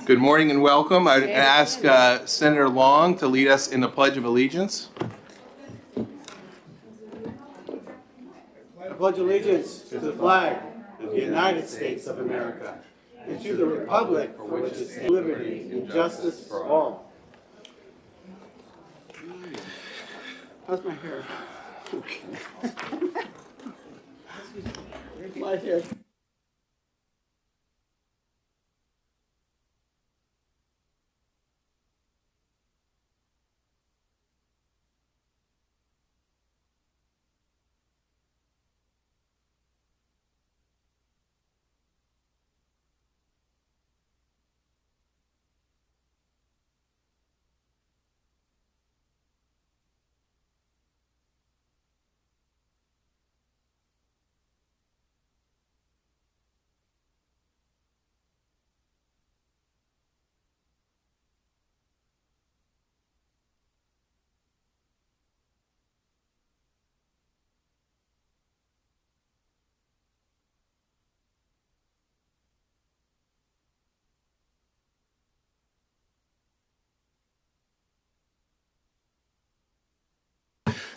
Good morning and welcome. I'd ask Senator Long to lead us in the Pledge of Allegiance. I pledge allegiance to the flag of the United States of America and to the republic for which it stands, liberty and justice for all. How's my hair? My hair.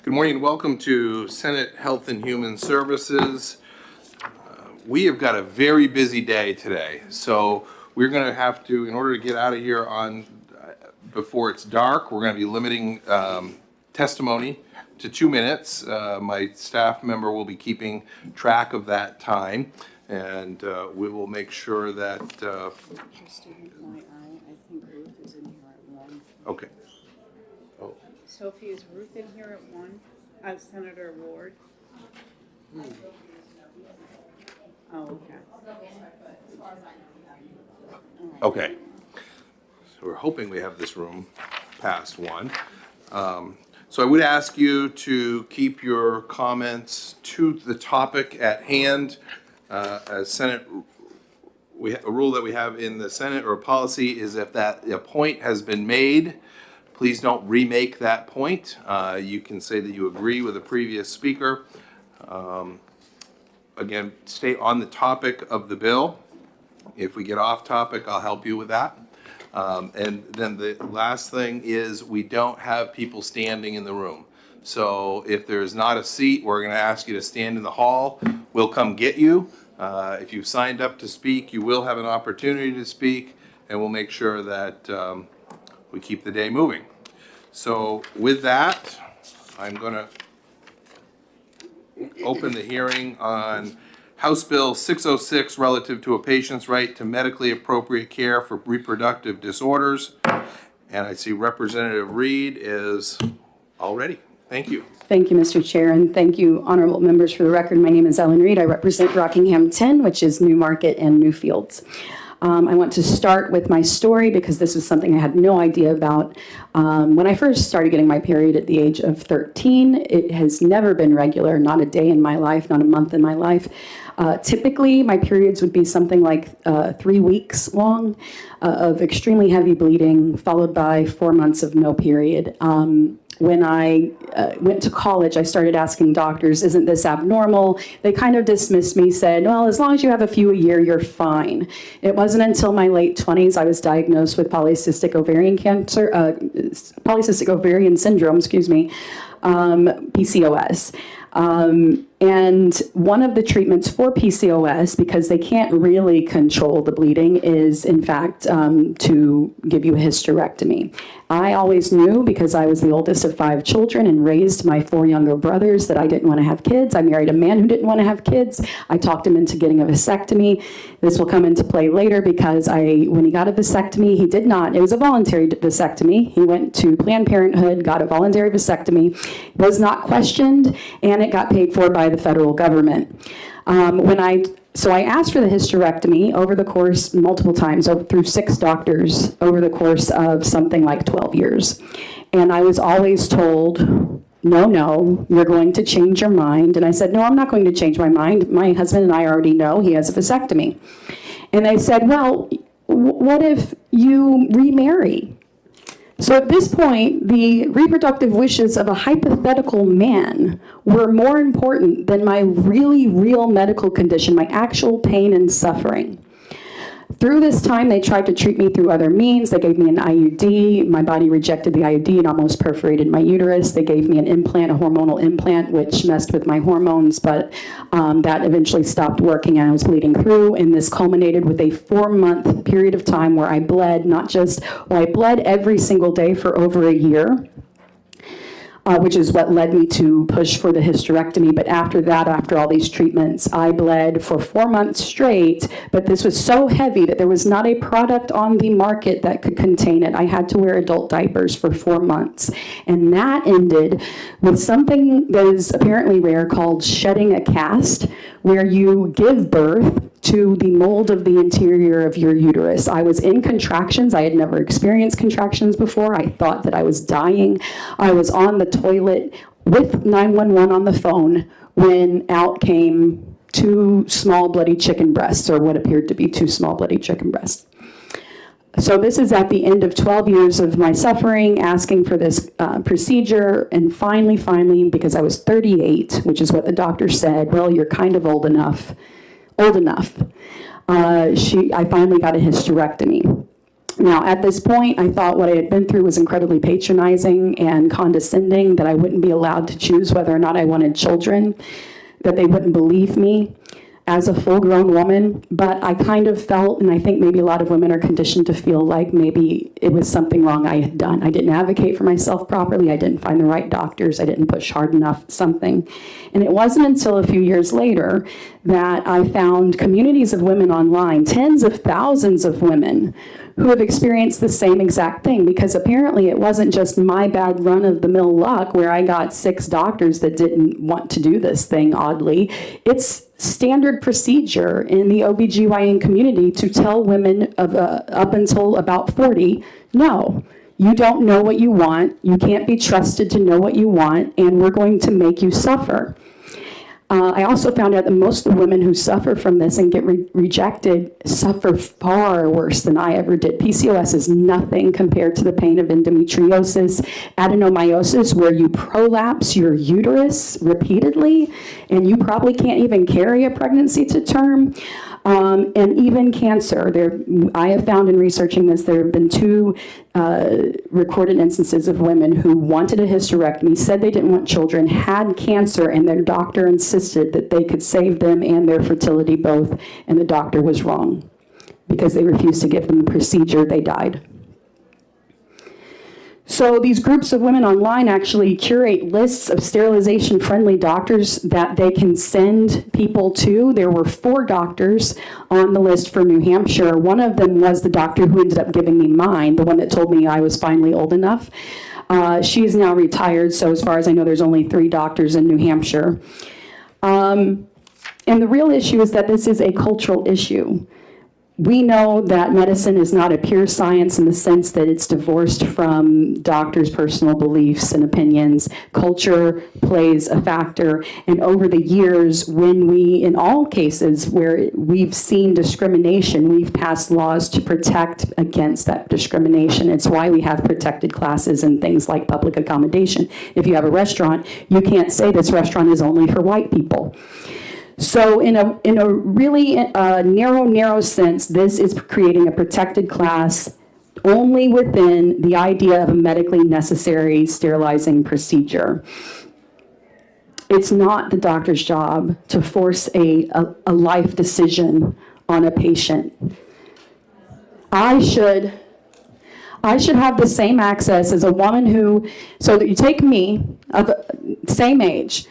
Good morning and welcome to Senate Health and Human Services. We have got a very busy day today, so we're going to have to, in order to get out of here before it's dark, we're going to be limiting testimony to 2 minutes. My staff member will be keeping track of that time, and we will make sure that. Just an FYI, I think Ruth is in here at 1. Okay. Oh. Sophie, is Ruth in here at 1? Senator Ward? Oh, okay. Okay. So we're hoping we have this room past 1. So I would ask you to keep your comments to the topic at hand. As Senate, a rule that we have in the Senate or a policy is if a point has been made, please don't remake that point. You can say that you agree with the previous speaker. Again, stay on the topic of the bill. If we get off topic, I'll help you with that. And then the last thing is we don't have people standing in the room. So if there's not a seat, we're going to ask you to stand in the hall. We'll come get you. If you've signed up to speak, you will have an opportunity to speak, and we'll make sure that we keep the day moving. So with that, I'm going to open the hearing on House Bill 606 relative to a patient's right to medically appropriate care for reproductive disorders. And I see Representative Reed is all ready. Thank you. Thank you, Mr. Chair, and thank you, honorable members. For the record, my name is Ellen Reed. I represent Rockingham 10, which is Newmarket and Newfields. I want to start with my story because this is something I had no idea about. When I first started getting my period at the age of 13, it has never been regular, not a day in my life, not a month in my life. Typically, my periods would be something like 3 weeks long of extremely heavy bleeding, followed by 4 months of no period. When I went to college, I started asking doctors, isn't this abnormal? They kind of dismissed me, said, well, as long as you have a few a year, you're fine. It wasn't until my late 20s I was diagnosed with polycystic ovarian cancer, polycystic ovarian syndrome, PCOS. And one of the treatments for PCOS, because they can't really control the bleeding, is in fact to give you a hysterectomy. I always knew, because I was the oldest of 5 children and raised my 4 younger brothers, that I didn't want to have kids. I married a man who didn't want to have kids. I talked him into getting a vasectomy. This will come into play later because when he got a vasectomy, he did not. It was a voluntary vasectomy. He went to Planned Parenthood, got a voluntary vasectomy, was not questioned, and it got paid for by the federal government. So I asked for the hysterectomy over the course, multiple times, through 6 doctors over the course of something like 12 years. And I was always told, no, you're going to change your mind. And I said, no, I'm not going to change my mind. My husband and I already know he has a vasectomy. And they said, well, what if you remarry? So at this point, the reproductive wishes of a hypothetical man were more important than my really real medical condition, my actual pain and suffering. Through this time, they tried to treat me through other means. They gave me an IUD. My body rejected the IUD and almost perforated my uterus. They gave me an implant, a hormonal implant, which messed with my hormones, but that eventually stopped working and I was bleeding through. And this culminated with a 4-month period of time where I bled, I bled every single day for over a year. Which is what led me to push for the hysterectomy. But after that, after all these treatments, I bled for 4 months straight, but this was so heavy that there was not a product on the market that could contain it. I had to wear adult diapers for 4 months. And that ended with something that is apparently rare called shedding a cast, where you give birth to the mold of the interior of your uterus. I was in contractions. I had never experienced contractions before. I thought that I was dying. I was on the toilet with 911 on the phone when out came 2 small bloody chicken breasts, or what appeared to be 2 small bloody chicken breasts. So this is at the end of 12 years of my suffering, asking for this procedure, and finally, because I was 38, which is what the doctor said, well, you're kind of old enough. I finally got a hysterectomy. Now, at this point, I thought what I had been through was incredibly patronizing and condescending, that I wouldn't be allowed to choose whether or not I wanted children, that they wouldn't believe me as a full-grown woman. But I kind of felt, and I think maybe a lot of women are conditioned to feel like maybe it was something wrong I had done. I didn't advocate for myself properly. I didn't find the right doctors. I didn't push hard enough, something. And it wasn't until a few years later that I found communities of women online, tens of thousands of women who have experienced the same exact thing, because apparently it wasn't just my bad run-of-the-mill luck where I got 6 doctors that didn't want to do this thing, oddly. It's standard procedure in the OBGYN community to tell women up until about 40, no, you don't know what you want, you can't be trusted to know what you want, and we're going to make you suffer. I also found out that most of the women who suffer from this and get rejected suffer far worse than I ever did. PCOS is nothing compared to the pain of endometriosis, adenomyosis, where you prolapse your uterus repeatedly, and you probably can't even carry a pregnancy to term. And even cancer. I have found in researching this, there have been 2 recorded instances of women who wanted a hysterectomy, said they didn't want children, had cancer, and their doctor insisted that they could save them and their fertility both, and the doctor was wrong. Because they refused to give them the procedure, they died. So these groups of women online actually curate lists of sterilization-friendly doctors that they can send people to. There were 4 doctors on the list for New Hampshire. One of them was the doctor who ended up giving me mine, the one that told me I was finally old enough. She is now retired, so as far as I know, there's only 3 doctors in New Hampshire. And the real issue is that this is a cultural issue. We know that medicine is not a pure science in the sense that it's divorced from doctors' personal beliefs and opinions. Culture plays a factor, and over the years, when we, in all cases where we've seen discrimination, we've passed laws to protect against that discrimination. It's why we have protected classes and things like public accommodation. If you have a restaurant, you can't say this restaurant is only for white people. So in a really narrow sense, this is creating a protected class only within the idea of a medically necessary sterilizing procedure. It's not the doctor's job to force a life decision on a patient. I should have the same access as a woman who, so that you take me, of same age,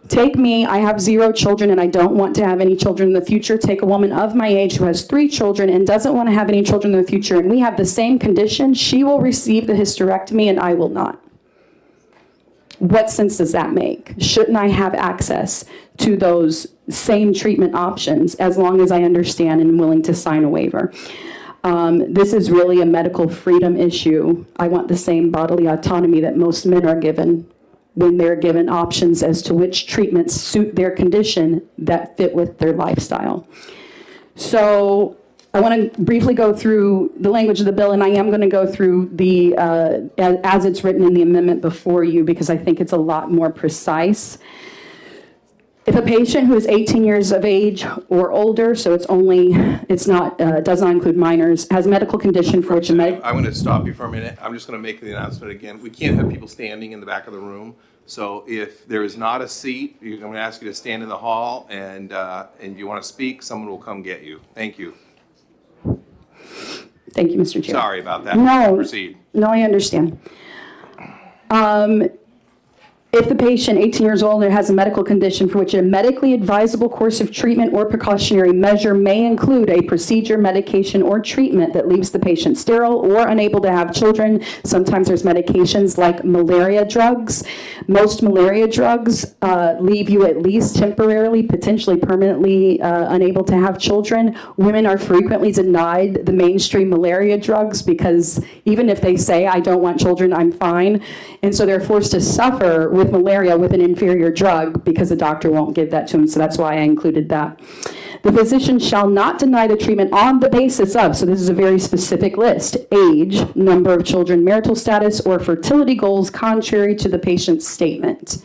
take me, I have 0 children and I don't want to have any children in the future. Take a woman of my age who has 3 children and doesn't want to have any children in the future, and we have the same condition. She will receive the hysterectomy and I will not. What sense does that make? Shouldn't I have access to those same treatment options as long as I understand and am willing to sign a waiver? This is really a medical freedom issue. I want the same bodily autonomy that most men are given when they're given options as to which treatments suit their condition that fit with their lifestyle. So I want to briefly go through the language of the bill, and I am going to go through the, as it's written in the amendment before you, because I think it's a lot more precise. If a patient who is 18 years of age or older, so it's not, does not include minors, has a medical condition for which a I'm going to stop you for a minute. I'm just going to make the announcement again. We can't have people standing in the back of the room. So if there is not a seat, I'm going to ask you to stand in the hall, and you want to speak, someone will come get you. Thank you. Thank you, Mr. Chair. Sorry about that. No, Proceed. no, I understand. If the patient, 18 years old, and has a medical condition for which a medically advisable course of treatment or precautionary measure may include a procedure, medication, or treatment that leaves the patient sterile or unable to have children. Sometimes there's medications like malaria drugs. Most malaria drugs leave you at least temporarily, potentially permanently unable to have children. Women are frequently denied the mainstream malaria drugs because even if they say, I don't want children, I'm fine. And so they're forced to suffer with malaria with an inferior drug because the doctor won't give that to them. So that's why I included that. The physician shall not deny the treatment on the basis of, so this is a very specific list, age, number of children, marital status, or fertility goals contrary to the patient's statement.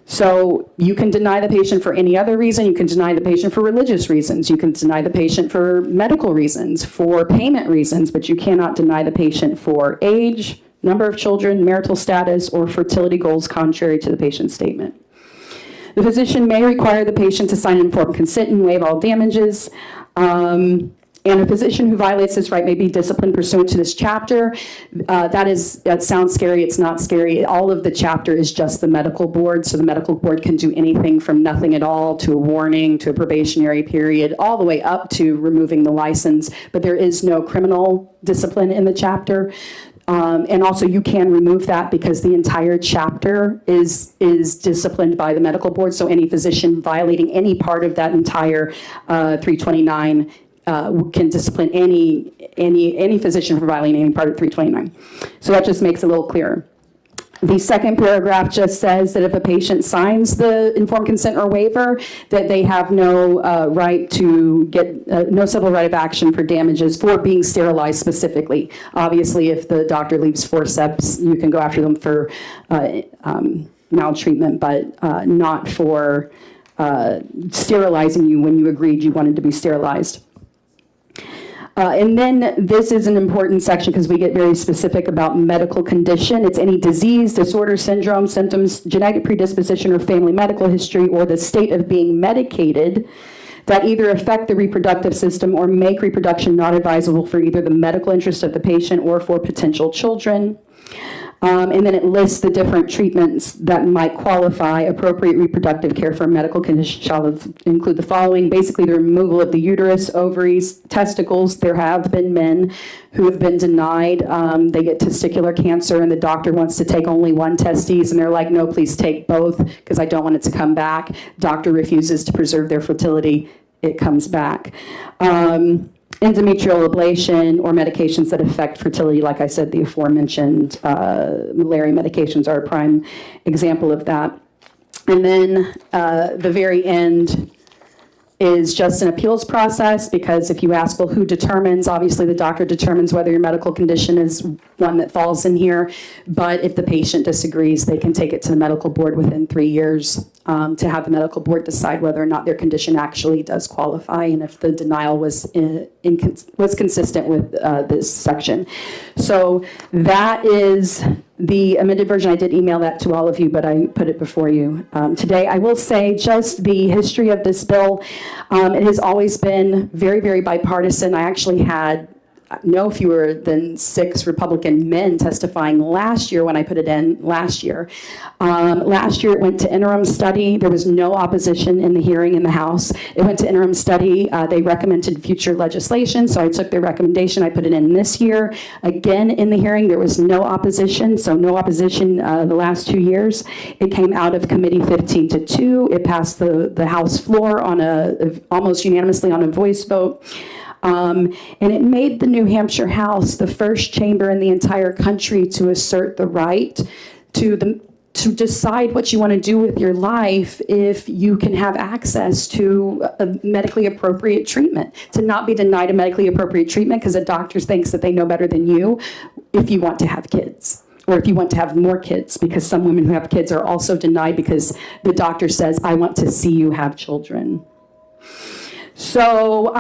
So you can deny the patient for any other reason. You can deny the patient for religious reasons. You can deny the patient for medical reasons, for payment reasons, but you cannot deny the patient for age, number of children, marital status, or fertility goals contrary to the patient's statement. The physician may require the patient to sign an informed consent and waive all damages. And a physician who violates this right may be disciplined pursuant to this chapter. That sounds scary. It's not scary. All of the chapter is just the medical board. So the medical board can do anything from nothing at all to a warning to a probationary period, all the way up to removing the license. But there is no criminal discipline in the chapter. And also you can remove that because the entire chapter is disciplined by the medical board. So any physician violating any part of that entire 329 can discipline any physician for violating any part of 329. So that just makes it a little clearer. The second paragraph just says that if a patient signs the informed consent or waiver, that they have no right to get, no civil right of action for damages for being sterilized specifically. Obviously, if the doctor leaves forceps, you can go after them for maltreatment, but not for sterilizing you when you agreed you wanted to be sterilized. And then this is an important section because we get very specific about medical condition. It's any disease, disorder, syndrome, symptoms, genetic predisposition, or family medical history, or the state of being medicated that either affect the reproductive system or make reproduction not advisable for either the medical interest of the patient or for potential children. And then it lists the different treatments that might qualify. Appropriate reproductive care for a medical condition shall include the following. Basically, the removal of the uterus, ovaries, testicles. There have been men who have been denied. They get testicular cancer and the doctor wants to take only one testes and they're like, no, please take both because I don't want it to come back. Doctor refuses to preserve their fertility. It comes back. Endometrial ablation or medications that affect fertility, like I said, the aforementioned malaria medications are a prime example of that. And then the very end is just an appeals process, because if you ask, well, who determines? Obviously, the doctor determines whether your medical condition is one that falls in here. But if the patient disagrees, they can take it to the medical board within 3 years to have the medical board decide whether or not their condition actually does qualify and if the denial was consistent with this section. So that is the amended version. I did email that to all of you, but I put it before you today. I will say just the history of this bill. It has always been very, very bipartisan. I actually had no fewer than 6 Republican men testifying last year when I put it in last year. Last year it went to interim study. There was no opposition in the hearing in the House. It went to interim study. They recommended future legislation, so I took their recommendation. I put it in this year. Again, in the hearing, there was no opposition, so no opposition the last 2 years. It came out of committee 15-2. It passed the House floor on almost unanimously on a voice vote. And it made the New Hampshire House the first chamber in the entire country to assert the right to to decide what you want to do with your life if you can have access to a medically appropriate treatment, to not be denied a medically appropriate treatment because a doctor thinks that they know better than you if you want to have kids. Or if you want to have more kids, because some women who have kids are also denied because the doctor says, I want to see you have children. So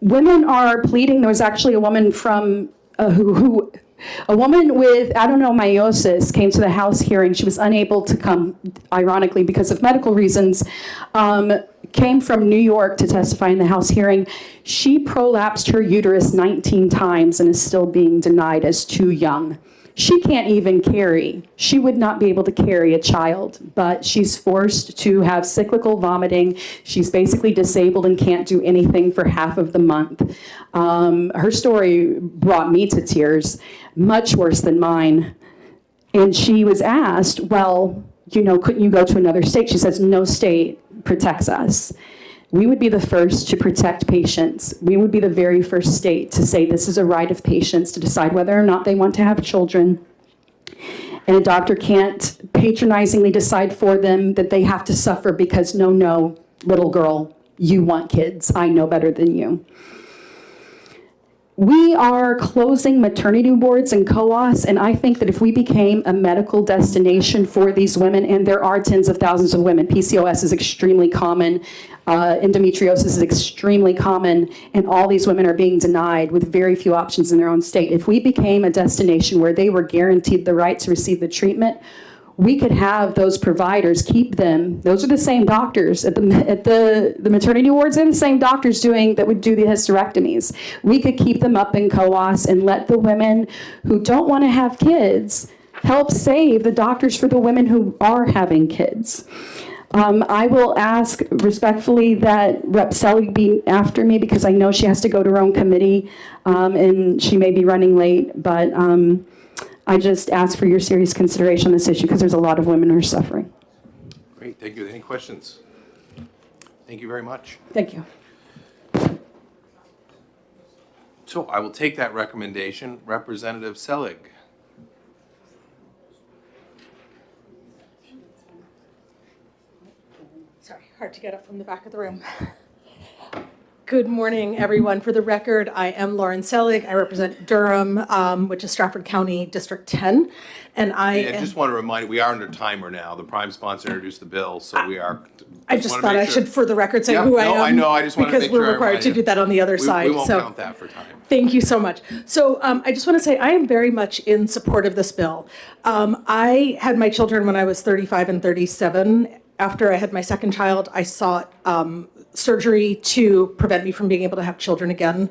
women are pleading. There was actually a woman from a woman with adenomyosis came to the House hearing. She was unable to come, ironically, because of medical reasons. Came from New York to testify in the House hearing. She prolapsed her uterus 19 times and is still being denied as too young. She can't even carry. She would not be able to carry a child, but she's forced to have cyclical vomiting. She's basically disabled and can't do anything for half of the month. Her story brought me to tears, much worse than mine. And she was asked, well, couldn't you go to another state? She says, no state protects us. We would be the first to protect patients. We would be the very first state to say this is a right of patients to decide whether or not they want to have children. And a doctor can't patronizingly decide for them that they have to suffer because, no, little girl, you want kids. I know better than you. We are closing maternity wards and COAS, and I think that if we became a medical destination for these women, and there are tens of thousands of women, PCOS is extremely common, endometriosis is extremely common, and all these women are being denied with very few options in their own state. If we became a destination where they were guaranteed the right to receive the treatment, we could have those providers, keep them. Those are the same doctors at the maternity wards. They're the same doctors that would do the hysterectomies. We could keep them up in COAS and let the women who don't want to have kids help save the doctors for the women who are having kids. I will ask respectfully that Rep. Selig be after me because I know she has to go to her own committee and she may be running late, but I just ask for your serious consideration on this issue because there's a lot of women who are suffering. Great, thank you. Any questions? Thank you very much. Thank you. So I will take that recommendation. Representative Selig. Sorry, hard to get up from the back of the room. Good morning, everyone. For the record, I am Lauren Selig. I represent Durham, which is Stratford County, District 10. And I just want to remind you, we are under timer now. The prime sponsor introduced the bill, so we are. I just thought I should, for the record, say who I am. I know. I just want to make sure. Because we're required to do that on the other side. We won't count that for time. Thank you so much. So I just want to say I am very much in support of this bill. I had my children when I was 35 and 37. After I had my second child, I sought surgery to prevent me from being able to have children again.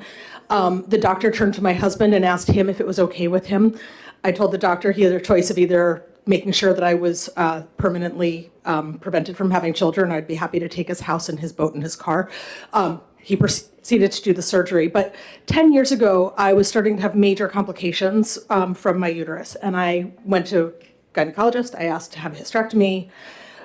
The doctor turned to my husband and asked him if it was okay with him. I told the doctor he had a choice of either making sure that I was permanently prevented from having children. I'd be happy to take his house and his boat and his car. He proceeded to do the surgery. But 10 years ago, I was starting to have major complications from my uterus. And I went to a gynecologist. I asked to have a hysterectomy.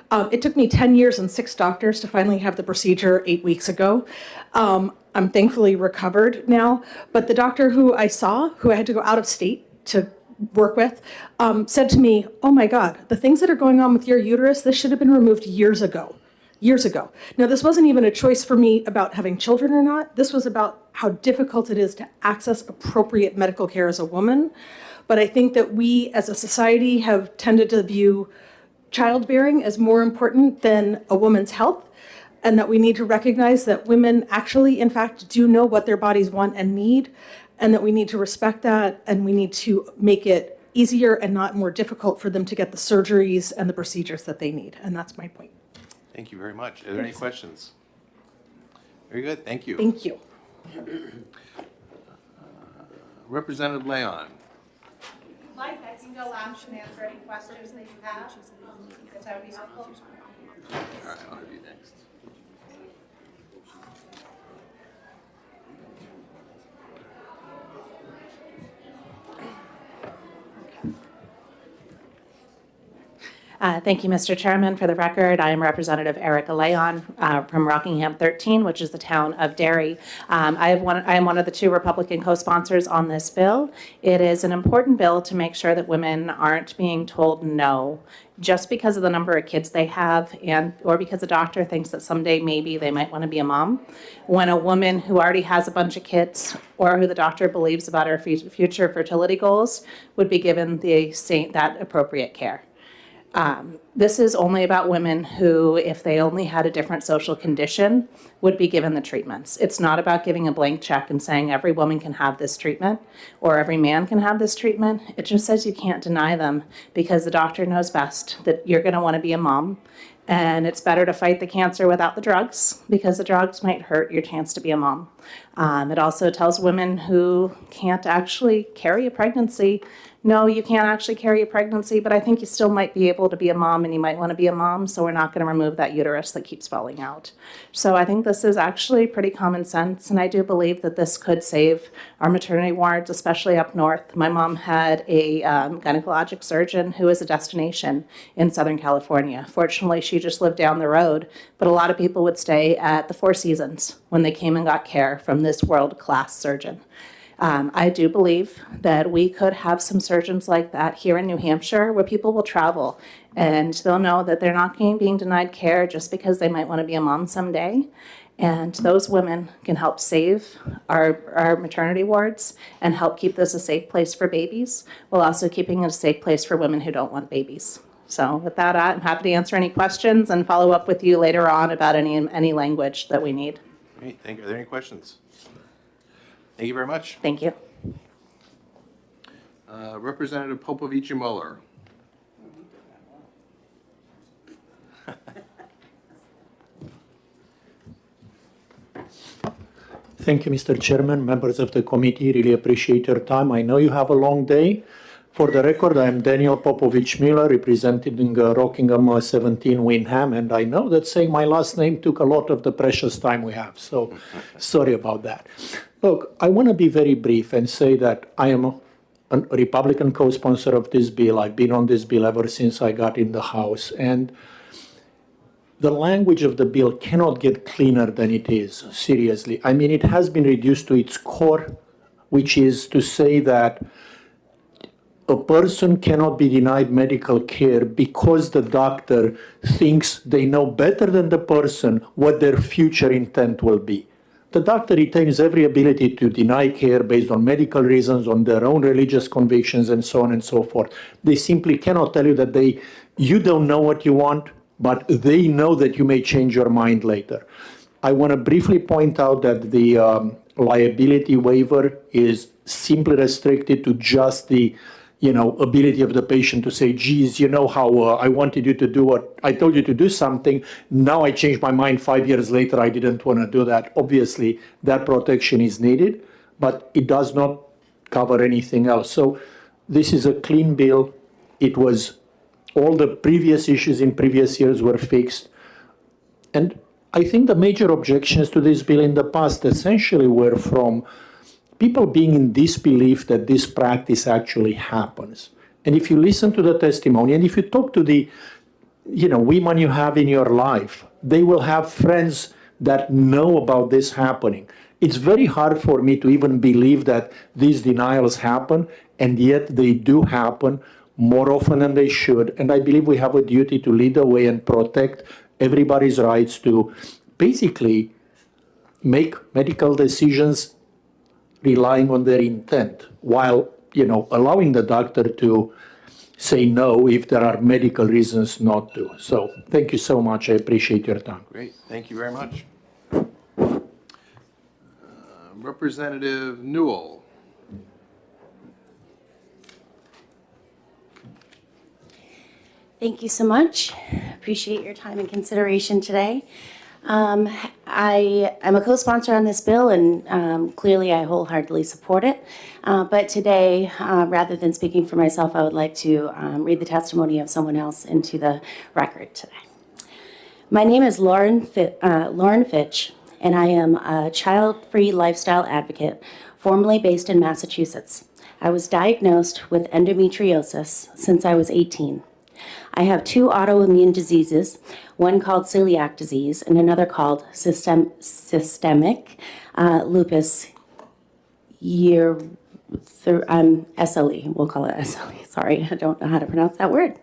It took me 10 years and 6 doctors to finally have the procedure 8 weeks ago. I'm thankfully recovered now, but the doctor who I saw, who I had to go out of state to work with, said to me, oh my God, the things that are going on with your uterus, this should have been removed years ago. Years ago. Now, this wasn't even a choice for me about having children or not. This was about how difficult it is to access appropriate medical care as a woman. But I think that we as a society have tended to view childbearing as more important than a woman's health, and that we need to recognize that women actually, in fact, do know what their bodies want and need, and that we need to respect that, and we need to make it easier and not more difficult for them to get the surgeries and the procedures that they need. And that's my point. Thank you very much. Are there any questions? Very good. Thank you. Thank you. Representative Leon. Mike, I can go last and answer any questions that you have. If that would be helpful. All right, I'll have you next. Thank you, Mr. Chairman. For the record, I am Representative Erica Leon from Rockingham 13, which is the town of Derry. I am one of the two Republican co-sponsors on this bill. It is an important bill to make sure that women aren't being told no just because of the number of kids they have or because a doctor thinks that someday maybe they might want to be a mom. When a woman who already has a bunch of kids or who the doctor believes about her future fertility goals would be given that appropriate care. This is only about women who, if they only had a different social condition, would be given the treatments. It's not about giving a blank check and saying every woman can have this treatment or every man can have this treatment. It just says you can't deny them because the doctor knows best that you're going to want to be a mom. And it's better to fight the cancer without the drugs because the drugs might hurt your chance to be a mom. It also tells women who can't actually carry a pregnancy, no, you can't actually carry a pregnancy, but I think you still might be able to be a mom and you might want to be a mom, so we're not going to remove that uterus that keeps falling out. So I think this is actually pretty common sense, and I do believe that this could save our maternity wards, especially up north. My mom had a gynecologic surgeon who is a destination in Southern California. Fortunately, she just lived down the road, but a lot of people would stay at the Four Seasons when they came and got care from this world-class surgeon. I do believe that we could have some surgeons like that here in New Hampshire where people will travel and they'll know that they're not being denied care just because they might want to be a mom someday. And those women can help save our maternity wards and help keep this a safe place for babies while also keeping it a safe place for women who don't want babies. So with that, I'm happy to answer any questions and follow up with you later on about any language that we need. Great, thank you. Are there any questions? Thank you very much. Thank you. Representative Popovici-Muller. Thank you, Mr. Chairman, members of the committee. Really appreciate your time. I know you have a long day. For the record, I am Daniel Popovich-Miller, representing Rockingham 17 Windham, and I know that saying my last name took a lot of the precious time we have, so sorry about that. Look, I want to be very brief and say that I am a Republican co-sponsor of this bill. I've been on this bill ever since I got in the House, and the language of the bill cannot get cleaner than it is, seriously. I mean, it has been reduced to its core, which is to say that a person cannot be denied medical care because the doctor thinks they know better than the person what their future intent will be. The doctor retains every ability to deny care based on medical reasons, on their own religious convictions, and so on and so forth. They simply cannot tell you that you don't know what you want, but they know that you may change your mind later. I want to briefly point out that the liability waiver is simply restricted to just the ability of the patient to say, geez, you know how I wanted you to do what I told you to do something. Now I changed my mind 5 years later. I didn't want to do that. Obviously, that protection is needed, but it does not cover anything else. So this is a clean bill. It was all the previous issues in previous years were fixed. And I think the major objections to this bill in the past essentially were from people being in disbelief that this practice actually happens. And if you listen to the testimony, and if you talk to the women you have in your life, they will have friends that know about this happening. It's very hard for me to even believe that these denials happen, and yet they do happen more often than they should. And I believe we have a duty to lead the way and protect everybody's rights to basically make medical decisions relying on their intent, while allowing the doctor to say no if there are medical reasons not to. So thank you so much. I appreciate your time. Great, thank you very much. Representative Newell. Thank you so much. Appreciate your time and consideration today. I am a co-sponsor on this bill, and clearly I wholeheartedly support it. But today, rather than speaking for myself, I would like to read the testimony of someone else into the record today. My name is Lauren Fitch, and I am a child-free lifestyle advocate, formerly based in Massachusetts. I was diagnosed with endometriosis since I was 18. I have 2 autoimmune diseases, one called celiac disease and another called systemic lupus SLE. We'll call it SLE. Sorry, I don't know how to pronounce that word.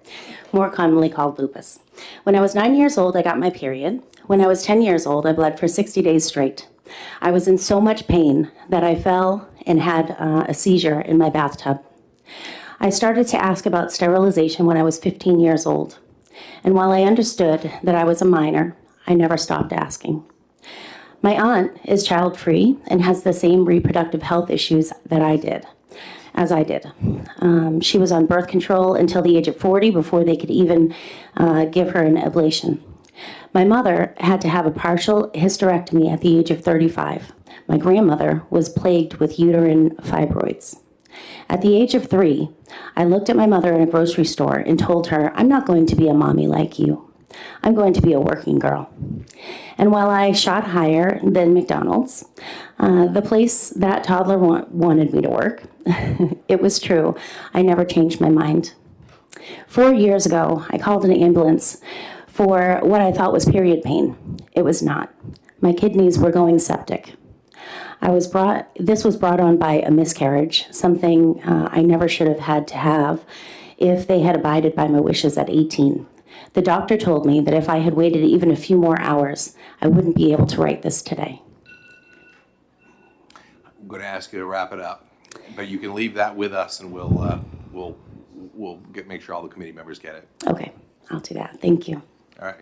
More commonly called lupus. When I was 9 years old, I got my period. When I was 10 years old, I bled for 60 days straight. I was in so much pain that I fell and had a seizure in my bathtub. I started to ask about sterilization when I was 15 years old. And while I understood that I was a minor, I never stopped asking. My aunt is child-free and has the same reproductive health issues that I did. She was on birth control until the age of 40 before they could even give her an ablation. My mother had to have a partial hysterectomy at the age of 35. My grandmother was plagued with uterine fibroids. At the age of 3, I looked at my mother in a grocery store and told her, "I'm not going to be a mommy like you. I'm going to be a working girl." And while I shot higher than McDonald's, the place that toddler wanted me to work, it was true. I never changed my mind. 4 years ago, I called an ambulance for what I thought was period pain. It was not. My kidneys were going septic. This was brought on by a miscarriage, something I never should have had to have if they had abided by my wishes at 18. The doctor told me that if I had waited even a few more hours, I wouldn't be able to write this today. I'm going to ask you to wrap it up, but you can leave that with us, and we'll make sure all the committee members get it. Okay, I'll do that. Thank you. All right.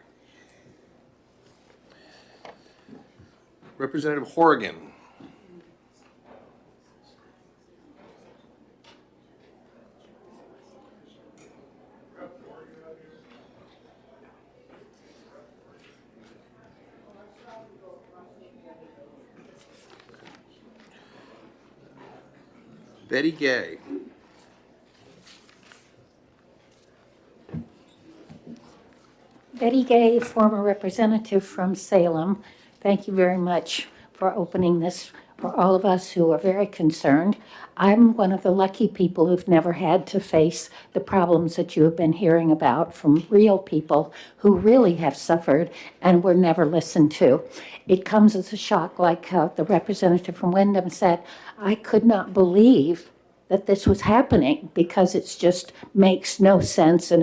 Representative Horrigan. Betty Gay. Betty Gay, former representative from Salem. Thank you very much for opening this for all of us who are very concerned. I'm one of the lucky people who've never had to face the problems that you have been hearing about from real people who really have suffered and were never listened to. It comes as a shock, like the representative from Wyndham said. I could not believe that this was happening because it just makes no sense, and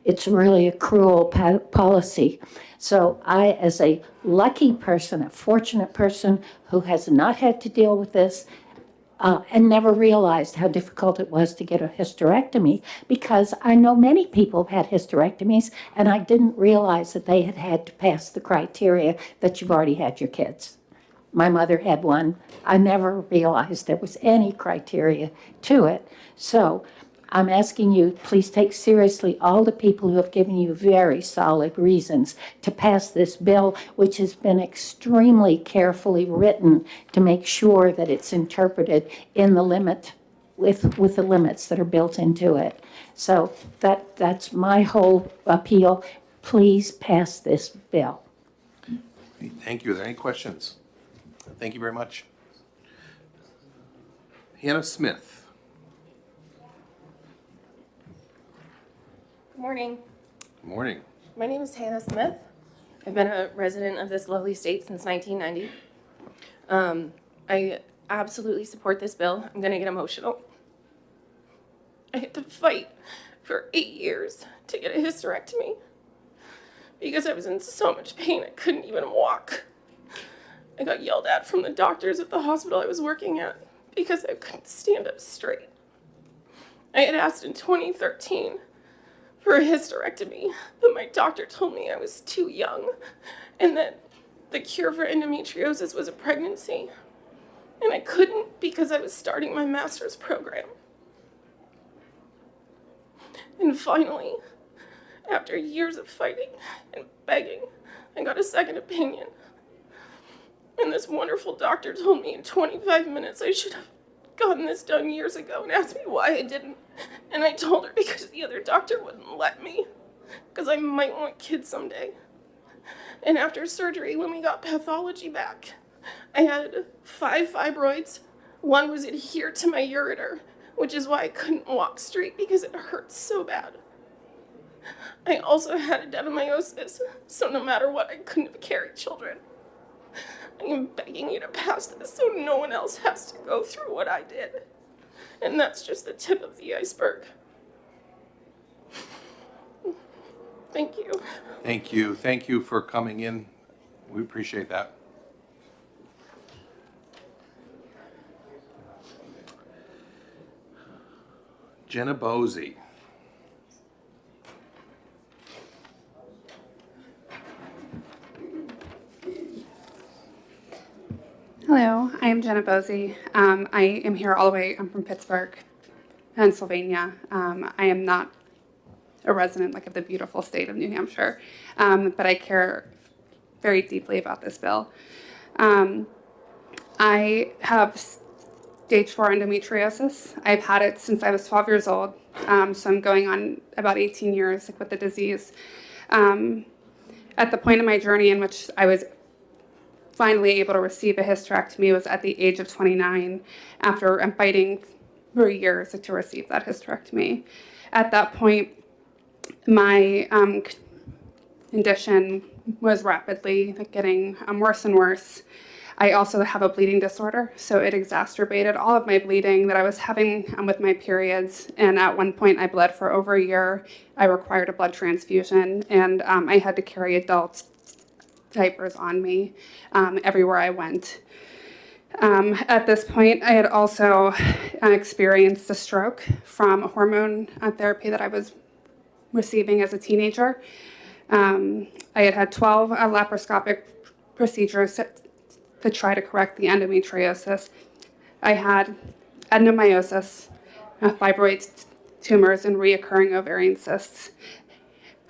it's really a cruel policy. So I, as a lucky person, a fortunate person who has not had to deal with this and never realized how difficult it was to get a hysterectomy, because I know many people have had hysterectomies, and I didn't realize that they had to pass the criteria that you've already had your kids. My mother had one. I never realized there was any criteria to it. So I'm asking you, please take seriously all the people who have given you very solid reasons to pass this bill, which has been extremely carefully written to make sure that it's interpreted in the limit, with the limits that are built into it. So that's my whole appeal. Please pass this bill. Thank you. Are there any questions? Thank you very much. Hannah Smith. Good morning. Good morning. My name is Hannah Smith. I've been a resident of this lovely state since 1990. I absolutely support this bill. I'm going to get emotional. I had to fight for 8 years to get a hysterectomy because I was in so much pain I couldn't even walk. I got yelled at from the doctors at the hospital I was working at because I couldn't stand up straight. I had asked in 2013 for a hysterectomy, but my doctor told me I was too young and that the cure for endometriosis was a pregnancy. And I couldn't because I was starting my master's program. And finally, after years of fighting and begging, I got a second opinion. And this wonderful doctor told me in 25 minutes I should have gotten this done years ago and asked me why I didn't. And I told her because the other doctor wouldn't let me, because I might want kids someday. And after surgery, when we got pathology back, I had 5 fibroids. One was adhered to my ureter, which is why I couldn't walk straight because it hurt so bad. I also had adenomyosis, so no matter what, I couldn't have carried children. I am begging you to pass this so no one else has to go through what I did. And that's just the tip of the iceberg. Thank you. Thank you. Thank you for coming in. We appreciate that. Jenna Bosey. Hello, I am Jenna Bosey. I am here all the way, I'm from Pittsburgh, Pennsylvania. I am not a resident of the beautiful state of New Hampshire, but I care very deeply about this bill. I have stage 4 endometriosis. I've had it since I was 12 years old, so I'm going on about 18 years with the disease. At the point in my journey in which I was finally able to receive a hysterectomy was at the age of 29, after fighting for years to receive that hysterectomy. At that point, my condition was rapidly getting worse and worse. I also have a bleeding disorder, so it exacerbated all of my bleeding that I was having with my periods. And at one point, I bled for over a year. I required a blood transfusion, and I had to carry adult diapers on me everywhere I went. At this point, I had also experienced a stroke from hormone therapy that I was receiving as a teenager. I had 12 laparoscopic procedures to try to correct the endometriosis. I had adenomyosis, fibroid tumors, and reoccurring ovarian cysts,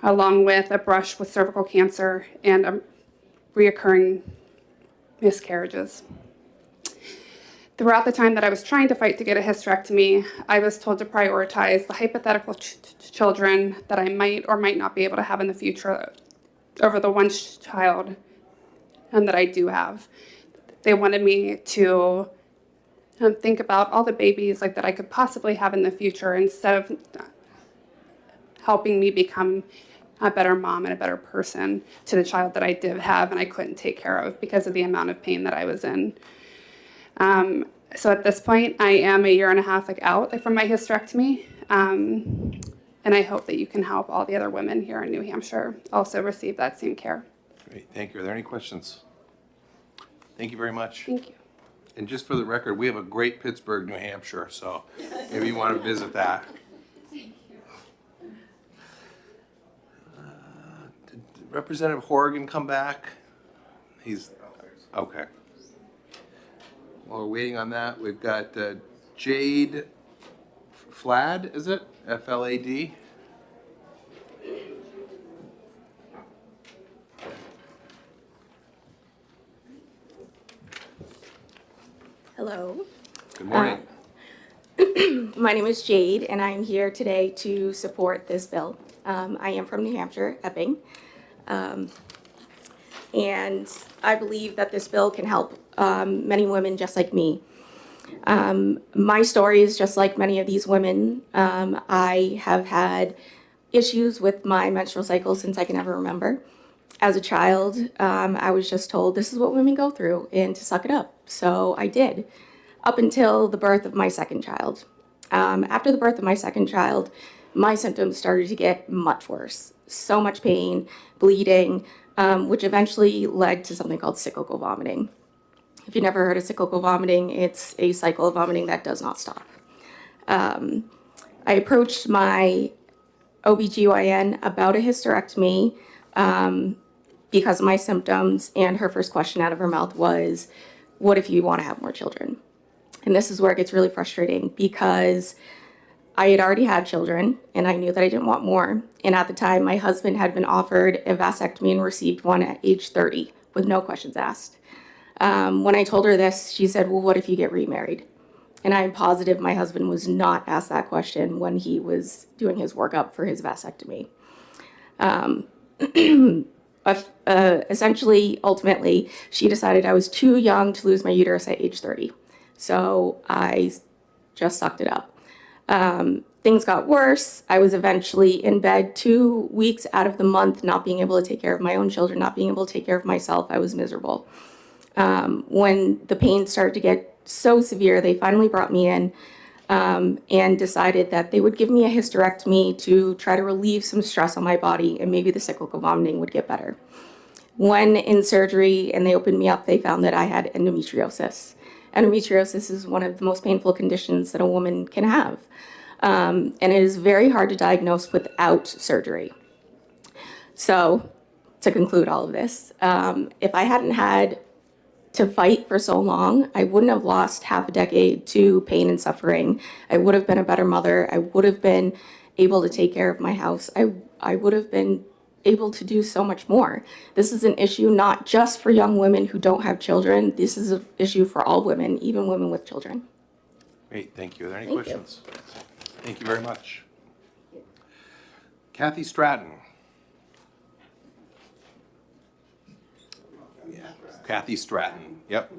along with a brush with cervical cancer and reoccurring miscarriages. Throughout the time that I was trying to fight to get a hysterectomy, I was told to prioritize the hypothetical children that I might or might not be able to have in the future over the one child that I do have. They wanted me to think about all the babies that I could possibly have in the future instead of helping me become a better mom and a better person to the child that I did have and I couldn't take care of because of the amount of pain that I was in. So at this point, I am 1.5 years out from my hysterectomy, and I hope that you can help all the other women here in New Hampshire also receive that same care. Great, thank you. Are there any questions? Thank you very much. Thank you. And just for the record, we have a great Pittsburgh, New Hampshire, so maybe you want to visit that. Did Representative Horrigan come back? He's, okay. While we're waiting on that, we've got Jade Flad, is it? F-L-A-D? Hello. Good morning. My name is Jade, and I'm here today to support this bill. I am from New Hampshire, Epping. And I believe that this bill can help many women just like me. My story is just like many of these women. I have had issues with my menstrual cycle since I can ever remember. As a child, I was just told this is what women go through and to suck it up. So I did, up until the birth of my second child. After the birth of my second child, my symptoms started to get much worse. So much pain, bleeding, which eventually led to something called cyclical vomiting. If you've never heard of cyclical vomiting, it's a cycle of vomiting that does not stop. I approached my OBGYN about a hysterectomy because of my symptoms, and her first question out of her mouth was, what if you want to have more children? And this is where it gets really frustrating because I had already had children and I knew that I didn't want more. And at the time, my husband had been offered a vasectomy and received one at age 30 with no questions asked. When I told her this, she said, well, what if you get remarried? And I'm positive my husband was not asked that question when he was doing his workup for his vasectomy. Essentially, ultimately, she decided I was too young to lose my uterus at age 30. So I just sucked it up. things got worse. I was eventually in bed 2 weeks out of the month, not being able to take care of my own children, not being able to take care of myself. I was miserable. When the pain started to get so severe, they finally brought me in and decided that they would give me a hysterectomy to try to relieve some stress on my body, and maybe the cyclical vomiting would get better. When in surgery and they opened me up, they found that I had endometriosis. Endometriosis is one of the most painful conditions that a woman can have. And it is very hard to diagnose without surgery. So, to conclude all of this, if I hadn't had to fight for so long, I wouldn't have lost half a decade to pain and suffering. I would have been a better mother. I would have been able to take care of my house. I would have been able to do so much more. This is an issue not just for young women who don't have children. This is an issue for all women, even women with children. Great, thank you. Are there any Thank you. questions? Thank you very much. Kathy Stratton. Kathy Stratton, yep.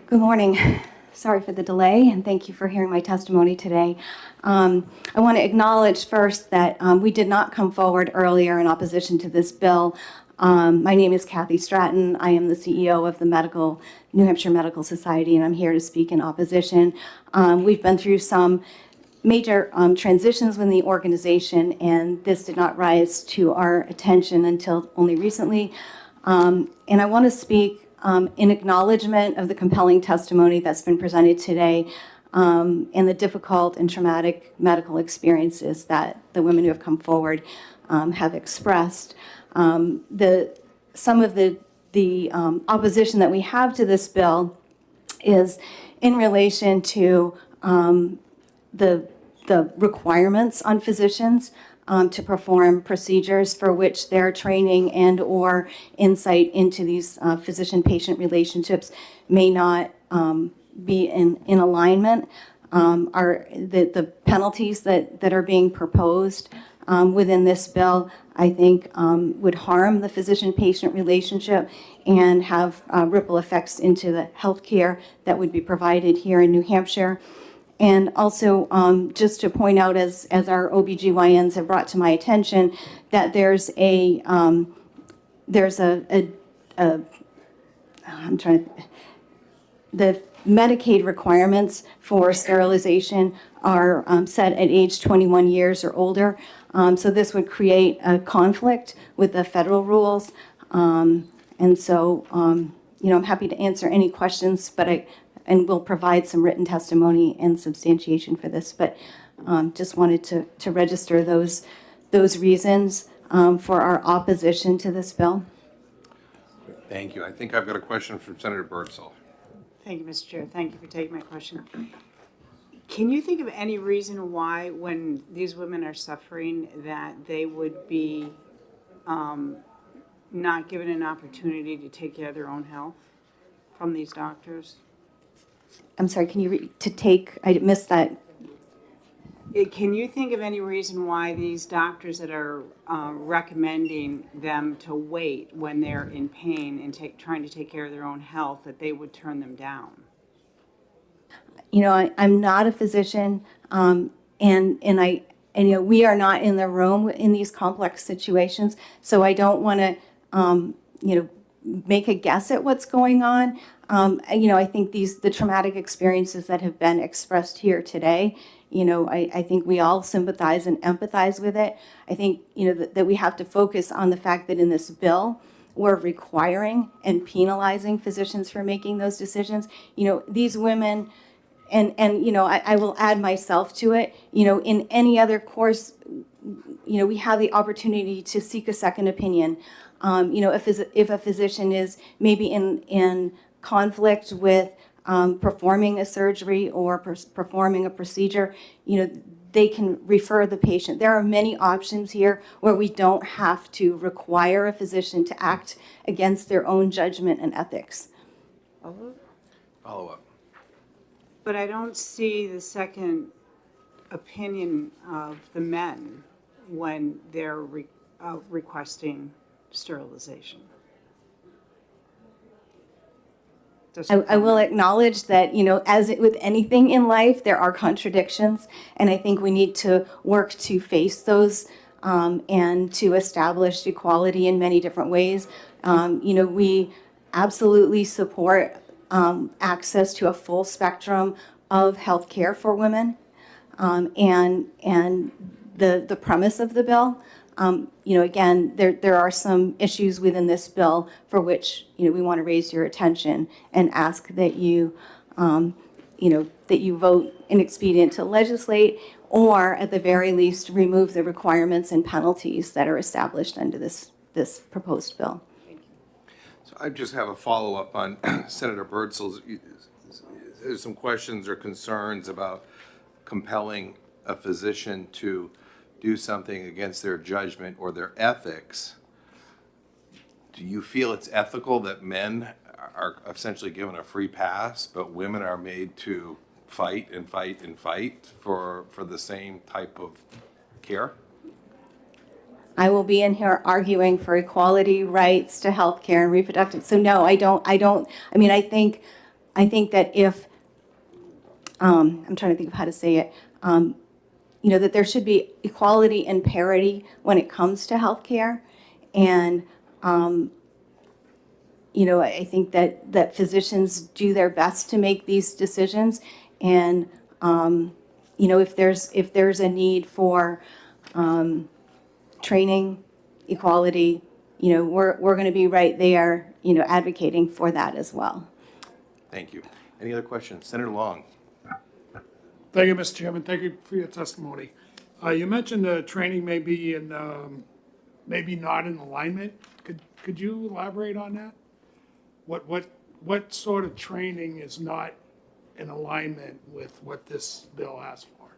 Good morning. Sorry for the delay, and thank you for hearing my testimony today. I want to acknowledge first that we did not come forward earlier in opposition to this bill. My name is Kathy Stratton. I am the CEO of the New Hampshire Medical Society, and I'm here to speak in opposition. We've been through some major transitions within the organization, and this did not rise to our attention until only recently. And I want to speak in acknowledgement of the compelling testimony that's been presented today and the difficult and traumatic medical experiences that the women who have come forward have expressed. Some of the opposition that we have to this bill is in relation to the requirements on physicians to perform procedures for which their training and or insight into these physician-patient relationships may not be in alignment. The penalties that are being proposed within this bill, I think, would harm the physician-patient relationship and have ripple effects into the healthcare that would be provided here in New Hampshire. And also, just to point out, as our OBGYNs have brought to my attention, that there's the Medicaid requirements for sterilization are set at age 21 years or older. So this would create a conflict with the federal rules. And so, I'm happy to answer any questions, and we'll provide some written testimony and substantiation for this, but just wanted to register those reasons for our opposition to this bill. Thank you. I think I've got a question from Senator Birdsall. Thank you, Mr. Chair. Thank you for taking my question. Can you think of any reason why, when these women are suffering, that they would be not given an opportunity to take care of their own health from these doctors? I'm sorry, can you I missed that. Can you think of any reason why these doctors that are recommending them to wait when they're in pain and trying to take care of their own health, that they would turn them down? I'm not a physician, and we are not in the room in these complex situations, so I don't want to, make a guess at what's going on. I think the traumatic experiences that have been expressed here today, I think we all sympathize and empathize with it. I think, that we have to focus on the fact that in this bill, we're requiring and penalizing physicians for making those decisions. These women, and I will add myself to it, in any other course, we have the opportunity to seek a second opinion. if a physician is maybe in conflict with performing a surgery or performing a procedure, they can refer the patient. There are many options here where we don't have to require a physician to act against their own judgment and ethics. Follow up. But I don't see the second opinion of the men when they're requesting sterilization. I will acknowledge that, as with anything in life, there are contradictions, and I think we need to work to face those and to establish equality in many different ways. We absolutely support access to a full spectrum of health care for women, and the premise of the bill. Again, there are some issues within this bill for which, we want to raise your attention and ask that you, that you vote in expedient to legislate, or at the very least, remove the requirements and penalties that are established under this proposed bill. So I just have a follow-up on Senator Birdsell's. There's some questions or concerns about compelling a physician to do something against their judgment or their ethics. Do you feel it's ethical that men are essentially given a free pass, but women are made to fight and fight and fight for the same type of care? I will be in here arguing for equality, rights to health care and reproductive. So no, I don't, I mean, I think that if, I'm trying to think of how to say it, that there should be equality and parity when it comes to health care. And, I think that physicians do their best to make these decisions. And, if there's a need for training, equality, we're going to be right there, advocating for that as well. Thank you. Any other questions? Senator Long. Thank you, Mr. Chairman. Thank you for your testimony. You mentioned the training may be maybe not in alignment. Could you elaborate on that? What sort of training is not in alignment with what this bill asks for?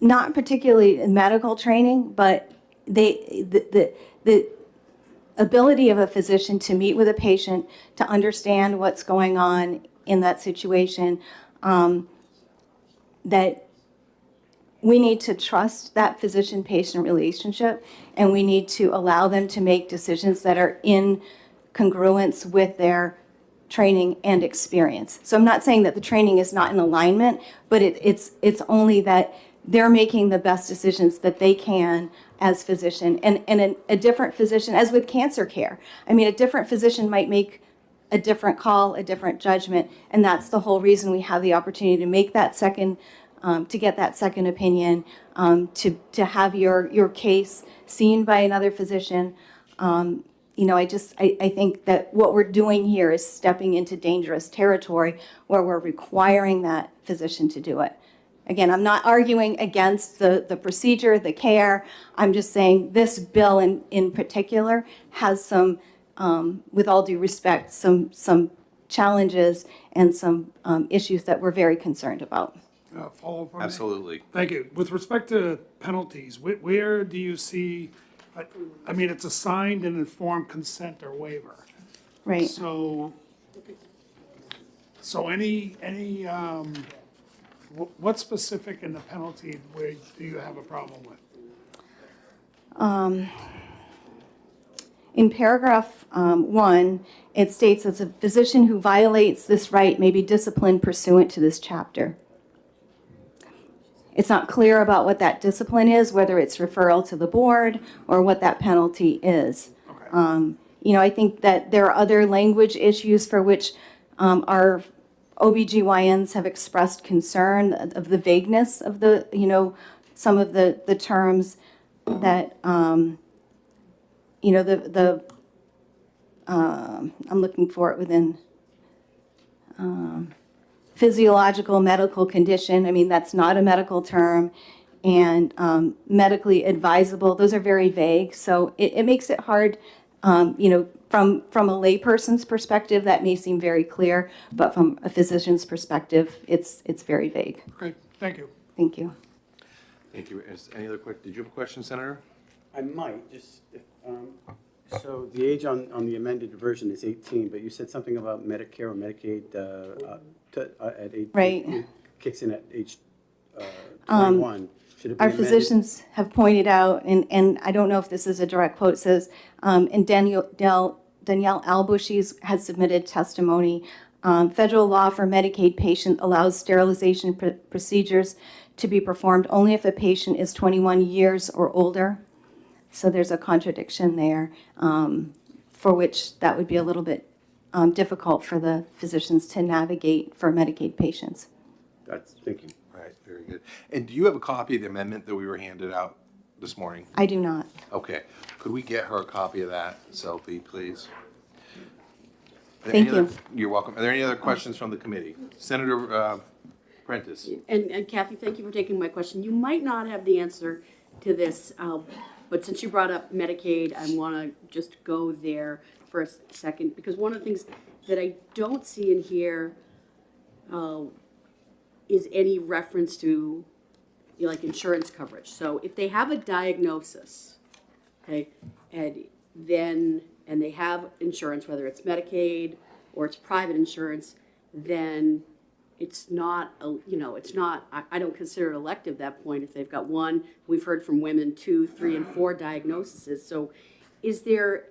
Not particularly in medical training, but the ability of a physician to meet with a patient, to understand what's going on in that situation, that we need to trust that physician-patient relationship, and we need to allow them to make decisions that are in congruence with their training and experience. So I'm not saying that the training is not in alignment, but it's only that they're making the best decisions that they can as physician. And a different physician, as with cancer care, I mean, a different physician might make a different call, a different judgment, and that's the whole reason we have the opportunity to make that second, to get that second opinion, to have your case seen by another physician. I think that what we're doing here is stepping into dangerous territory where we're requiring that physician to do it. Again, I'm not arguing against the procedure, the care. I'm just saying this bill in particular has some, with all due respect, some challenges and some issues that we're very concerned about. Follow up on that? Absolutely. Thank you. With respect to penalties, where do you see, I mean, it's a signed and informed consent or waiver. Right. So any what's specific in the penalty where do you have a problem with? In paragraph 1, it states that a physician who violates this right may be disciplined pursuant to this chapter. It's not clear about what that discipline is, whether it's referral to the board or what that penalty is. Okay. I think that there are other language issues for which our OBGYNs have expressed concern of the vagueness of the, some of the terms that, I'm looking for it within physiological medical condition. I mean, that's not a medical term. and medically advisable. Those are very vague, so it makes it hard, from a layperson's perspective, that may seem very clear, but from a physician's perspective, it's very vague. Great, thank you. Thank you. Thank you. Any other quick, did you have a question, Senator? I might, just, so the age on the amended version is 18, but you said something about Medicare or Medicaid at age. Right. It kicks in at age 21. Should it be Our amended? physicians have pointed out, and I don't know if this is a direct quote, says, and Danielle Albushis has submitted testimony. Federal law for Medicaid patient allows sterilization procedures to be performed only if a patient is 21 years or older. So there's a contradiction there, for which that would be a little bit difficult for the physicians to navigate for Medicaid patients. Thank you. All right, very good. And do you have a copy of the amendment that we were handed out this morning? I do not. Okay. Could we get her a copy of that, Sophie, please? Thank you. You're welcome. Are there any other questions from the committee? Senator Prentice. And Kathy, thank you for taking my question. You might not have the answer to this, but since you brought up Medicaid, I want to just go there for a second, because one of the things that I don't see in here is any reference to, like, insurance coverage. So if they have a diagnosis, okay, and they have insurance, whether it's Medicaid or it's private insurance, then it's not, it's not, I don't consider it elective at that point if they've got one. We've heard from women 2, 3, and 4 diagnoses. So is there,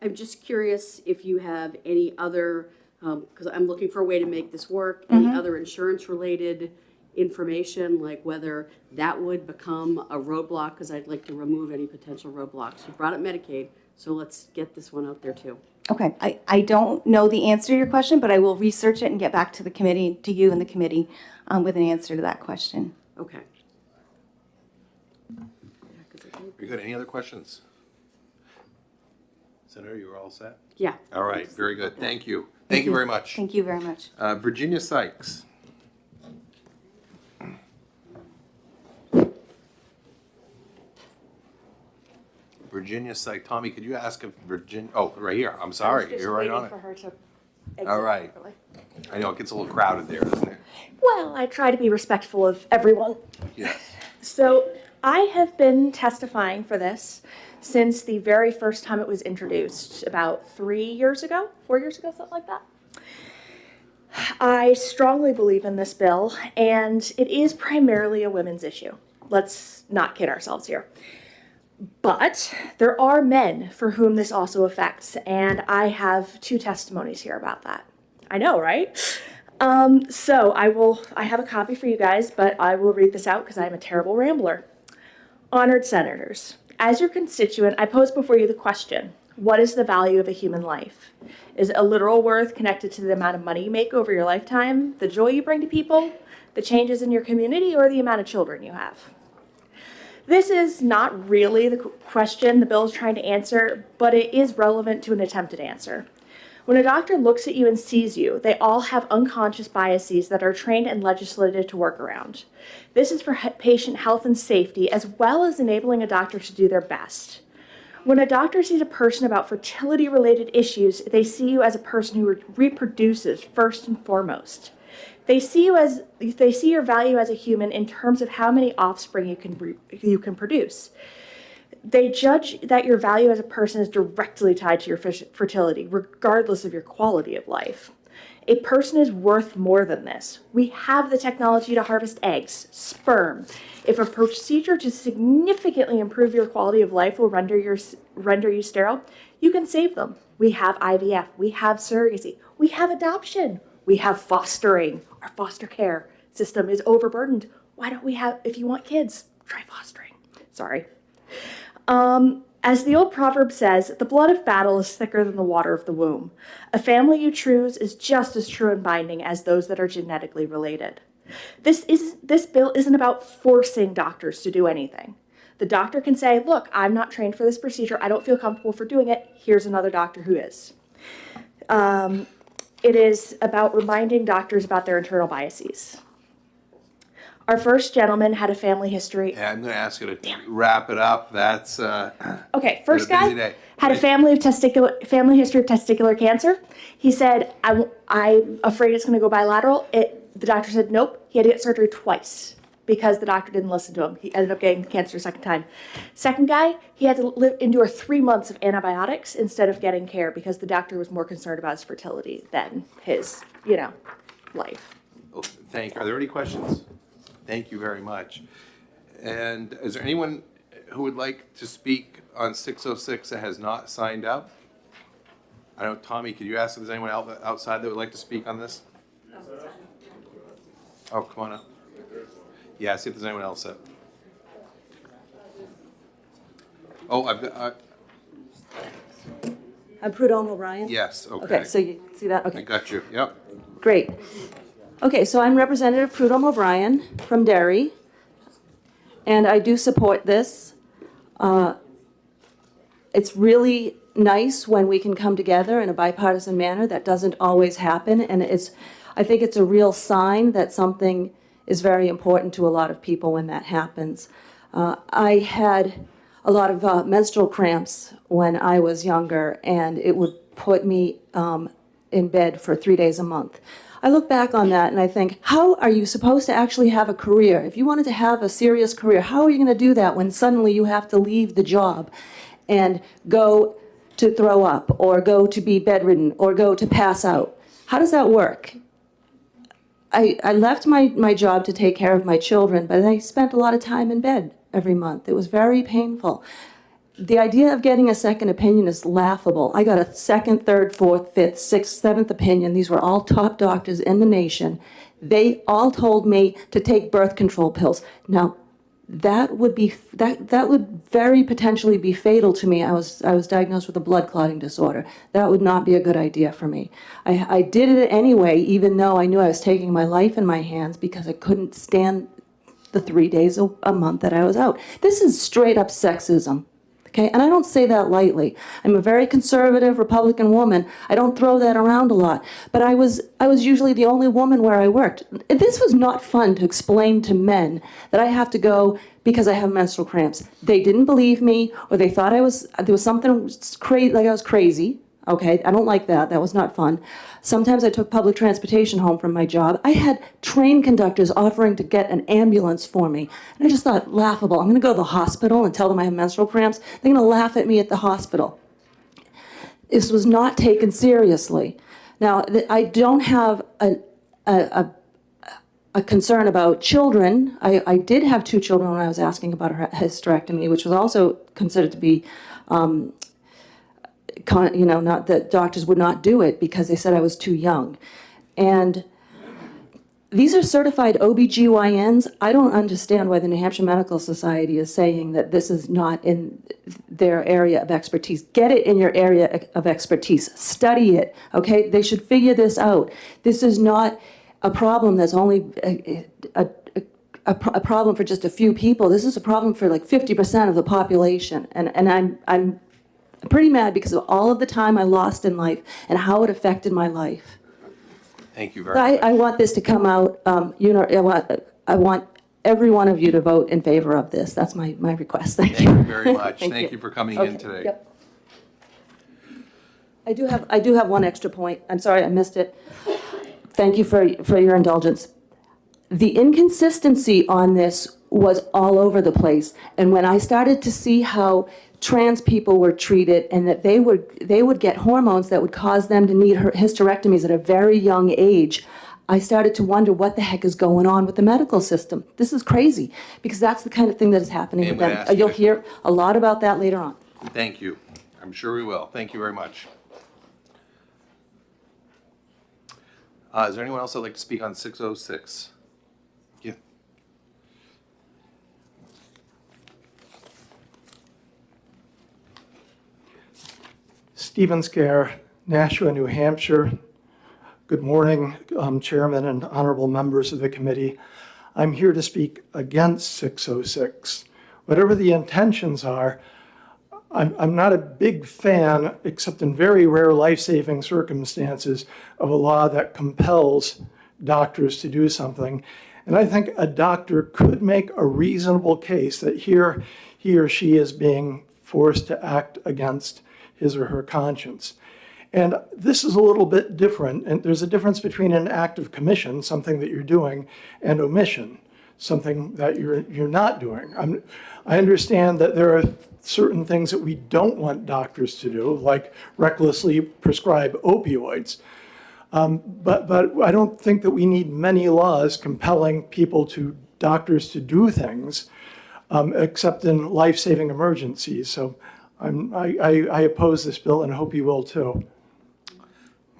I'm just curious if you have any other, because I'm looking for a way to make this work, any other insurance-related information, like whether that would become a roadblock, because I'd like to remove any potential roadblocks. You brought up Medicaid, so let's get this one out there too. Okay, I don't know the answer to your question, but I will research it and get back to the committee, to you and the committee, with an answer to that question. Okay. Very good. Any other questions? Senator, you were all set? Yeah. All right, very good. Thank you. Thank you very much. Thank you very much. Virginia Sykes. Virginia Sykes. Tommy, could you ask if Virginia, oh, right here. I'm sorry. You're right on it. For her to All right. properly. I know it gets a little crowded there, doesn't it? Well, I try to be respectful of everyone. Yes. So I have been testifying for this since the very first time it was introduced, about 3 years ago, 4 years ago, something like that. I strongly believe in this bill, and it is primarily a women's issue. Let's not kid ourselves here. But there are men for whom this also affects, and I have 2 testimonies here about that. I know, right? So I have a copy for you guys, but I will read this out because I'm a terrible rambler. Honored senators, as your constituent, I pose before you the question, what is the value of a human life? Is it a literal worth connected to the amount of money you make over your lifetime, the joy you bring to people, the changes in your community, or the amount of children you have? This is not really the question the bill is trying to answer, but it is relevant to an attempted answer. When a doctor looks at you and sees you, they all have unconscious biases that are trained and legislated to work around. This is for patient health and safety, as well as enabling a doctor to do their best. When a doctor sees a person about fertility-related issues, they see you as a person who reproduces first and foremost. They see your value as a human in terms of how many offspring you can produce. They judge that your value as a person is directly tied to your fertility, regardless of your quality of life. A person is worth more than this. We have the technology to harvest eggs, sperm. If a procedure to significantly improve your quality of life will render you sterile, you can save them. We have IVF, we have surrogacy, we have adoption, we have fostering. Our foster care system is overburdened. Why don't we have, if you want kids, try fostering. Sorry. As the old proverb says, the blood of battle is thicker than the water of the womb. A family you choose is just as true and binding as those that are genetically related. This bill isn't about forcing doctors to do anything. The doctor can say, look, I'm not trained for this procedure. I don't feel comfortable for doing it. Here's another doctor who is. It is about reminding doctors about their internal biases. Our first gentleman had a family history. And I'm going to ask you to wrap it up. That's Okay, first been a busy guy day. had a family history of testicular cancer. He said, I'm afraid it's going to go bilateral. The doctor said, nope. He had to get surgery twice because the doctor didn't listen to him. He ended up getting cancer a second time. Second guy, he had to endure 3 months of antibiotics instead of getting care because the doctor was more concerned about his fertility than his, life. Oh, thank you. Are there any questions? Thank you very much. And is there anyone who would like to speak on 606 that has not signed up? I don't know, Tommy, could you ask if there's anyone outside that would like to speak on this? Oh, come on up. Yeah, see if there's anyone else that. Oh, I've got, I'm Prudhomme O'Brien? yes, okay. Okay, so you see that? Okay. I got you, yep. Great. Okay, so I'm Representative Prudhomme O'Brien from Derry, and I do support this. It's really nice when we can come together in a bipartisan manner. That doesn't always happen, and I think it's a real sign that something is very important to a lot of people when that happens. I had a lot of menstrual cramps when I was younger, and it would put me in bed for 3 days a month. I look back on that and I think, how are you supposed to actually have a career? If you wanted to have a serious career, how are you going to do that when suddenly you have to leave the job and go to throw up or go to be bedridden or go to pass out? How does that work? I left my job to take care of my children, but I spent a lot of time in bed every month. It was very painful. The idea of getting a second opinion is laughable. I got a second, third, fourth, fifth, sixth, seventh opinion. These were all top doctors in the nation. They all told me to take birth control pills. Now, that would very potentially be fatal to me. I was diagnosed with a blood clotting disorder. That would not be a good idea for me. I did it anyway, even though I knew I was taking my life in my hands because I couldn't stand the 3 days a month that I was out. This is straight up sexism. Okay, and I don't say that lightly. I'm a very conservative Republican woman. I don't throw that around a lot. But I was usually the only woman where I worked. This was not fun to explain to men that I have to go because I have menstrual cramps. They didn't believe me, or they thought there was something crazy, like I was crazy. Okay, I don't like that. That was not fun. Sometimes I took public transportation home from my job. I had train conductors offering to get an ambulance for me. And I just thought, laughable. I'm going to go to the hospital and tell them I have menstrual cramps. They're going to laugh at me at the hospital. This was not taken seriously. Now, I don't have a concern about children. I did have 2 children when I was asking about a hysterectomy, which was also considered to be not that doctors would not do it because they said I was too young. And these are certified OBGYNs. I don't understand why the New Hampshire Medical Society is saying that this is not in their area of expertise. Get it in your area of expertise. Study it, okay? They should figure this out. This is not a problem that's only a problem for just a few people. This is a problem for like 50% of the population. And I'm pretty mad because of all of the time I lost in life and how it affected my life. Thank you very much. I want this to come out. I want every one of you to vote in favor of this. That's my request. Thank you. Thank you very much. Thank Thank you. you for coming in today. Yep. I do have one extra point. I'm sorry I missed it. Thank you for your indulgence. The inconsistency on this was all over the place. And when I started to see how trans people were treated and that they would get hormones that would cause them to need hysterectomies at a very young age, I started to wonder what the heck is going on with the medical system. This is crazy because that's the kind of thing that is happening with them. You'll hear a lot about that later on. Thank you. I'm sure we will. Thank you very much. Is there anyone else that'd like to speak on 606? Yeah. Stephen Scare, Nashua, New Hampshire. Good morning, Chairman and honorable members of the committee. I'm here to speak against 606. Whatever the intentions are, I'm not a big fan, except in very rare life-saving circumstances, of a law that compels doctors to do something. And I think a doctor could make a reasonable case that here he or she is being forced to act against his or her conscience. And this is a little bit different, and there's a difference between an act of commission, something that you're doing, and omission, something that you're not doing. I understand that there are certain things that we don't want doctors to do, like recklessly prescribe opioids. But I don't think that we need many laws compelling doctors to do things, except in life-saving emergencies. So I oppose this bill and hope you will too.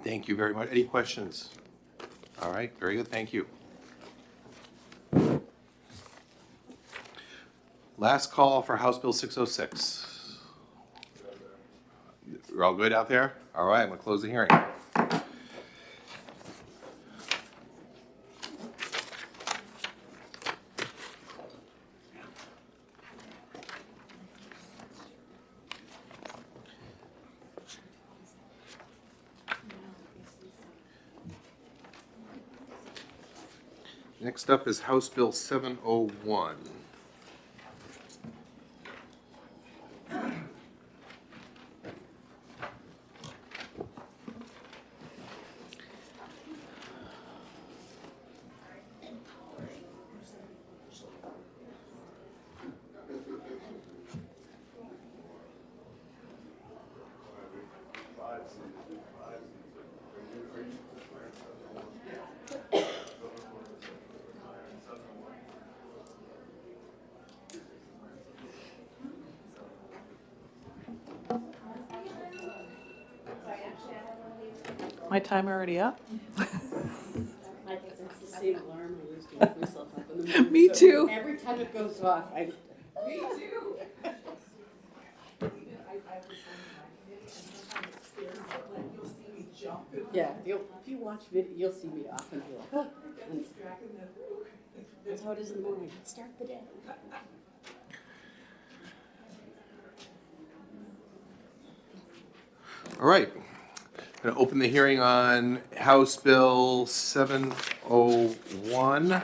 Thank you very much. Any questions? All right, very good, thank you. Last call for House Bill 606. We're all good out there? All right, I'm gonna close the hearing. Next up is House Bill 701. My time already up? I think that's the same alarm I used to wake myself up in the morning. Me So too. Every time it goes off, Me too. Yeah, if you watch video, you'll see me often. That's how it is in the morning. Let's start the day. All right, I'm going to open the hearing on House Bill 701,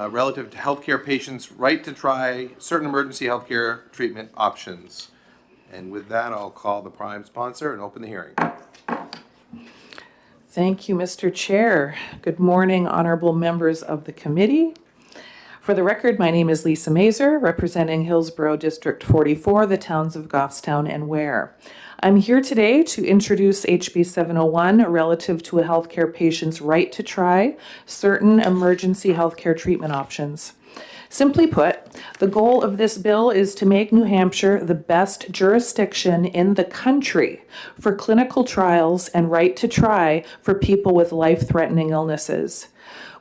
relative to healthcare patients' right to try certain emergency healthcare treatment options. And with that, I'll call the prime sponsor and open the hearing. Thank you, Mr. Chair. Good morning, honorable members of the committee. For the record, my name is Lisa Mazur, representing Hillsborough District 44, the towns of Goffstown and Ware. I'm here today to introduce HB 701 relative to a healthcare patient's right to try certain emergency healthcare treatment options. Simply put, the goal of this bill is to make New Hampshire the best jurisdiction in the country for clinical trials and right to try for people with life-threatening illnesses.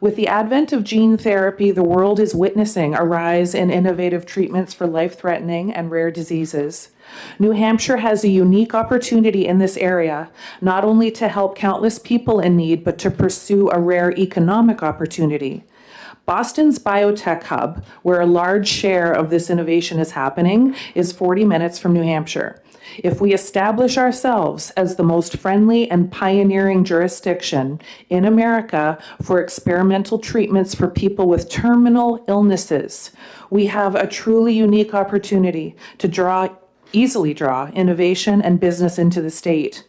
With the advent of gene therapy, the world is witnessing a rise in innovative treatments for life-threatening and rare diseases. New Hampshire has a unique opportunity in this area, not only to help countless people in need, but to pursue a rare economic opportunity. Boston's biotech hub, where a large share of this innovation is happening, is 40 minutes from New Hampshire. If we establish ourselves as the most friendly and pioneering jurisdiction in America for experimental treatments for people with terminal illnesses, we have a truly unique opportunity to easily draw innovation and business into the state.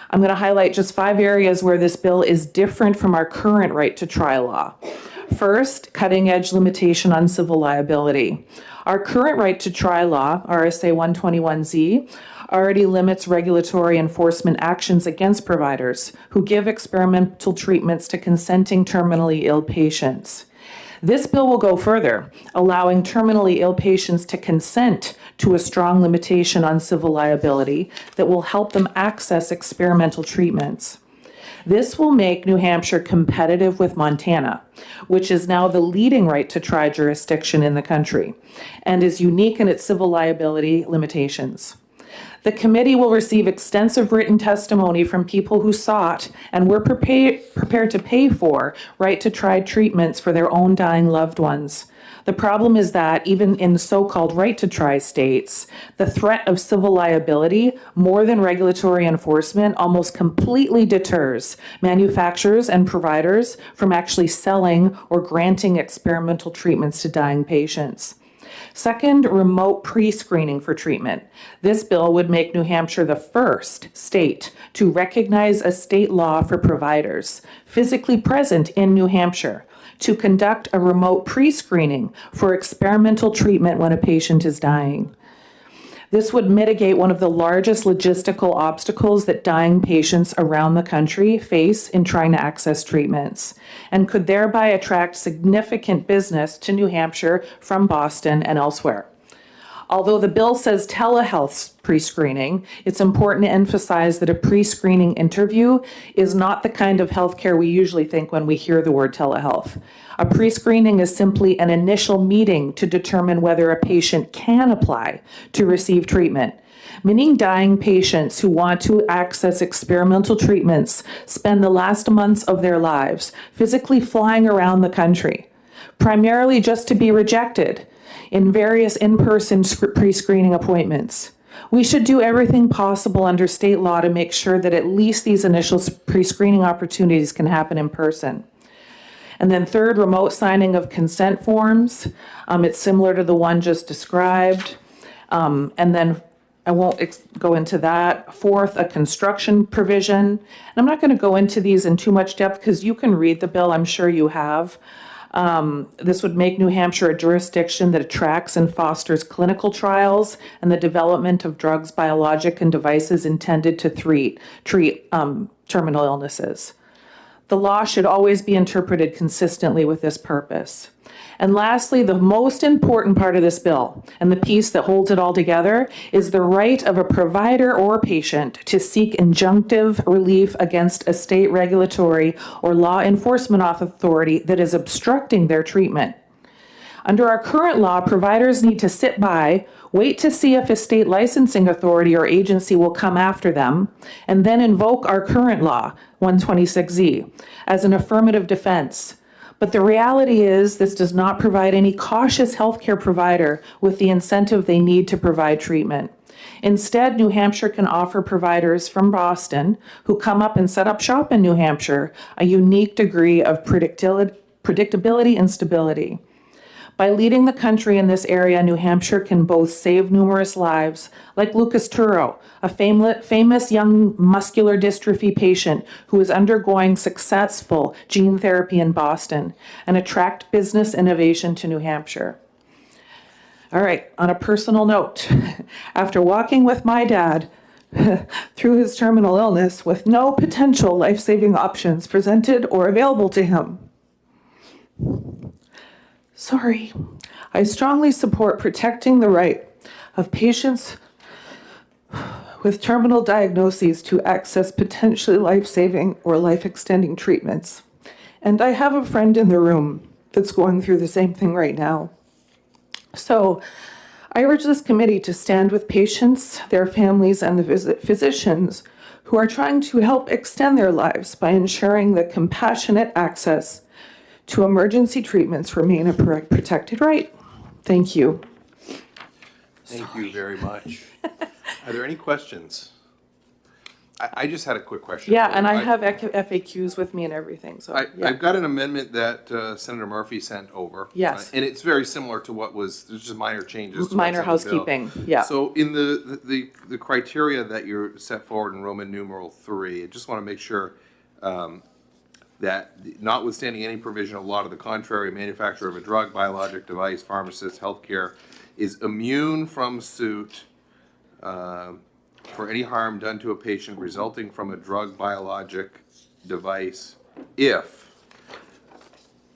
I'm going to highlight just 5 areas where this bill is different from our current right to try law. First, cutting-edge limitation on civil liability. Our current right to try law, RSA 121Z, already limits regulatory enforcement actions against providers who give experimental treatments to consenting terminally ill patients. This bill will go further, allowing terminally ill patients to consent to a strong limitation on civil liability that will help them access experimental treatments. This will make New Hampshire competitive with Montana, which is now the leading right to try jurisdiction in the country and is unique in its civil liability limitations. The committee will receive extensive written testimony from people who sought and were prepared to pay for right to try treatments for their own dying loved ones. The problem is that even in so-called right-to-try states, the threat of civil liability, more than regulatory enforcement, almost completely deters manufacturers and providers from actually selling or granting experimental treatments to dying patients. Second, remote pre-screening for treatment. This bill would make New Hampshire the first state to recognize a state law for providers physically present in New Hampshire to conduct a remote pre-screening for experimental treatment when a patient is dying. This would mitigate one of the largest logistical obstacles that dying patients around the country face in trying to access treatments, and could thereby attract significant business to New Hampshire from Boston and elsewhere. Although the bill says telehealth pre-screening, it's important to emphasize that a pre-screening interview is not the kind of healthcare we usually think when we hear the word telehealth. A pre-screening is simply an initial meeting to determine whether a patient can apply to receive treatment. Many dying patients who want to access experimental treatments spend the last months of their lives physically flying around the country, primarily just to be rejected in various in-person pre-screening appointments. We should do everything possible under state law to make sure that at least these initial pre-screening opportunities can happen in person. And then third, remote signing of consent forms. It's similar to the one just described. And then I won't go into that. Fourth, a construction provision. And I'm not going to go into these in too much depth because you can read the bill, I'm sure you have. This would make New Hampshire a jurisdiction that attracts and fosters clinical trials and the development of drugs, biologic, and devices intended to treat terminal illnesses. The law should always be interpreted consistently with this purpose. And lastly, the most important part of this bill, and the piece that holds it all together, is the right of a provider or patient to seek injunctive relief against a state regulatory or law enforcement authority that is obstructing their treatment. Under our current law, providers need to sit by, wait to see if a state licensing authority or agency will come after them, and then invoke our current law, 126Z, as an affirmative defense. But the reality is this does not provide any cautious healthcare provider with the incentive they need to provide treatment. Instead, New Hampshire can offer providers from Boston who come up and set up shop in New Hampshire a unique degree of predictability and stability. By leading the country in this area, New Hampshire can both save numerous lives, like Lucas Turo, a famous young muscular dystrophy patient who is undergoing successful gene therapy in Boston, and attract business innovation to New Hampshire. All right, on a personal note, after walking with my dad through his terminal illness with no potential life-saving options presented or available to him, I strongly support protecting the right of patients with terminal diagnoses to access potentially life-saving or life-extending treatments. And I have a friend in the room that's going through the same thing right now. So I urge this committee to stand with patients, their families, and the physicians who are trying to help extend their lives by ensuring that compassionate access to emergency treatments remain a protected right. Thank you. Thank you very much. Are there any questions? I just had a quick question. Yeah, and I have FAQs with me and everything, so. Yeah. I've got an amendment that Senator Murphy sent over. Yes. And it's very similar to what was, there's just minor changes. To Minor what's in the bill. housekeeping, yeah. So in the criteria that you're set forward in Roman numeral 3, I just want to make sure that notwithstanding any provision of law to the contrary, manufacturer of a drug, biologic device, pharmacist, healthcare is immune from suit for any harm done to a patient resulting from a drug, biologic device if,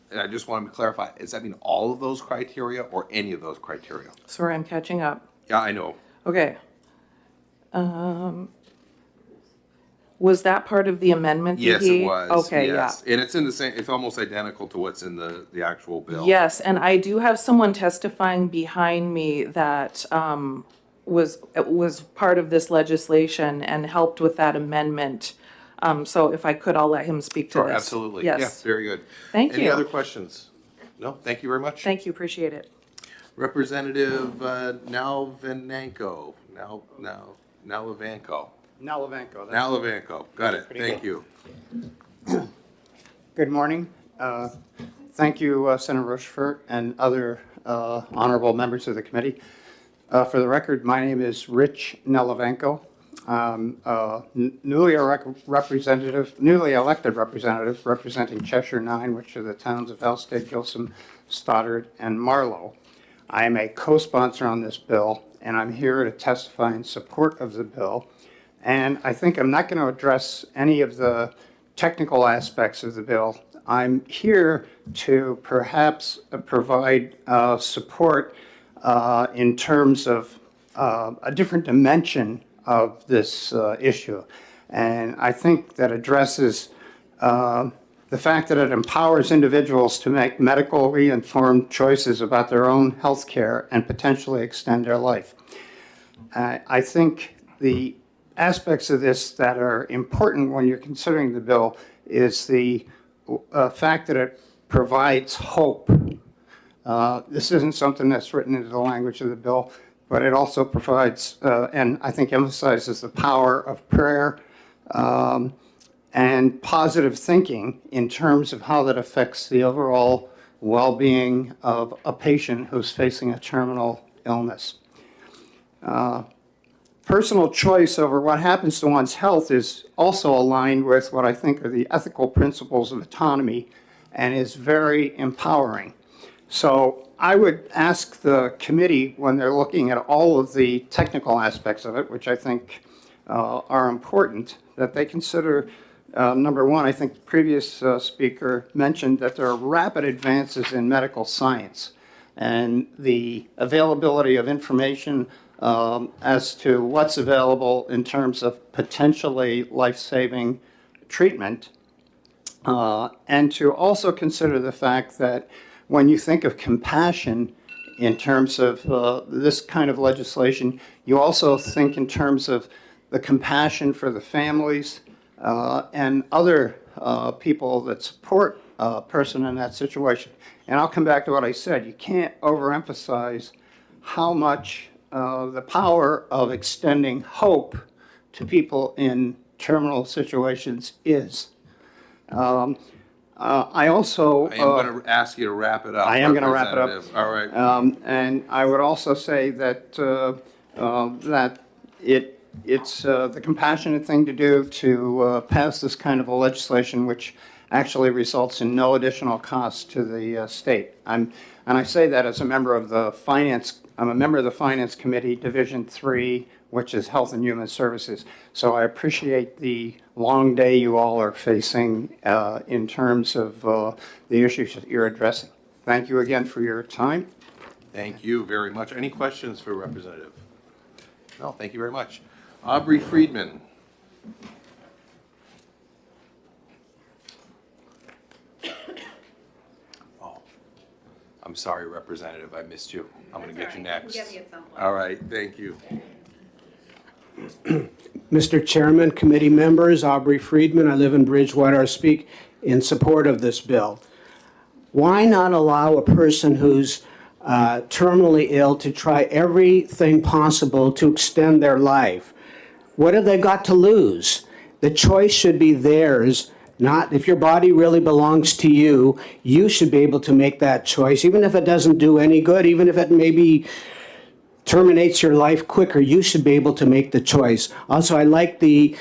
and I just want to clarify, does that mean all of those criteria or any of those criteria? Sorry, I'm catching up. Yeah, I know. Okay. Was that part of the amendment? Yes, it was. Okay, yes. yeah. And it's in the same, it's almost identical to what's in the actual bill. Yes, and I do have someone testifying behind me that was part of this legislation and helped with that amendment. So if I could, I'll let him speak to Sure, this. absolutely. Yes. Yeah, very good. Thank you. Any other questions? No, thank you very much. Thank you, appreciate it. Representative Nalvanenko. Nalavanko. Nalavanko. Nalavanko. Got it. Pretty Thank good. you. Good morning. Thank you, Senator Rochefort and other honorable members of the committee. For the record, my name is Rich Nalavanko. Newly elected representative representing Cheshire 9, which are the towns of Elstead, Gilsum, Stoddard, and Marlow. I am a co-sponsor on this bill, and I'm here to testify in support of the bill. And I think I'm not going to address any of the technical aspects of the bill. I'm here to perhaps provide support in terms of a different dimension of this issue. And I think that addresses the fact that it empowers individuals to make medically informed choices about their own health care and potentially extend their life. I think the aspects of this that are important when you're considering the bill is the fact that it provides hope. This isn't something that's written into the language of the bill, but it also provides, and I think emphasizes the power of prayer and positive thinking in terms of how that affects the overall well-being of a patient who's facing a terminal illness. Personal choice over what happens to one's health is also aligned with what I think are the ethical principles of autonomy and is very empowering. So I would ask the committee, when they're looking at all of the technical aspects of it, which I think are important, that they consider, number one, I think the previous speaker mentioned that there are rapid advances in medical science and the availability of information as to what's available in terms of potentially life-saving treatment, and to also consider the fact that when you think of compassion in terms of this kind of legislation, you also think in terms of the compassion for the families and other people that support a person in that situation. And I'll come back to what I said. You can't overemphasize how much the power of extending hope to people in terminal situations is. I also... I am going to ask you to wrap it up. I am going to wrap it up. All right. And I would also say that that it's the compassionate thing to do to pass this kind of a legislation, which actually results in no additional cost to the state. And I say that as a member of the finance. I'm a member of the Finance Committee, Division 3, which is Health and Human Services. So I appreciate the long day you all are facing in terms of the issues that you're addressing. Thank you again for your time. Thank you very much. Any questions for Representative? No, thank you very much. Aubrey Friedman. Oh, I'm sorry, Representative, I missed you. I'm going to get you next. All right, thank you. Mr. Chairman, committee members, Aubrey Friedman, I live in Bridgewater. I speak in support of this bill. Why not allow a person who's terminally ill to try everything possible to extend their life? What have they got to lose? The choice should be theirs. Not if your body really belongs to you, you should be able to make that choice, even if it doesn't do any good, even if it maybe terminates your life quicker, you should be able to make the choice. Also, I like the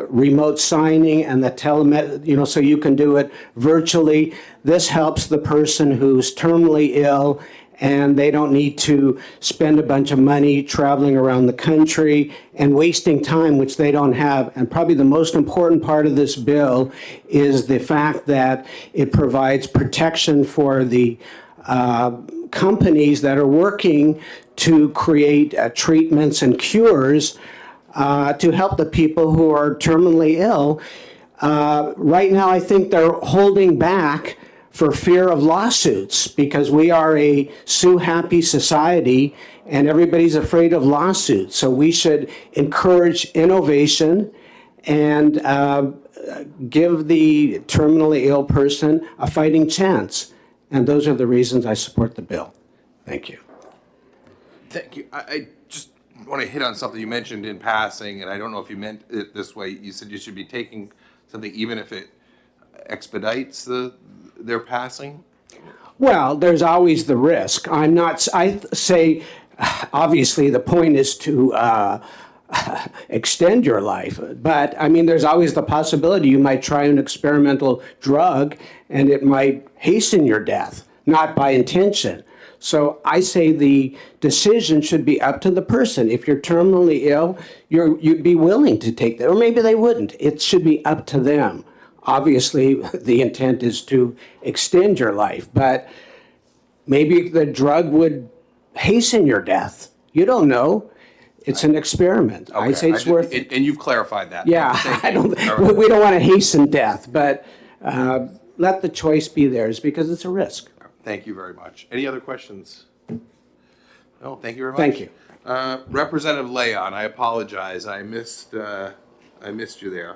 remote signing and the telemed, so you can do it virtually. This helps the person who's terminally ill and they don't need to spend a bunch of money traveling around the country and wasting time, which they don't have. And probably the most important part of this bill is the fact that it provides protection for the companies that are working to create treatments and cures to help the people who are terminally ill. Right now, I think they're holding back for fear of lawsuits because we are a sue-happy society and everybody's afraid of lawsuits. So we should encourage innovation and give the terminally ill person a fighting chance. And those are the reasons I support the bill. Thank you. Thank you. I just want to hit on something you mentioned in passing, and I don't know if you meant it this way. You said you should be taking something even if it expedites their passing? Well, there's always the risk. I say, obviously, the point is to extend your life. But, I mean, there's always the possibility you might try an experimental drug and it might hasten your death, not by intention. So I say the decision should be up to the person. If you're terminally ill, you'd be willing to take that, or maybe they wouldn't. It should be up to them. Obviously, the intent is to extend your life, but maybe the drug would hasten your death. You don't know. It's an experiment. Okay. I say it's worth. And you've clarified that. Yeah, Thank you. we don't want to hasten death, but let the choice be theirs because it's a risk. Thank you very much. Any other questions? No, thank you very much. Thank you. Representative Leon, I apologize. I missed you there.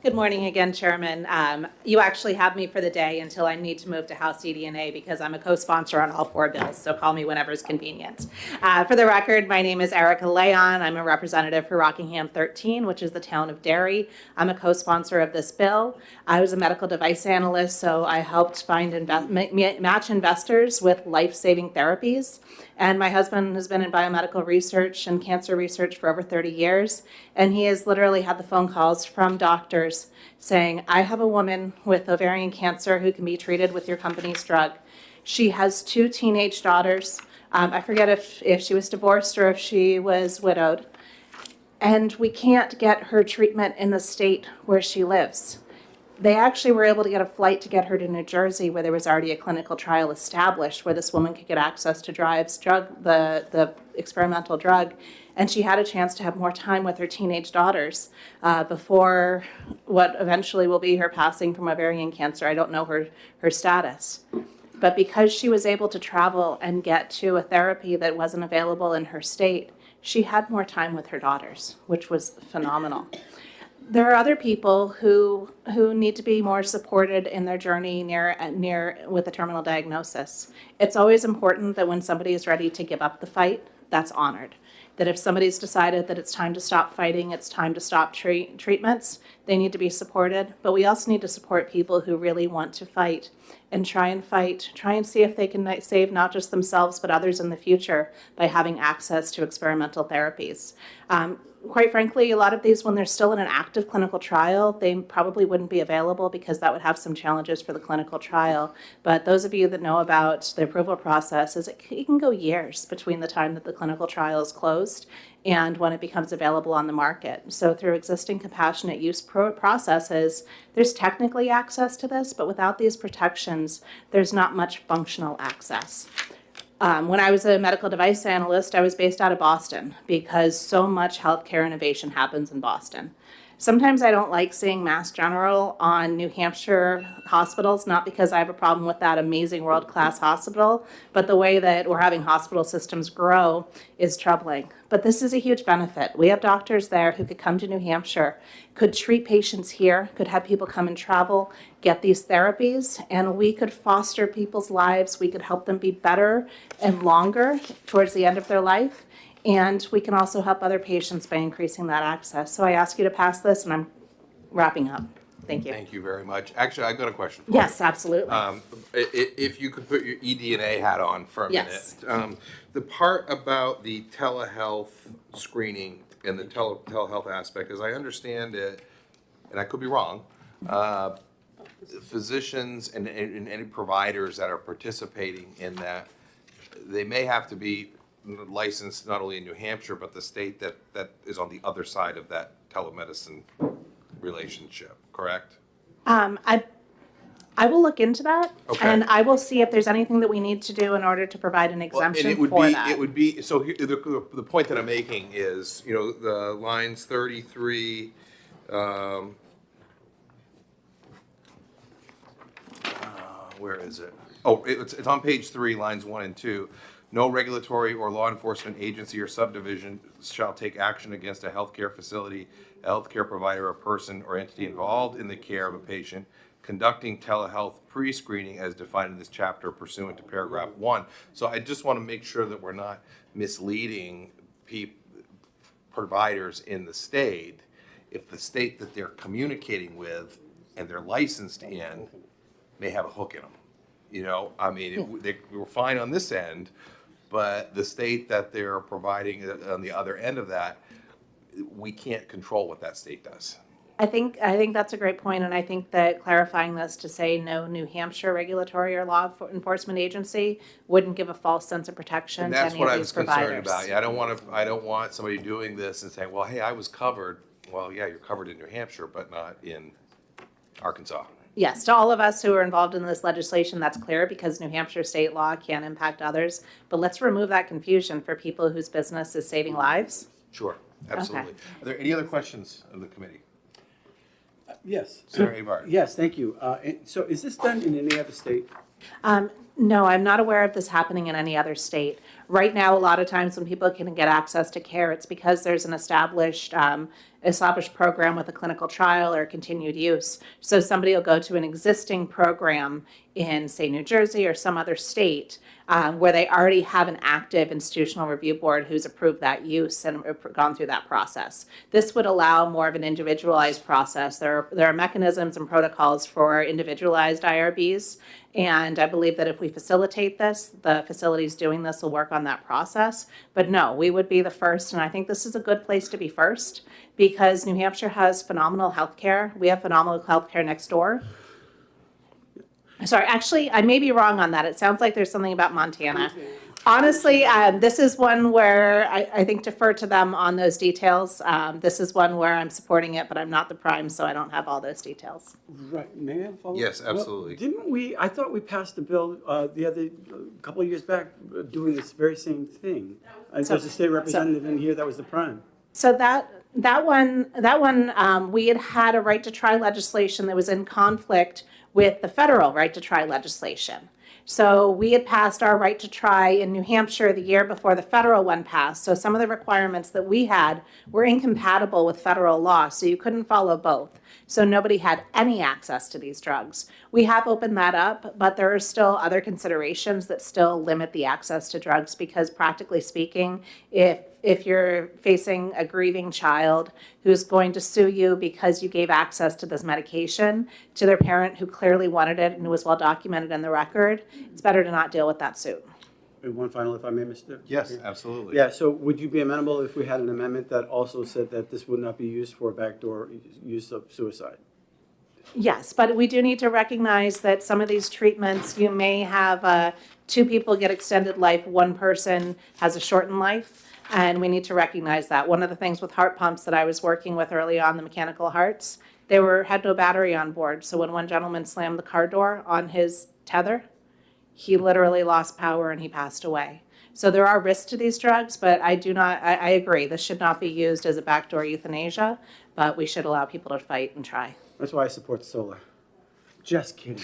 Good morning again, Chairman. You actually have me for the day until I need to move to House CDNA because I'm a co-sponsor on all 4 bills, so call me whenever is convenient. For the record, my name is Erica Leon. I'm a representative for Rockingham 13, which is the town of Derry. I'm a co-sponsor of this bill. I was a medical device analyst, so I helped find match investors with life-saving therapies. And my husband has been in biomedical research and cancer research for over 30 years. And he has literally had the phone calls from doctors saying, I have a woman with ovarian cancer who can be treated with your company's drug. She has 2 teenage daughters. I forget if she was divorced or if she was widowed. And we can't get her treatment in the state where she lives. They actually were able to get a flight to get her to New Jersey, where there was already a clinical trial established where this woman could get access to the experimental drug. And she had a chance to have more time with her teenage daughters before what eventually will be her passing from ovarian cancer. I don't know her status. But because she was able to travel and get to a therapy that wasn't available in her state, she had more time with her daughters, which was phenomenal. There are other people who need to be more supported in their journey with a terminal diagnosis. It's always important that when somebody is ready to give up the fight, that's honored. That if somebody's decided that it's time to stop fighting, it's time to stop treatments, they need to be supported. But we also need to support people who really want to fight and try and see if they can save not just themselves but others in the future by having access to experimental therapies. Quite frankly, a lot of these, when they're still in an active clinical trial, they probably wouldn't be available because that would have some challenges for the clinical trial. But those of you that know about the approval process, it can go years between the time that the clinical trial is closed and when it becomes available on the market. So through existing compassionate use processes, there's technically access to this, but without these protections, there's not much functional access. When I was a medical device analyst, I was based out of Boston because so much healthcare innovation happens in Boston. Sometimes I don't like seeing Mass General on New Hampshire hospitals, not because I have a problem with that amazing world-class hospital, but the way that we're having hospital systems grow is troubling. But this is a huge benefit. We have doctors there who could come to New Hampshire, could treat patients here, could have people come and travel, get these therapies, and we could foster people's lives. We could help them be better and longer towards the end of their life. And we can also help other patients by increasing that access. So I ask you to pass this, and I'm wrapping up. Thank you. Thank you very much. Actually, I've got a question for you. Yes, absolutely. If you could put your eDNA hat on for a Yes. minute. The part about the telehealth screening and the telehealth aspect, as I understand it, and I could be wrong, physicians and any providers that are participating in that, they may have to be licensed not only in New Hampshire, but the state that is on the other side of that telemedicine relationship, correct? I will look into that, Okay. and I will see if there's anything that we need to do in order to provide an exemption for that. It would be, so here, the point that I'm making is, the lines 33, where is it? Oh, it's on page 3, lines 1 and 2. No regulatory or law enforcement agency or subdivision shall take action against a healthcare facility, a healthcare provider, a person or entity involved in the care of a patient conducting telehealth pre-screening as defined in this chapter pursuant to paragraph 1. So I just want to make sure that we're not misleading providers in the state if the state that they're communicating with and they're licensed in may have a hook in them. You know, I mean, we're fine on this end, but the state that they're providing on the other end of that, we can't control what that state does. I think that's a great point, and I think that clarifying this to say no New Hampshire regulatory or law enforcement agency wouldn't give a false sense of protection And to that's any what of I these was concerned providers. about. Yeah, I don't want somebody doing this and saying, well, hey, I was covered. Well, yeah, you're covered in New Hampshire, but not in Arkansas. Yes, to all of us who are involved in this legislation, that's clear because New Hampshire state law can impact others. But let's remove that confusion for people whose business is saving lives. Sure, absolutely. Okay. Are there any other questions of the committee? Yes. Senator Abar. Yes, thank you. So is this done in any other state? No, I'm not aware of this happening in any other state. Right now, a lot of times when people can get access to care, it's because there's an established program with a clinical trial or continued use. So somebody will go to an existing program in, say, New Jersey or some other state where they already have an active institutional review board who's approved that use and gone through that process. This would allow more of an individualized process. There are mechanisms and protocols for individualized IRBs, and I believe that if we facilitate this, the facilities doing this will work on that process. But no, we would be the first, and I think this is a good place to be first because New Hampshire has phenomenal health care. We have phenomenal health care next door. Sorry, actually, I may be wrong on that. It sounds like there's something about Montana. Honestly, this is one where I think defer to them on those details. This is one where I'm supporting it, but I'm not the prime, so I don't have all those details. Right, may I follow? Yes, absolutely. Well, I thought we passed a bill couple of years back doing this very same thing. There's a state representative in here that was the prime. So that one, we had a right to try legislation that was in conflict with the federal right to try legislation. So we had passed our right to try in New Hampshire the year before the federal one passed. So some of the requirements that we had were incompatible with federal law, so you couldn't follow both. So nobody had any access to these drugs. We have opened that up, but there are still other considerations that still limit the access to drugs because practically speaking, if you're facing a grieving child who's going to sue you because you gave access to this medication to their parent who clearly wanted it and was well documented in the record, it's better to not deal with that suit. And one final, if I may, Mr. Yes, absolutely. Yeah, so would you be amenable if we had an amendment that also said that this would not be used for backdoor use of suicide? Yes, but we do need to recognize that some of these treatments, you may have two people get extended life, one person has a shortened life. And we need to recognize that. One of the things with heart pumps that I was working with early on, the mechanical hearts, they had no battery on board. So when one gentleman slammed the car door on his tether, he literally lost power and he passed away. So there are risks to these drugs, but I agree. This should not be used as a backdoor euthanasia, but we should allow people to fight and try. That's why I support solar. Just kidding.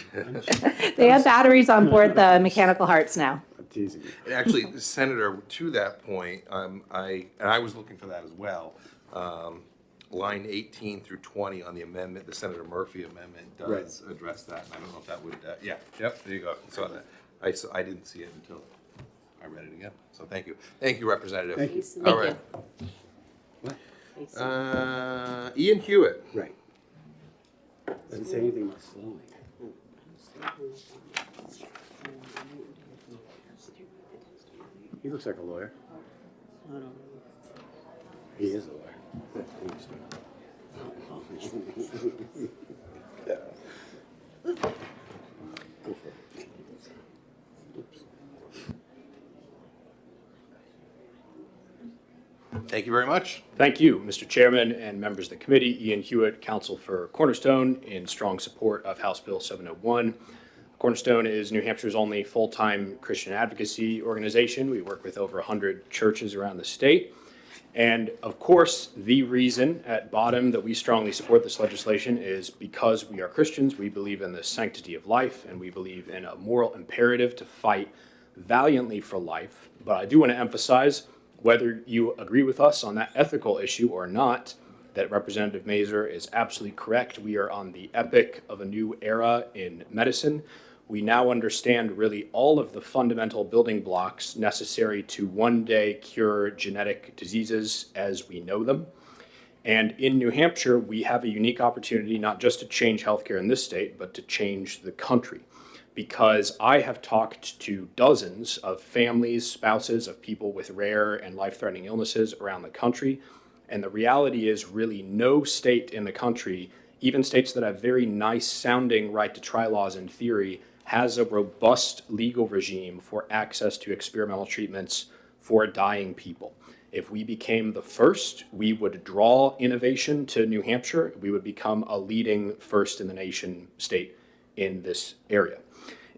They have batteries on board the mechanical hearts now. I'm teasing you. And actually, Senator, to that point, I was looking for that as well. Line 18 through 20 on the amendment, the Senator Murphy amendment does address that. And I don't know if that would, yep, there you go. Saw that. I didn't see it until I read it again. So thank you. Thank you, Representative. Thank you. All right. Ian Hewitt. Right. Doesn't say anything about slowing. He looks like a lawyer. He is a lawyer. Go for it. Oops. Thank you very much. Thank you, Mr. Chairman and members of the committee. Ian Hewitt, counsel for Cornerstone, in strong support of House Bill 701. Cornerstone is New Hampshire's only full-time Christian advocacy organization. We work with over 100 churches around the state. And of course, the reason at bottom that we strongly support this legislation is because we are Christians. We believe in the sanctity of life, and we believe in a moral imperative to fight valiantly for life. But I do want to emphasize, whether you agree with us on that ethical issue or not, that Representative Mazur is absolutely correct. We are on the epic of a new era in medicine. We now understand really all of the fundamental building blocks necessary to one day cure genetic diseases as we know them. And in New Hampshire, we have a unique opportunity not just to change healthcare in this state, but to change the country. Because I have talked to dozens of families, spouses of people with rare and life-threatening illnesses around the country. And the reality is really no state in the country, even states that have very nice sounding right to try laws in theory, has a robust legal regime for access to experimental treatments for dying people. If we became the first, we would draw innovation to New Hampshire. We would become a leading first in the nation state in this area.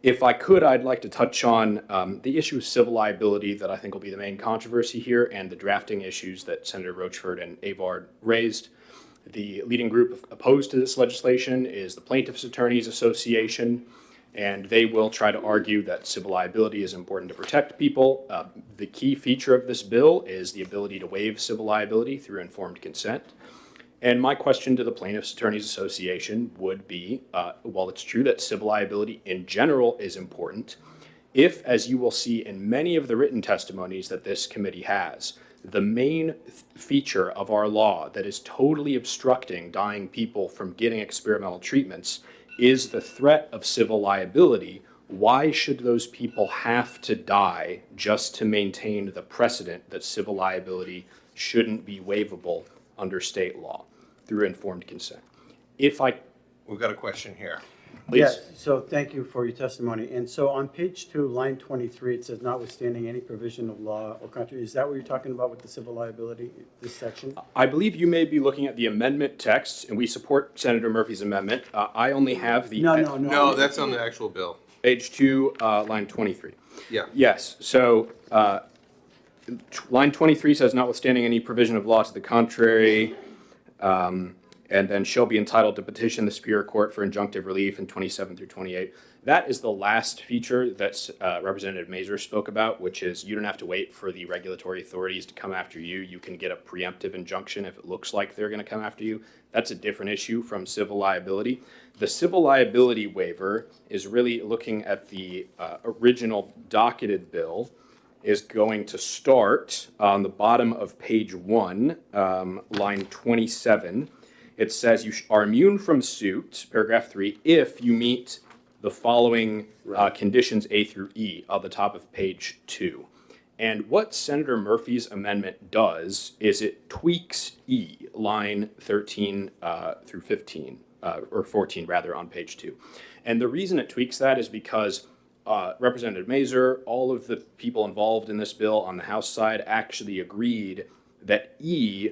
If I could, I'd like to touch on the issue of civil liability that I think will be the main controversy here, and the drafting issues that Senator Rochford and Avard raised. The leading group opposed to this legislation is the Plaintiffs' Attorneys Association, and they will try to argue that civil liability is important to protect people. The key feature of this bill is the ability to waive civil liability through informed consent. And my question to the Plaintiffs' Attorneys Association would be, while it's true that civil liability in general is important, if, as you will see in many of the written testimonies that this committee has, the main feature of our law that is totally obstructing dying people from getting experimental treatments is the threat of civil liability, why should those people have to die just to maintain the precedent that civil liability shouldn't be waivable under state law through informed consent? We've got a question here. Please. Yes, so thank you for your testimony. And so on page 2, line 23, it says notwithstanding any provision of law or country. Is that what you're talking about with the civil liability, this section? I believe you may be looking at the amendment text, and we support Senator Murphy's amendment. I only have the... No, that's on the actual bill. Page 2, line 23. Yeah. Yes, so line 23 says notwithstanding any provision of law to the contrary, and then shall be entitled to petition the Superior Court for injunctive relief in 27 through 28. That is the last feature that Representative Mazur spoke about, which is you don't have to wait for the regulatory authorities to come after you. You can get a preemptive injunction if it looks like they're going to come after you. That's a different issue from civil liability. The civil liability waiver is really looking at the original docketed bill, is going to start on the bottom of page 1, line 27. It says you are immune from suit, paragraph 3, if you meet the following conditions A through E on the top of page 2. And what Senator Murphy's amendment does is it tweaks E, line 13 through 15, or 14 rather, on page 2. And the reason it tweaks that is because Representative Mazur, all of the people involved in this bill on the House side actually agreed that E,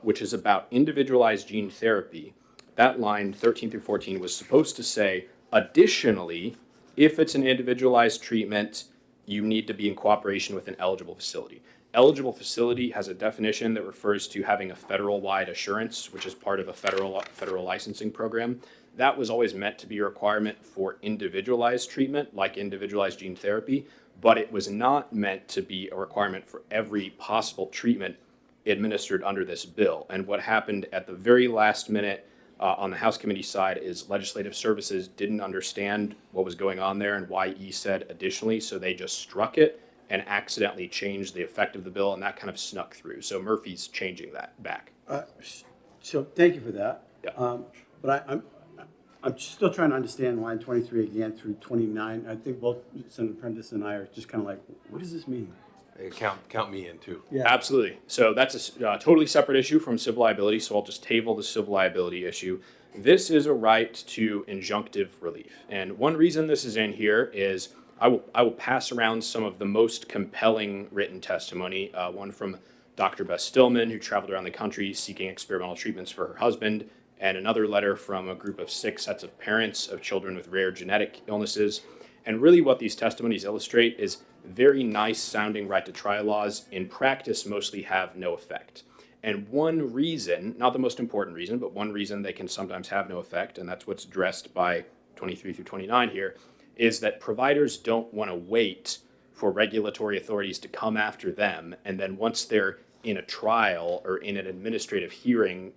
which is about individualized gene therapy, that line 13 through 14 was supposed to say, additionally, if it's an individualized treatment, you need to be in cooperation with an eligible facility. Eligible facility has a definition that refers to having a federal-wide assurance, which is part of a federal licensing program. That was always meant to be a requirement for individualized treatment, like individualized gene therapy, but it was not meant to be a requirement for every possible treatment administered under this bill. And what happened at the very last minute on the House committee side is legislative services didn't understand what was going on there and why E said additionally, so they just struck it and accidentally changed the effect of the bill, and that kind of snuck through. So Murphy's changing that back. So thank you for that. Yeah. But I'm still trying to understand line 23 again through 29. I think both Senator Prentice and I are just kind of like, what does this mean? Hey, count me in too. Yeah. Absolutely. So that's a totally separate issue from civil liability, so I'll just table the civil liability issue. This is a right to injunctive relief. And one reason this is in here is I will pass around some of the most compelling written testimony, one from Dr. Beth Stillman, who traveled around the country seeking experimental treatments for her husband, and another letter from a group of 6 sets of parents of children with rare genetic illnesses. And really what these testimonies illustrate is very nice sounding right to try laws in practice mostly have no effect. And one reason, not the most important reason, but one reason they can sometimes have no effect, and that's what's addressed by 23 through 29 here, is that providers don't want to wait for regulatory authorities to come after them, and then once they're in a trial or in an administrative hearing,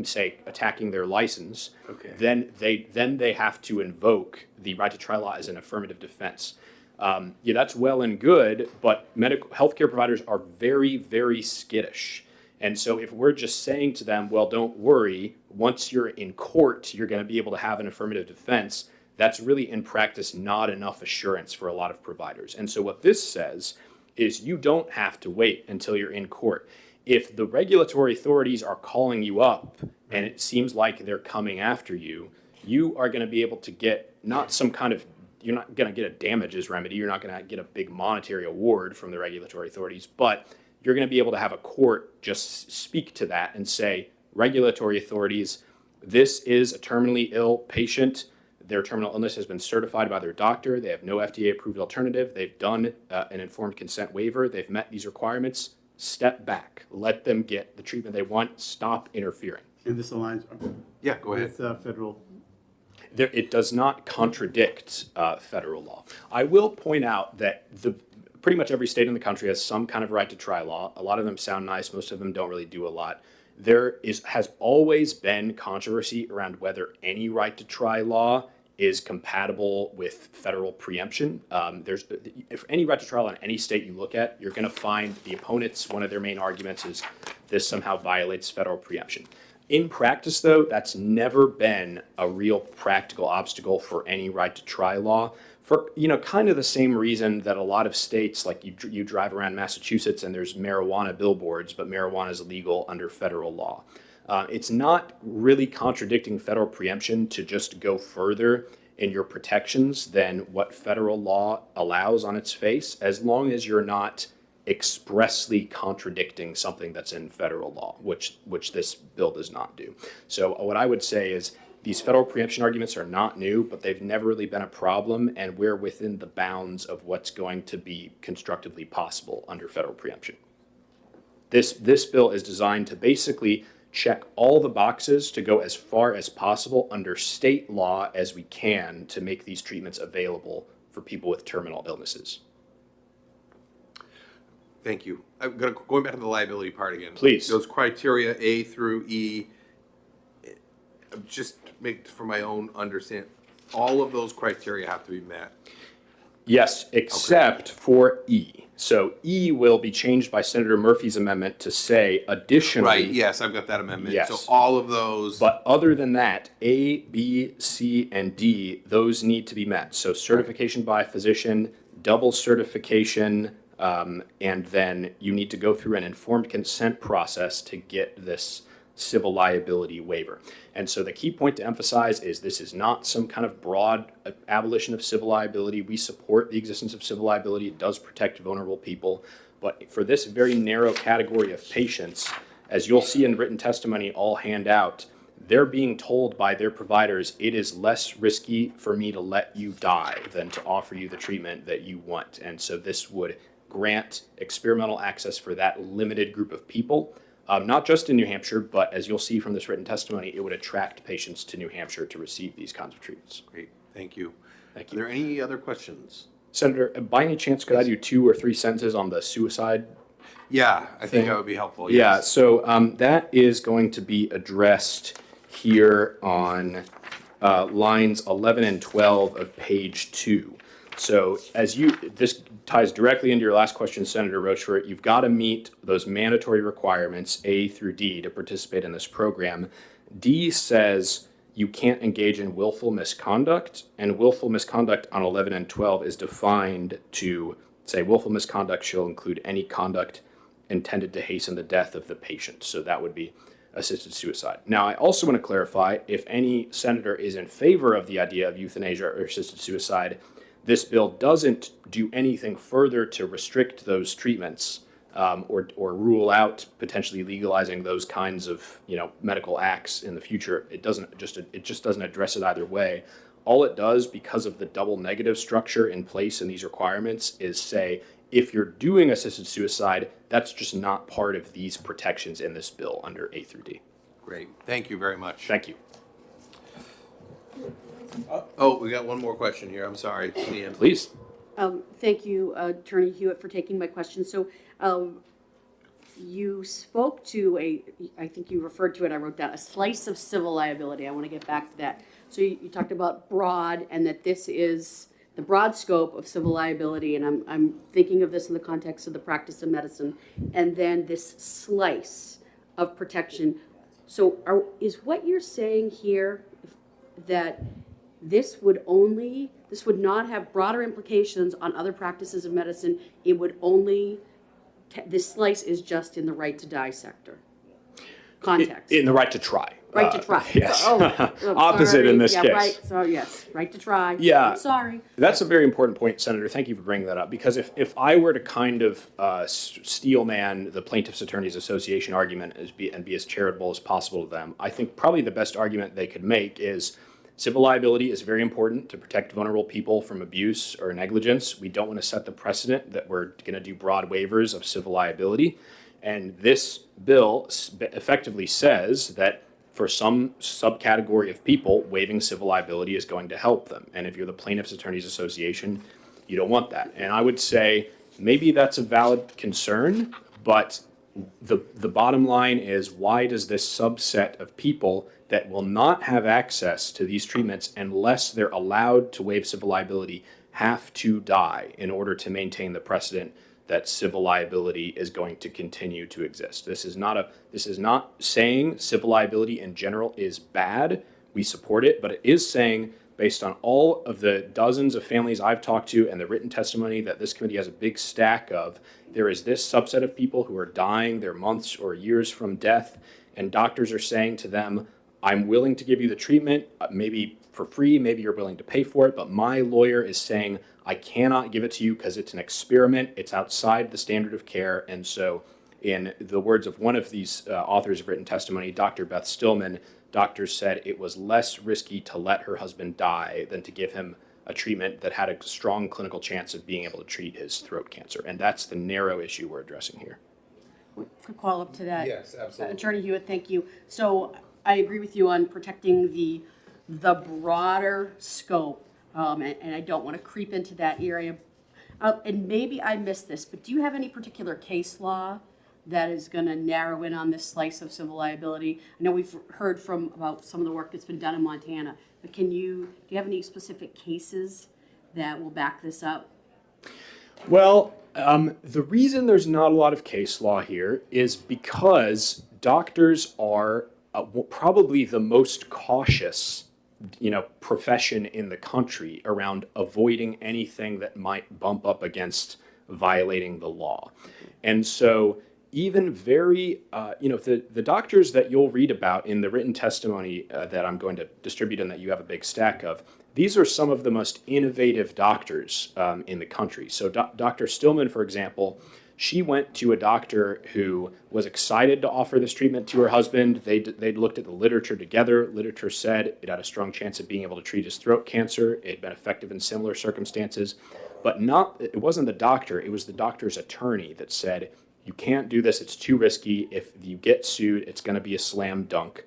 say attacking their license, then they have to invoke the right to trial law as an affirmative defense. Yeah, that's well and good, but medical healthcare providers are very, very skittish. And so if we're just saying to them, well, don't worry, once you're in court, you're going to be able to have an affirmative defense, that's really in practice not enough assurance for a lot of providers. And so what this says is you don't have to wait until you're in court. If the regulatory authorities are calling you up and it seems like they're coming after you, you are going to be able to get not some kind of, you're not going to get a damages remedy, you're not going to get a big monetary award from the regulatory authorities, but you're going to be able to have a court just speak to that and say, regulatory authorities, this is a terminally ill patient. Their terminal illness has been certified by their doctor. They have no FDA-approved alternative. They've done an informed consent waiver. They've met these requirements. Step back. Let them get the treatment they want. Stop interfering. And this aligns go ahead. with federal. It does not contradict federal law. I will point out that pretty much every state in the country has some kind of right to try law. A lot of them sound nice. Most of them don't really do a lot. There has always been controversy around whether any right to try law is compatible with federal preemption. If any right to trial in any state you look at, you're going to find the opponents, one of their main arguments is this somehow violates federal preemption. In practice, though, that's never been a real practical obstacle for any right to try law. For kind of the same reason that a lot of states, like you drive around Massachusetts and there's marijuana billboards, but marijuana is illegal under federal law. It's not really contradicting federal preemption to just go further in your protections than what federal law allows on its face, as long as you're not expressly contradicting something that's in federal law, which this bill does not do. So what I would say is these federal preemption arguments are not new, but they've never really been a problem, and we're within the bounds of what's going to be constructively possible under federal preemption. This bill is designed to basically check all the boxes to go as far as possible under state law as we can to make these treatments available for people with terminal illnesses. Thank you. I'm going back to the liability part again. Please. Those criteria A through E, just make for my own understanding, all of those criteria have to be met. Yes, except for E. So E will be changed by Senator Murphy's amendment to say additionally. Right, yes, I've got that amendment. Yes. So all of those. But other than that, A, B, C, and D, those need to be met. So certification by a physician, double certification, and then you need to go through an informed consent process to get this civil liability waiver. And so the key point to emphasize is this is not some kind of broad abolition of civil liability. We support the existence of civil liability. It does protect vulnerable people. But for this very narrow category of patients, as you'll see in written testimony all hand out, they're being told by their providers, it is less risky for me to let you die than to offer you the treatment that you want. And so this would grant experimental access for that limited group of people. Not just in New Hampshire, but as you'll see from this written testimony, it would attract patients to New Hampshire to receive these kinds of treatments. Great, thank you. Thank you. Are there any other questions? Senator, by any chance, could I do 2 or 3 sentences on the suicide? Yeah, I think that would be helpful. Yeah, Yes. so that is going to be addressed here on lines 11 and 12 of page 2. So this ties directly into your last question, Senator Rochefort. You've got to meet those mandatory requirements, A through D, to participate in this program. D says you can't engage in willful misconduct, and willful misconduct on 11 and 12 is defined to say willful misconduct shall include any conduct intended to hasten the death of the patient. So that would be assisted suicide. Now, I also want to clarify, if any senator is in favor of the idea of euthanasia or assisted suicide, this bill doesn't do anything further to restrict those treatments or rule out potentially legalizing those kinds of medical acts in the future. It just doesn't address it either way. All it does, because of the double negative structure in place in these requirements, is say if you're doing assisted suicide, that's just not part of these protections in this bill under A through D. Great, thank you very much. Thank you. Oh, we got one more question here. I'm sorry, Ian. Please. Thank you, Attorney Hewitt, for taking my question. So you spoke to I think you referred to it, I wrote down, a slice of civil liability. I want to get back to that. So you talked about broad, and that this is the broad scope of civil liability, and I'm thinking of this in the context of the practice of medicine, and then this slice of protection. So is what you're saying here that this would not have broader implications on other practices of medicine? It would only, this slice is just in the right to die sector context. In the right to try. Right to try. Yes. I'm Opposite sorry. in this Yeah, case. Right. So yes, right to try. Yeah. I'm sorry. That's a very important point, Senator. Thank you for bringing that up. Because if I were to kind of steelman the Plaintiffs' Attorneys Association argument and be as charitable as possible to them, I think probably the best argument they could make is civil liability is very important to protect vulnerable people from abuse or negligence. We don't want to set the precedent that we're going to do broad waivers of civil liability. And this bill effectively says that for some subcategory of people, waiving civil liability is going to help them. And if you're the Plaintiffs' Attorneys Association, you don't want that. And I would say maybe that's a valid concern, but the bottom line is, why does this subset of people that will not have access to these treatments unless they're allowed to waive civil liability have to die in order to maintain the precedent that civil liability is going to continue to exist? This is not saying civil liability in general is bad. We support it, but it is saying, based on all of the dozens of families I've talked to and the written testimony that this committee has a big stack of, there is this subset of people who are dying, they're months or years from death, and doctors are saying to them, I'm willing to give you the treatment, maybe for free, maybe you're willing to pay for it, but my lawyer is saying, I cannot give it to you because it's an experiment, it's outside the standard of care. And so, in the words of one of these authors of written testimony, Dr. Beth Stillman, doctors said it was less risky to let her husband die than to give him a treatment that had a strong clinical chance of being able to treat his throat cancer. And that's the narrow issue we're addressing here. Quick follow-up to that. Yes, absolutely. Attorney Hewitt, thank you. So I agree with you on protecting the broader scope, and I don't want to creep into that area. And maybe I missed this, but do you have any particular case law that is going to narrow in on this slice of civil liability? I know we've heard about some of the work that's been done in Montana, but do you have any specific cases that will back this up? Well, the reason there's not a lot of case law here is because doctors are probably the most cautious, profession in the country around avoiding anything that might bump up against violating the law. And so even very, the doctors that you'll read about in the written testimony that I'm going to distribute and that you have a big stack of, these are some of the most innovative doctors in the country. So Dr. Stillman, for example, she went to a doctor who was excited to offer this treatment to her husband. They'd looked at the literature together. Literature said it had a strong chance of being able to treat his throat cancer. It had been effective in similar circumstances. But it wasn't the doctor, it was the doctor's attorney that said, you can't do this, it's too risky. If you get sued, it's going to be a slam dunk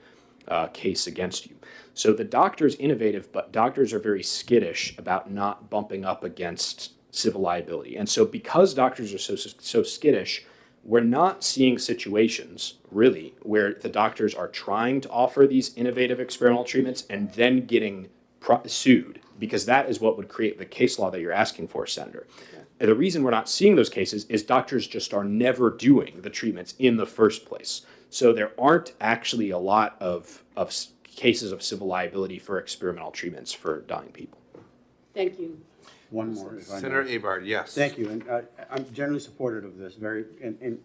case against you. So the doctor's innovative, but doctors are very skittish about not bumping up against civil liability. And so because doctors are so skittish, we're not seeing situations, really, where the doctors are trying to offer these innovative experimental treatments and then getting sued, because that is what would create the case law that you're asking for, Senator. And the reason we're not seeing those cases is doctors just are never doing the treatments in the first place. So there aren't actually a lot of cases of civil liability for experimental treatments for dying people. Thank you. One more, if I may. Senator Abard, yes. Thank you, and I'm generally supportive of this,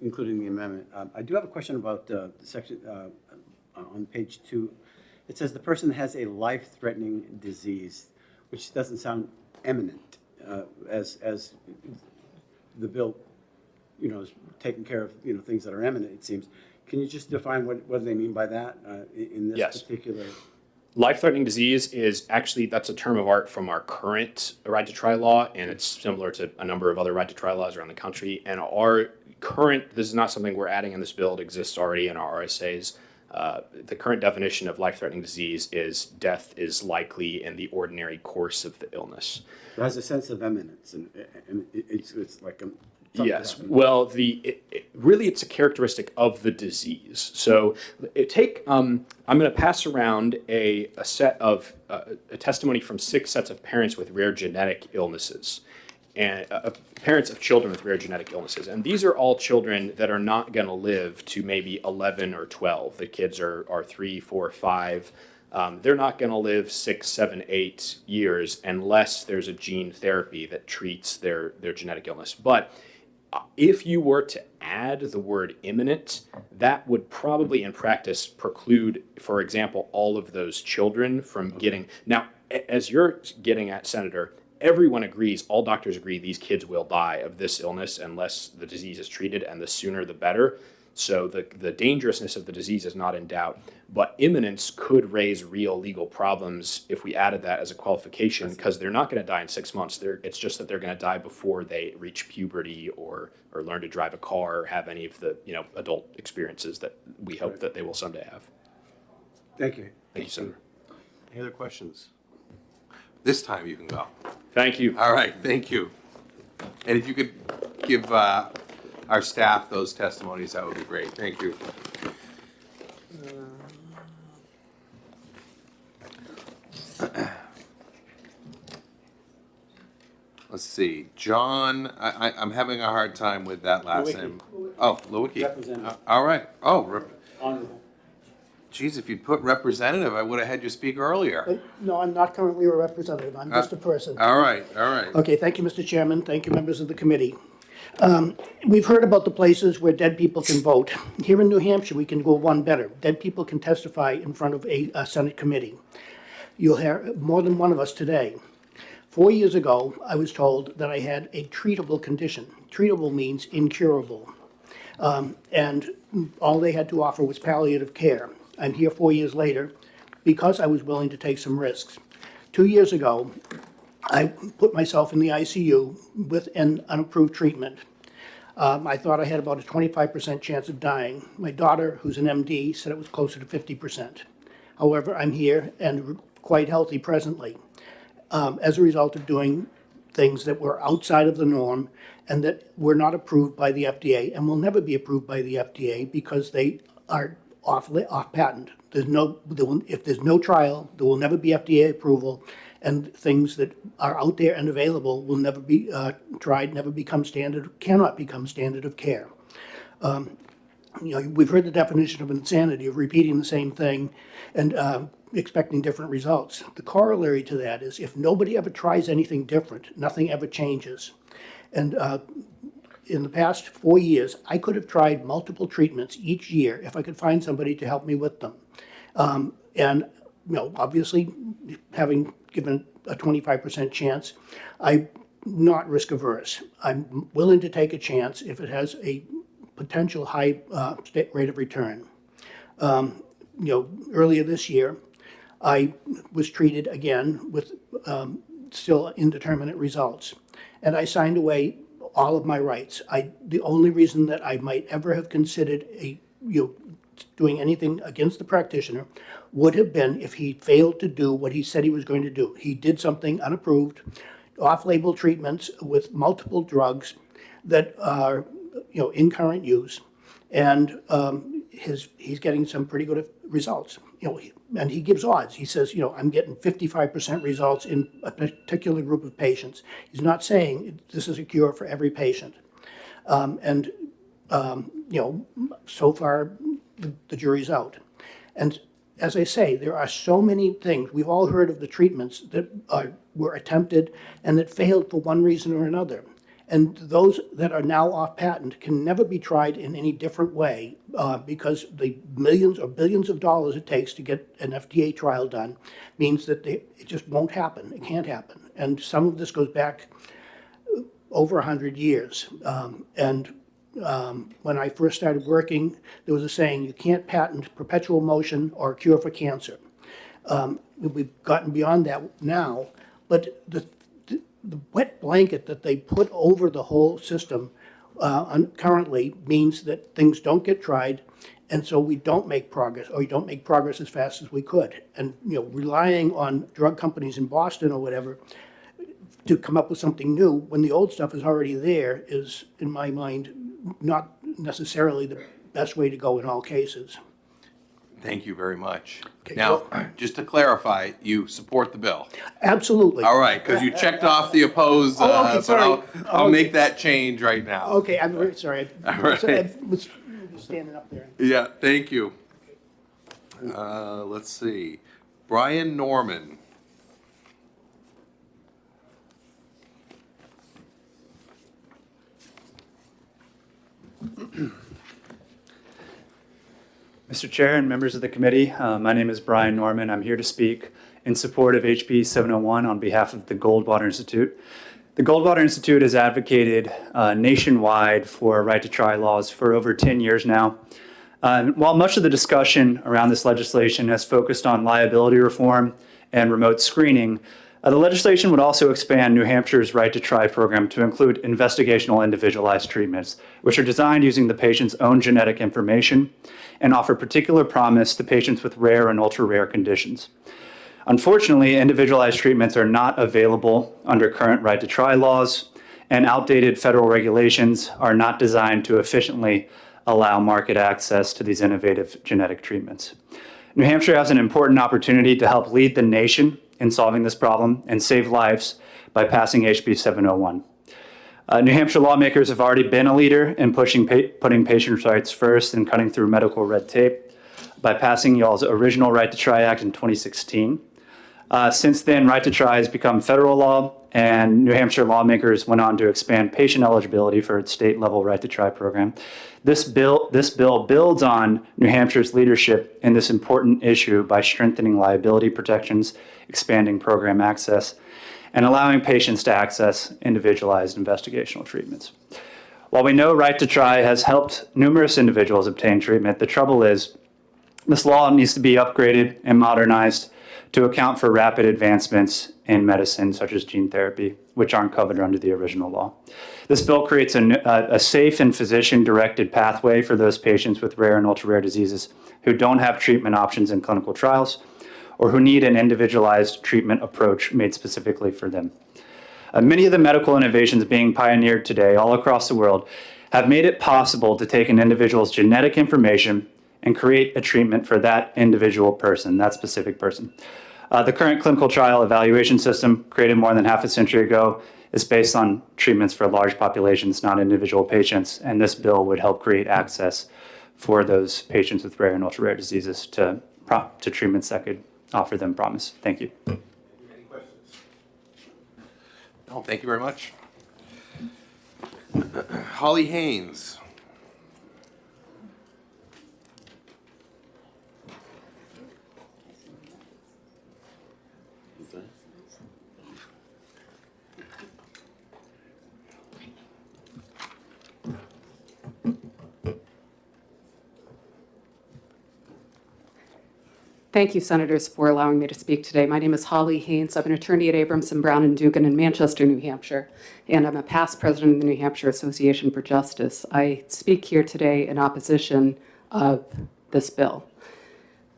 including the amendment. I do have a question about the section on page 2. It says the person has a life-threatening disease, which doesn't sound imminent, as the bill, is taking care of things that are imminent. It seems. Can you just define what they mean by that in this particular? Life-threatening disease is actually, that's a term of art from our current right to try law, and it's similar to a number of other right to try laws around the country. And our current, this is not something we're adding in this bill, it exists already in our RSAs. The current definition of life-threatening disease is death is likely in the ordinary course of the illness. It has a sense of imminence, and it's like a... Yes, well, really it's a characteristic of the disease. So I'm going to pass around a set of a testimony from 6 sets of parents with rare genetic illnesses, and parents of children with rare genetic illnesses. And these are all children that are not going to live to maybe 11 or 12. The kids are 3, 4, 5. They're not going to live 6, 7, 8 years unless there's a gene therapy that treats their genetic illness. But if you were to add the word imminent, that would probably in practice preclude, for example, all of those children from getting. Now, as you're getting at, Senator, everyone agrees, all doctors agree, these kids will die of this illness unless the disease is treated, and the sooner the better. So the dangerousness of the disease is not in doubt, but imminence could raise real legal problems if we added that as a qualification, because they're not going to die in 6 months. It's just that they're going to die before they reach puberty or learn to drive a car or have any of the adult experiences that we hope that they will someday have. Thank you. Thank you, Senator. Any other questions? This time you can go. Thank you. All right, thank you. And if you could give our staff those testimonies, that would be great. Thank you. Let's see, John, I'm having a hard time with that last name. Oh, Lewicki. Representative. All right. Oh, Honorable. geez, if you'd put representative, I would have had you speak earlier. No, I'm not currently a representative. I'm just a person. All right, all right. Okay, thank you, Mr. Chairman. Thank you, members of the committee. We've heard about the places where dead people can vote. Here in New Hampshire, we can go one better. Dead people can testify in front of a Senate committee. You'll hear more than one of us today. 4 years ago, I was told that I had a treatable condition. Treatable means incurable. And all they had to offer was palliative care. I'm here 4 years later because I was willing to take some risks. 2 years ago, I put myself in the ICU with an unapproved treatment. I thought I had about a 25% chance of dying. My daughter, who's an MD, said it was closer to 50%. However, I'm here and quite healthy presently as a result of doing things that were outside of the norm and that were not approved by the FDA and will never be approved by the FDA because they are off patent. If there's no trial, there will never be FDA approval, and things that are out there and available will never be tried, never become standard, cannot become standard of care. We've heard the definition of insanity, of repeating the same thing and expecting different results. The corollary to that is if nobody ever tries anything different, nothing ever changes. And in the past 4 years, I could have tried multiple treatments each year if I could find somebody to help me with them. And obviously, having given a 25% chance, I'm not risk averse. I'm willing to take a chance if it has a potential high rate of return. Earlier this year, I was treated again with still indeterminate results, and I signed away all of my rights. The only reason that I might ever have considered doing anything against the practitioner would have been if he failed to do what he said he was going to do. He did something unapproved, off-label treatments with multiple drugs that are in current use, and he's getting some pretty good results. And he gives odds. He says, I'm getting 55% results in a particular group of patients. He's not saying this is a cure for every patient. So far, the jury's out. And as I say, there are so many things. We've all heard of the treatments that were attempted and that failed for one reason or another. And those that are now off patent can never be tried in any different way because the millions or billions of dollars it takes to get an FDA trial done means that it just won't happen. It can't happen. And some of this goes back over 100 years. When I first started working, there was a saying, you can't patent perpetual motion or a cure for cancer. We've gotten beyond that now, but the wet blanket that they put over the whole system currently means that things don't get tried, and so we don't make progress, or we don't make progress as fast as we could. And relying on drug companies in Boston or whatever to come up with something new when the old stuff is already there is, in my mind, not necessarily the best way to go in all cases. Thank you very much. Now, just to clarify, you support the bill? Absolutely. All right, because you checked off the opposed, Oh, okay, but sorry. I'll make that change right now. Okay, I'm very sorry. All right. I was standing up there. Yeah, thank you. Let's see. Brian Norman. Mr. Chair and members of the committee, my name is Brian Norman. I'm here to speak in support of HB 701 on behalf of the Goldwater Institute. The Goldwater Institute has advocated nationwide for right to try laws for over 10 years now. While much of the discussion around this legislation has focused on liability reform and remote screening, the legislation would also expand New Hampshire's right to try program to include investigational individualized treatments, which are designed using the patient's own genetic information and offer particular promise to patients with rare and ultra-rare conditions. Unfortunately, individualized treatments are not available under current right to try laws, and outdated federal regulations are not designed to efficiently allow market access to these innovative genetic treatments. New Hampshire has an important opportunity to help lead the nation in solving this problem and save lives by passing HB 701. New Hampshire lawmakers have already been a leader in putting patients' rights first and cutting through medical red tape by passing y'all's original Right to Try Act in 2016. Since then, Right to Try has become federal law, and New Hampshire lawmakers went on to expand patient eligibility for its state-level Right to Try program. This bill builds on New Hampshire's leadership in this important issue by strengthening liability protections, expanding program access, and allowing patients to access individualized investigational treatments. While we know Right to Try has helped numerous individuals obtain treatment, the trouble is this law needs to be upgraded and modernized to account for rapid advancements in medicine, such as gene therapy, which aren't covered under the original law. This bill creates a safe and physician-directed pathway for those patients with rare and ultra-rare diseases who don't have treatment options in clinical trials or who need an individualized treatment approach made specifically for them. Many of the medical innovations being pioneered today all across the world have made it possible to take an individual's genetic information and create a treatment for that individual person, that specific person. The current clinical trial evaluation system, created more than half a century ago, is based on treatments for large populations, not individual patients, and this bill would help create access for those patients with rare and ultra-rare diseases to treatments that could offer them promise. Thank you. Any questions? No, thank you very much. Holly Haynes. Thank you, Senators, for allowing me to speak today. My name is Holly Haynes. I'm an attorney at Abramson, Brown & Dugan in Manchester, New Hampshire, and I'm a past president of the New Hampshire Association for Justice. I speak here today in opposition of this bill.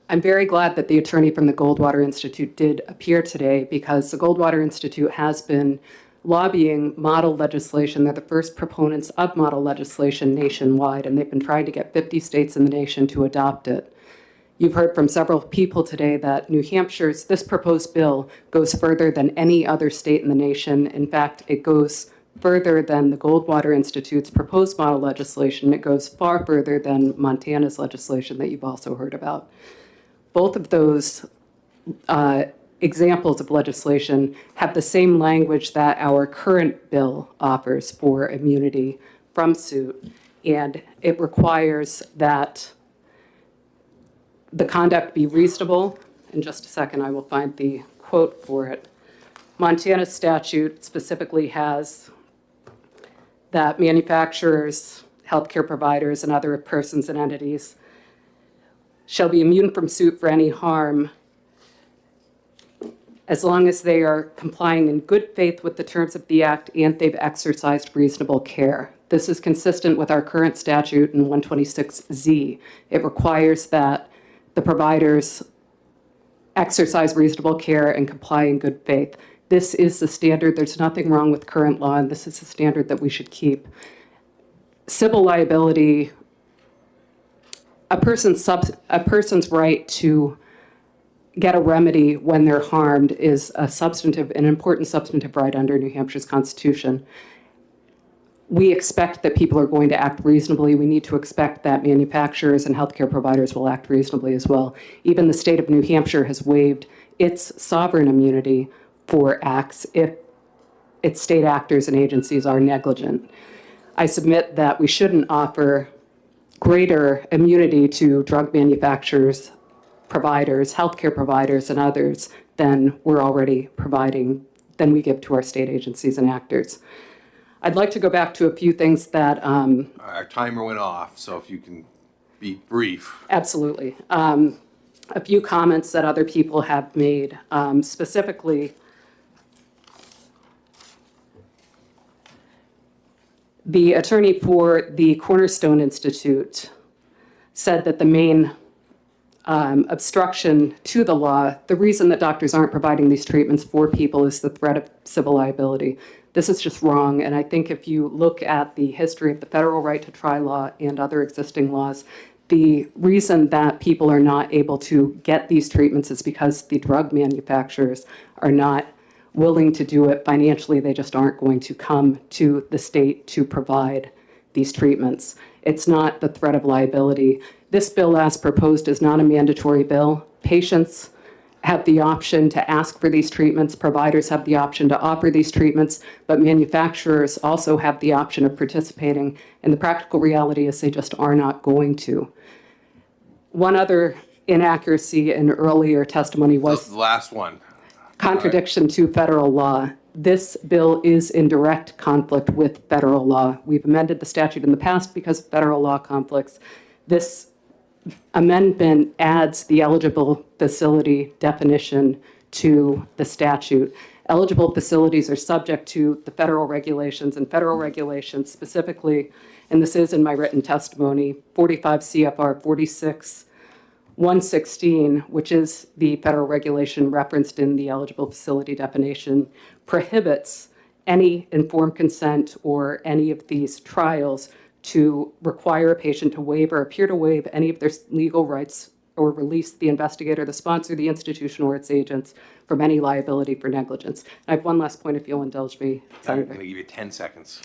I'm very glad that the attorney from the Goldwater Institute did appear today, because the Goldwater Institute has been lobbying model legislation. They're the first proponents of model legislation nationwide, and they've been trying to get 50 states in the nation to adopt it. You've heard from several people today that New Hampshire's, this proposed bill goes further than any other state in the nation. In fact, it goes further than the Goldwater Institute's proposed model legislation. It goes far further than Montana's legislation that you've also heard about. Both of those examples of legislation have the same language that our current bill offers for immunity from suit, and it requires that the conduct be reasonable. In just a second, I will find the quote for it. Montana's statute specifically has that manufacturers, healthcare providers, and other persons and entities shall be immune from suit for any harm as long as they are complying in good faith with the terms of the Act and they've exercised reasonable care. This is consistent with our current statute in 126Z. It requires that the providers exercise reasonable care and comply in good faith. This is the standard. There's nothing wrong with current law, and this is the standard that we should keep. civil liability, a person's right to get a remedy when they're harmed is an important substantive right under New Hampshire's Constitution. We expect that people are going to act reasonably. We need to expect that manufacturers and healthcare providers will act reasonably as well. Even the state of New Hampshire has waived its sovereign immunity for acts if its state actors and agencies are negligent. I submit that we shouldn't offer greater immunity to drug manufacturers, providers, healthcare providers, and others than we're already providing, than we give to our state agencies and actors. I'd like to go back to a few things that... Our timer went off, so if you can be brief. Absolutely. A few comments that other people have made, specifically the attorney for the Cornerstone Institute said that the main obstruction to the law, the reason that doctors aren't providing these treatments for people is the threat of civil liability. This is just wrong, and I think if you look at the history of the federal right to try law and other existing laws, the reason that people are not able to get these treatments is because the drug manufacturers are not willing to do it financially. They just aren't going to come to the state to provide these treatments. It's not the threat of liability. This bill, as proposed, is not a mandatory bill. Patients have the option to ask for these treatments. Providers have the option to offer these treatments, but manufacturers also have the option of participating. And the practical reality is they just are not going to. One other inaccuracy in earlier testimony was The last one. contradiction to federal law. This bill is in direct conflict with federal law. We've amended the statute in the past because of federal law conflicts. This amendment adds the eligible facility definition to the statute. Eligible facilities are subject to the federal regulations, and federal regulations specifically, and this is in my written testimony, 45 CFR 46-116, which is the federal regulation referenced in the eligible facility definition, prohibits any informed consent or any of these trials to require a patient to waive or appear to waive any of their legal rights or release the investigator, the sponsor, the institution, or its agents from any liability for negligence. I have one last point, if you'll indulge me. I'm going to give you 10 seconds.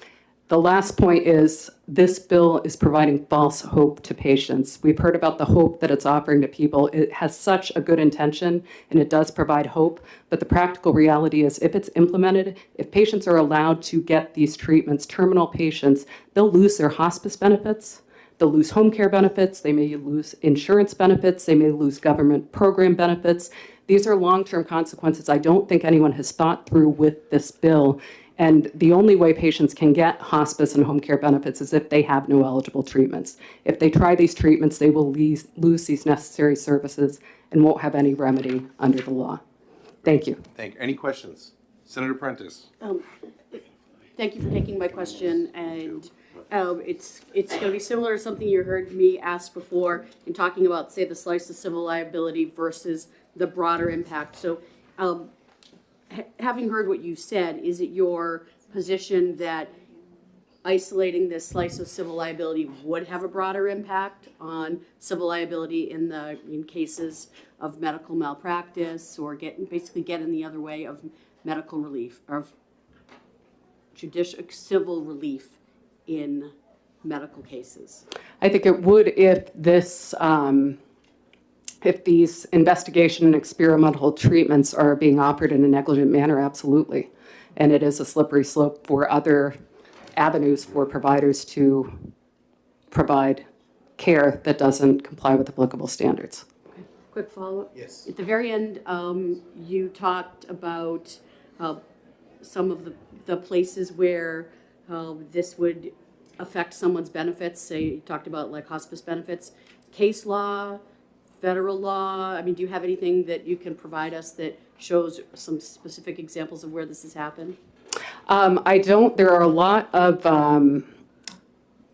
The last point is this bill is providing false hope to patients. We've heard about the hope that it's offering to people. It has such a good intention, and it does provide hope, but the practical reality is if it's implemented, if patients are allowed to get these treatments, terminal patients, they'll lose their hospice benefits, they'll lose home care benefits, they may lose insurance benefits, they may lose government program benefits. These are long-term consequences I don't think anyone has thought through with this bill. And the only way patients can get hospice and home care benefits is if they have no eligible treatments. If they try these treatments, they will lose these necessary services and won't have any remedy under the law. Thank you. Thank you. Any questions? Senator Prentice. Thank you for taking my question, and it's going to be similar to something you heard me ask before in talking about, say, the slice of civil liability versus the broader impact. So having heard what you said, is it your position that isolating this slice of civil liability would have a broader impact on civil liability in cases of medical malpractice, or basically get in the other way of medical relief, or civil relief in medical cases? I think it would if this if these investigation and experimental treatments are being offered in a negligent manner, absolutely. And it is a slippery slope for other avenues for providers to provide care that doesn't comply with applicable standards. Okay. Quick follow-up? Yes. At the very end, you talked about some of the places where this would affect someone's benefits. Say, you talked about like hospice benefits, case law, federal law. I mean, do you have anything that you can provide us that shows some specific examples of where this has happened? I don't. There are a lot of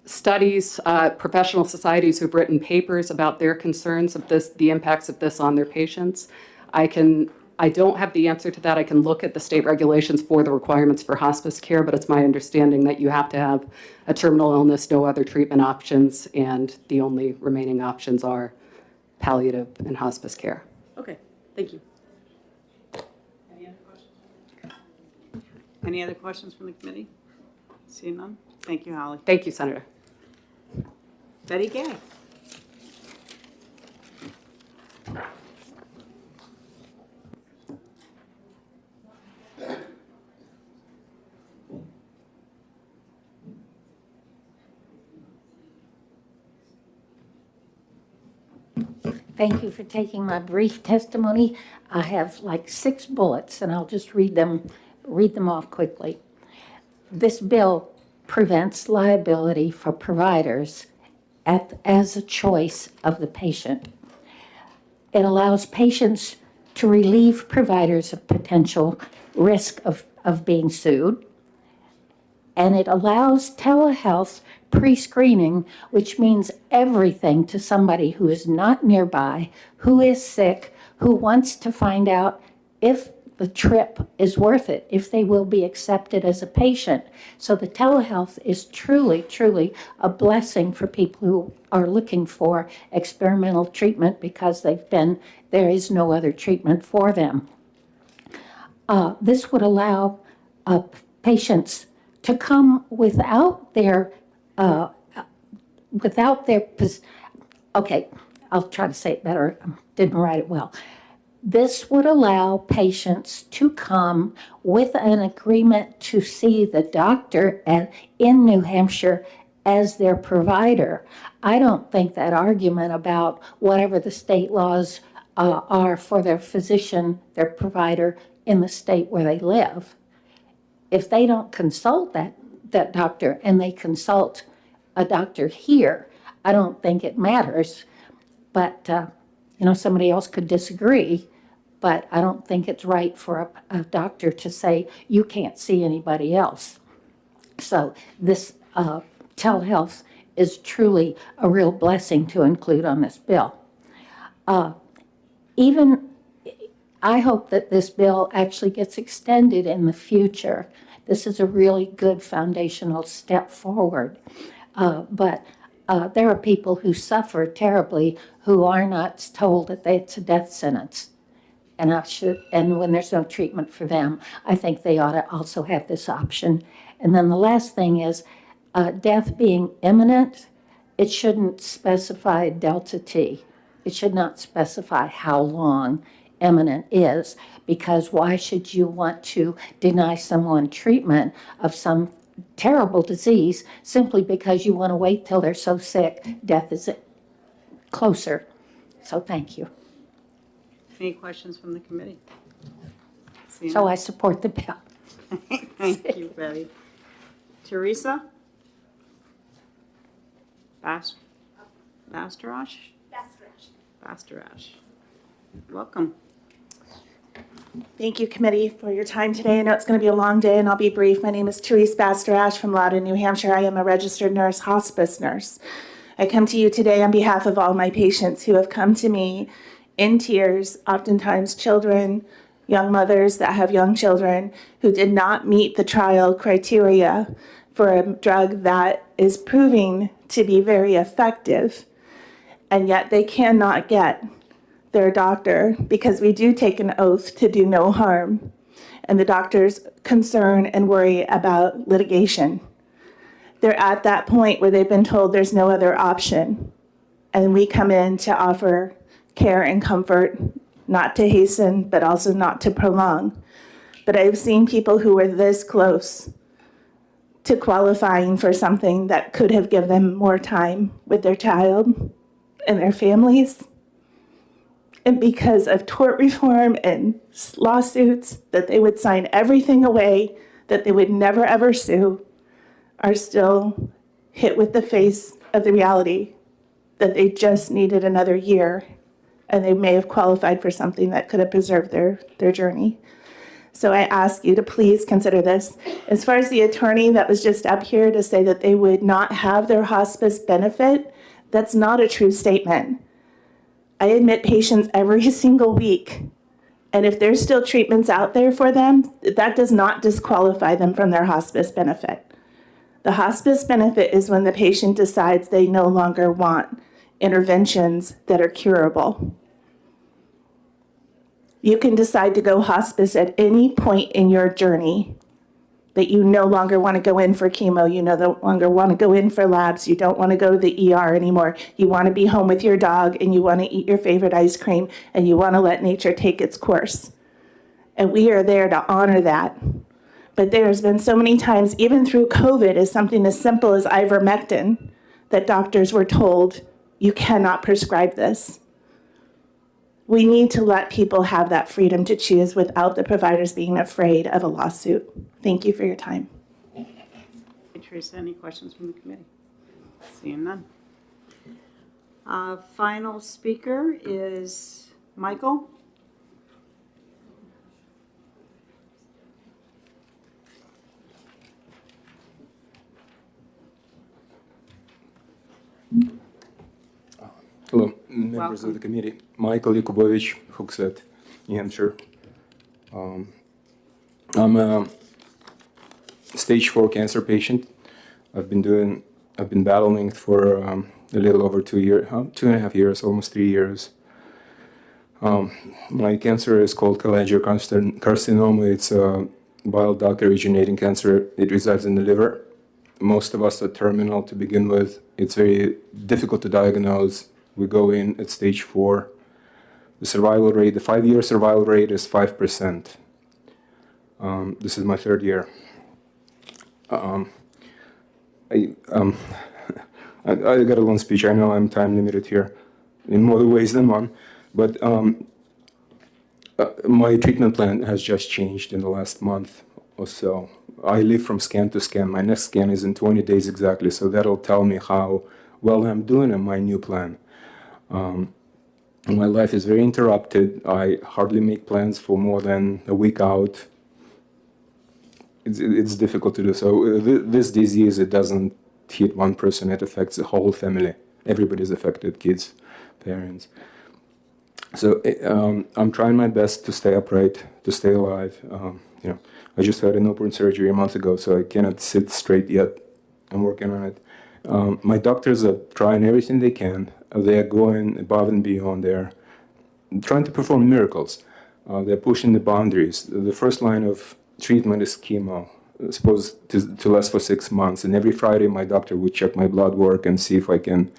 studies, professional societies who've written papers about their concerns of this, the impacts of this on their patients. I can I don't have the answer to that. I can look at the state regulations for the requirements for hospice care, but it's my understanding that you have to have a terminal illness, no other treatment options, and the only remaining options are palliative and hospice care. Okay, thank you. Any other questions from the committee? Seeing none? Thank you, Holly. Thank you, Senator. Betty Gay. Thank you for taking my brief testimony. I have like 6 bullets, and I'll just read them off quickly. This bill prevents liability for providers as a choice of the patient. It allows patients to relieve providers of potential risk of being sued. And it allows telehealth pre-screening, which means everything to somebody who is not nearby, who is sick, who wants to find out if the trip is worth it, if they will be accepted as a patient. So the telehealth is truly, truly a blessing for people who are looking for experimental treatment because there is no other treatment for them. This would allow patients to come without their, okay, I'll try to say it better, didn't write it well. This would allow patients to come with an agreement to see the doctor in New Hampshire as their provider. I don't think that argument about whatever the state laws are for their physician, their provider in the state where they live. If they don't consult that doctor and they consult a doctor here, I don't think it matters. But, somebody else could disagree, but I don't think it's right for a doctor to say, you can't see anybody else. So this telehealth is truly a real blessing to include on this bill. I hope that this bill actually gets extended in the future. This is a really good foundational step forward. But there are people who suffer terribly who are not told that it's a death sentence. And when there's no treatment for them, I think they ought to also have this option. And then the last thing is death being imminent, it shouldn't specify delta T. It should not specify how long imminent is, because why should you want to deny someone treatment of some terrible disease simply because you want to wait till they're so sick death is closer? So thank you. Any questions from the committee? So I support the bill. Thank you, Betty. Teresa? Bastarash? Bastarash. Welcome. Thank you, committee, for your time today. I know it's going to be a long day, and I'll be brief. My name is Therese Bastarash from Loudon, New Hampshire. I am a registered nurse, hospice nurse. I come to you today on behalf of all my patients who have come to me in tears, oftentimes children, young mothers that have young children who did not meet the trial criteria for a drug that is proving to be very effective, and yet they cannot get their doctor because we do take an oath to do no harm, and the doctors concern and worry about litigation. They're at that point where they've been told there's no other option, and we come in to offer care and comfort, not to hasten, but also not to prolong. But I've seen people who were this close to qualifying for something that could have given them more time with their child and their families. And because of tort reform and lawsuits, that they would sign everything away, that they would never ever sue, are still hit with the face of the reality that they just needed another year and they may have qualified for something that could have preserved their journey. So I ask you to please consider this. As far as the attorney that was just up here to say that they would not have their hospice benefit, that's not a true statement. I admit patients every single week And if there's still treatments out there for them, that does not disqualify them from their hospice benefit. The hospice benefit is when the patient decides they no longer want interventions that are curable. You can decide to go hospice at any point in your journey, that you no longer want to go in for chemo, you no longer want to go in for labs, you don't want to go to the ER anymore, you want to be home with your dog and you want to eat your favorite ice cream and you want to let nature take its course. And we are there to honor that. But there's been so many times, even through COVID, as something as simple as ivermectin, that doctors were told, you cannot prescribe this. We need to let people have that freedom to choose without the providers being afraid of a lawsuit. Thank you for your time. Hey, Teresa, any questions from the committee? Seeing none. Final speaker is Michael. Hello, members of the committee. Michael Yakubovich, Hooksett, New Hampshire. I'm a stage 4 cancer patient. I've been battling it for a little over 2.5 years, almost 3 years. My cancer is called cholangiocarcinoma. It's a bile duct originating cancer. It resides in the liver. Most of us are terminal to begin with. It's very difficult to diagnose. We go in at stage 4. The survival rate, the 5-year survival rate is 5%. This is my 3rd year. I got a long speech. I know I'm time limited here in more ways than one, but my treatment plan has just changed in the last month or so. I live from scan to scan. My next scan is in 20 days exactly, so that'll tell me how well I'm doing on my new plan. My life is very interrupted. I hardly make plans for more than a week out. It's difficult to do. So this disease, it doesn't hit one person. It affects the whole family. Everybody's affected, kids, parents. So I'm trying my best to stay upright, to stay alive. I just had an open surgery a month ago, so I cannot sit straight yet. I'm working on it. My doctors are trying everything they can. They are going above and beyond. They're trying to perform miracles. They're pushing the boundaries. The first line of treatment is chemo, supposed to last for 6 months. And every Friday, my doctor would check my blood work and see if I can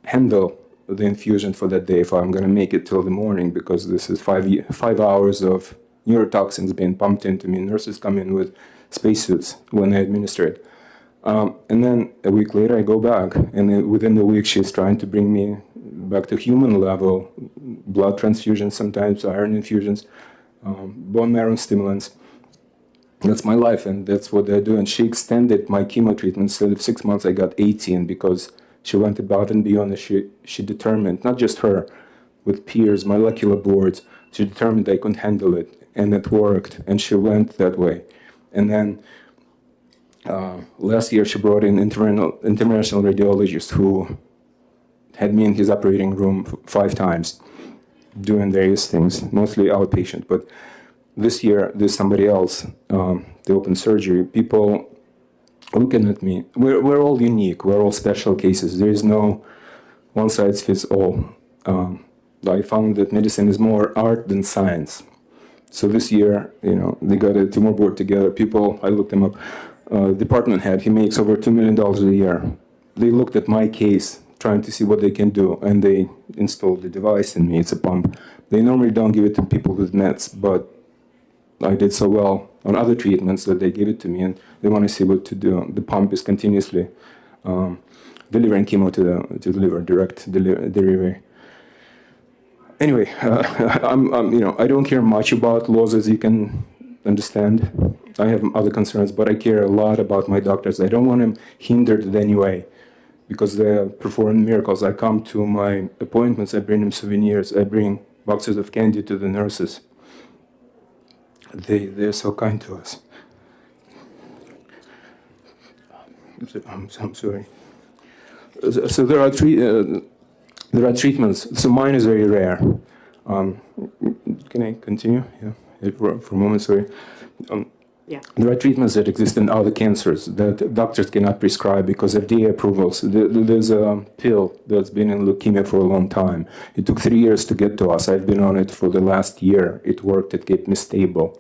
handle the infusion for that day, if I'm going to make it till the morning, because this is 5 hours of neurotoxins being pumped into me. Nurses come in with spacesuits when I administer it. And then a week later, I go back, and then within the week, she's trying to bring me back to human level, blood transfusions, sometimes iron infusions, bone marrow stimulants. That's my life, and that's what they're doing. She extended my chemo treatment. Instead of 6 months, I got 18 because she went above and beyond. She determined, not just her, with peers, molecular boards, she determined I couldn't handle it, and it worked, and she went that way. And then last year, she brought in international radiologist who had me in his operating room 5 times, doing various things, mostly outpatient. But this year, there's somebody else, the open surgery. People looking at me, we're all unique. We're all special cases. There is no one size fits all. I found that medicine is more art than science. So this year, they got a tumor board together. People, I looked them up. Department head, he makes over $2 million a year. They looked at my case, trying to see what they can do, and they installed the device in me. It's a pump. They normally don't give it to people with meds, but I did so well on other treatments that they give it to me, and they want to see what to do. The pump is continuously delivering chemo to the liver, direct delivery. Anyway, I don't care much about laws, as you can understand. I have other concerns, but I care a lot about my doctors. I don't want them hindered in any way because they're performing miracles. I come to my appointments, I bring them souvenirs, I bring boxes of candy to the nurses. They're so kind to us. I'm sorry. So there are treatments. So mine is very rare. Can I continue? Yeah, for a moment, sorry. Yeah. There are treatments that exist in other cancers that doctors cannot prescribe because of FDA approvals. There's a pill that's been in leukemia for a long time. It took 3 years to get to us. I've been on it for the last year. It worked. It kept me stable.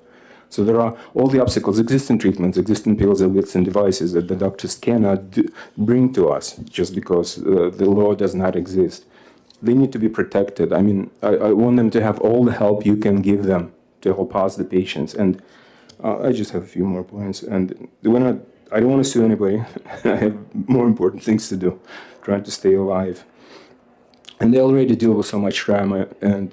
So there are all the obstacles, existing treatments, existing pills, existing devices that the doctors cannot bring to us just because the law does not exist. They need to be protected. I mean, I want them to have all the help you can give them to help us, the patients. And I just have a few more points. And I don't want to sue anybody. I have more important things to do, trying to stay alive. And they already deal with so much trauma and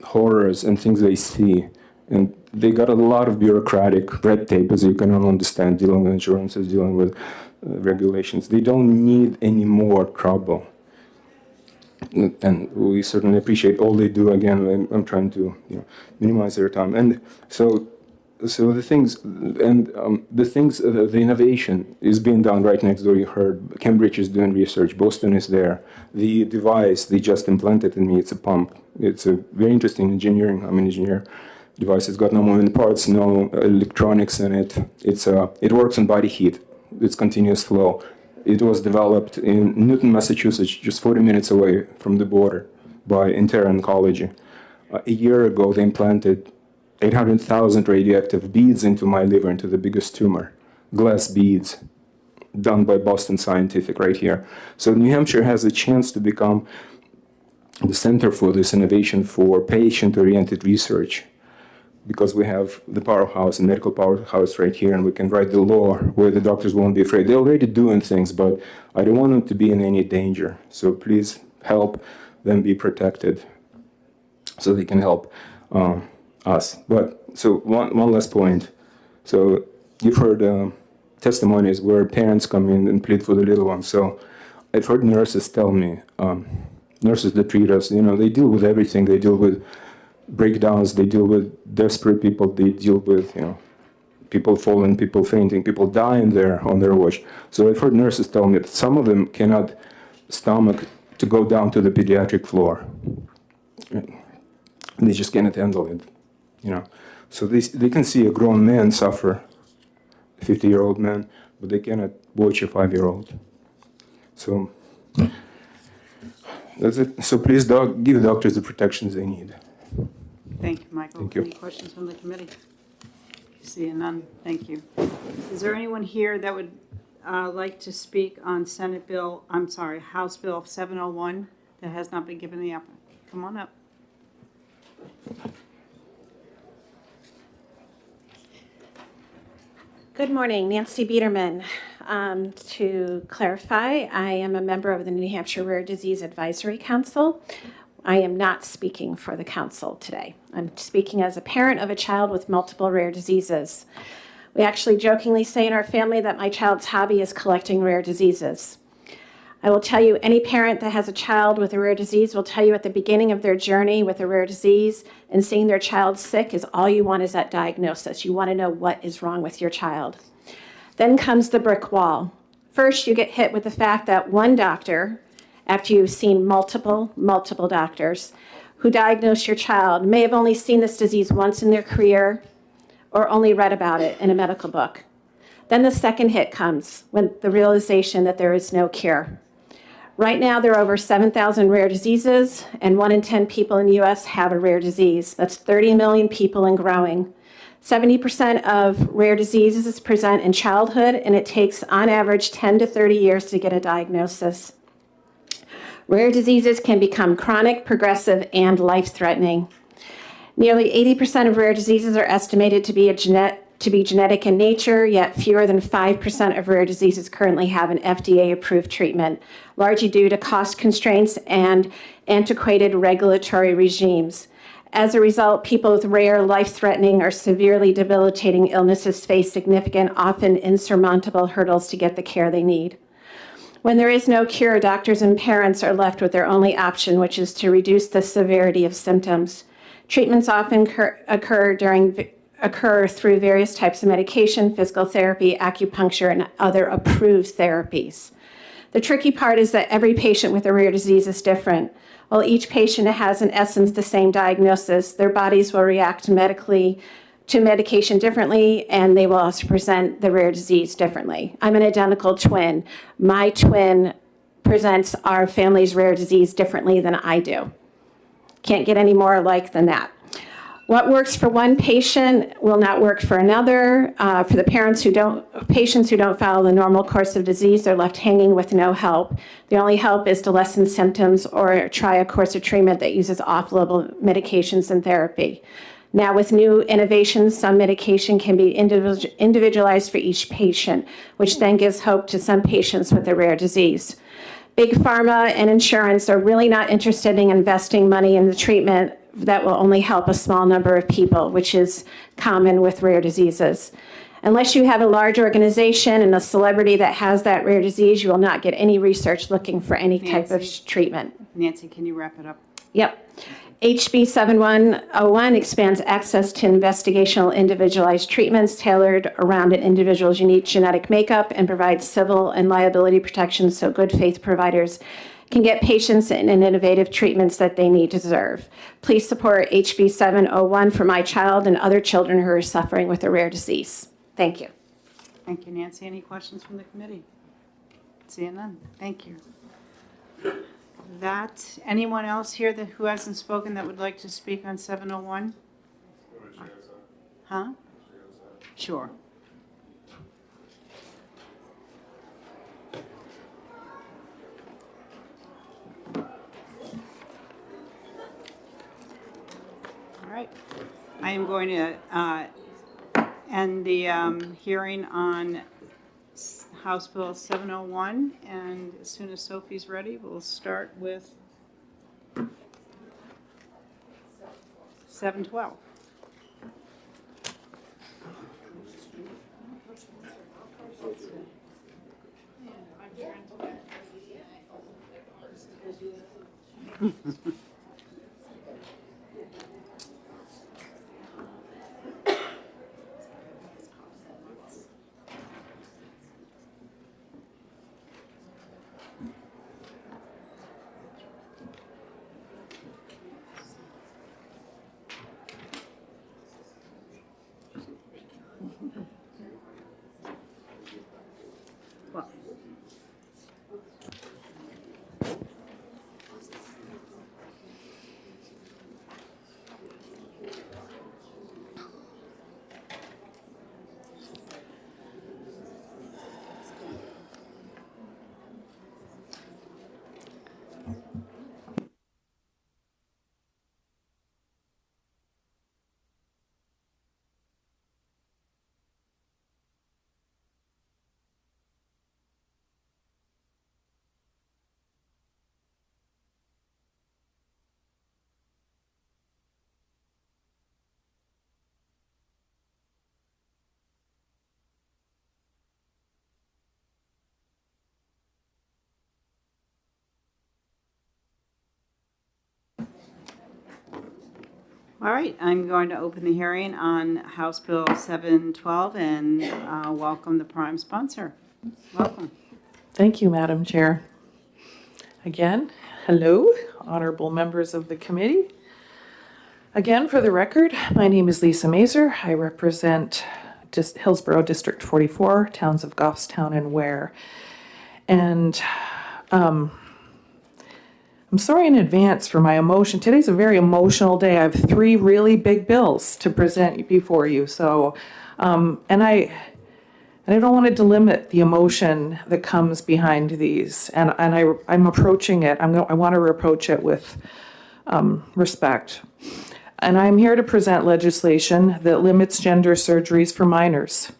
horrors and things they see. And they got a lot of bureaucratic red tape, as you can all understand, dealing with insurances, dealing with regulations. They don't need any more trouble. And we certainly appreciate all they do. Again, I'm trying to minimize their time. And so the things, the innovation is being done right next door. You heard Cambridge is doing research. Boston is there. The device they just implanted in me, it's a pump. It's a very interesting engineering. I'm an engineer. Device. It's got no moving parts, no electronics in it. It works on body heat. It's continuous flow. It was developed in Newton, Massachusetts, just 40 minutes away from the border by Intera Oncology. A year ago, they implanted 800,000 radioactive beads into my liver, into the biggest tumor, glass beads, done by Boston Scientific right here. So New Hampshire has a chance to become the center for this innovation for patient-oriented research, because we have the powerhouse, the medical powerhouse right here, and we can write the law where the doctors won't be afraid. They're already doing things, but I don't want them to be in any danger. So please help them be protected so they can help us. But so one last point. So you've heard testimonies where parents come in and plead for the little ones. So I've heard nurses tell me, nurses that treat us, they deal with everything. They deal with breakdowns, they deal with desperate people, they deal with, people falling, people fainting, people dying there on their watch. So I've heard nurses tell me that some of them cannot stomach to go down to the pediatric floor. They just cannot handle it, So they can see a grown man suffer, a 50-year-old man, but they cannot watch a 5-year-old. So that's it. So please give doctors the protections they need. Thank you, Michael. Thank you. Any questions from the committee? Seeing none, thank you. Is there anyone here that would like to speak on House Bill 701 that has not been given the opportunity? Come on up. Good morning, Nancy Biederman. To clarify, I am a member of the New Hampshire Rare Disease Advisory Council. I am not speaking for the council today. I'm speaking as a parent of a child with multiple rare diseases. We actually jokingly say in our family that my child's hobby is collecting rare diseases. I will tell you, any parent that has a child with a rare disease will tell you at the beginning of their journey with a rare disease and seeing their child sick is all you want is that diagnosis. You want to know what is wrong with your child. Then comes the brick wall. First, you get hit with the fact that one doctor, after you've seen multiple doctors who diagnose your child, may have only seen this disease once in their career or only read about it in a medical book. Then the second hit comes when the realization that there is no cure. Right now, there are over 7,000 rare diseases, and 1 in 10 people in the U.S. have a rare disease. That's 30 million people and growing. 70% of rare diseases present in childhood, and it takes, on average, 10 to 30 years to get a diagnosis. Rare diseases can become chronic, progressive, and life-threatening. Nearly 80% of rare diseases are estimated to be genetic in nature, yet fewer than 5% of rare diseases currently have an FDA-approved treatment, largely due to cost constraints and antiquated regulatory regimes. As a result, people with rare, life-threatening, or severely debilitating illnesses face significant, often insurmountable hurdles to get the care they need. When there is no cure, doctors and parents are left with their only option, which is to reduce the severity of symptoms. Treatments often occur through various types of medication, physical therapy, acupuncture, and other approved therapies. The tricky part is that every patient with a rare disease is different. While each patient has, in essence, the same diagnosis, their bodies will react medically to medication differently, and they will also present the rare disease differently. I'm an identical twin. My twin presents our family's rare disease differently than I do. Can't get any more alike than that. What works for one patient will not work for another. For the patients who don't follow the normal course of disease, they're left hanging with no help. The only help is to lessen symptoms or try a course of treatment that uses off-label medications and therapy. Now, with new innovations, some medication can be individualized for each patient, which then gives hope to some patients with a rare disease. Big pharma and insurance are really not interested in investing money in the treatment that will only help a small number of people, which is common with rare diseases. Unless you have a large organization and a celebrity that has that rare disease, you will not get any research looking for any type of treatment. Nancy, can you wrap it up? Yep. HB 7101 expands access to investigational individualized treatments tailored around an individual's unique genetic makeup and provides civil and liability protections so good faith providers can get patients and innovative treatments that they need to deserve. Please support HB 701 for my child and other children who are suffering with a rare disease. Thank you. Thank you, Nancy. Any questions from the committee? Seeing none. Thank you. Anyone else here who hasn't spoken that would like to speak on 701? Huh? Sure. All right. I am going to end the hearing on House Bill 701, and as soon as Sophie's ready, we'll start with 712. All right, I'm going to open the hearing on House Bill 712 and welcome the prime sponsor. Welcome. Thank you, Madam Chair. Again, hello, honorable members of the committee. Again, for the record, my name is Lisa Mazer. I represent Hillsborough District 44, towns of Goffstown and Ware. And I'm sorry in advance for my emotion. Today's a very emotional day. I have 3 really big bills to present before you. So, and I don't want to delimit the emotion that comes behind these. And I'm approaching it. I want to approach it with respect. And I'm here to present legislation that limits gender surgeries for minors,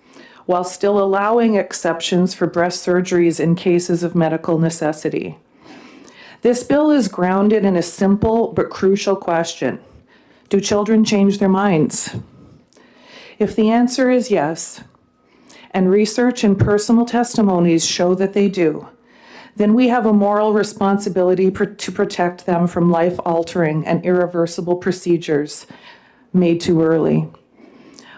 while still allowing exceptions for breast surgeries in cases of medical necessity. This bill is grounded in a simple but crucial question. Do children change their minds? If the answer is yes, and research and personal testimonies show that they do, then we have a moral responsibility to protect them from life-altering and irreversible procedures made too early.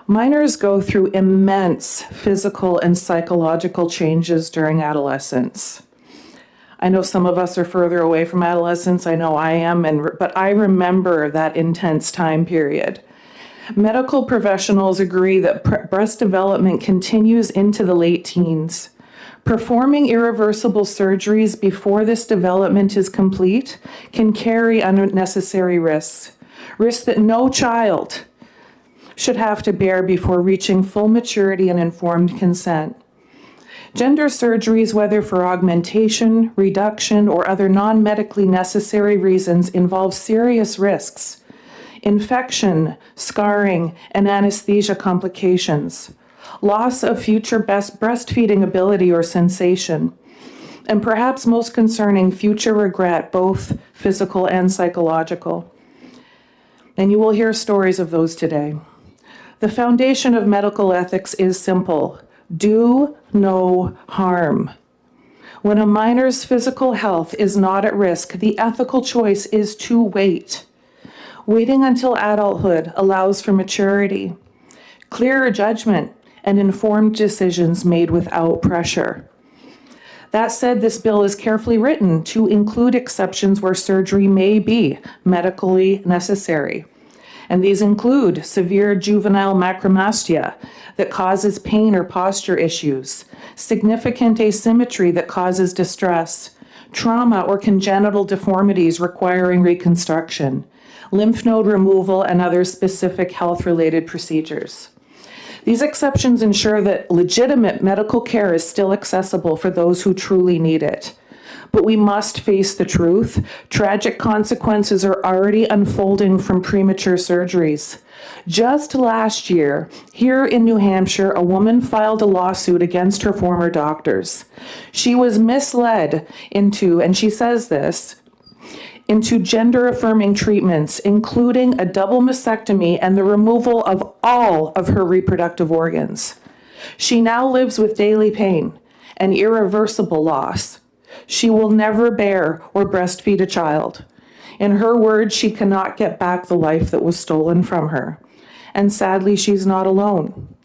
Minors go through immense physical and psychological changes during adolescence. I know some of us are further away from adolescence. I know I am, but I remember that intense time period. Medical professionals agree that breast development continues into the late teens. Performing irreversible surgeries before this development is complete can carry unnecessary risks, risks that no child should have to bear before reaching full maturity and informed consent. Gender surgeries, whether for augmentation, reduction, or other non-medically necessary reasons, involve serious risks: infection, scarring, and anesthesia complications, loss of future breastfeeding ability or sensation, and perhaps most concerning, future regret, both physical and psychological. And you will hear stories of those today. The foundation of medical ethics is simple: do no harm. When a minor's physical health is not at risk, the ethical choice is to wait. Waiting until adulthood allows for maturity, clearer judgment, and informed decisions made without pressure. That said, this bill is carefully written to include exceptions where surgery may be medically necessary. And these include severe juvenile macromastia that causes pain or posture issues, significant asymmetry that causes distress, trauma or congenital deformities requiring reconstruction, lymph node removal, and other specific health-related procedures. These exceptions ensure that legitimate medical care is still accessible for those who truly need it. But we must face the truth. Tragic consequences are already unfolding from premature surgeries. Just last year, here in New Hampshire, a woman filed a lawsuit against her former doctors. She was misled into, and she says this, into gender-affirming treatments, including a double mastectomy and the removal of all of her reproductive organs. She now lives with daily pain and irreversible loss. She will never bear or breastfeed a child. In her words, she cannot get back the life that was stolen from her. And sadly, she's not alone.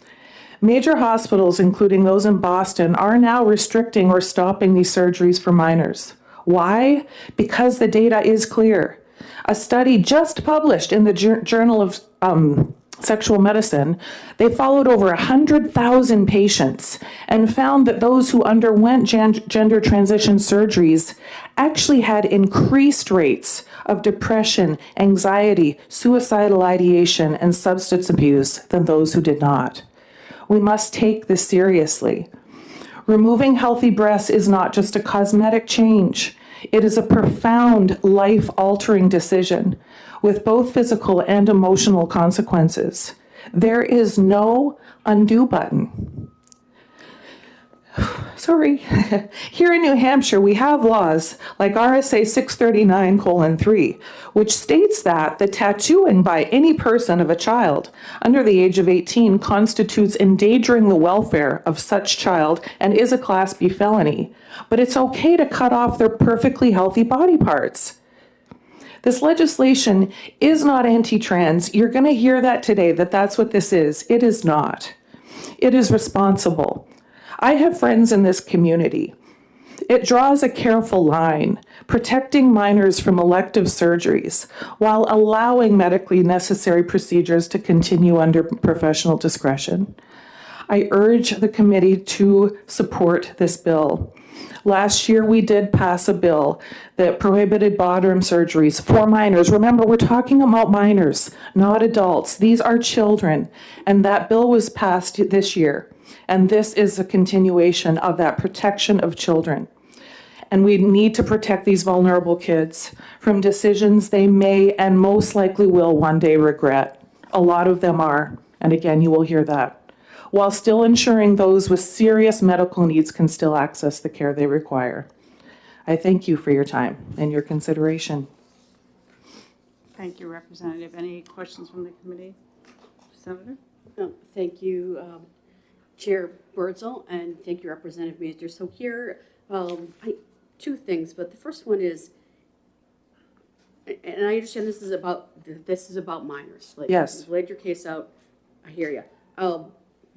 Major hospitals, including those in Boston, are now restricting or stopping these surgeries for minors. Why? Because the data is clear. A study just published in the Journal of Sexual Medicine, they followed over 100,000 patients and found that those who underwent gender transition surgeries actually had increased rates of depression, anxiety, suicidal ideation, and substance abuse than those who did not. We must take this seriously. Removing healthy breasts is not just a cosmetic change. It is a profound, life-altering decision with both physical and emotional consequences. There is no undo button. Sorry. Here in New Hampshire, we have laws like RSA 639:3, which states that the tattooing by any person of a child under the age of 18 constitutes endangering the welfare of such child and is a Class B felony. But it's okay to cut off their perfectly healthy body parts. This legislation is not anti-trans. You're going to hear that today, that that's what this is. It is not. It is responsible. I have friends in this community. It draws a careful line, protecting minors from elective surgeries while allowing medically necessary procedures to continue under professional discretion. I urge the committee to support this bill. Last year, we did pass a bill that prohibited bottom surgeries for minors. Remember, we're talking about minors, not adults. These are children. And that bill was passed this year. And this is a continuation of that protection of children. And we need to protect these vulnerable kids from decisions they may and most likely will one day regret. A lot of them are. And again, you will hear that, while still ensuring those with serious medical needs can still access the care they require. I thank you for your time and your consideration. Thank you, Representative. Any questions from the committee? Senator? Thank you, Chair Birdsall, and thank you, Representative Major. So here, two things, but the first one is, and I understand this is about minors. Like, yes. You've laid your case out. I hear you.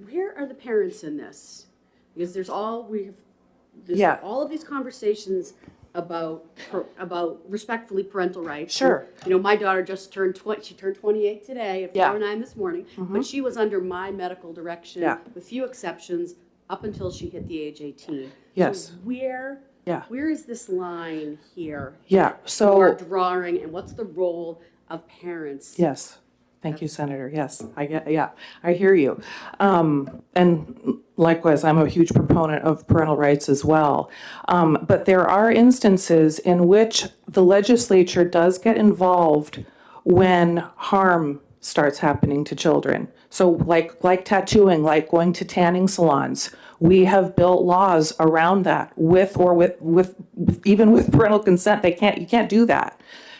Where are the parents in this? Because there's all of these conversations about respectfully parental rights. Sure. You know, my daughter just turned 20. She turned 28 today at 4 Yeah. or 9 this morning. But she was under my medical direction, Yeah. with few exceptions, up until she hit the age 18. Yes. So where is this line here? Yeah, so- we're drawing, and what's the role of parents? Yes. Thank you, Senator. Yes, I hear you. And likewise, I'm a huge proponent of parental rights as well. But there are instances in which the legislature does get involved when harm starts happening to children. So like tattooing, like going to tanning salons, we have built laws around that with even with parental consent. You can't do that.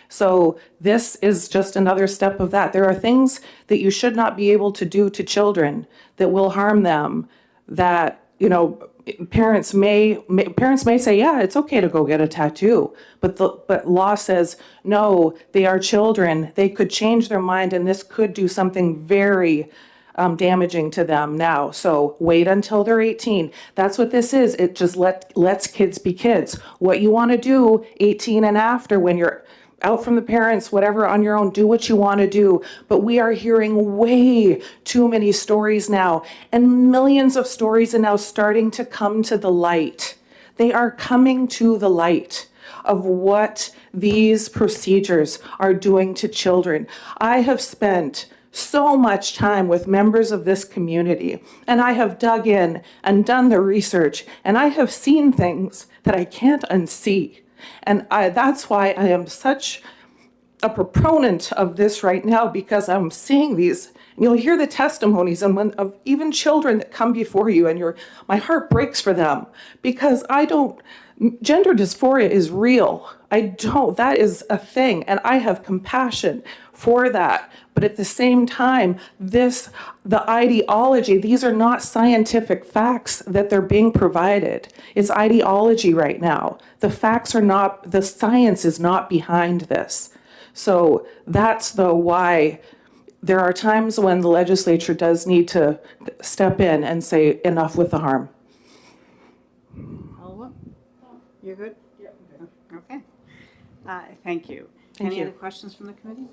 So this is just another step of that. There are things that you should not be able to do to children that will harm them, that, you know, parents may say, yeah, it's okay to go get a tattoo, but law says, no, they are children. They could change their mind, and this could do something very damaging to them now. So wait until they're 18. That's what this is. It just lets kids be kids. What you want to do 18 and after, when you're out from the parents, whatever, on your own, do what you want to do. But we are hearing way too many stories now, and millions of stories are now starting to come to the light. They are coming to the light of what these procedures are doing to children. I have spent so much time with members of this community, and I have dug in and done the research, and I have seen things that I can't unsee. And that's why I am such a proponent of this right now, because I'm seeing these. You'll hear the testimonies of even children that come before you, and my heart breaks for them, because gender dysphoria is real. That is a thing, and I have compassion for that. But at the same time, the ideology, these are not scientific facts that they're being provided. It's ideology right now. The science is not behind this. So that's why there are times when the legislature does need to step in and say, enough with the harm. You're good? Okay. Thank you. Thank Any you. other questions from the committee?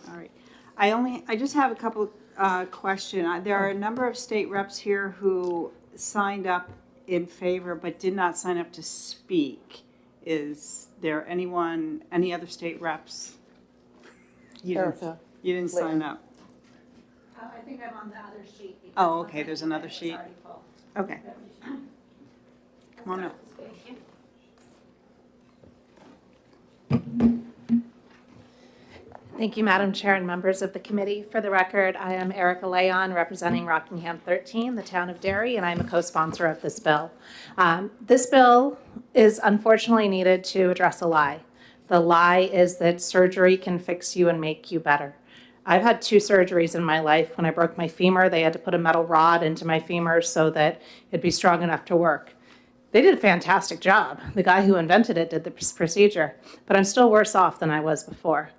All right. I just have a couple questions. There are a number of state reps here who signed up in favor but did not sign up to speak. Is there any other state reps? Erica. You didn't sign up. I think I'm on the other sheet. Oh, okay, there's another sheet. Okay. Come on up. Thank you, Madam Chair and members of the committee. For the record, I am Erica Leon, representing Rockingham 13, the town of Derry, and I'm a co-sponsor of this bill. This bill is unfortunately needed to address a lie. The lie is that surgery can fix you and make you better. I've had 2 surgeries in my life. When I broke my femur, they had to put a metal rod into my femur so that it'd be strong enough to work. They did a fantastic job. The guy who invented it did the procedure, but I'm still worse off than I was before.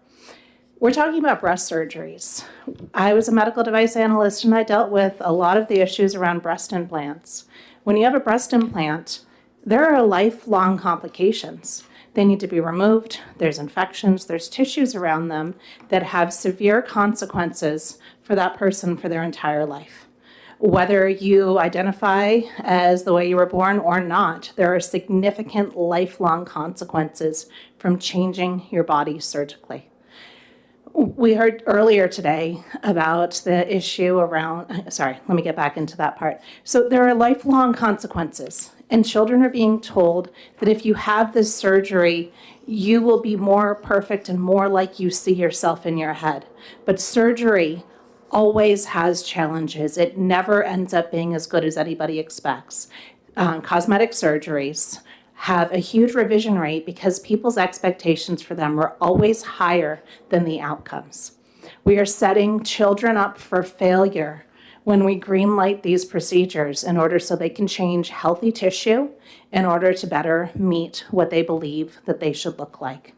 We're talking about breast surgeries. I was a medical device analyst, and I dealt with a lot of the issues around breast implants. When you have a breast implant, there are lifelong complications. They need to be removed. There's infections. There's tissues around them that have severe consequences for that person for their entire life. Whether you identify as the way you were born or not, there are significant lifelong consequences from changing your body surgically. We heard earlier today about the issue around, sorry, let me get back into that part. So there are lifelong consequences, and children are being told that if you have this surgery, you will be more perfect and more like you see yourself in your head. But surgery always has challenges. It never ends up being as good as anybody expects. Cosmetic surgeries have a huge revision rate because people's expectations for them are always higher than the outcomes. We are setting children up for failure when we greenlight these procedures in order so they can change healthy tissue in order to better meet what they believe that they should look like.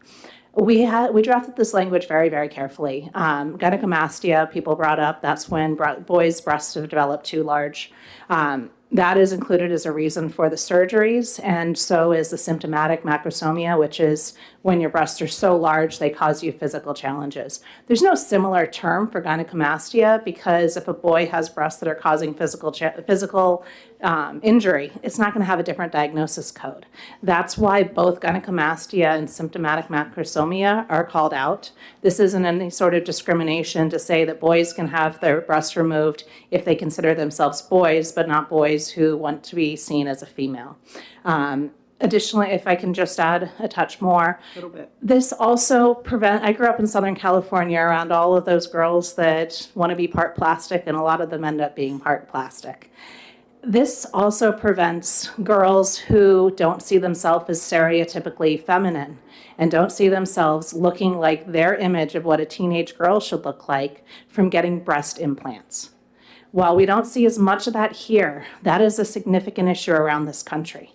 We drafted this language very, very carefully. Gynecomastia, people brought up, that's when boys' breasts have developed too large. That is included as a reason for the surgeries, and so is the symptomatic macrosomia, which is when your breasts are so large they cause you physical challenges. There's no similar term for gynecomastia because if a boy has breasts that are causing physical injury, it's not going to have a different diagnosis code. That's why both gynecomastia and symptomatic macrosomia are called out. This isn't any sort of discrimination to say that boys can have their breasts removed if they consider themselves boys, but not boys who want to be seen as a female. Additionally, if I can just add a touch more, A little bit. this also I grew up in Southern California around all of those girls that want to be part plastic, and a lot of them end up being part plastic. This also prevents girls who don't see themselves as stereotypically feminine and don't see themselves looking like their image of what a teenage girl should look like from getting breast implants. While we don't see as much of that here, that is a significant issue around this country.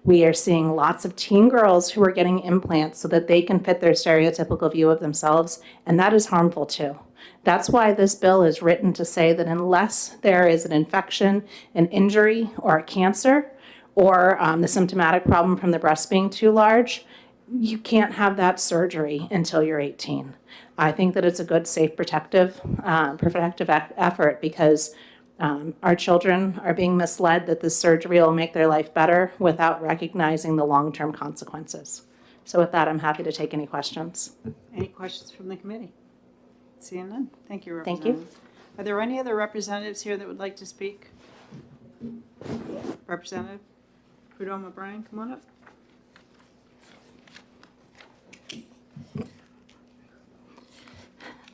We are seeing lots of teen girls who are getting implants so that they can fit their stereotypical view of themselves, and that is harmful too. That's why this bill is written to say that unless there is an infection, an injury, or a cancer, or the symptomatic problem from the breast being too large, you can't have that surgery until you're 18. I think that it's a good, safe, protective effort because our children are being misled that this surgery will make their life better without recognizing the long-term consequences. So with that, I'm happy to take any questions. Any questions from the committee? Seeing none. Thank you, Thank you. Representative. Are there any other representatives here that would like to speak? Representative Prudhomme O'Brien, come on up.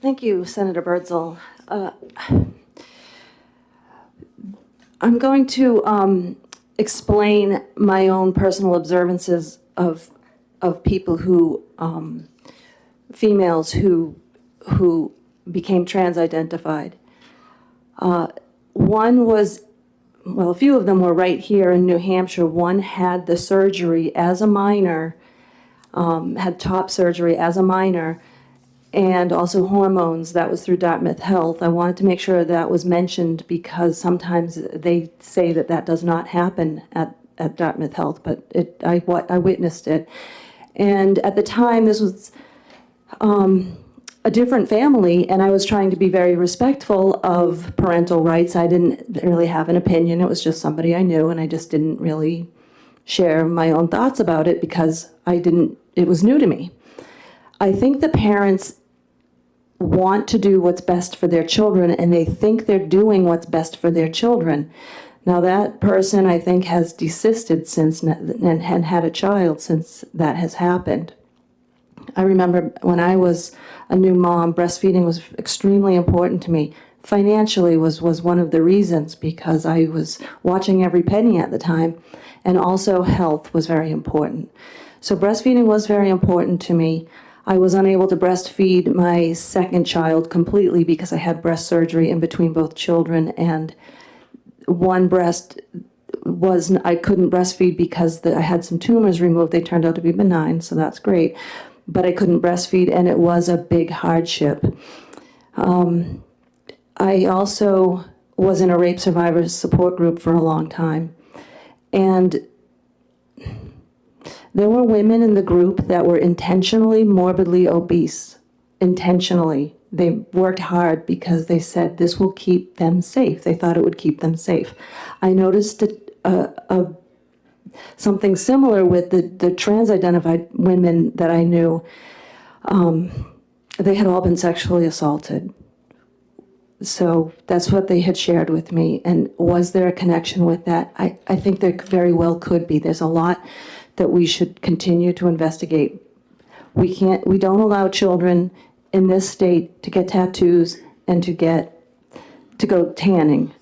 Thank you, Senator Birdsall. I'm going to explain my own personal observances of people who, females who became trans-identified. One was, well, a few of them were right here in New Hampshire. One had the surgery as a minor, had top surgery as a minor, and also hormones. That was through Dartmouth Health. I wanted to make sure that was mentioned because sometimes they say that that does not happen at Dartmouth Health, but I witnessed it. And at the time, this was a different family, and I was trying to be very respectful of parental rights. I didn't really have an opinion. It was just somebody I knew, and I just didn't really share my own thoughts about it because it was new to me. I think the parents want to do what's best for their children, and they think they're doing what's best for their children. Now that person, I think, has desisted since and had a child since that has happened. I remember when I was a new mom, breastfeeding was extremely important to me. Financially was one of the reasons because I was watching every penny at the time, and also health was very important. So breastfeeding was very important to me. I was unable to breastfeed my second child completely because I had breast surgery in between both children, and one breast I couldn't breastfeed because I had some tumors removed. They turned out to be benign, so that's great. But I couldn't breastfeed, and it was a big hardship. I also was in a rape survivors support group for a long time, and there were women in the group that were intentionally morbidly obese, intentionally. They worked hard because they said this will keep them safe. They thought it would keep them safe. I noticed something similar with the trans-identified women that I knew. They had all been sexually assaulted. So that's what they had shared with me. And was there a connection with that? I think there very well could be. There's a lot that we should continue to investigate. We don't allow children in this state to get tattoos and to go tanning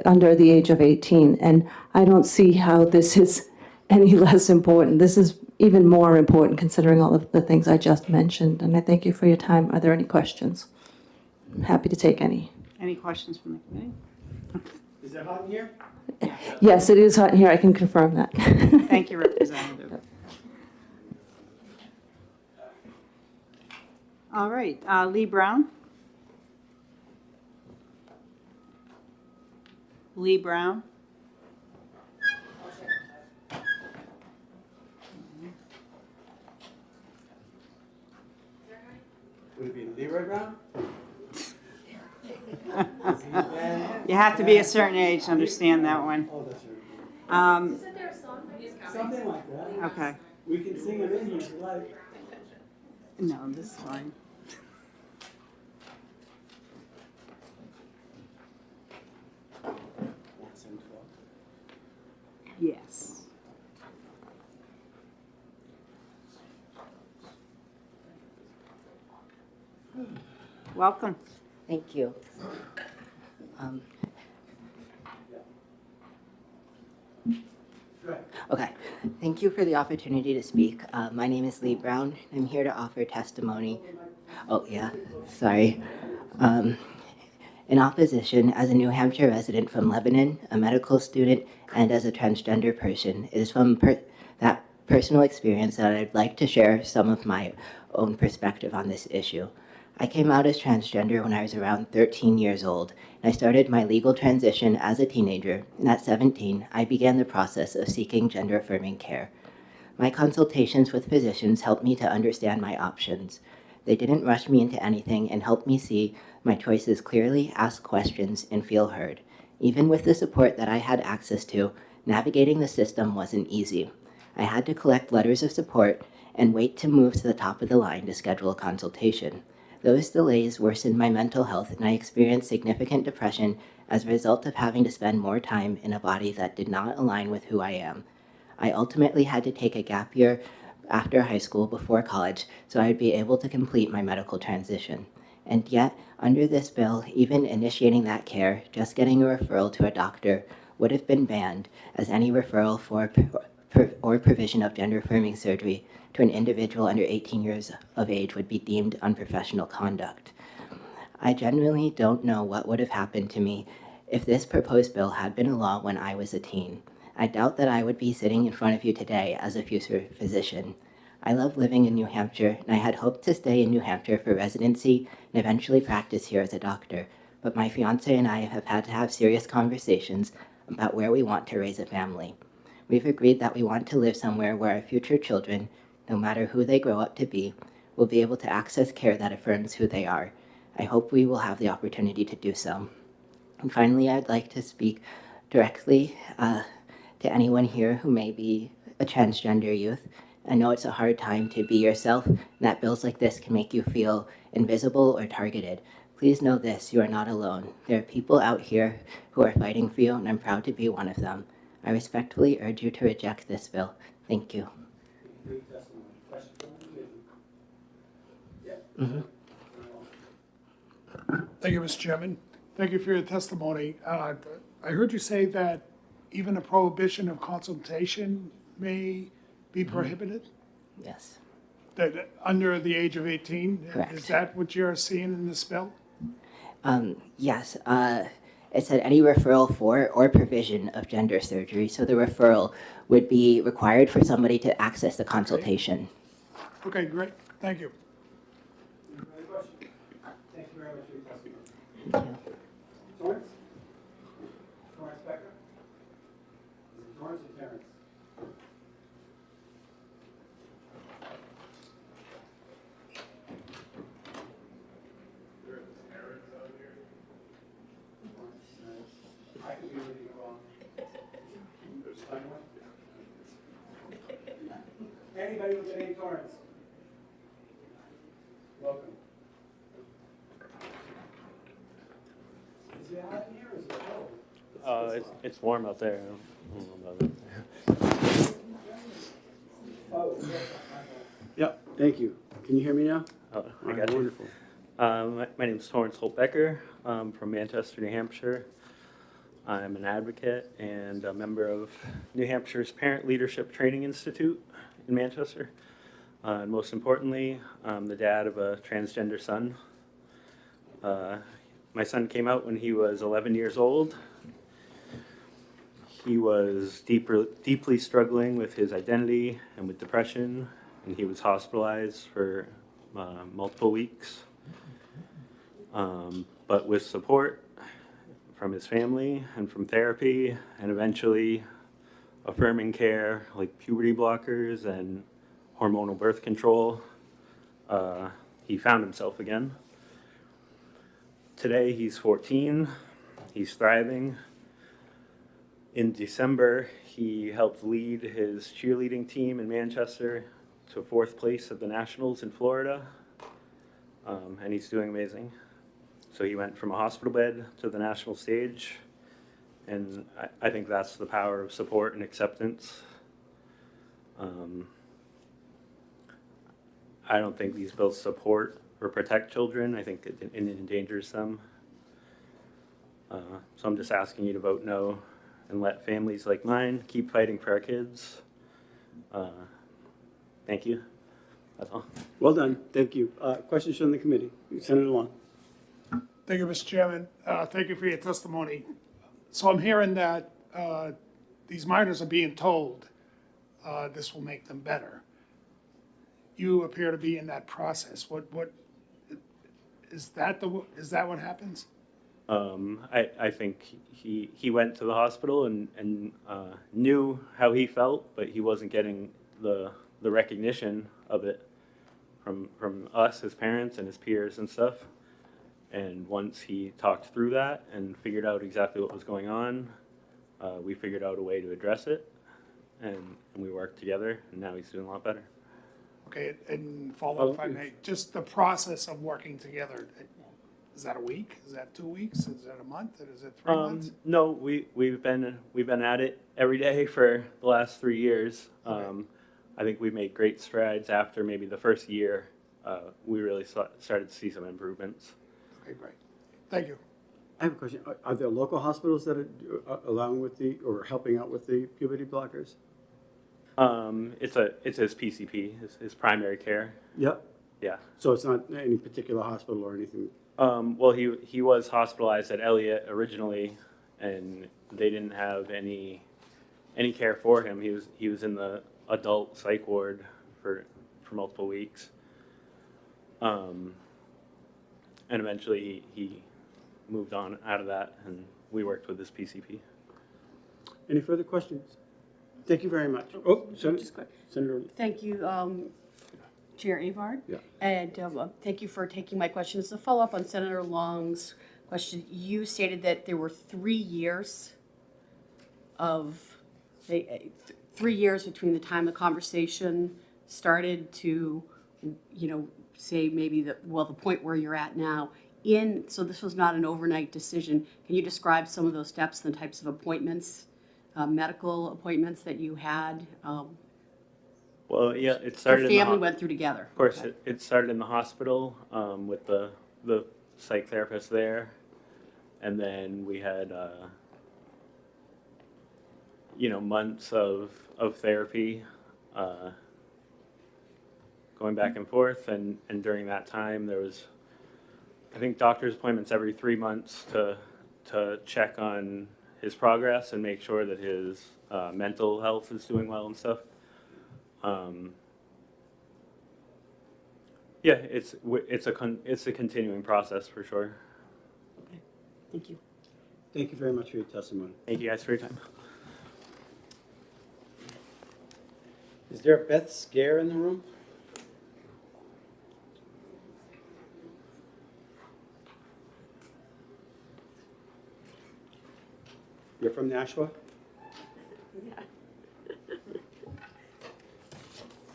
under the age of 18. And I don't see how this is any less important. This is even more important considering all of the things I just mentioned. And I thank you for your time. Are there any questions? I'm happy to take any. Any questions from the committee? Is it hot in here? Yes, it is hot in here. I can confirm that. Thank you, Representative. All right, Lee Brown. Lee Brown. Would it be Leroy Brown? You have to be a certain age to understand that one. Oh, that's right. Isn't there a song from this Something like that. Okay. We can sing it in here if you like. No, this is fine. Yes. Welcome. Thank you. Okay, thank you for the opportunity to speak. My name is Lee Brown. I'm here to offer testimony. Oh, yeah, sorry. In opposition, as a New Hampshire resident from Lebanon, a medical student, and as a transgender person, it is from that personal experience that I'd like to share some of my own perspective on this issue. I came out as transgender when I was around 13 years old, and I started my legal transition as a teenager, and at 17, I began the process of seeking gender-affirming care. My consultations with physicians helped me to understand my options. They didn't rush me into anything and helped me see my choices clearly, ask questions, and feel heard. Even with the support that I had access to, navigating the system wasn't easy. I had to collect letters of support and wait to move to the top of the line to schedule a consultation. Those delays worsened my mental health, and I experienced significant depression as a result of having to spend more time in a body that did not align with who I am. I ultimately had to take a gap year after high school before college so I would be able to complete my medical transition. And yet, under this bill, even initiating that care, just getting a referral to a doctor, would have been banned, as any referral for or provision of gender-affirming surgery to an individual under 18 years of age would be deemed unprofessional conduct. I genuinely don't know what would have happened to me if this proposed bill had been a law when I was a teen. I doubt that I would be sitting in front of you today as a future physician. I love living in New Hampshire, and I had hoped to stay in New Hampshire for residency and eventually practice here as a doctor, but my fiance and I have had to have serious conversations about where we want to raise a family. We've agreed that we want to live somewhere where our future children, no matter who they grow up to be, will be able to access care that affirms who they are. I hope we will have the opportunity to do so. And finally, I'd like to speak directly to anyone here who may be a transgender youth. I know it's a hard time to be yourself, and that bills like this can make you feel invisible or targeted. Please know this, you are not alone. There are people out here who are fighting for you, and I'm proud to be one of them. I respectfully urge you to reject this bill. Thank you. Thank you, Mr. Chairman. Thank you for your testimony. I heard you say that even a prohibition of consultation may be prohibited? Yes. That under the age of 18? Correct. Is that what you're seeing in this bill? Yes. It said any referral for or provision of gender surgery. So the referral would be required for somebody to access the consultation. Okay, great. Thank you. Thank you very much for your testimony. Torrance? Torrance Becker? Is it Torrance or Terrence? I could be really wrong. Anybody with the name Torrance? Welcome. Is it hot in here or is it cold? It's warm out there. I don't know about it. Oh, yep, thank you. Can you hear me now? Oh, I All got right, you. wonderful. My name is Torrance Holt-Becker. I'm from Manchester, New Hampshire. I'm an advocate and a member of New Hampshire's Parent Leadership Training Institute in Manchester. And most importantly, I'm the dad of a transgender son. My son came out when he was 11 years old. He was deeply struggling with his identity and with depression, and he was hospitalized for multiple weeks. But with support from his family and from therapy and eventually affirming care like puberty blockers and hormonal birth control, he found himself again. Today he's 14, he's thriving. In December, he helped lead his cheerleading team in Manchester to 4th place at the Nationals in Florida, and he's doing amazing. So he went from a hospital bed to the national stage, and I think that's the power of support and acceptance. I don't think these bills support or protect children. I think it endangers them. So I'm just asking you to vote no and let families like mine keep fighting for our kids. Thank you. That's all. Well done. Thank you. Questions from the committee? Senator Long. Thank you, Mr. Chairman. Thank you for your testimony. So I'm hearing that these minors are being told this will make them better. You appear to be in that process. What is that? Is that what happens? I think he went to the hospital and knew how he felt, but he wasn't getting the recognition of it from us, his parents and his peers and stuff. And once he talked through that and figured out exactly what was going on, we figured out a way to address it, and we worked together, and now he's doing a lot better. Okay, and follow up if I may. Just the process of working together. Is that a week? Is that 2 weeks? Is that a month? Is it 3 months? No, we've been at it every day for the last 3 years. I think we made great strides after maybe the first year. We really started to see some improvements. Okay, great. Thank you. I have a question. Are there local hospitals that are allowing with or helping out with the puberty blockers? It's his PCP, his primary care. Yep. Yeah. So it's not any particular hospital or anything? Well, he was hospitalized at Elliott originally, and they didn't have any care for him. He was in the adult psych ward for multiple weeks. And eventually he moved on out of that, and we worked with his PCP. Any further questions? Thank you very much. Oh, Senator. Thank you, Chair Avard. Yeah. And thank you for taking my question. As a follow-up on Senator Long's question, you stated that there were 3 years of 3 years between the time the conversation started to, say maybe the point where you're at now. So this was not an overnight decision. Can you describe some of those steps and the types of appointments, medical appointments that you had? Well, yeah, it started. Your family went through together. Of course, it started in the hospital with the psych therapist there, and then we had months of therapy, going back and forth, and during that time there was, I think, doctor's appointments every 3 months to check on his progress and make sure that his mental health is doing well and stuff. Yeah, it's a continuing process for sure. Okay, thank you. Thank you very much for your testimony. Thank you guys for your time. Is there a Beth Scare in the room? You're from Nashua? Yeah.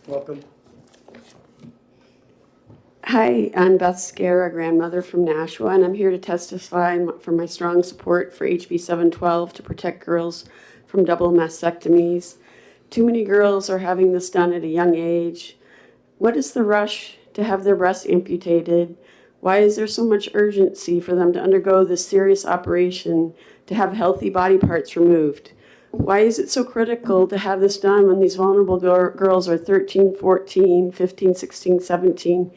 Welcome. Hi, I'm Beth Scare, a grandmother from Nashua, and I'm here to testify for my strong support for HB 712 to protect girls from double mastectomies. Too many girls are having this done at a young age. What is the rush to have their breasts amputated? Why is there so much urgency for them to undergo this serious operation to have healthy body parts removed? Why is it so critical to have this done when these vulnerable girls are 13, 14, 15, 16, 17?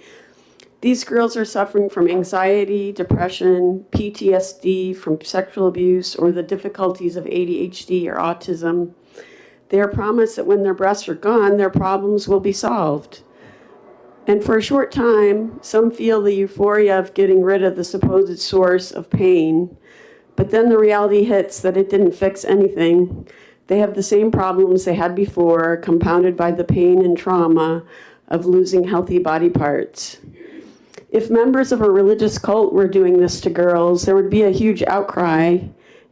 These girls are suffering from anxiety, depression, PTSD from sexual abuse, or the difficulties of ADHD or autism. They are promised that when their breasts are gone, their problems will be solved. And for a short time, some feel the euphoria of getting rid of the supposed source of pain, but then the reality hits that it didn't fix anything. They have the same problems they had before, compounded by the pain and trauma of losing healthy body parts. If members of a religious cult were doing this to girls, there would be a huge outcry,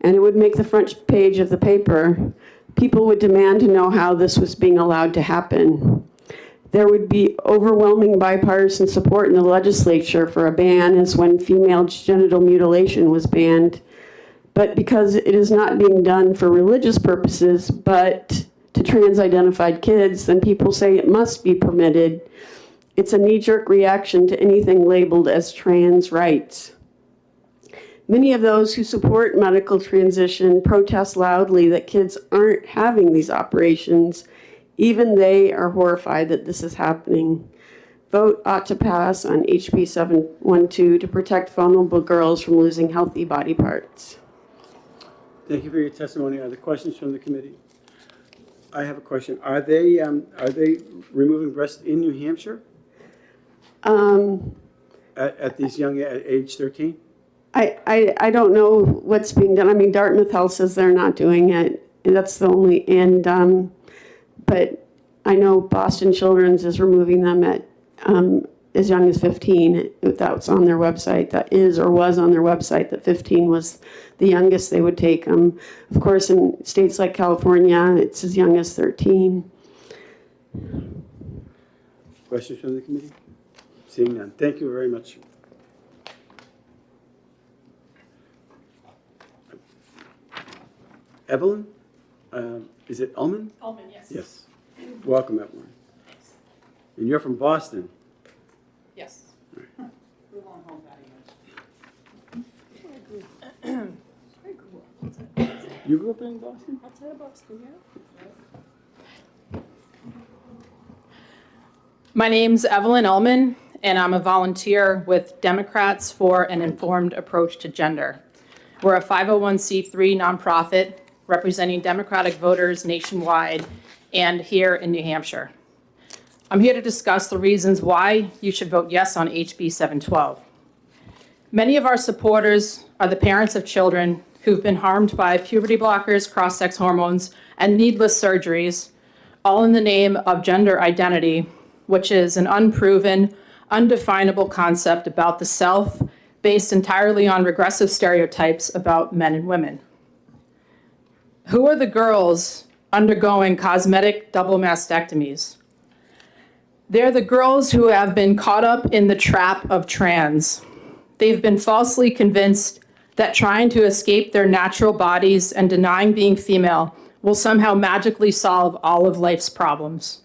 and it would make the front page of the paper. People would demand to know how this was being allowed to happen. There would be overwhelming bipartisan support in the legislature for a ban, as when female genital mutilation was banned. But because it is not being done for religious purposes, but to trans-identified kids, then people say it must be permitted. It's a knee-jerk reaction to anything labeled as trans rights. Many of those who support medical transition protest loudly that kids aren't having these operations. Even they are horrified that this is happening. Vote ought to pass on HB 712 to protect vulnerable girls from losing healthy body parts. Thank you for your testimony. Are there questions from the committee? I have a question. Are they removing breasts in New Hampshire at these young at age 13? I don't know what's being done. I mean, Dartmouth Health says they're not doing it. That's the only, but I know Boston Children's is removing them at as young as 15. That's on their website. That is or was on their website that 15 was the youngest they would take them. Of course, in states like California, it's as young as 13. Questions from the committee? Seeing none. Thank you very much. Evelyn? Is it Ullman? Ullman, yes. Yes. Welcome, Evelyn. Thanks. And you're from Boston. Yes. Right. You grew up in Boston? Outside of Boston, yeah. My name's Evelyn Ullman, and I'm a volunteer with Democrats for an Informed Approach to Gender. We're a 501c3 nonprofit representing Democratic voters nationwide and here in New Hampshire. I'm here to discuss the reasons why you should vote yes on HB 712. Many of our supporters are the parents of children who've been harmed by puberty blockers, cross-sex hormones, and needless surgeries, all in the name of gender identity, which is an unproven, undefinable concept about the self based entirely on regressive stereotypes about men and women. Who are the girls undergoing cosmetic double mastectomies? They're the girls who have been caught up in the trap of trans. They've been falsely convinced that trying to escape their natural bodies and denying being female will somehow magically solve all of life's problems.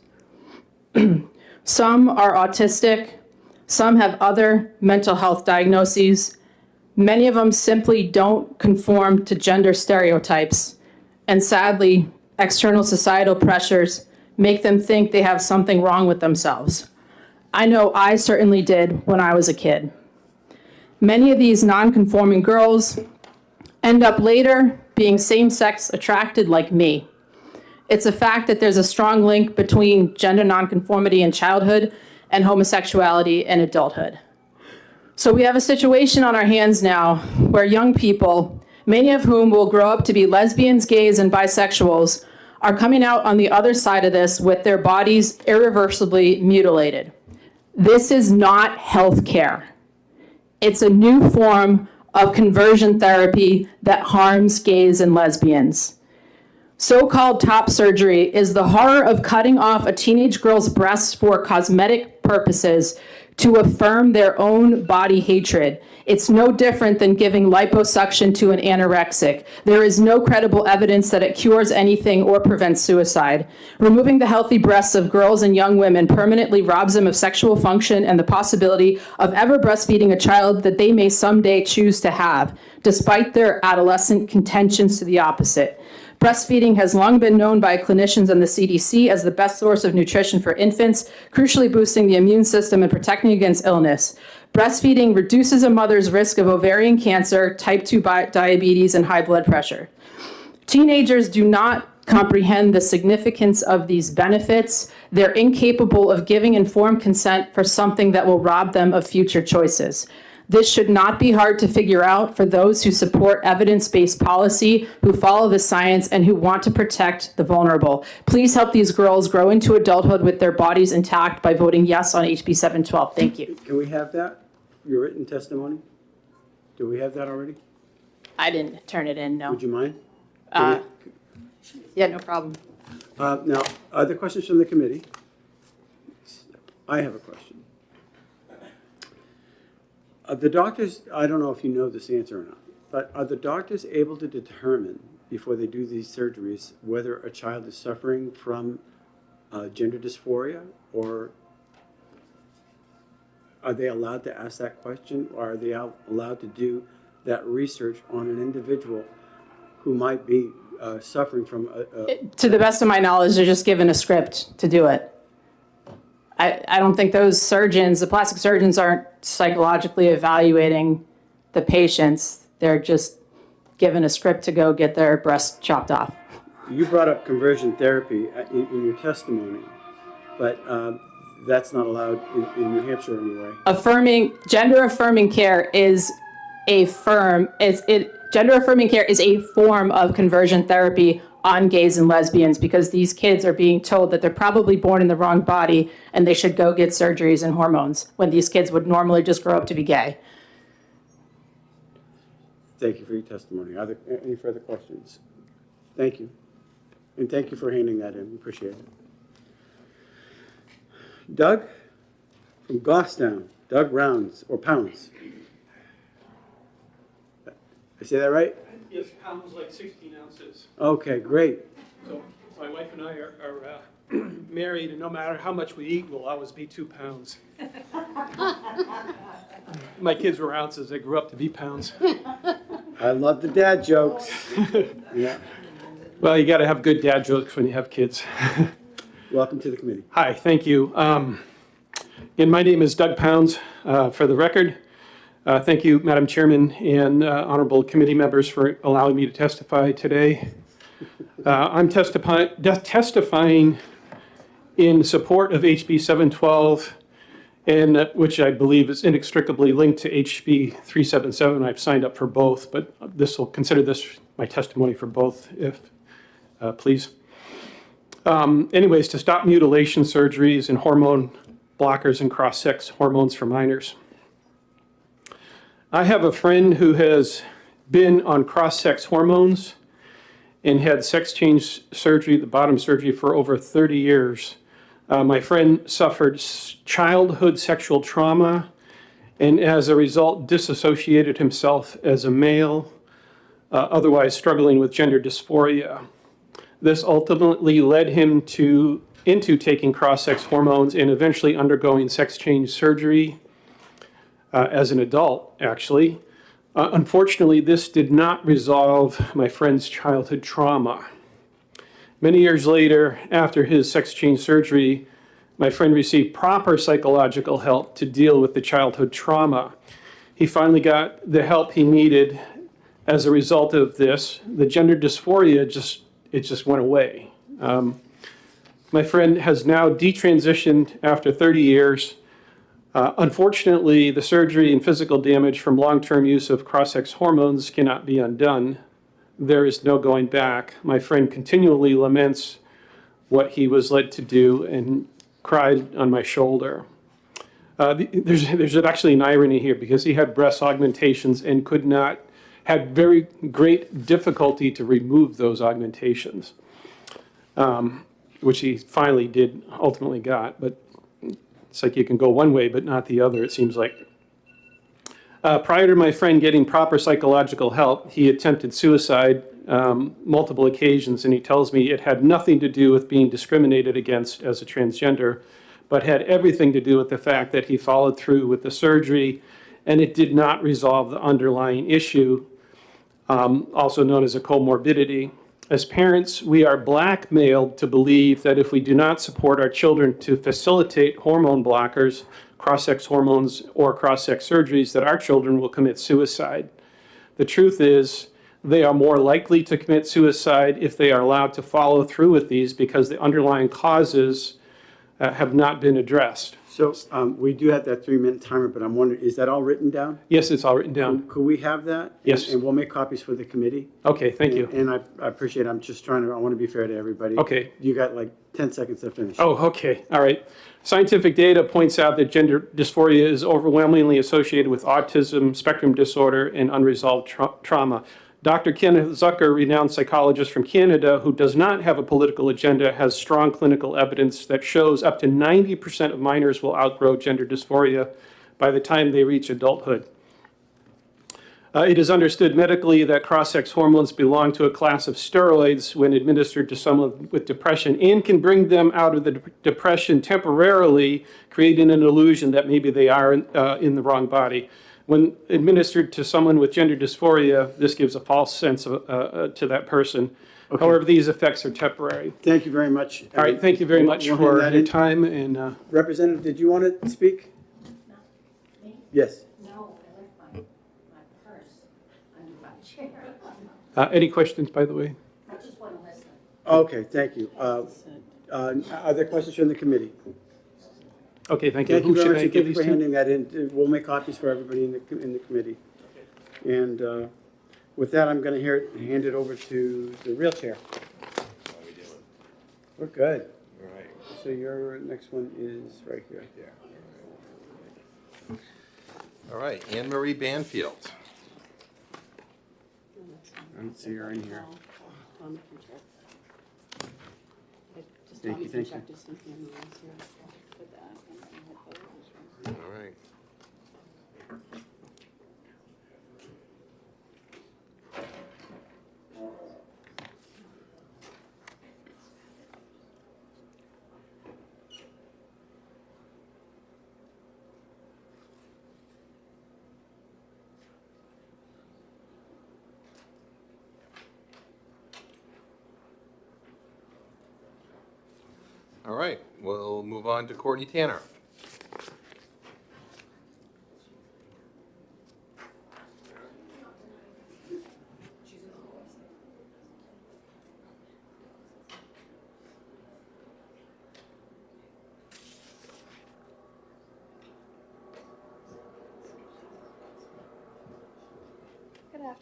Some are autistic, some have other mental health diagnoses. Many of them simply don't conform to gender stereotypes. And sadly, external societal pressures make them think they have something wrong with themselves. I know I certainly did when I was a kid. Many of these non-conforming girls end up later being same-sex attracted like me. It's a fact that there's a strong link between gender nonconformity in childhood and homosexuality in adulthood. So we have a situation on our hands now where young people, many of whom will grow up to be lesbians, gays, and bisexuals, are coming out on the other side of this with their bodies irreversibly mutilated. This is not health care. It's a new form of conversion therapy that harms gays and lesbians. So-called top surgery is the horror of cutting off a teenage girl's breasts for cosmetic purposes to affirm their own body hatred. It's no different than giving liposuction to an anorexic. There is no credible evidence that it cures anything or prevents suicide. Removing the healthy breasts of girls and young women permanently robs them of sexual function and the possibility of ever breastfeeding a child that they may someday choose to have, despite their adolescent contentions to the opposite. Breastfeeding has long been known by clinicians and the CDC as the best source of nutrition for infants, crucially boosting the immune system and protecting against illness. Breastfeeding reduces a mother's risk of ovarian cancer, type 2 diabetes, and high blood pressure. Teenagers do not comprehend the significance of these benefits. They're incapable of giving informed consent for something that will rob them of future choices. This should not be hard to figure out for those who support evidence-based policy, who follow the science, and who want to protect the vulnerable. Please help these girls grow into adulthood with their bodies intact by voting yes on HB 712. Thank you. Can we have that your written testimony? Do we have that already? I didn't turn it in, no. Would you mind? Yeah, no problem. Now, other questions from the committee? I have a question. The doctors, I don't know if you know this answer or not, but are the doctors able to determine before they do these surgeries whether a child is suffering from gender dysphoria, or are they allowed to ask that question, or are they allowed to do that research on an individual who might be suffering from To the best of my knowledge, they're just given a script to do it. I don't think those surgeons, the plastic surgeons, aren't psychologically evaluating the patients. They're just given a script to go get their breast chopped off. You brought up conversion therapy in your testimony, but that's not allowed in New Hampshire anyway. Gender affirming care is a gender affirming care is a form of conversion therapy on gays and lesbians, because these kids are being told that they're probably born in the wrong body and they should go get surgeries and hormones when these kids would normally just grow up to be gay. Thank you for your testimony. Are there any further questions? Thank you. And thank you for handing that in. We appreciate it. Doug from Goffstown. Doug Rounds, or Pounds. I say that right? Yes, pounds like 16 ounces. Okay, great. So my wife and I are married, and no matter how much we eat, we'll always be 2 pounds. My kids were ounces. They grew up to be pounds. I love the dad jokes. Yeah. Well, you got to have good dad jokes when you have kids. Welcome to the committee. Hi, thank you. Again, my name is Doug Pounds. For the record, thank you, Madam Chairman and honorable committee members, for allowing me to testify today. I'm testifying in support of HB 712, and which I believe is inextricably linked to HB 377. I've signed up for both, but consider this my testimony for both, if please. Anyways, to stop mutilation surgeries and hormone blockers and cross-sex hormones for minors. I have a friend who has been on cross-sex hormones and had sex change surgery, the bottom surgery, for over 30 years. My friend suffered childhood sexual trauma and as a result disassociated himself as a male, otherwise struggling with gender dysphoria. This ultimately led him into taking cross-sex hormones and eventually undergoing sex change surgery as an adult, actually. Unfortunately, this did not resolve my friend's childhood trauma. Many years later, after his sex change surgery, my friend received proper psychological help to deal with the childhood trauma. He finally got the help he needed. As a result of this, the gender dysphoria just went away. My friend has now detransitioned after 30 years. Unfortunately, the surgery and physical damage from long-term use of cross-sex hormones cannot be undone. There is no going back. My friend continually laments what he was led to do and cried on my shoulder. There's actually an irony here, because he had breast augmentations and had very great difficulty to remove those augmentations, which he finally ultimately got. But it's like you can go one way but not the other, it seems like. Prior to my friend getting proper psychological help, he attempted suicide multiple occasions, and he tells me it had nothing to do with being discriminated against as a transgender, but had everything to do with the fact that he followed through with the surgery, and it did not resolve the underlying issue, also known as a comorbidity. As parents, we are blackmailed to believe that if we do not support our children to facilitate hormone blockers, cross-sex hormones, or cross-sex surgeries, that our children will commit suicide. The truth is, they are more likely to commit suicide if they are allowed to follow through with these, because the underlying causes have not been addressed. So we do have that 3-minute timer, but I'm wondering, is that all written down? Yes, it's all written down. Could we have that? Yes. And we'll make copies for the committee. Okay, thank you. And I appreciate it. I'm just I want to be fair to everybody. Okay. You got like 10 seconds to finish. Oh, okay, all right. Scientific data points out that gender dysphoria is overwhelmingly associated with autism, spectrum disorder, and unresolved trauma. Dr. Kenneth Zucker, renowned psychologist from Canada who does not have a political agenda, has strong clinical evidence that shows up to 90% of minors will outgrow gender dysphoria by the time they reach adulthood. It is understood medically that cross-sex hormones belong to a class of steroids when administered to someone with depression and can bring them out of the depression temporarily, creating an illusion that maybe they are in the wrong body. When administered to someone with gender dysphoria, this gives a false sense of, to that person. Okay. However, these effects are temporary. Thank you very much. All right, thank you very much for your time. And Representative, did you want to speak? No. Me? Yes. No, I left my purse under my chair. any questions, by the way? I just want to listen. Okay, thank you. Are there questions from the committee? Okay, thank you. Thank you Who very should much. I Thank give you these for to? handing that in. We'll make copies for everybody in the committee. And with that, I'm going to hand it over to the real chair. We're good. All right. So your next one is right here. All right, Anne Marie Banfield. I don't see her in here. Thank you, thank you. All right. All right, we'll move on to Courtney Tanner.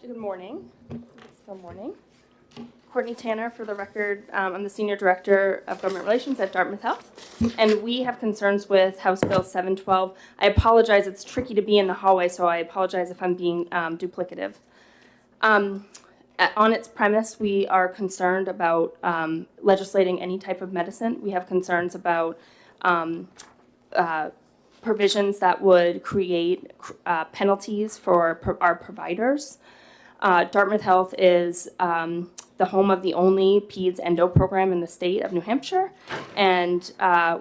Good morning. It's still morning. Courtney Tanner, for the record, I'm the Senior Director of Government Relations at Dartmouth Health, and we have concerns with House Bill 712. I apologize, it's tricky to be in the hallway, so I apologize if I'm being duplicative. On its premise, we are concerned about legislating any type of medicine. We have concerns about provisions that would create penalties for our providers. Dartmouth Health is the home of the only PEDS endo program in the state of New Hampshire, and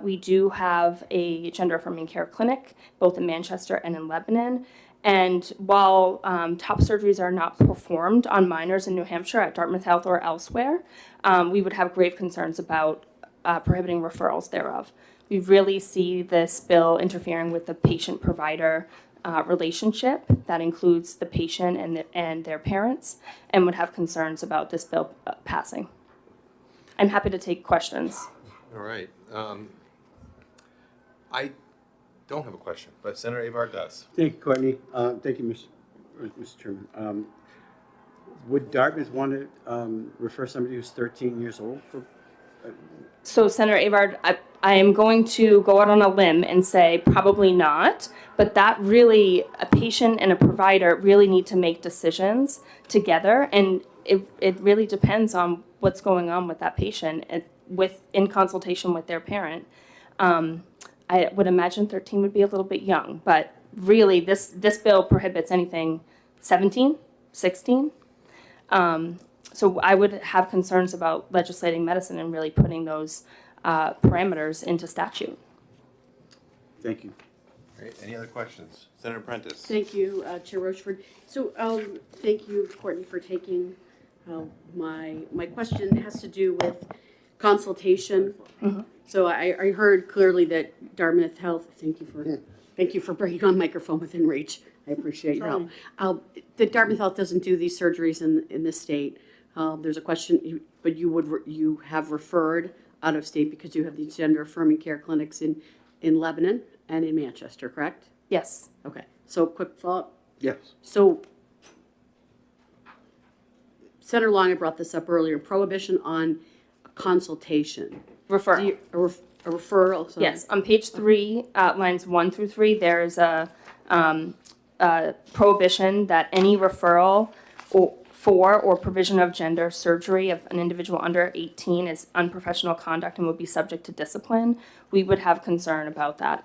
we do have a gender-affirming care clinic both in Manchester and in Lebanon. And while top surgeries are not performed on minors in New Hampshire at Dartmouth Health or elsewhere, we would have grave concerns about prohibiting referrals thereof. We really see this bill interfering with the patient-provider relationship that includes the patient and their parents, and would have concerns about this bill passing. I'm happy to take questions. All right. I don't have a question, but Senator Avard does. Thank you, Courtney. Thank you, Mr. Chairman. Would Dartmouth want to refer somebody who's 13 years old for? So, Senator Avard, I am going to go out on a limb and say probably not, but that really, a patient and a provider really need to make decisions together, and it really depends on what's going on with that patient in consultation with their parent. I would imagine 13 would be a little bit young, but really this bill prohibits anything 17, 16. So I would have concerns about legislating medicine and really putting those parameters into statute. Thank you. All right, any other questions? Senator Prentice. Thank you, Chair Rochford. So thank you, Courtney, for taking my question. It has to do with consultation. Mm-hmm. So I heard clearly that Dartmouth Health, thank you for bringing on microphone within reach. I appreciate your help. The Dartmouth Health doesn't do these surgeries in this state. There's a question, but you have referred out of state because you have these gender affirming care clinics in Lebanon. and in Manchester, correct? Yes. Okay, so quick thought. Yes. So Senator Long had brought this up earlier, prohibition on consultation. Referral. A referral, sorry. Yes, on page 3, lines 1 through 3, there's a prohibition that any referral for or provision of gender surgery of an individual under 18 is unprofessional conduct and would be subject to discipline. We would have concern about that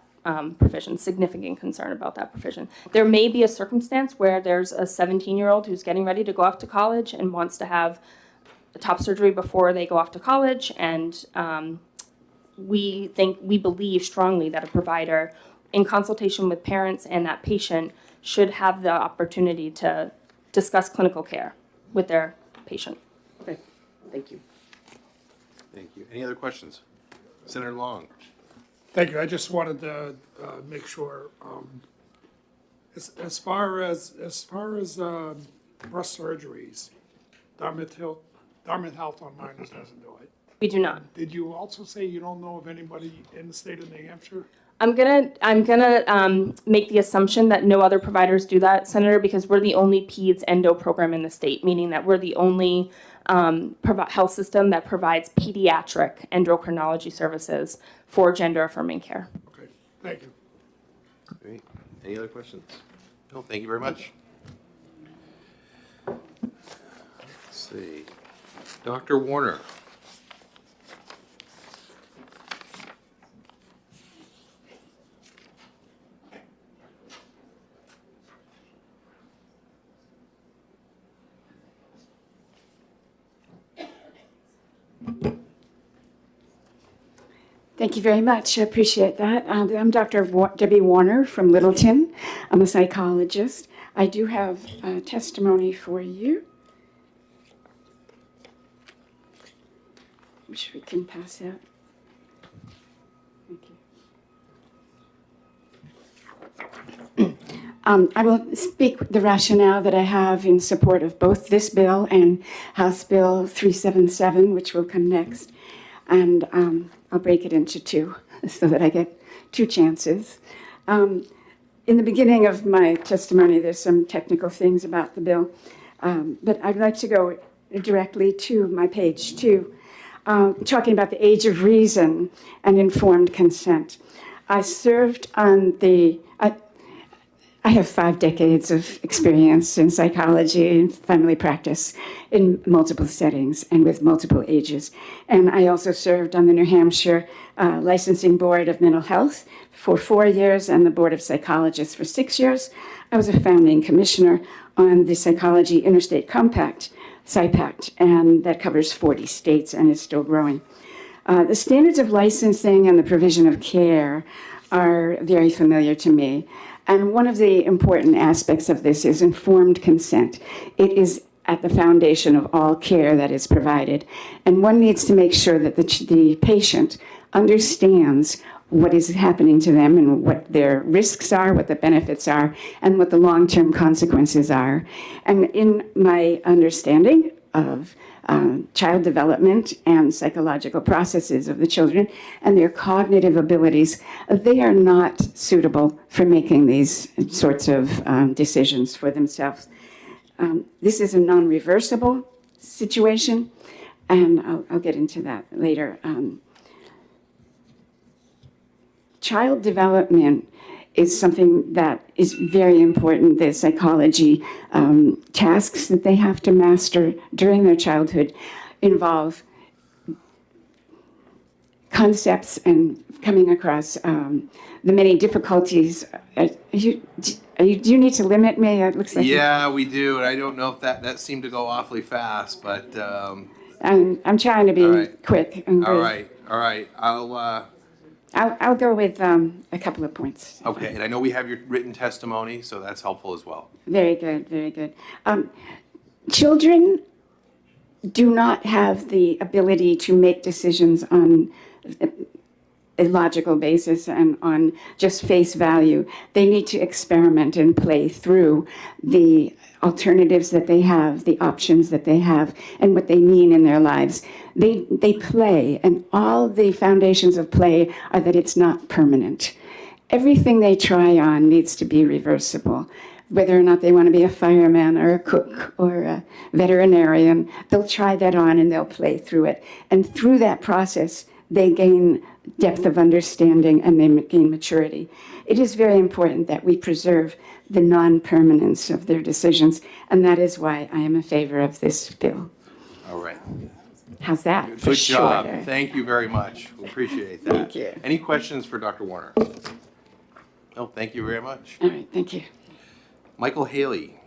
provision, significant concern about that provision. There may be a circumstance where there's a 17-year-old who's getting ready to go off to college and wants to have top surgery before they go off to college, and we believe strongly that a provider, in consultation with parents and that patient, should have the opportunity to discuss clinical care with their patient. Okay, thank you. Thank you. Any other questions? Senator Long. Thank you. I just wanted to make sure, as far as breast surgeries, Dartmouth Health on Minors doesn't do it. We do not. Did you also say you don't know of anybody in the state of New Hampshire? I'm gonna make the assumption that no other providers do that, Senator, because we're the only PEDS endo program in the state, meaning that we're the only health system that provides pediatric endocrinology services for gender-affirming care. Okay, thank you. Great. Any other questions? No, thank you very much. Let's see. Dr. Warner. Thank you very much. I appreciate that. I'm Dr. Debbie Warner from Littleton. I'm a psychologist. I do have testimony for you, which we can pass out. Thank you. I will speak the rationale that I have in support of both this bill and House Bill 377, which will come next. And I'll break it into two so that I get two chances. In the beginning of my testimony, there's some technical things about the bill, but I'd like to go directly to my page 2, talking about the age of reason and informed consent. I served on I have 5 decades of experience in psychology and family practice in multiple settings and with multiple ages. And I also served on the New Hampshire Licensing Board of Mental Health for 4 years and the Board of Psychologists for 6 years. I was a founding commissioner on the Psychology Interstate Compact, SIPACT, and that covers 40 states and is still growing. The standards of licensing and the provision of care are very familiar to me. And one of the important aspects of this is informed consent. It is at the foundation of all care that is provided. And one needs to make sure that the patient understands what is happening to them and what their risks are, what the benefits are, and what the long-term consequences are. And in my understanding of child development and psychological processes of the children and their cognitive abilities, they are not suitable for making these sorts of decisions for themselves. This is a non-reversible situation, and I'll get into that later. Child development is something that is very important. The psychology tasks that they have to master during their childhood involve concepts and coming across the many difficulties. Do you need to limit me? It looks like Yeah, we do. And I don't know if that seemed to go awfully fast, but I'm trying to be right. quick. And all brief. right. I'll go with a couple of points. Okay, and I know we have your written testimony, so that's helpful as well. Very good, very good. Children do not have the ability to make decisions on a logical basis and on just face value. They need to experiment and play through the alternatives that they have, the options that they have, and what they mean in their lives. They play, and all the foundations of play are that it's not permanent. everything they try on needs to be reversible. Whether or not they want to be a fireman or a cook or a veterinarian, they'll try that on and they'll play through it. And through that process, they gain depth of understanding and they gain maturity. It is very important that we preserve the non-permanence of their decisions, and that is why I am in favor of this bill. All right. How's that? Good job. Thank you very much. We appreciate that. Thank you. Any questions for Dr. Warner? No, thank you very much. All right, thank you. Michael Haley.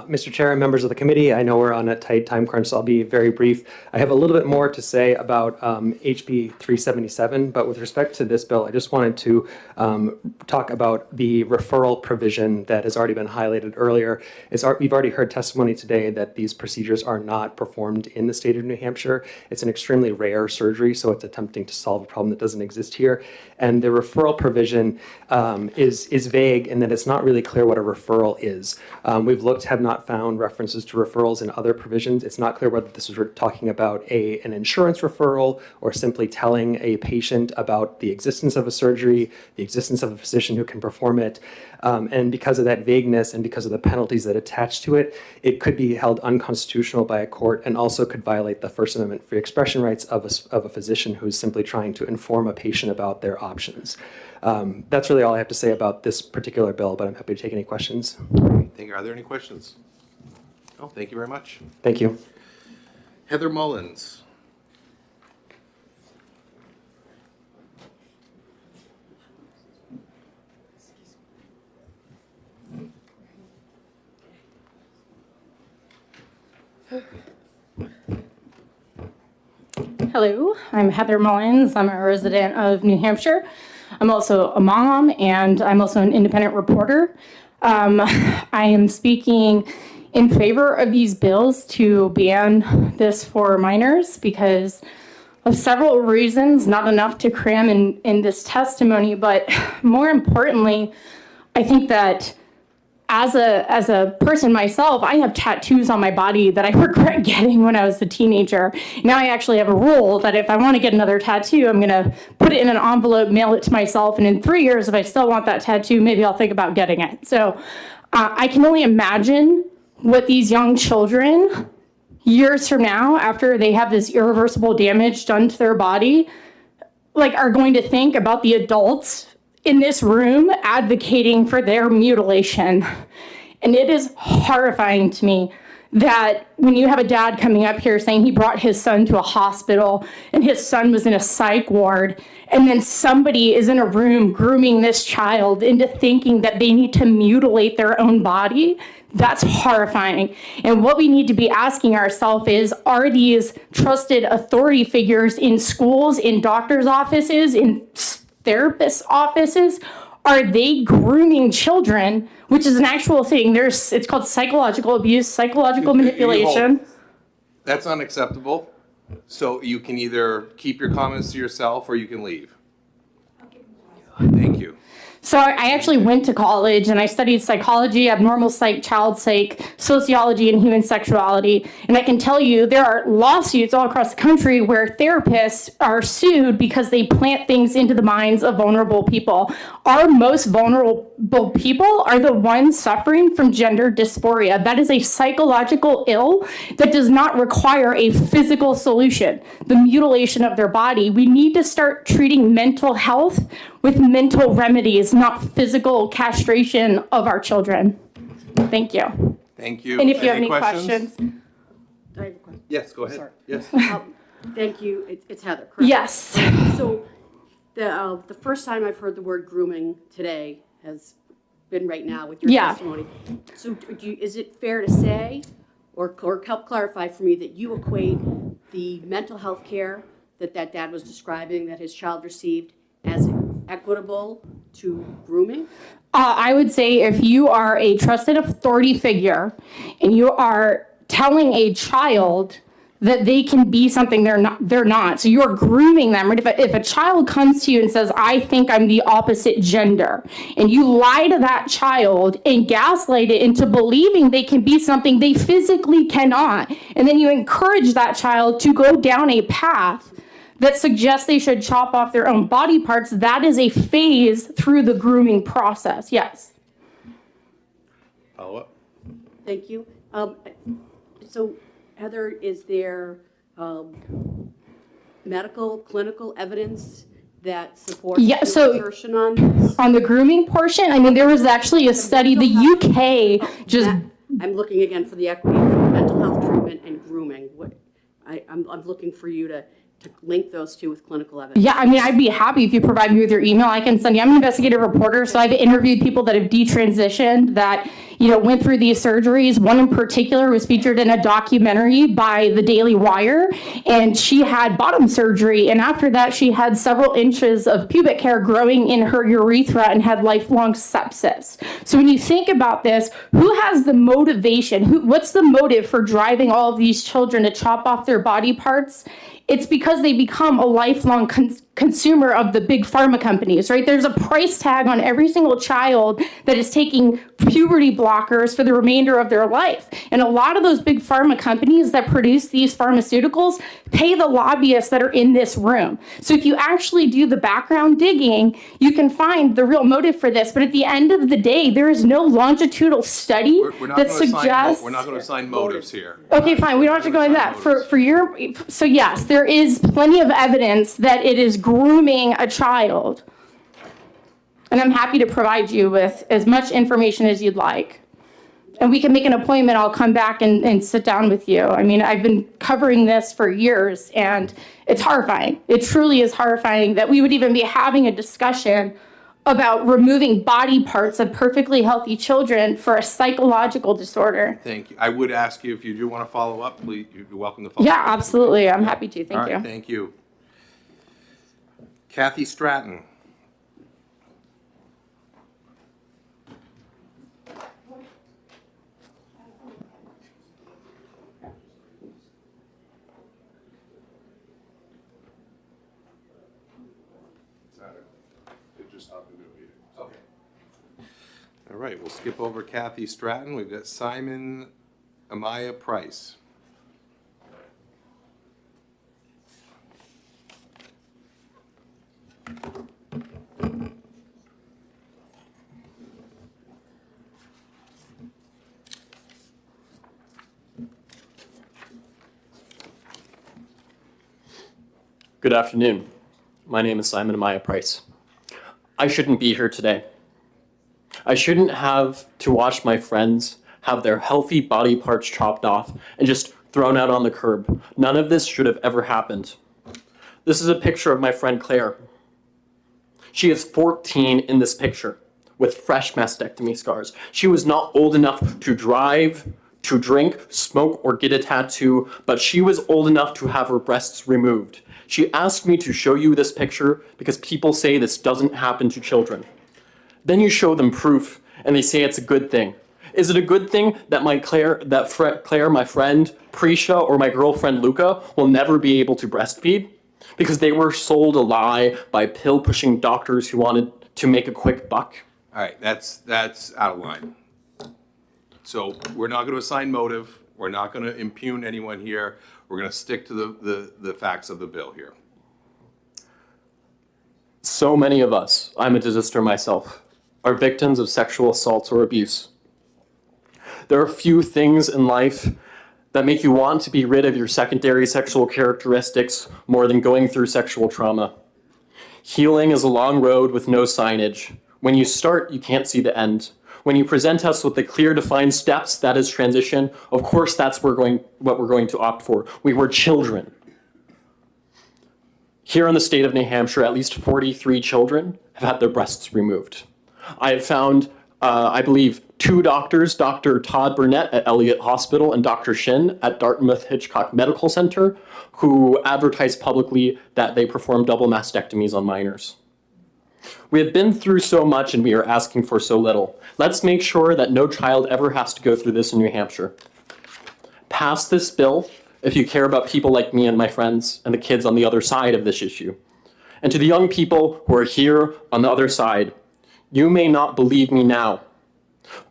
Mr. Chair and members of the committee, I know we're on a tight time crunch, so I'll be very brief. I have a little bit more to say about HB 377, but with respect to this bill, I just wanted to talk about the referral provision that has already been highlighted earlier. We've already heard testimony today that these procedures are not performed in the state of New Hampshire. It's an extremely rare surgery, so it's attempting to solve a problem that doesn't exist here. And the referral provision is vague in that it's not really clear what a referral is. We've have not found references to referrals in other provisions. It's not clear whether this is talking about an insurance referral or simply telling a patient about the existence of a surgery, the existence of a physician who can perform it. And because of that vagueness and because of the penalties that attach to it, it could be held unconstitutional by a court and also could violate the First Amendment free expression rights of a physician who's simply trying to inform a patient about their options. That's really all I have to say about this particular bill, but I'm happy to take any questions. Thank you. Are there any questions? Oh, thank you very much. Thank you. Heather Mullins. Hello, I'm Heather Mullins. I'm a resident of New Hampshire. I'm also a mom, and I'm also an independent reporter. I am speaking in favor of these bills to ban this for minors because of several reasons, not enough to cram in this testimony, but more importantly, I think that as a person myself, I have tattoos on my body that I regret getting when I was a teenager. Now I actually have a rule that if I want to get another tattoo, I'm going to put it in an envelope, mail it to myself, and in 3 years, if I still want that tattoo, maybe I'll think about getting it. So I can only imagine what these young children, years from now, after they have this irreversible damage done to their body, are going to think about the adults in this room advocating for their mutilation. And it is horrifying to me that when you have a dad coming up here saying he brought his son to a hospital and his son was in a psych ward, and then somebody is in a room grooming this child into thinking that they need to mutilate their own body, that's horrifying. And what we need to be asking ourselves is, are these trusted authority figures in schools, in doctors' offices, in therapists' offices, are they grooming children, which is an actual thing? It's called psychological abuse, psychological manipulation. That's unacceptable. So you can either keep your comments to yourself or you can leave. Thank you. So I actually went to college and I studied psychology, abnormal psych, child psych, sociology, and human sexuality. And I can tell you there are lawsuits all across the country where therapists are sued because they plant things into the minds of vulnerable people. Our most vulnerable people are the ones suffering from gender dysphoria. That is a psychological ill that does not require a physical solution, the mutilation of their body. We need to start treating mental health with mental remedies, not physical castration of our children. Thank you. Thank you. And if you have any questions. I have a question. Yes, go ahead. Sorry. Yes. Thank you. It's Heather, correct? Yes. So the first time I've heard the word grooming today has been right now with your testimony. So is it fair to say, or help clarify for me, that you equate the mental health care that dad was describing that his child received as equitable to grooming? I would say if you are a trusted authority figure and you are telling a child that they can be something they're not. So you're grooming them, right? If a child comes to you and says, I think I'm the opposite gender, and you lie to that child and gaslight it into believing they can be something they physically cannot, and then you encourage that child to go down a path that suggests they should chop off their own body parts, that is a phase through the grooming process. Yes. Follow up? Thank you. So Heather, is there medical, clinical evidence that supports Yeah, your so assertion on this? on the grooming portion, I mean, there was actually a study, the UK just... I'm looking again for the equity for mental health treatment and grooming. I'm looking for you to link those two with clinical evidence. Yeah, I mean, I'd be happy if you provide me with your email. I can send you. I'm an investigative reporter, so I've interviewed people that have detransitioned, that, you know, went through these surgeries. One in particular was featured in a documentary by the Daily Wire, and she had bottom surgery, and after that, she had several inches of pubic hair growing in her urethra and had lifelong sepsis. So when you think about this, who has the motivation? What's the motive for driving all of these children to chop off their body parts? It's because they become a lifelong consumer of the big pharma companies, right? There's a price tag on every single child that is taking puberty blockers for the remainder of their life. And a lot of those big pharma companies that produce these pharmaceuticals pay the lobbyists that are in this room. So if you actually do the background digging, you can find the real motive for this. But at the end of the day, there is no longitudinal study that suggests... We're not going to assign motives here. Okay, fine. We don't have to go into that. So yes, there is plenty of evidence that it is grooming a child. And I'm happy to provide you with as much information as you'd like. And we can make an appointment. I'll come back and sit down with you. I mean, I've been covering this for years, and it's horrifying. It truly is horrifying that we would even be having a discussion about removing body parts of perfectly healthy children for a psychological disorder. Thank you. I would ask you, if you do want to follow up, please, you're welcome to follow Yeah, up. absolutely. I'm happy to. All Thank right, you. thank you. Kathy Stratton. All right, we'll skip over Kathy Stratton. We've got Simon Amaya Price. Good afternoon. My name is Simon Amaya Price. I shouldn't be here today. I shouldn't have to watch my friends have their healthy body parts chopped off and just thrown out on the curb. None of this should have ever happened. This is a picture of my friend Claire. She is 14 in this picture with fresh mastectomy scars. She was not old enough to drive, to drink, smoke, or get a tattoo, but she was old enough to have her breasts removed. She asked me to show you this picture because people say this doesn't happen to children. Then you show them proof, and they say it's a good thing. Is it a good thing that Claire, my friend, Prisha, or my girlfriend, Luca, will never be able to breastfeed? Because they were sold a lie by pill-pushing doctors who wanted to make a quick buck? All right, that's out of line. So we're not going to assign motive. We're not going to impugn anyone here. We're going to stick to the facts of the bill here. So many of us, I'm a sister myself, are victims of sexual assault or abuse. There are few things in life that make you want to be rid of your secondary sexual characteristics more than going through sexual trauma. Healing is a long road with no signage. When you start, you can't see the end. When you present us with the clear, defined steps, that is transition, of course that's what we're going to opt for. We were children. Here in the state of New Hampshire, at least 43 children have had their breasts removed. I have found, I believe, 2 doctors, Dr. Todd Burnett at Elliott Hospital and Dr. Shin at Dartmouth Hitchcock Medical Center, who advertise publicly that they perform double mastectomies on minors. We have been through so much and we are asking for so little. Let's make sure that no child ever has to go through this in New Hampshire. Pass this bill if you care about people like me and my friends and the kids on the other side of this issue. And to the young people who are here on the other side, you may not believe me now,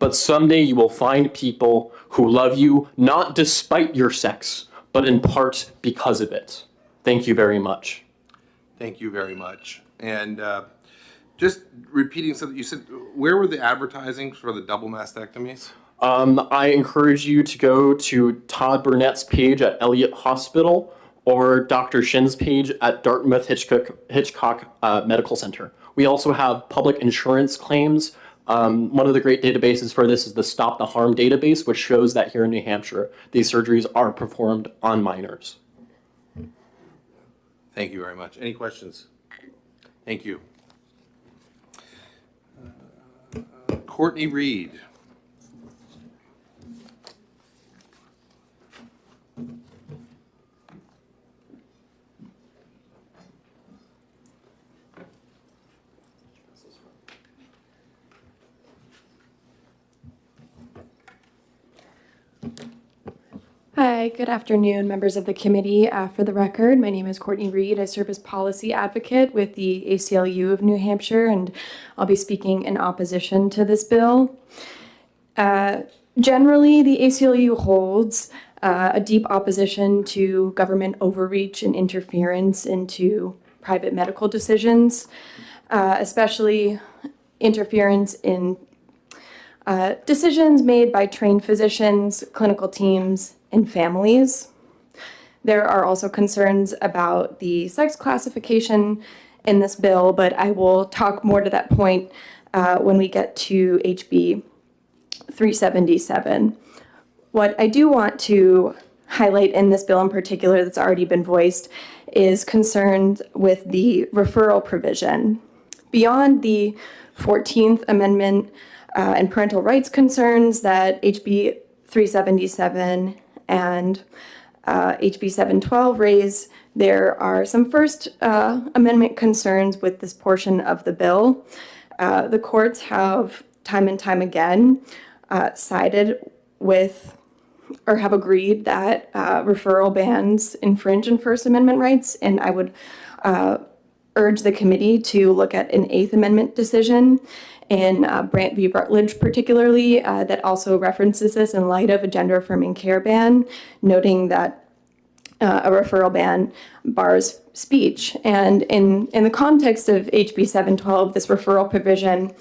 but someday you will find people who love you not despite your sex, but in part because of it. Thank you very much. Thank you very much. And just repeating something you said, where were the advertising for the double mastectomies? I encourage you to go to Todd Burnett's page at Elliott Hospital or Dr. Shin's page at Dartmouth Hitchcock Medical Center. We also have public insurance claims. One of the great databases for this is the Stop the Harm database, which shows that here in New Hampshire, these surgeries are performed on minors. Thank you very much. Any questions? Thank you. Courtney Reed. Hi, good afternoon, members of the committee. For the record, my name is Courtney Reed. I serve as policy advocate with the ACLU of New Hampshire, and I'll be speaking in opposition to this bill. Generally, the ACLU holds a deep opposition to government overreach and interference into private medical decisions, especially interference in decisions made by trained physicians, clinical teams, and families. There are also concerns about the sex classification in this bill, but I will talk more to that point when we get to HB 377. What I do want to highlight in this bill in particular that's already been voiced is concerned with the referral provision. Beyond the 14th Amendment and parental rights concerns that HB 377 and HB 712 raise, there are some First Amendment concerns with this portion of the bill. The courts have time and time again sided with or have agreed that referral bans infringe on First Amendment rights, and I would urge the committee to look at an Eighth Amendment decision in Brant v. Rutledge particularly, that also references this in light of a gender-affirming care ban, noting that a referral ban bars speech. And in the context of HB 712, this referral provision,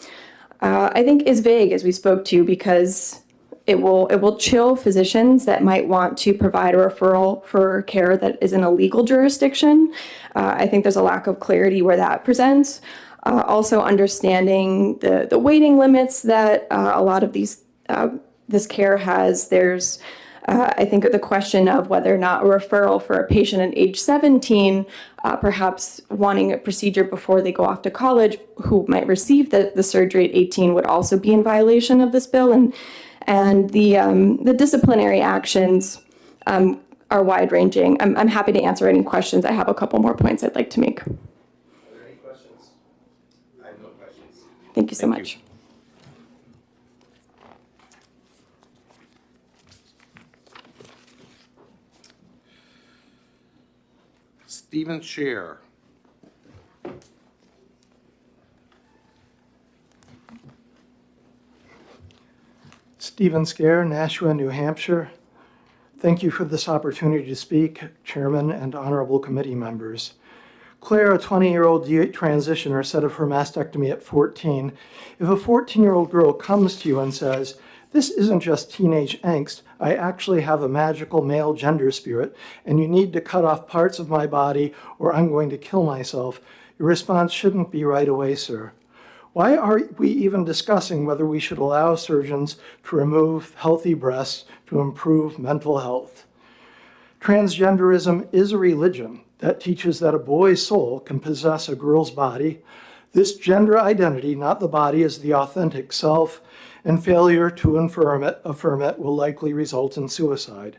I think is vague, as we spoke to, because it will chill physicians that might want to provide a referral for care that is in a legal jurisdiction. I think there's a lack of clarity where that presents. Also understanding the waiting limits that a lot of this care has. There's, I think, the question of whether or not a referral for a patient at age 17, perhaps wanting a procedure before they go off to college, who might receive the surgery at 18 would also be in violation of this bill. And the disciplinary actions are wide-ranging. I'm happy to answer any questions. I have a couple more points I'd like to make. Thank you so much. Stephen Scher. Stephen Scher, Nashua, New Hampshire. Thank you for this opportunity to speak, Chairman and honorable committee members. Claire, a 20-year-old transitioner, said of her mastectomy at 14, if a 14-year-old girl comes to you and says, this isn't just teenage angst, I actually have a magical male gender spirit, and you need to cut off parts of my body or I'm going to kill myself, your response shouldn't be right away, sir. Why are we even discussing whether we should allow surgeons to remove healthy breasts to improve mental health? Transgenderism is a religion that teaches that a boy's soul can possess a girl's body. This gender identity, not the body, is the authentic self, and failure to affirm it will likely result in suicide.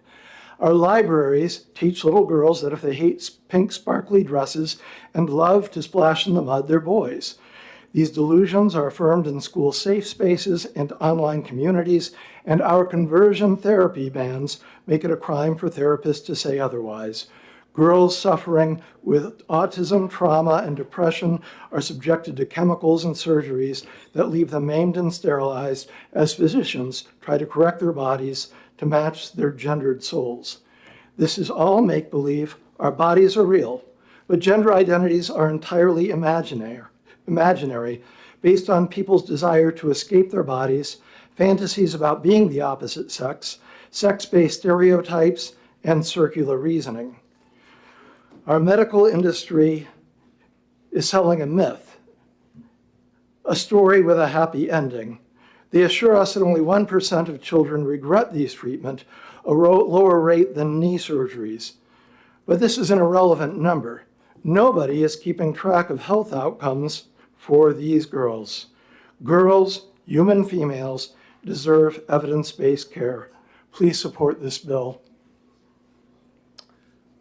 Our libraries teach little girls that if they hate pink sparkly dresses and love to splash in the mud, they're boys. These delusions are affirmed in school safe spaces and online communities, and our conversion therapy bans make it a crime for therapists to say otherwise. Girls suffering with autism, trauma, and depression are subjected to chemicals and surgeries that leave them maimed and sterilized as physicians try to correct their bodies to match their gendered souls. This is all make-believe. Our bodies are real, but gender identities are entirely imaginary, based on people's desire to escape their bodies, fantasies about being the opposite sex, sex-based stereotypes, and circular reasoning. Our medical industry is selling a myth, a story with a happy ending. They assure us that only 1% of children regret these treatments, a lower rate than knee surgeries. But this is an irrelevant number. Nobody is keeping track of health outcomes for these girls. Girls, human females, deserve evidence-based care. Please support this bill.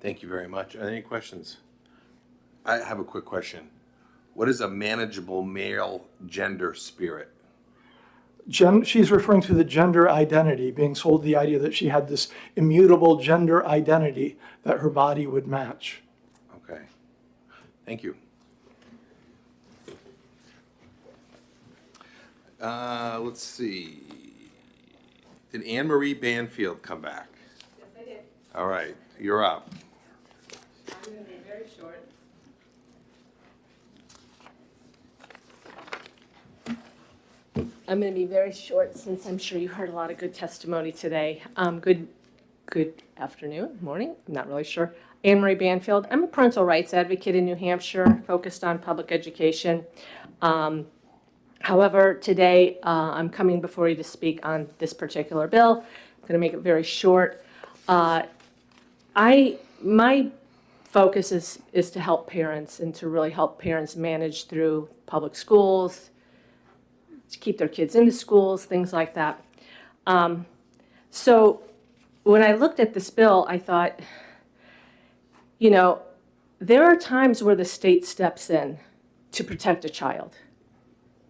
Thank you very much. Are there any questions? I have a quick question. What is a manageable male gender spirit? She's referring to the gender identity, being sold the idea that she had this immutable gender identity that her body would match. Okay. Thank you. Let's see. Did Anne Marie Banfield come back? Yes, I did. All right, you're up. I'm going to be very short. I'm going to be very short since I'm sure you heard a lot of good testimony today. Good afternoon, morning, I'm not really sure. Anne Marie Banfield. I'm a parental rights advocate in New Hampshire, focused on public education. However, today I'm coming before you to speak on this particular bill. I'm going to make it very short. My focus is to help parents and to really help parents manage through public schools, to keep their kids into schools, things like that. So when I looked at this bill, I thought, you know, there are times where the state steps in to protect a child.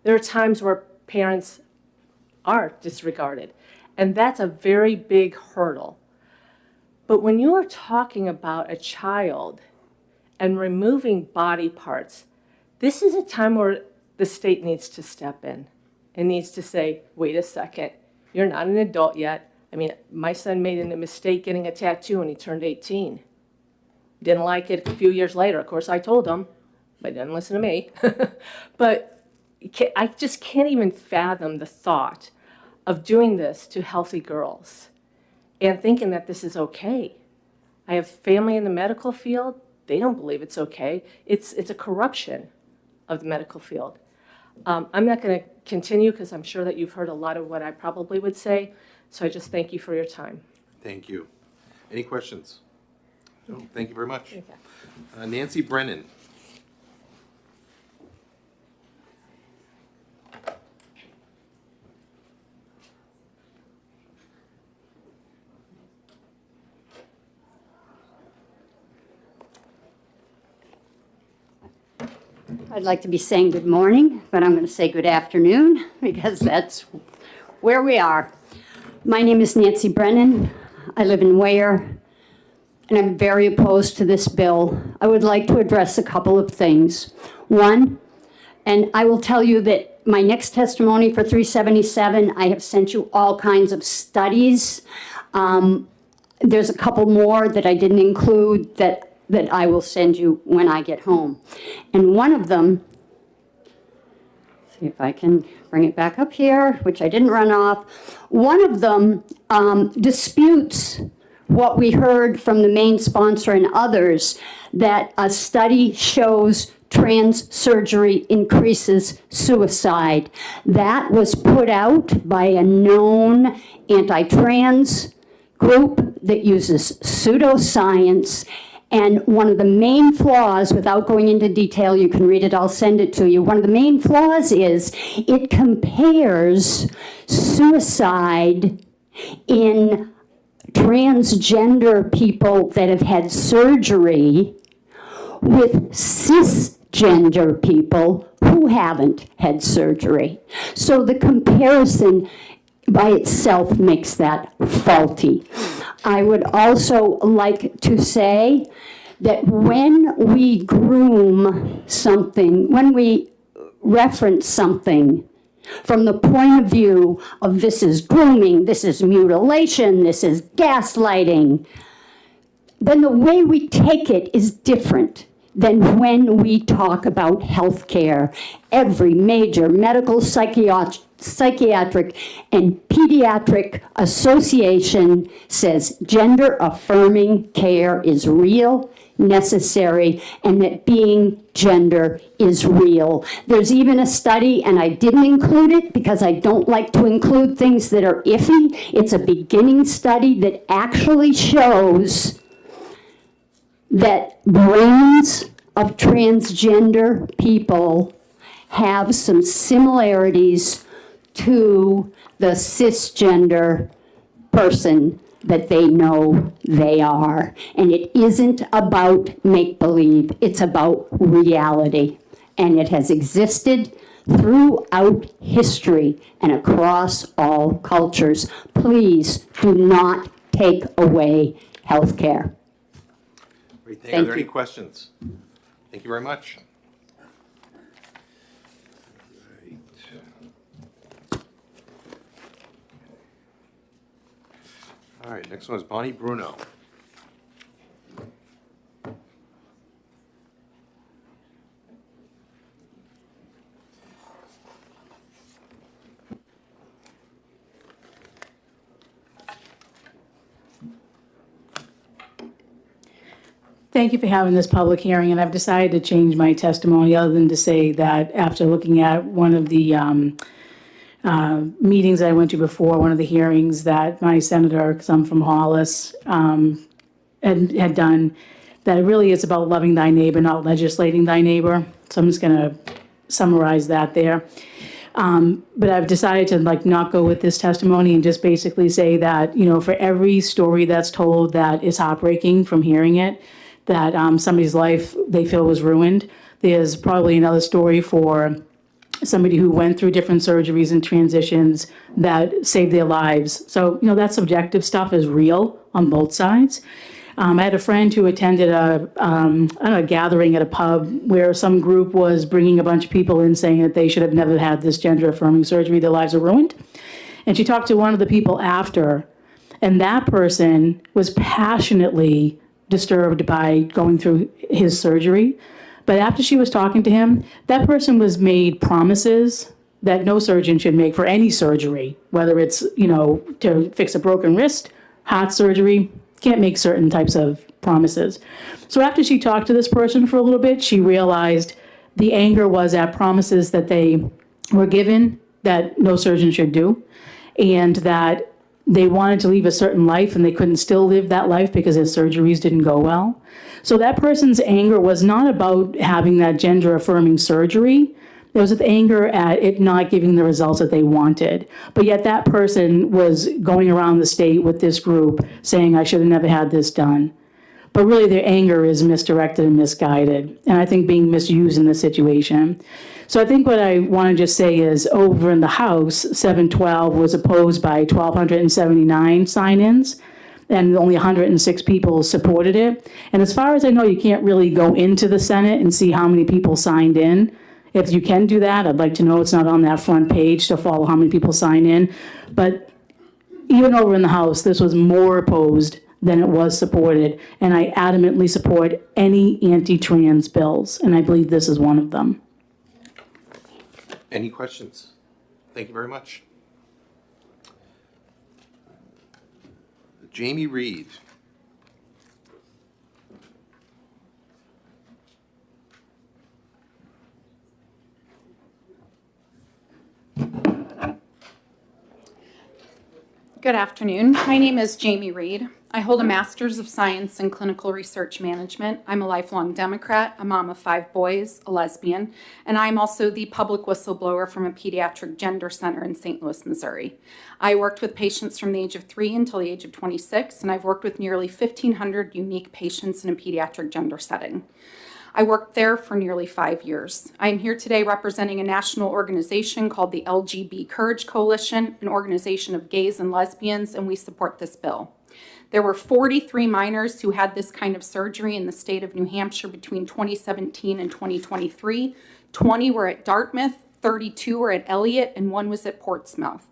There are times where parents are disregarded, and that's a very big hurdle. But when you are talking about a child and removing body parts, this is a time where the state needs to step in and needs to say, wait a second, you're not an adult yet. I mean, my son made a mistake getting a tattoo when he turned 18. Didn't like it a few years later. Of course, I told him, but he didn't listen to me. But I just can't even fathom the thought of doing this to healthy girls and thinking that this is okay. I have family in the medical field. They don't believe it's okay. It's a corruption of the medical field. I'm not going to continue because I'm sure that you've heard a lot of what I probably would say. So I just thank you for your time. Thank you. Any questions? No, thank you very much. Okay. Nancy Brennan. I'd like to be saying good morning, but I'm going to say good afternoon because that's where we are. My name is Nancy Brennan. I live in Ware, and I'm very opposed to this bill. I would like to address a couple of things. One, and I will tell you that my next testimony for 377, I have sent you all kinds of studies. There's a couple more that I didn't include that I will send you when I get home. And one of them, see if I can bring it back up here, which I didn't run off. One of them disputes what we heard from the main sponsor and others, that a study shows trans surgery increases suicide. That was put out by a known anti-trans group that uses pseudoscience. And one of the main flaws, without going into detail, you can read it, I'll send it to you. One of the main flaws is it compares suicide in transgender people that have had surgery with cisgender people who who haven't had surgery. So the comparison by itself makes that faulty. I would also like to say that when we groom something, when we reference something from the point of view of this is grooming, this is mutilation, this is gaslighting, then the way we take it is different than when we talk about health care. Every major medical, psychiatric, and pediatric association says gender-affirming care is real, necessary, and that being gender is real. There's even a study, and I didn't include it because I don't like to include things that are iffy. It's a beginning study that actually shows that brains of transgender people have some similarities to the cisgender person that they know they are. And it isn't about make-believe, it's about reality. And it has existed throughout history and across all cultures. Please do not take away health care. Great, Thank are there you. any questions? Thank you very much. All right, next one is Bonnie Bruno. Thank you for having this public hearing, and I've decided to change my testimony other than to say that after looking at one of the meetings I went to before, one of the hearings that my senator, because I'm from Hollis, had done, that it really is about loving thy neighbor, not legislating thy neighbor. So I'm just going to summarize that there. But I've decided to not go with this testimony and just basically say that, for every story that's told that is heartbreaking from hearing it, that somebody's life they feel was ruined, there's probably another story for somebody who went through different surgeries and transitions that saved their lives. So, that subjective stuff is real on both sides. I had a friend who attended a gathering at a pub where some group was bringing a bunch of people in saying that they should have never had this gender-affirming surgery, their lives are ruined. And she talked to one of the people after, and that person was passionately disturbed by going through his surgery. But after she was talking to him, that person was made promises that no surgeon should make for any surgery, whether it's, to fix a broken wrist, heart surgery, can't make certain types of promises. So after she talked to this person for a little bit, she realized the anger was at promises that they were given that no surgeon should do, and that they wanted to live a certain life and they couldn't still live that life because his surgeries didn't go well. So that person's anger was not about having that gender-affirming surgery. There was anger at it not giving the results that they wanted. But yet that person was going around the state with this group saying, I should have never had this done. But really their anger is misdirected and misguided, and I think being misused in this situation. So I think what I want to just say is over in the House, 712 was opposed by 1,279 sign-ins, and only 106 people supported it. And as far as I know, you can't really go into the Senate and see how many people signed in. If you can do that, I'd like to know. It's not on that front page to follow how many people sign in. But even over in the House, this was more opposed than it was supported. And I adamantly support any anti-trans bills, and I believe this is one of them. Any questions? Thank you very much. Jamie Reed. Good afternoon. My name is Jamie Reed. I hold a Master's of Science in Clinical Research Management. I'm a lifelong Democrat, a mom of 5 boys, a lesbian, and I'm also the public whistleblower from a pediatric gender center in St. Louis, Missouri. I worked with patients from the age of 3 until the age of 26, and I've worked with nearly 1,500 unique patients in a pediatric gender setting. I worked there for nearly 5 years. I am here today representing a national organization called the LGB Courage Coalition, an organization of gays and lesbians, and we support this bill. There were 43 minors who had this kind of surgery in the state of New Hampshire between 2017 and 2023. 20 were at Dartmouth, 32 were at Eliot, and 1 was at Portsmouth.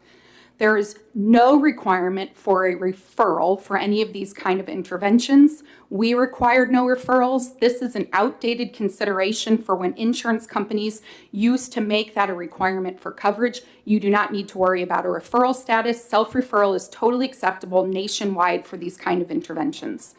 There is no requirement for a referral for any of these kind of interventions. We required no referrals. This is an outdated consideration for when insurance companies used to make that a requirement for coverage. You do not need to worry about a referral status. Self-referral is totally acceptable nationwide for these kind of interventions.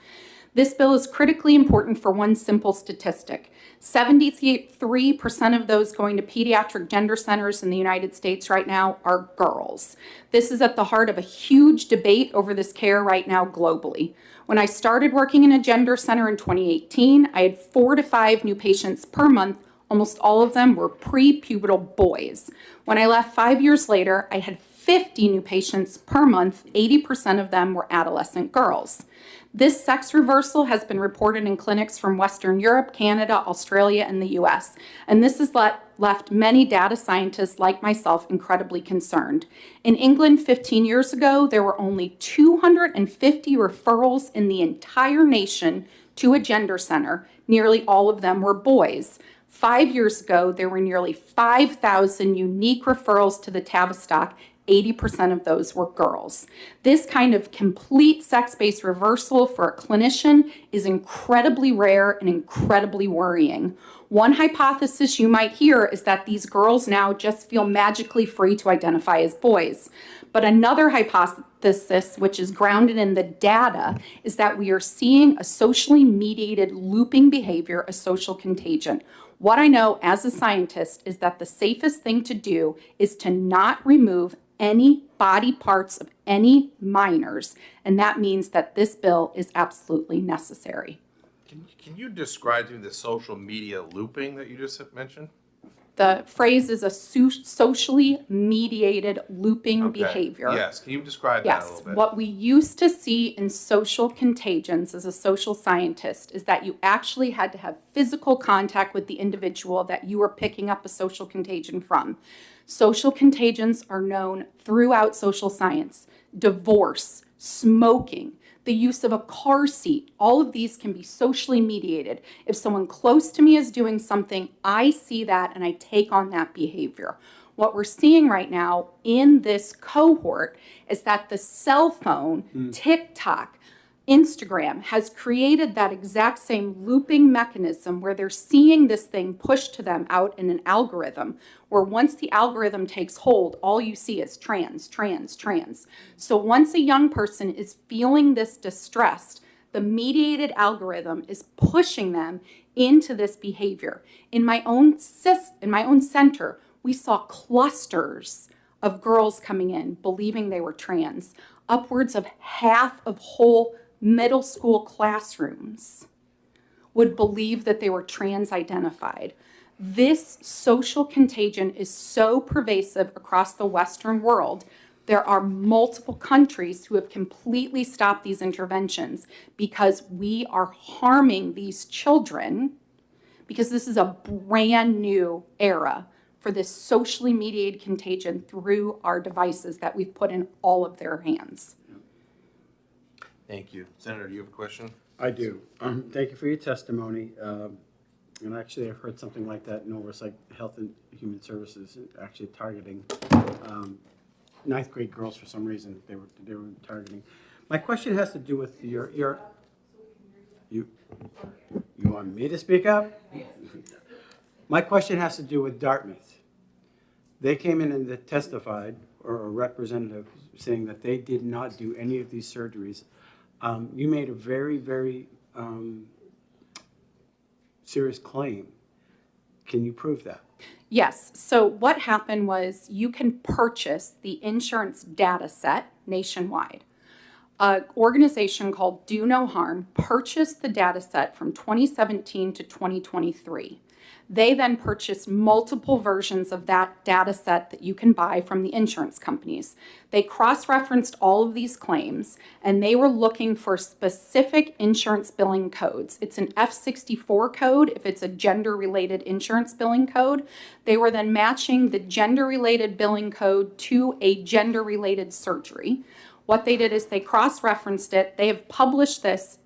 This bill is critically important for one simple statistic. 73% of those going to pediatric gender centers in the United States right now are girls. This is at the heart of a huge debate over this care right now globally. When I started working in a gender center in 2018, I had 4 to 5 new patients per month. Almost all of them were prepubertal boys. When I left 5 years later, I had 50 new patients per month. 80% of them were adolescent girls. This sex reversal has been reported in clinics from Western Europe, Canada, Australia, and the US. And this has left many data scientists like myself incredibly concerned. In England 15 years ago, there were only 250 referrals in the entire nation to a gender center. Nearly all of them were boys. 5 years ago, there were nearly 5,000 unique referrals to the Tavistock. 80% of those were girls. This kind of complete sex-based reversal for a clinician is incredibly rare and incredibly worrying. One hypothesis you might hear is that these girls now just feel magically free to identify as boys. But another hypothesis, which is grounded in the data, is that we are seeing a socially mediated looping behavior, a social contagion. What I know as a scientist is that the safest thing to do is to not remove any body parts of any minors, and that means that this bill is absolutely necessary. Can you describe to me the social media looping that you just mentioned? The phrase is a socially mediated looping behavior. Yes, can you describe that a little bit? What we used to see in social contagions as a social scientist is that you actually had to have physical contact with the individual that you were picking up a social contagion from. Social contagions are known throughout social science. Divorce, smoking, the use of a car seat, all of these can be socially mediated. If someone close to me is doing something, I see that and I take on that behavior. What we're seeing right now in this cohort is that the cell phone, TikTok, Instagram has created that exact same looping mechanism where they're seeing this thing pushed to them out in an algorithm, where once the algorithm takes hold, all you see is trans, trans, trans. So once a young person is feeling this distress, the mediated algorithm is pushing them into this behavior. In my own center, we saw clusters of girls coming in believing they were trans. Upwards of half of whole middle school classrooms would believe that they were trans identified. This social contagion is so pervasive across the Western world. There are multiple countries who have completely stopped these interventions because we are harming these children, because this is a brand new era for this socially mediated contagion through our devices that we've put in all of their hands. Thank you. Senator, do you have a question? I do. Thank you for your testimony. And actually, I've heard something like that in Oversight Health and Human Services, actually targeting ninth grade girls for some reason. They were targeting. My question has to do with you want me to speak up? My question has to do with Dartmouth. They came in and they testified, or a representative saying that they did not do any of these surgeries. You made a very, very serious claim. Can you prove that? Yes. So what happened was you can purchase the insurance data set nationwide. An organization called Do No Harm purchased the data set from 2017 to 2023. They then purchased multiple versions of that data set that you can buy from the insurance companies. They cross-referenced all of these claims, and they were looking for specific insurance billing codes. It's an F64 code if it's a gender-related insurance billing code. They were then matching the gender-related billing code to a gender-related surgery. What they did is they cross-referenced it. They have published this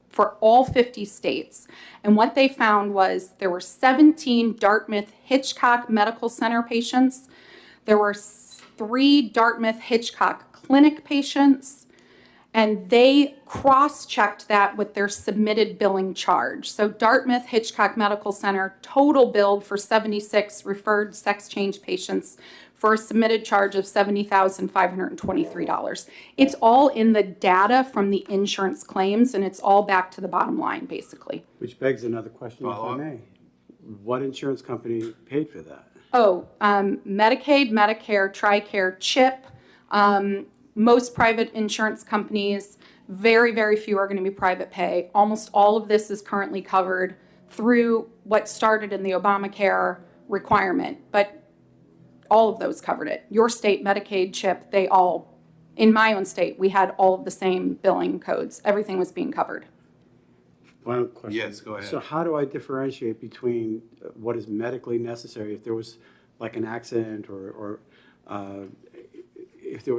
for all 50 states. And what they found was there were 17 Dartmouth Hitchcock Medical Center patients. There were 3 Dartmouth Hitchcock Clinic patients. And they cross-checked that with their submitted billing charge. So Dartmouth Hitchcock Medical Center total billed for 76 referred sex change patients for a submitted charge of $70,523. It's all in the data from the insurance claims, and it's all back to the bottom line, basically. Which begs another question, if I may. What insurance company paid for that? Oh, Medicaid, Medicare, TRICARE, CHIP, most private insurance companies, very, very few are going to be private pay. Almost all of this is currently covered through what started in the Obamacare requirement, but all of those covered it. Your state, Medicaid, CHIP, they all, in my own state, we had all of the same billing codes. Everything was being covered. Final question. Yes, go ahead. So how do I differentiate between what is medically necessary if there was like an accident or if there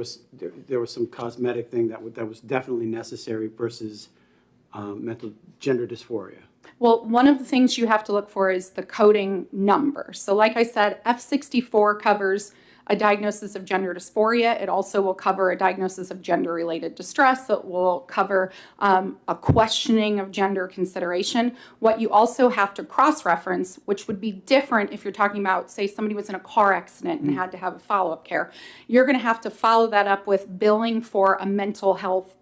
was some cosmetic thing that was definitely necessary versus mental gender dysphoria? Well, one of the things you have to look for is the coding number. So like I said, F64 covers a diagnosis of gender dysphoria. It also will cover a diagnosis of gender-related distress. It will cover a questioning of gender consideration. What you also have to cross-reference, which would be different if you're talking about, say, somebody was in a car accident and had to have a follow-up care. You're going to have to follow that up with billing for a mental health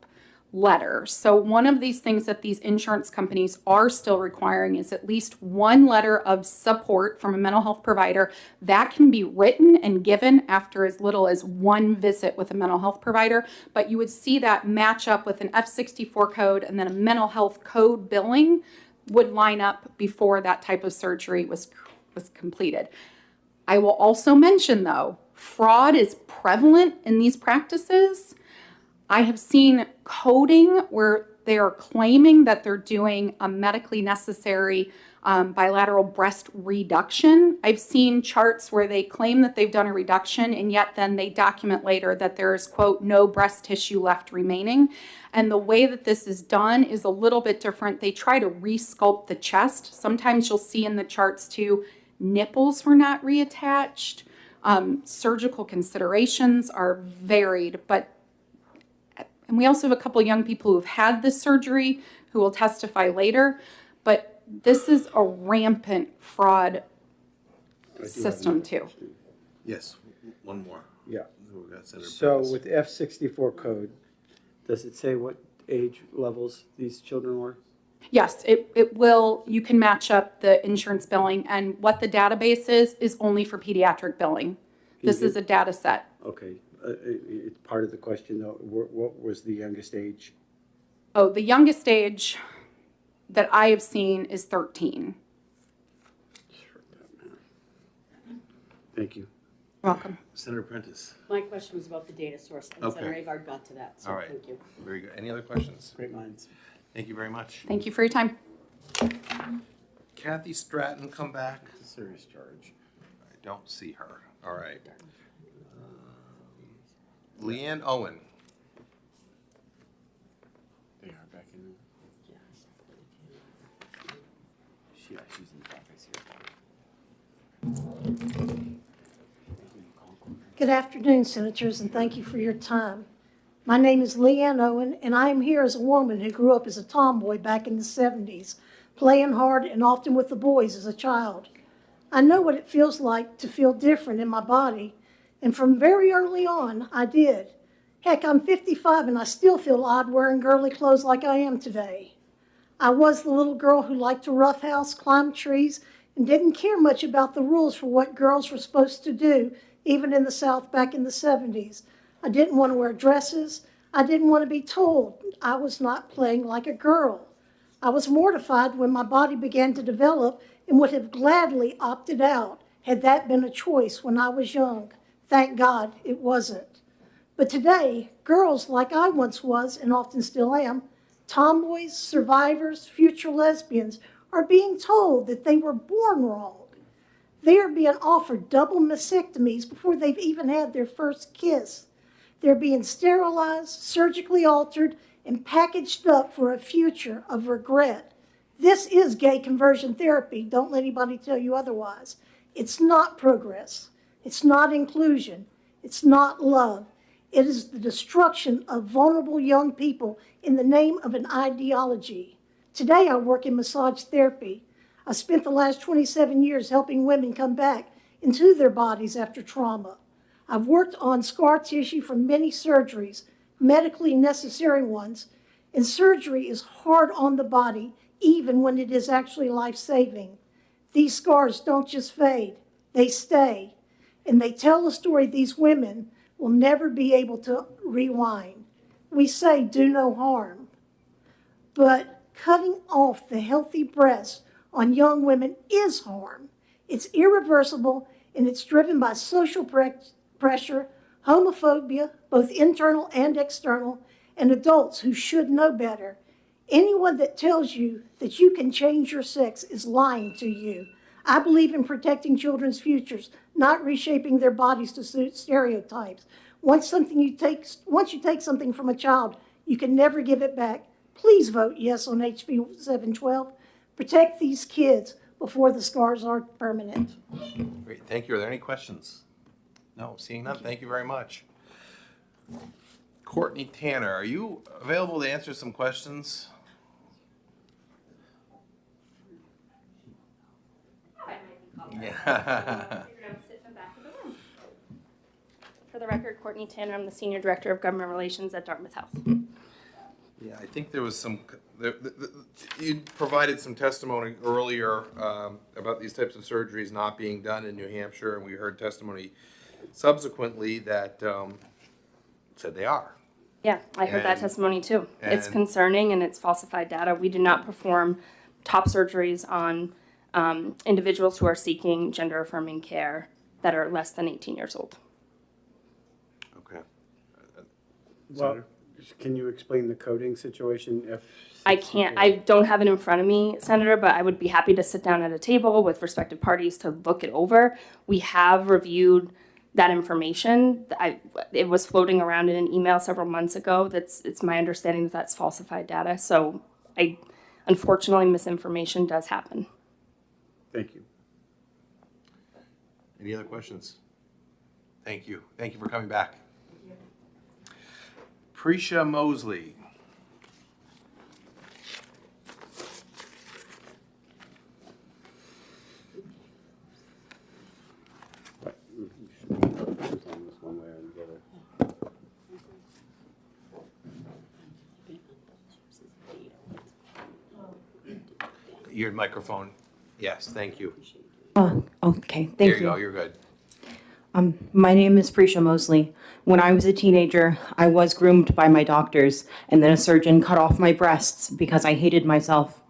letter. So one of these things that these insurance companies are still requiring is at least one letter of support from a mental health provider that can be written and given after as little as one visit with a mental health provider. But you would see that match up with an F64 code, and then a mental health code billing would line up before that type of surgery was completed. I will also mention, though, fraud is prevalent in these practices. I have seen coding where they are claiming that they're doing a medically necessary bilateral breast reduction. I've seen charts where they claim that they've done a reduction, and yet then they document later that there is, quote, no breast tissue left remaining. And the way that this is done is a little bit different. They try to resculpt the chest. Sometimes you'll see in the charts too, nipples were not reattached. Surgical considerations are varied, and we also have a couple of young people who've had this surgery who will testify later, but this is a rampant fraud system too. Yes, one more. Yeah. We've got Senator So Prentice. with F64 code, does it say what age levels these children were? Yes, it will. You can match up the insurance billing, and what the database is only for pediatric billing. This is a data set. Okay. It's part of the question, though. What was the youngest age? Oh, the youngest age that I have seen is 13. Thank you. Welcome. Senator Prentice. My question was about the data source, and Okay. Senator Avard got to that, so All right. thank you. Very good. Any other questions? Great minds. Thank you very much. Thank you for your time. Kathy Stratton, come back. It's a serious charge. I don't see her. All right. Leanne Owen. They are back in. She's in the office here. Good afternoon, Senators, and thank you for your time. My name is Leanne Owen, and I am here as a woman who grew up as a tomboy back in the 70s, playing hard and often with the boys as a child. I know what it feels like to feel different in my body, and from very early on, I did. Heck, I'm 55 and I still feel odd wearing girly clothes like I am today. I was the little girl who liked to roughhouse, climb trees, and didn't care much about the rules for what girls were supposed to do, even in the South back in the 70s. I didn't want to wear dresses. I didn't want to be told I was not playing like a girl. I was mortified when my body began to develop and would have gladly opted out had that been a choice when I was young. Thank God it wasn't. But today, girls like I once was, and often still am, tomboys, survivors, future lesbians, are being told that they were born wrong. They are being offered double mastectomies before they've even had their first kiss. They're being sterilized, surgically altered, and packaged up for a future of regret. This is gay conversion therapy. Don't let anybody tell you otherwise. It's not progress. It's not inclusion. It's not love. It is the destruction of vulnerable young people in the name of an ideology. Today I work in massage therapy. I spent the last 27 years helping women come back into their bodies after trauma. I've worked on scar tissue from many surgeries, medically necessary ones, and surgery is hard on the body, even when it is actually life-saving. These scars don't just fade, they stay, and they tell a story these women will never be able to rewind. We say do no harm, but cutting off the healthy breast on young women is harm. It's irreversible, and it's driven by social pressure, homophobia, both internal and external, and adults who should know better. Anyone that tells you that you can change your sex is lying to you. I believe in protecting children's futures, not reshaping their bodies to suit stereotypes. Once you take something from a child, you can never give it back. Please vote yes on HB 712. Protect these kids before the scars are permanent. Great, thank you. Are there any questions? No, seeing none, thank you very much. Courtney Tanner, are you available to answer some questions? Yeah. For the record, Courtney Tanner, I'm the Senior Director of Government Relations at Dartmouth Health. Yeah, I think there was some, you provided some testimony earlier about these types of surgeries not being done in New Hampshire, and we heard testimony subsequently that said they are. Yeah, I heard that testimony too. It's concerning and it's falsified data. We do not perform top surgeries on individuals who are seeking gender-affirming care that are less than 18 years old. Okay. Well, can you explain the coding situation? I can't, I don't have it in front of me, Senator, but I would be happy to sit down at a table with respective parties to look it over. We have reviewed that information. It was floating around in an email several months ago. It's my understanding that that's falsified data. So unfortunately, misinformation does happen. Thank you. Any other questions? Thank you. Thank you for coming back. Prisha Mosley. Your microphone. Yes, thank you. Okay, thank you. There you go, you're good. My name is Prisha Mosley. When I was a teenager, I was groomed by my doctors, and then a surgeon cut off my breasts because I hated myself.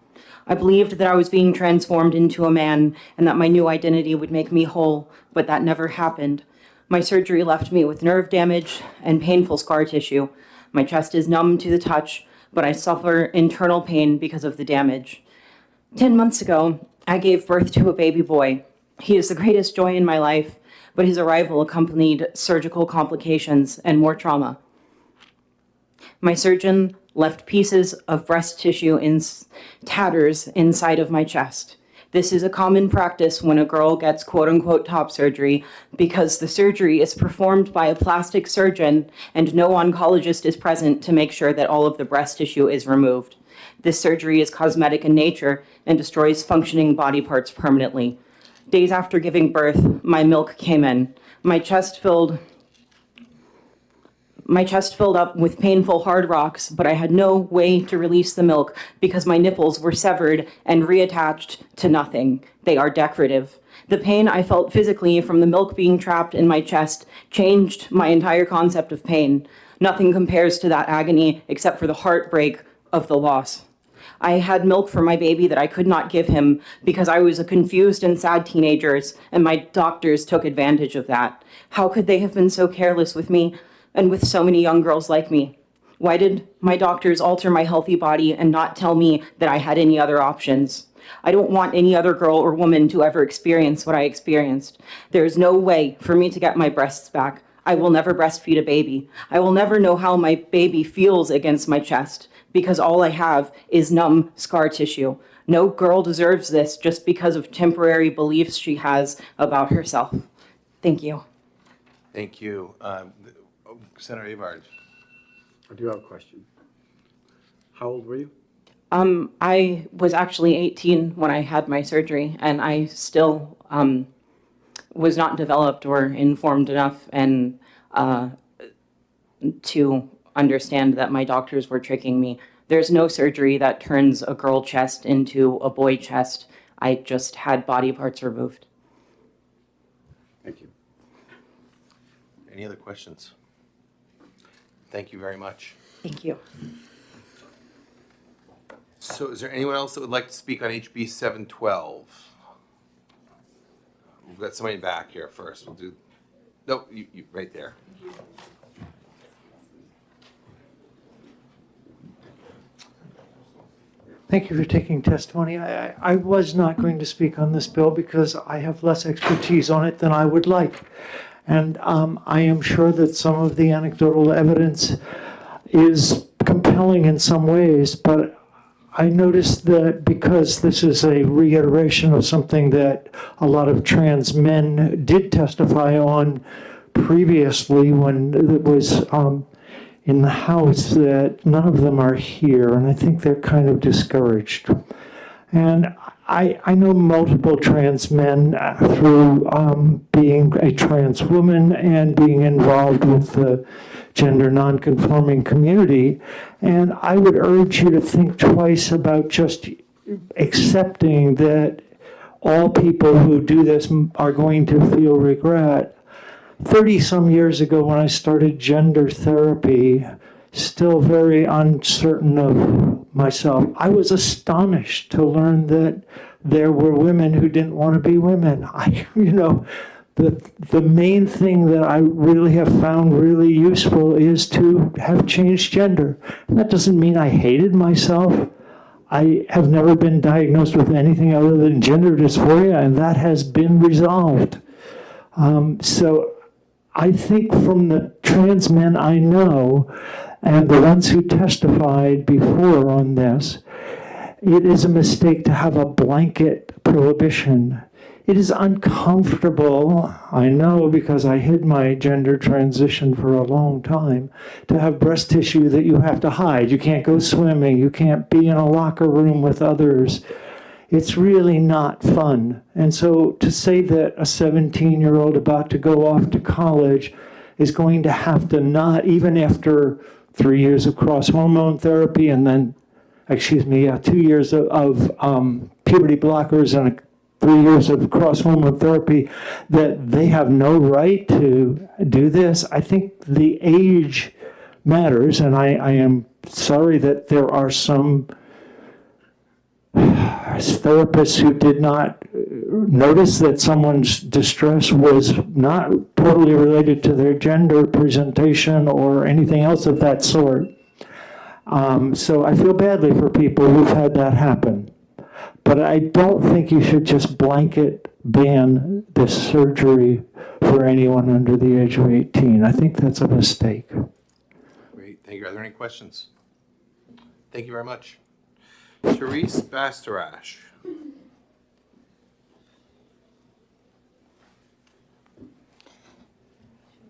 I believed that I was being transformed into a man and that my new identity would make me whole, but that never happened. My surgery left me with nerve damage and painful scar tissue. My chest is numb to the touch, but I suffer internal pain because of the damage. 10 months ago, I gave birth to a baby boy. He is the greatest joy in my life, but his arrival accompanied surgical complications and more trauma. My surgeon left pieces of breast tissue in tatters inside of my chest. This is a common practice when a girl gets quote-unquote top surgery because the surgery is performed by a plastic surgeon and no oncologist is present to make sure that all of the breast tissue is removed. This surgery is cosmetic in nature and destroys functioning body parts permanently. Days after giving birth, my milk came in. My chest filled up with painful hard rocks, but I had no way to release the milk because my nipples were severed and reattached to nothing. They are decorative. The pain I felt physically from the milk being trapped in my chest changed my entire concept of pain. Nothing compares to that agony except for the heartbreak of the loss. I had milk for my baby that I could not give him because I was a confused and sad teenager, and my doctors took advantage of that. How could they have been so careless with me and with so many young girls like me? Why did my doctors alter my healthy body and not tell me that I had any other options? I don't want any other girl or woman to ever experience what I experienced. There is no way for me to get my breasts back. I will never breastfeed a baby. I will never know how my baby feels against my chest because all I have is numb scar tissue. No girl deserves this just because of temporary beliefs she has about herself. Thank you. Thank you. Senator Avard. I do have a question. How old were you? I was actually 18 when I had my surgery, and I still was not developed or informed enough and to understand that my doctors were tricking me. There's no surgery that turns a girl chest into a boy chest. I just had body parts removed. Thank you. Any other questions? Thank you very much. Thank you. So is there anyone else that would like to speak on HB 712? We've got somebody back here first. We'll do, no, you right there. Thank you for taking testimony. I was not going to speak on this bill because I have less expertise on it than I would like. And I am sure that some of the anecdotal evidence is compelling in some ways, but I noticed that because this is a reiteration of something that a lot of trans men did testify on previously when it was in the House, that none of them are here, and I think they're kind of discouraged. And I know multiple trans men through being a trans woman and being involved with the gender nonconforming community, and I would urge you to think twice about just accepting that all people who do this are going to feel regret. 30-some years ago when I started gender therapy, still very uncertain of myself, I was astonished to learn that there were women who didn't want to be women. The main thing that I really have found really useful is to have changed gender. And that doesn't mean I hated myself. I have never been diagnosed with anything other than gender dysphoria, and that has been resolved. So I think from the trans men I know and the ones who testified before on this, it is a mistake to have a blanket prohibition. It is uncomfortable, I know, because I hid my gender transition for a long time, to have breast tissue that you have to hide. You can't go swimming. You can't be in a locker room with others. It's really not fun. And so to say that a 17-year-old about to go off to college is going to have to not, even after 3 years of cross-hormone therapy and then, 2 years of puberty blockers and 3 years of cross-hormone therapy, that they have no right to do this. I think the age matters, and I am sorry that there are some therapists who did not notice that someone's distress was not totally related to their gender presentation or anything else of that sort. So I feel badly for people who've had that happen. But I don't think you should just blanket ban this surgery for anyone under the age of 18. I think that's a mistake. Great, thank you. Are there any questions? Thank you very much. Therese Bastarash.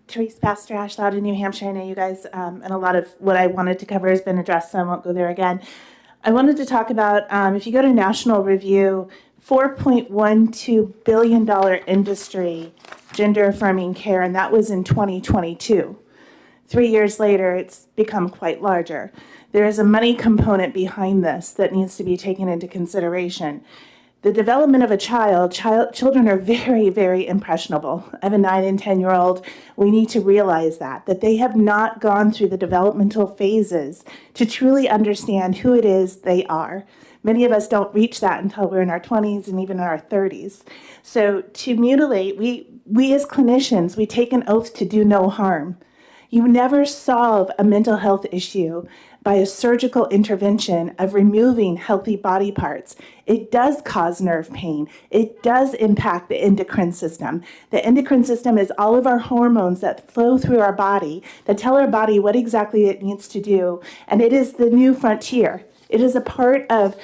Therese Bastarash, Loudon, New Hampshire. I know you guys, and a lot of what I wanted to cover has been addressed, so I won't go there again. I wanted to talk about, if you go to National Review, $4.12 billion industry, gender affirming care, and that was in 2022. 3 years later, it's become quite larger. There is a money component behind this that needs to be taken into consideration. The development of a children are very, very impressionable. I have a 9 and 10-year-old. We need to realize that they have not gone through the developmental phases to truly understand who it is they are. Many of us don't reach that until we're in our 20s and even in our 30s. So to mutilate, we as clinicians, we take an oath to do no harm. You never solve a mental health issue by a surgical intervention of removing healthy body parts. It does cause nerve pain. It does impact the endocrine system. The endocrine system is all of our hormones that flow through our body that tell our body what exactly it needs to do. And it is the new frontier. It is a part of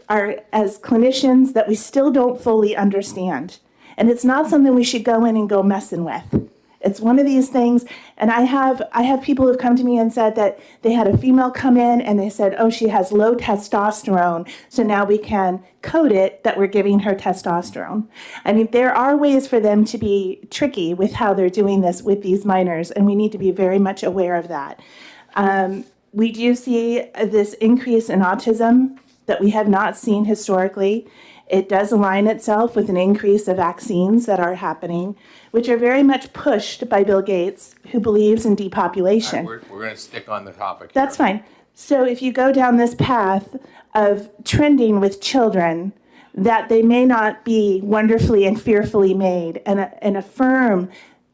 our, as clinicians, that we still don't fully understand. And it's not something we should go in and go messing with. It's one of these things, and I have people who've come to me and said that they had a female come in and they said, oh, she has low testosterone, so now we can code it that we're giving her testosterone. I mean, there are ways for them to be tricky with how they're doing this with these minors, and we need to be very much aware of that. We do see this increase in autism that we have not seen historically. It does align itself with an increase of vaccines that are happening, which are very much pushed by Bill Gates, who believes in depopulation. All right, we're going to stick on the topic. That's fine. So if you go down this path of trending with children, that they may not be wonderfully and fearfully made, and affirm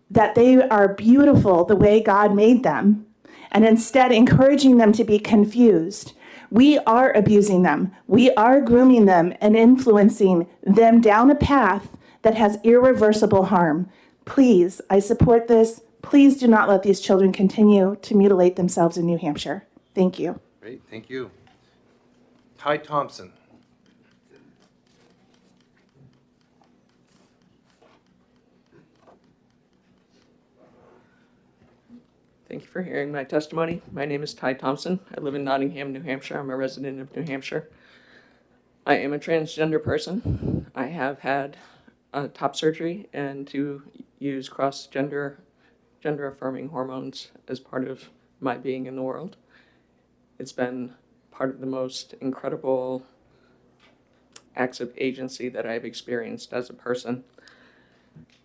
that they are beautiful the way God made them, and instead encouraging them to be confused, we are abusing them. We are grooming them and influencing them down a path that has irreversible harm. Please, I support this. Please do not let these children continue to mutilate themselves in New Hampshire. Thank you. Great, thank you. Ty Thompson. Thank you for hearing my testimony. My name is Ty Thompson. I live in Nottingham, New Hampshire. I'm a resident of New Hampshire. I am a transgender person. I have had top surgery and to use gender affirming hormones as part of my being in the world. It's been part of the most incredible acts of agency that I've experienced as a person.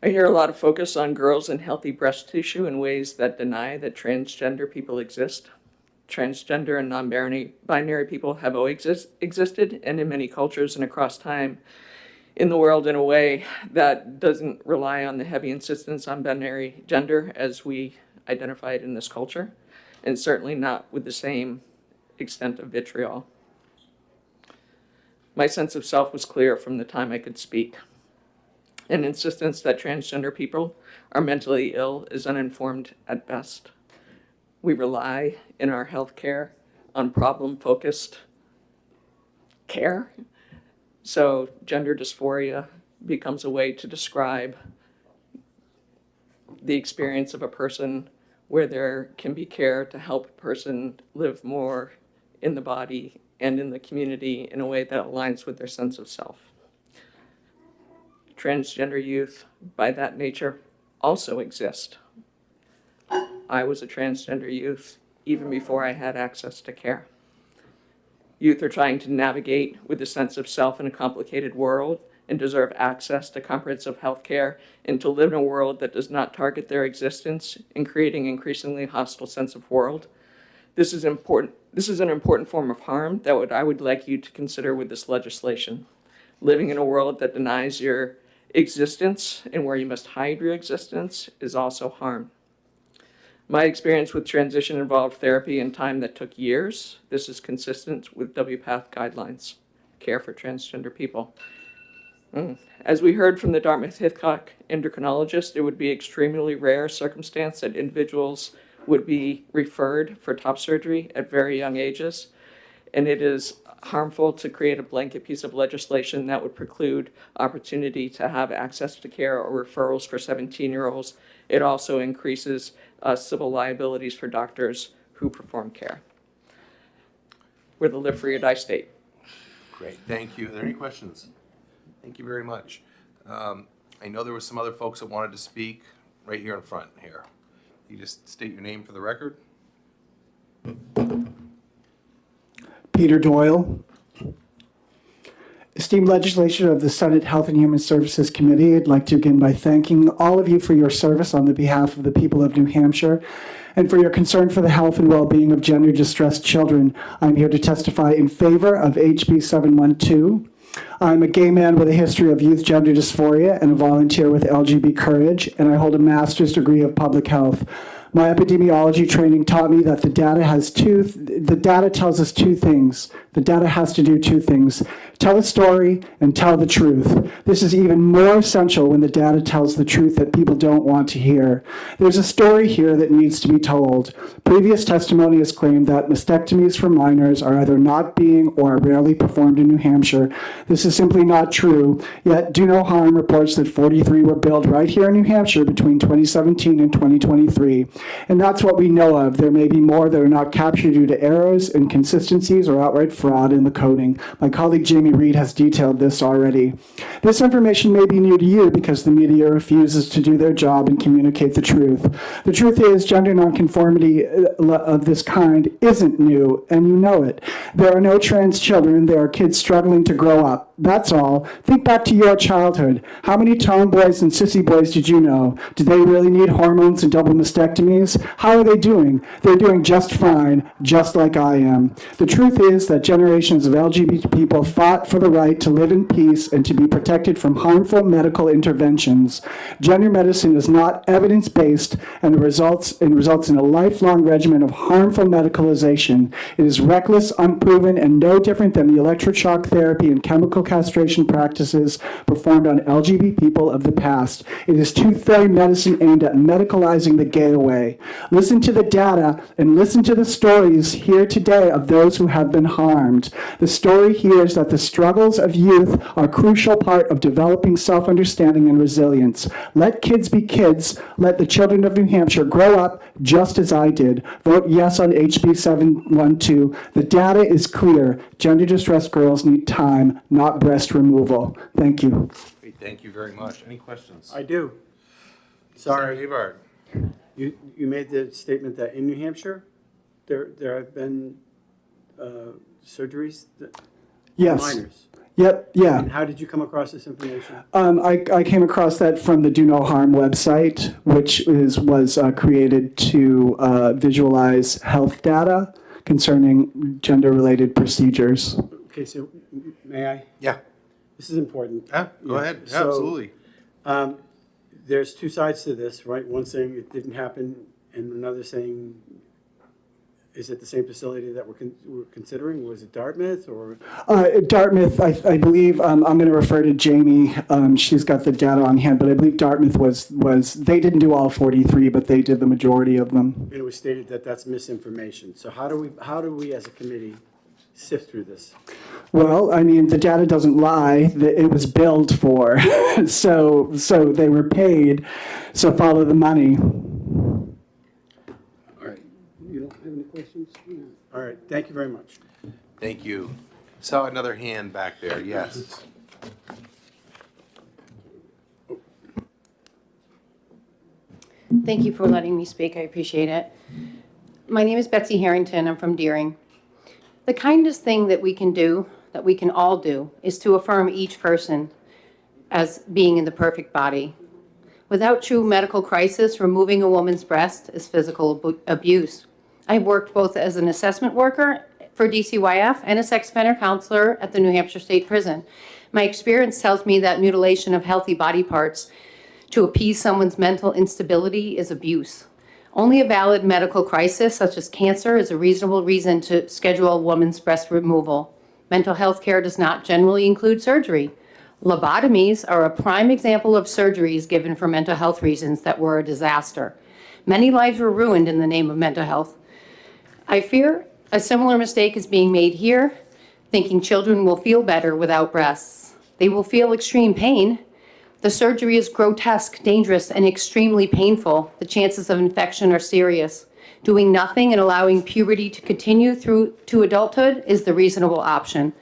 I hear a lot of focus on girls and healthy breast tissue in ways that deny that transgender people exist. Transgender and non-binary people have always existed, and in many cultures and across time in the world, in a way that doesn't rely on the heavy insistence on binary gender as we identify it in this culture, and certainly not with the same extent of vitriol. My sense of self was clear from the time I could speak. An insistence that transgender people are mentally ill is uninformed at best. We rely in our healthcare on problem-focused care. So gender dysphoria becomes a way to describe the experience of a person where there can be care to help a person live more in the body and in the community in a way that aligns with their sense of self. Transgender youth, by that nature, also exist. I was a transgender youth even before I had access to care. Youth are trying to navigate with a sense of self in a complicated world and deserve access to comprehensive health care and to live in a world that does not target their existence in creating an increasingly hostile sense of world. This is an important form of harm that I would like you to consider with this legislation. Living in a world that denies your existence and where you must hide your existence is also harm. My experience with transition involved therapy and time that took years. This is consistent with WPATH guidelines, care for transgender people. As we heard from the Dartmouth-Hitchcock endocrinologist, it would be extremely rare circumstance that individuals would be referred for top surgery at very young ages. And it is harmful to create a blanket piece of legislation that would preclude opportunity to have access to care or referrals for 17-year-olds. It also increases civil liabilities for doctors who perform care. We're the Live Free or Die state. Great, thank you. Are there any questions? Thank you very much. I know there were some other folks that wanted to speak right here in front here. You just state your name for the record. Peter Doyle. Esteemed legislature of the Senate Health and Human Services Committee, I'd like to begin by thanking all of you for your service on the behalf of the people of New Hampshire and for your concern for the health and well-being of gender-distressed children. I'm here to testify in favor of HB 712. I'm a gay man with a history of youth gender dysphoria and a volunteer with LGB Courage, and I hold a master's degree of public health. My epidemiology training taught me that the data tells us two things. The data has to do two things: tell a story and tell the truth. This is even more essential when the data tells the truth that people don't want to hear. There's a story here that needs to be told. Previous testimony has claimed that mastectomies for minors are either not being or are rarely performed in New Hampshire. This is simply not true, yet Do No Harm reports that 43 were billed right here in New Hampshire between 2017 and 2023. And that's what we know of. There may be more that are not captured due to errors, inconsistencies, or outright fraud in the coding. My colleague Jamie Reed has detailed this already. This information may be new to you because the media refuses to do their job and communicate the truth. The truth is, gender nonconformity of this kind isn't new, and you know it. There are no trans children. There are kids struggling to grow up. That's all. Think back to your childhood. How many tomboys and sissy boys did you know? Do they really need hormones and double mastectomies? How are they doing? They're doing just fine, just like I am. The truth is that generations of LGBT people fought for the right to live in peace and to be protected from harmful medical interventions. Gender medicine is not evidence-based and results in a lifelong regimen of harmful medicalization. It is reckless, unproven, and no different than the electroshock therapy and chemical castration practices performed on LGBT people of the past. It is tooth-fairy medicine aimed at medicalizing the gay away. Listen to the data and listen to the stories here today of those who have been harmed. The story here is that the struggles of youth are a crucial part of developing self-understanding and resilience. Let kids be kids. Let the children of New Hampshire grow up just as I did. Vote yes on HB 712. The data is clear. Gender-distressed girls need time, not breast removal. Thank you. Great, thank you very much. Any questions? I do. Sorry, Havard. You made the statement that in New Hampshire, there have been surgeries that Yes. minors. Yep, yeah. And how did you come across this information? I came across that from the Do No Harm website, which was created to visualize health data concerning gender-related procedures. Okay, so may I? Yeah. This is important. Go ahead. So, Absolutely. There's two sides to this, right? One saying it didn't happen, and another saying, is it the same facility that we're considering? Was it Dartmouth or? Dartmouth, I believe, I'm going to refer to Jamie. She's got the data on hand, but I believe Dartmouth was they didn't do all 43, but they did the majority of them. And it was stated that that's misinformation. So how do we as a committee sift through this? Well, I mean, the data doesn't lie. It was billed for, so they were paid. So follow the money. All right. You don't have any questions? All right. Thank you very much. Thank you. Saw another hand back there. Yes. Thank you for letting me speak. I appreciate it. My name is Betsy Harrington. I'm from Deering. The kindest thing that we can do, that we can all do, is to affirm each person as being in the perfect body. Without true medical crisis, removing a woman's breast is physical abuse. I've worked both as an assessment worker for DCYF and a sex offender counselor at the New Hampshire State Prison. My experience tells me that mutilation of healthy body parts to appease someone's mental instability is abuse. Only a valid medical crisis, such as cancer, is a reasonable reason to schedule a woman's breast removal. Mental health care does not generally include surgery. Lobotomies are a prime example of surgeries given for mental health reasons that were a disaster. Many lives were ruined in the name of mental health. I fear a similar mistake is being made here, thinking children will feel better without breasts. They will feel extreme pain. The surgery is grotesque, dangerous, and extremely painful. The chances of infection are serious. Doing nothing and allowing puberty to continue through to adulthood is the reasonable option.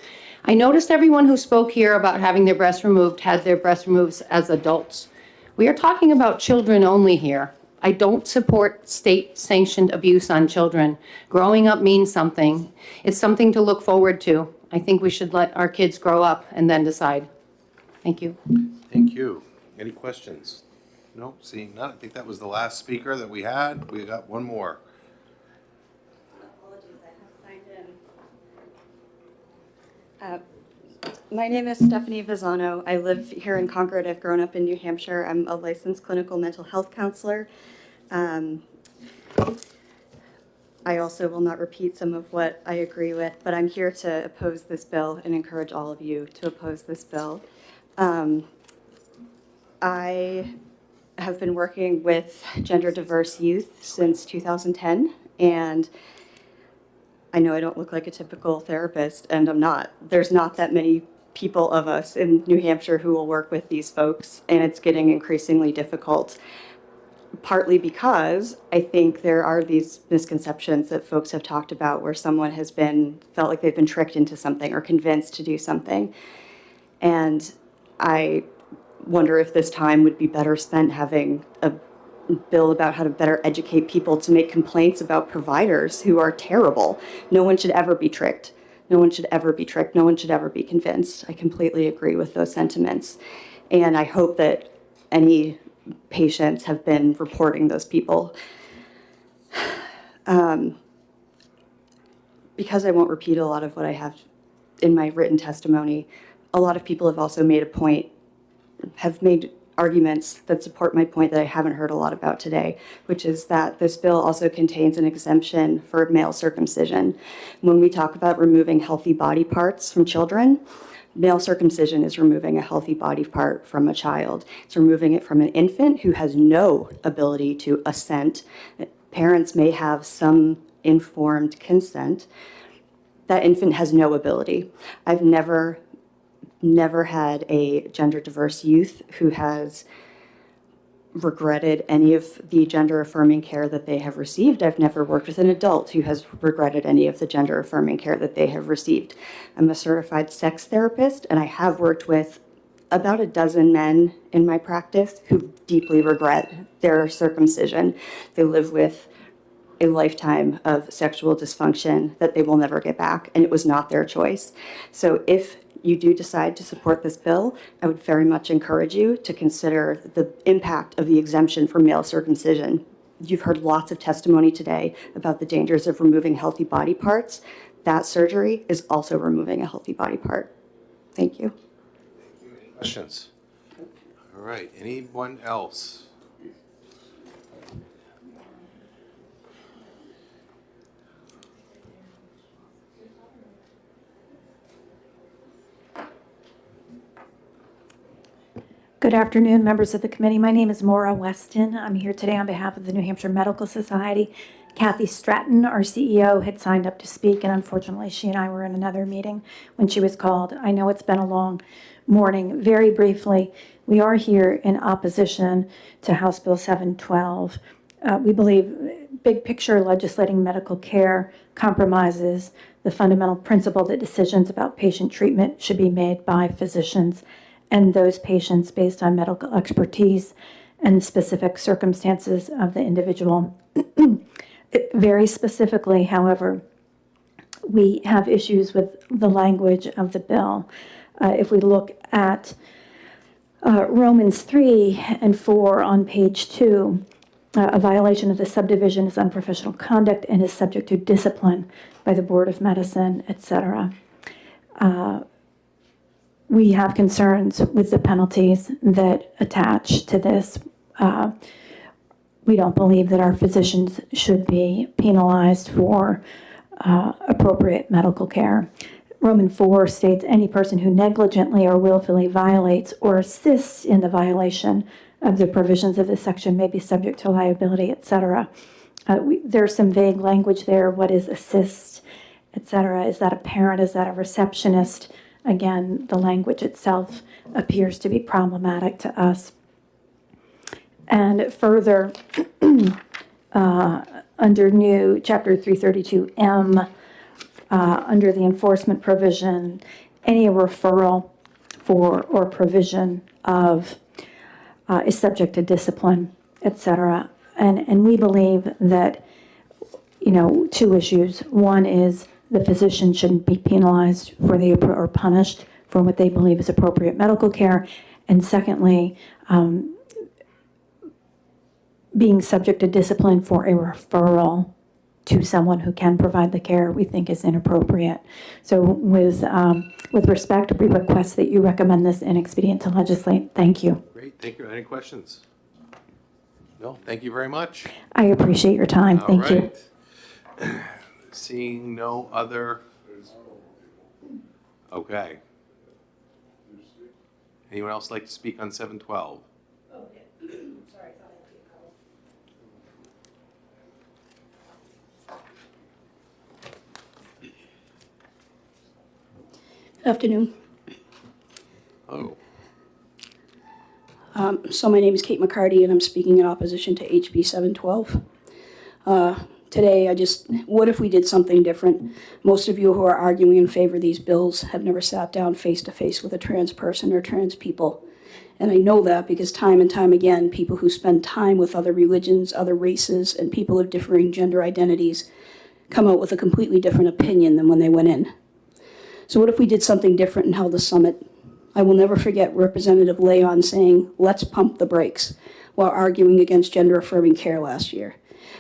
I noticed everyone who spoke here about having their breasts removed had their breasts removed as adults. We are talking about children only here. I don't support state-sanctioned abuse on children. Growing up means something. It's something to look forward to. I think we should let our kids grow up and then decide. Thank you. Thank you. Any questions? No, seeing none. I think that was the last speaker that we had. We got one more. My name is Stephanie Visano. I live here in Concord. I've grown up in New Hampshire. I'm a licensed clinical mental health counselor. I also will not repeat some of what I agree with, but I'm here to oppose this bill and encourage all of you to oppose this bill. I have been working with gender diverse youth since 2010, and I know I don't look like a typical therapist, and I'm not. There's not that many people of us in New Hampshire who will work with these folks, and it's getting increasingly difficult, partly because I think there are these misconceptions that folks have talked about where someone has felt like they've been tricked into something or convinced to do something. And I wonder if this time would be better spent having a bill about how to better educate people to make complaints about providers who are terrible. No one should ever be tricked. No one should ever be tricked. No one should ever be convinced. I completely agree with those sentiments. And I hope that any patients have been reporting those people. Because I won't repeat a lot of what I have in my written testimony, a lot of people have also made have made arguments that support my point that I haven't heard a lot about today, which is that this bill also contains an exemption for male circumcision. When we talk about removing healthy body parts from children, male circumcision is removing a healthy body part from a child. It's removing it from an infant who has no ability to assent. Parents may have some informed consent. That infant has no ability. I've never had a gender diverse youth who has regretted any of the gender affirming care that they have received. I've never worked with an adult who has regretted any of the gender affirming care that they have received. I'm a certified sex therapist, and I have worked with about a dozen men in my practice who deeply regret their circumcision. They live with a lifetime of sexual dysfunction that they will never get back, and it was not their choice. So if you do decide to support this bill, I would very much encourage you to consider the impact of the exemption for male circumcision. You've heard lots of testimony today about the dangers of removing healthy body parts. That surgery is also removing a healthy body part. Thank you. Questions? All right, anyone else? Good afternoon, members of the committee. My name is Maura Weston. I'm here today on behalf of the New Hampshire Medical Society. Kathy Stratton, our CEO, had signed up to speak, and unfortunately she and I were in another meeting when she was called. I know it's been a long morning. Very briefly, we are here in opposition to House Bill 712. We believe big picture legislating medical care compromises the fundamental principle that decisions about patient treatment should be made by physicians and those patients based on medical expertise and specific circumstances of the individual. Very specifically, however, we have issues with the language of the bill. If we look at Romans 3 and 4 on page 2, a violation of the subdivision is unprofessional conduct and is subject to discipline by the Board of Medicine, etc. We have concerns with the penalties that attach to this. We don't believe that our physicians should be penalized for appropriate medical care. Roman 4 states any person who negligently or willfully violates or assists in the violation of the provisions of this section may be subject to liability, etc. There's some vague language there. What is assist, etc.? Is that a parent? Is that a receptionist? Again, the language itself appears to be problematic to us. And further, under new Chapter 332M, under the enforcement provision, any referral for or provision of is subject to discipline, etc. And we believe that, two issues. One is the physician shouldn't be penalized for or punished for what they believe is appropriate medical care. And secondly, being subject to discipline for a referral to someone who can provide the care we think is inappropriate. So with respect, we request that you recommend this inexpedient to legislate. Thank you. Great, thank you. Any questions? No, thank you very much. I appreciate your time. Thank you. Seeing no other. Okay. Anyone else like to speak on 712? Afternoon. Oh. So my name is Kate McCarty, and I'm speaking in opposition to HB 712. Today, what if we did something different? Most of you who are arguing in favor of these bills have never sat down face to face with a trans person or trans people. And I know that because time and time again, people who spend time with other religions, other races, and people of differing gender identities come out with a completely different opinion than when they went in. So what if we did something different and held a summit? I will never forget Representative Leon saying, "Let's pump the brakes," while arguing against gender-affirming care last year.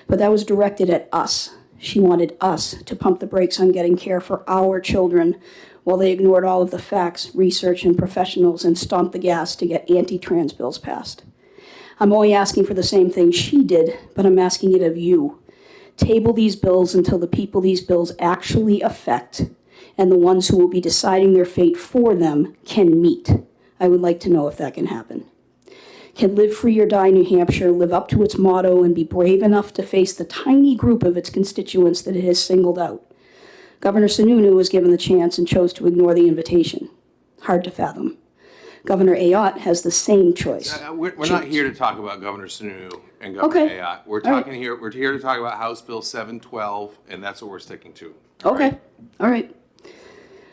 But that was directed at us. She wanted us to pump the brakes on getting care for our children while they ignored all of the facts, research, and professionals and stomped the gas to get anti-trans bills passed. I'm only asking for the same thing she did, but I'm asking it of you. Table these bills until the people these bills actually affect and the ones who will be deciding their fate for them can meet. I would like to know if that can happen. Can Live Free or Die New Hampshire live up to its motto and be brave enough to face the tiny group of its constituents that it has singled out? Governor Sununu was given the chance and chose to ignore the invitation. Hard to fathom. Governor Ayotte has the same choice. We're not here to talk about Governor Sununu and Governor Ayotte. We're here to talk about House Bill 712, and that's what we're sticking to. Okay, all right.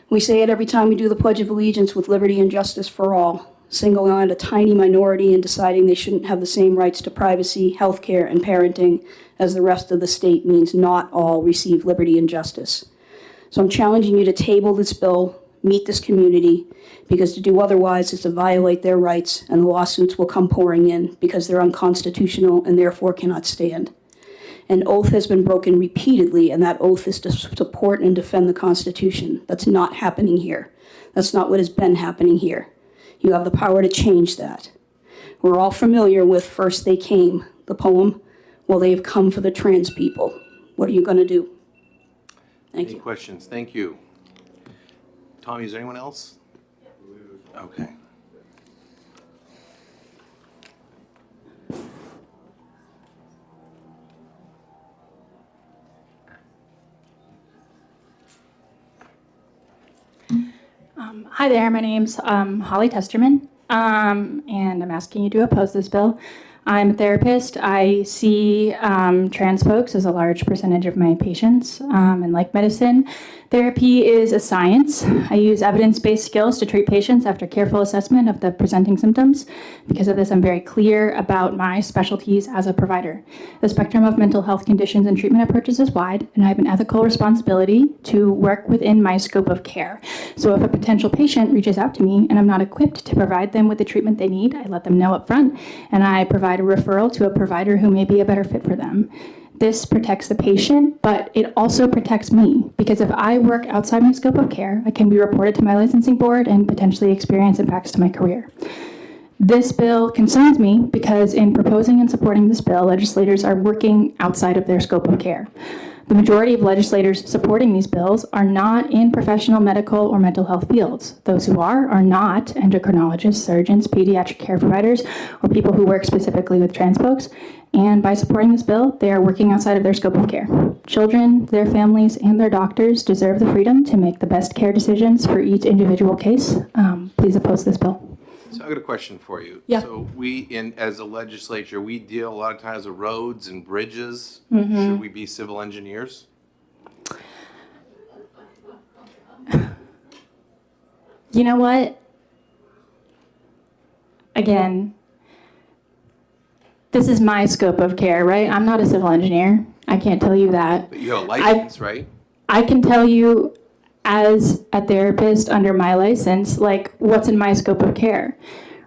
We say it every time we do the Pledge of Allegiance with liberty and justice for all, singling out a tiny minority and deciding they shouldn't have the same rights to privacy, health care, and parenting as the rest of the state means not all receive liberty and justice. So I'm challenging you to table this bill, meet this community, because to do otherwise is to violate their rights, and the lawsuits will come pouring in because they're unconstitutional and therefore cannot stand. An oath has been broken repeatedly, and that oath is to support and defend the Constitution. That's not happening here. That's not what has been happening here. You have the power to change that. We're all familiar with First They Came, the poem. Well, they have come for the trans people. What are you going to do? Thank you. Any questions? Thank you. Tommy, is there anyone else? Okay. Hi there, my name's Holly Testerman, and I'm asking you to oppose this bill. I'm a therapist. I see trans folks as a large percentage of my patients, and like medicine, therapy is a science. I use evidence-based skills to treat patients after careful assessment of the presenting symptoms. Because of this, I'm very clear about my specialties as a provider. The spectrum of mental health conditions and treatment approaches is wide, and I have an ethical responsibility to work within my scope of care. So if a potential patient reaches out to me and I'm not equipped to provide them with the treatment they need, I let them know up front, and I provide a referral to a provider who may be a better fit for them. This protects the patient, but it also protects me, because if I work outside my scope of care, I can be reported to my licensing board and potentially experience impacts to my career. This bill concerns me because in proposing and supporting this bill, legislators are working outside of their scope of care. The majority of legislators supporting these bills are not in professional medical or mental health fields. Those who are not endocrinologists, surgeons, pediatric care providers, or people who work specifically with trans folks. And by supporting this bill, they are working outside of their scope of care. Children, their families, and their doctors deserve the freedom to make the best care decisions for each individual case. Please oppose this bill. So I've got a question for you. Yeah. So as a legislature, we deal a lot of times with roads and bridges. Mm-hmm. Should we be civil engineers? You know what? Again, this is my scope of care, right? I'm not a civil engineer. I can't tell you that. But you have a license, right? I can tell you as a therapist under my license, like what's in my scope of care,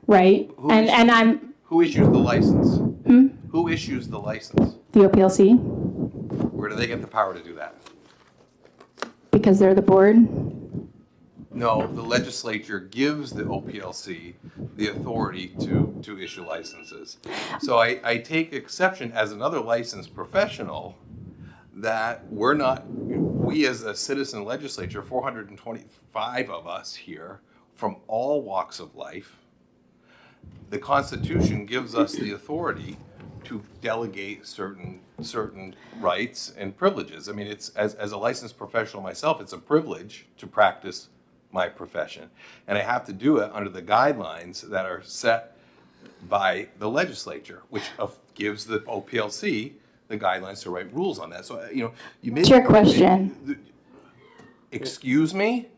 right? Who issues the license? Hmm? Who issues the license? The OPLC, Where do they get the power to do that? because they're the board. No, the legislature gives the OPLC the authority to issue licenses. So I take exception as another licensed professional that we as a citizen legislature, 425 of us here from all walks of life, the Constitution gives us the authority to delegate certain rights and privileges. I mean, it's as a licensed professional myself, it's a privilege to practice my profession. And I have to do it under the guidelines that are set by the legislature, which gives the OPLC the guidelines to write rules on that. So, you made... What's your question? Excuse me?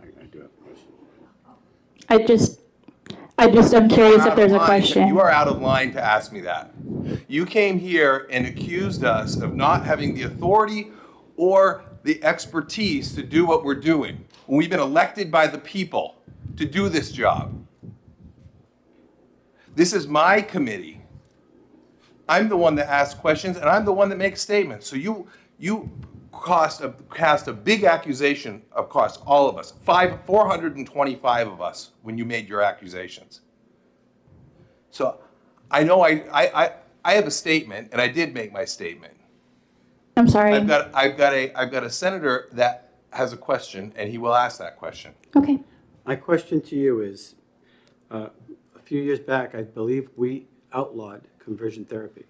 I do have a question. I'm curious if there's a You question. are out of line to ask me that. You came here and accused us of not having the authority or the expertise to do what we're doing when we've been elected by the people to do this job. This is my committee. I'm the one that asks questions and I'm the one that makes statements. So you cast a big accusation across all of us, 425 of us, when you made your accusations. So I know I have a statement, and I did make my statement. I'm sorry. I've got a senator that has a question, and he will ask that question. Okay. My question to you is, a few years back, I believe we outlawed conversion therapy.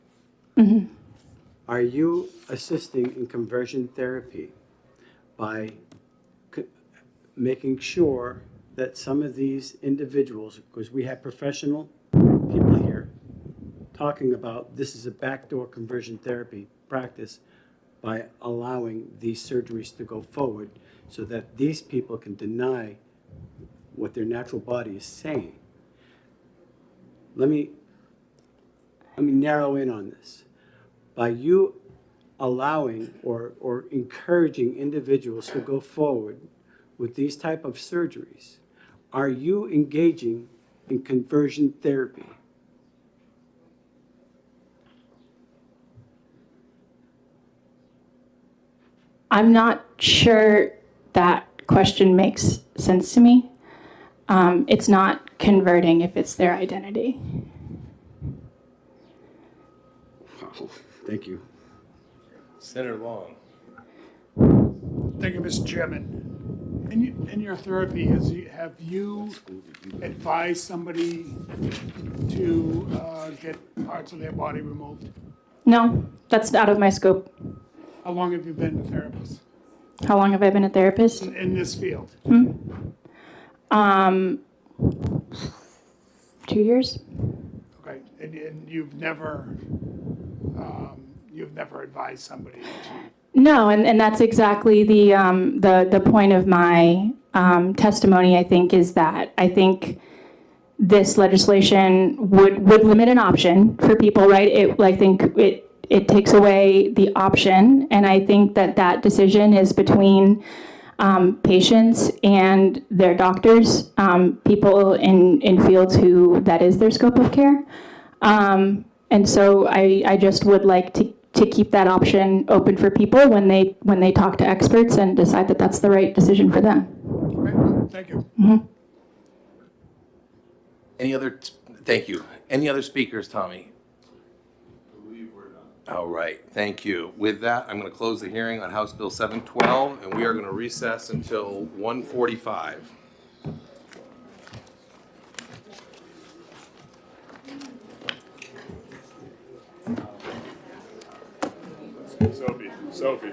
Mm-hmm. Are you assisting in conversion therapy by making sure that some of these individuals, because we have professional people here talking about this is a backdoor conversion therapy practice, by allowing these surgeries to go forward so that these people can deny what their natural body is saying? Let me narrow in on this. By you allowing or encouraging individuals to go forward with these type of surgeries, are you engaging in conversion therapy? I'm not sure that question makes sense to me. It's not converting if it's their identity. Oh, thank you. Senator Long. Thank you, Mr. Chairman. In your therapy, have you advised somebody to get parts of their body removed? No, that's out of my scope. How long have you been a therapist? How long have I been a therapist? In this field? 2 years. Okay, and you've never advised somebody to... No, and that's exactly the point of my testimony, I think, is that I think this legislation would limit an option for people, right? I think it takes away the option, and I think that decision is between patients and their doctors, people in fields who that is their scope of care. And so I just would like to keep that option open for people when they talk to experts and decide that that's the right decision for them. Okay, thank you. Mm-hmm. Thank you. Any other speakers, Tommy? All right, thank you. With that, I'm going to close the hearing on House Bill 712, and we are going to recess until 1:45. Sophie.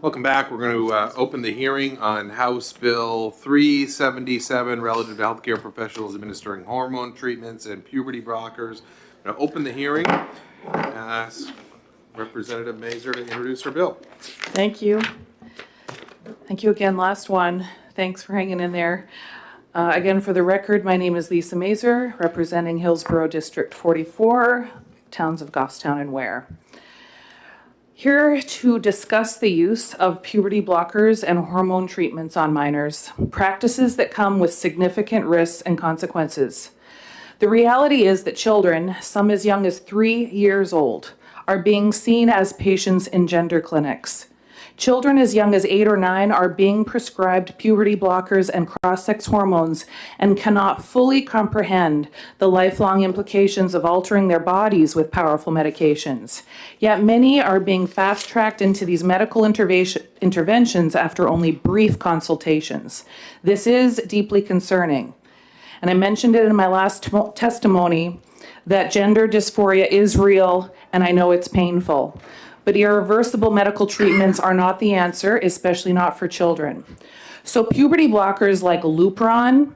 Welcome back. We're going to open the hearing on House Bill 377 relative to healthcare professionals administering hormone treatments and puberty blockers. I'm going to open the hearing and ask Representative Mazur to introduce her bill. Thank you. Thank you again. Last one. Thanks for hanging in there. Again, for the record, my name is Lisa Mazur, representing Hillsborough District 44, towns of Goffstown and Ware. Here to discuss the use of puberty blockers and hormone treatments on minors, practices that come with significant risks and consequences. The reality is that children, some as young as 3 years old, are being seen as patients in gender clinics. Children as young as 8 or 9 are being prescribed puberty blockers and cross-sex hormones and cannot fully comprehend the lifelong implications of altering their bodies with powerful medications. Yet many are being fast-tracked into these medical interventions after only brief consultations. This is deeply concerning. And I mentioned it in my last testimony that gender dysphoria is real, and I know it's painful. But irreversible medical treatments are not the answer, especially not for children. So puberty blockers like Lupron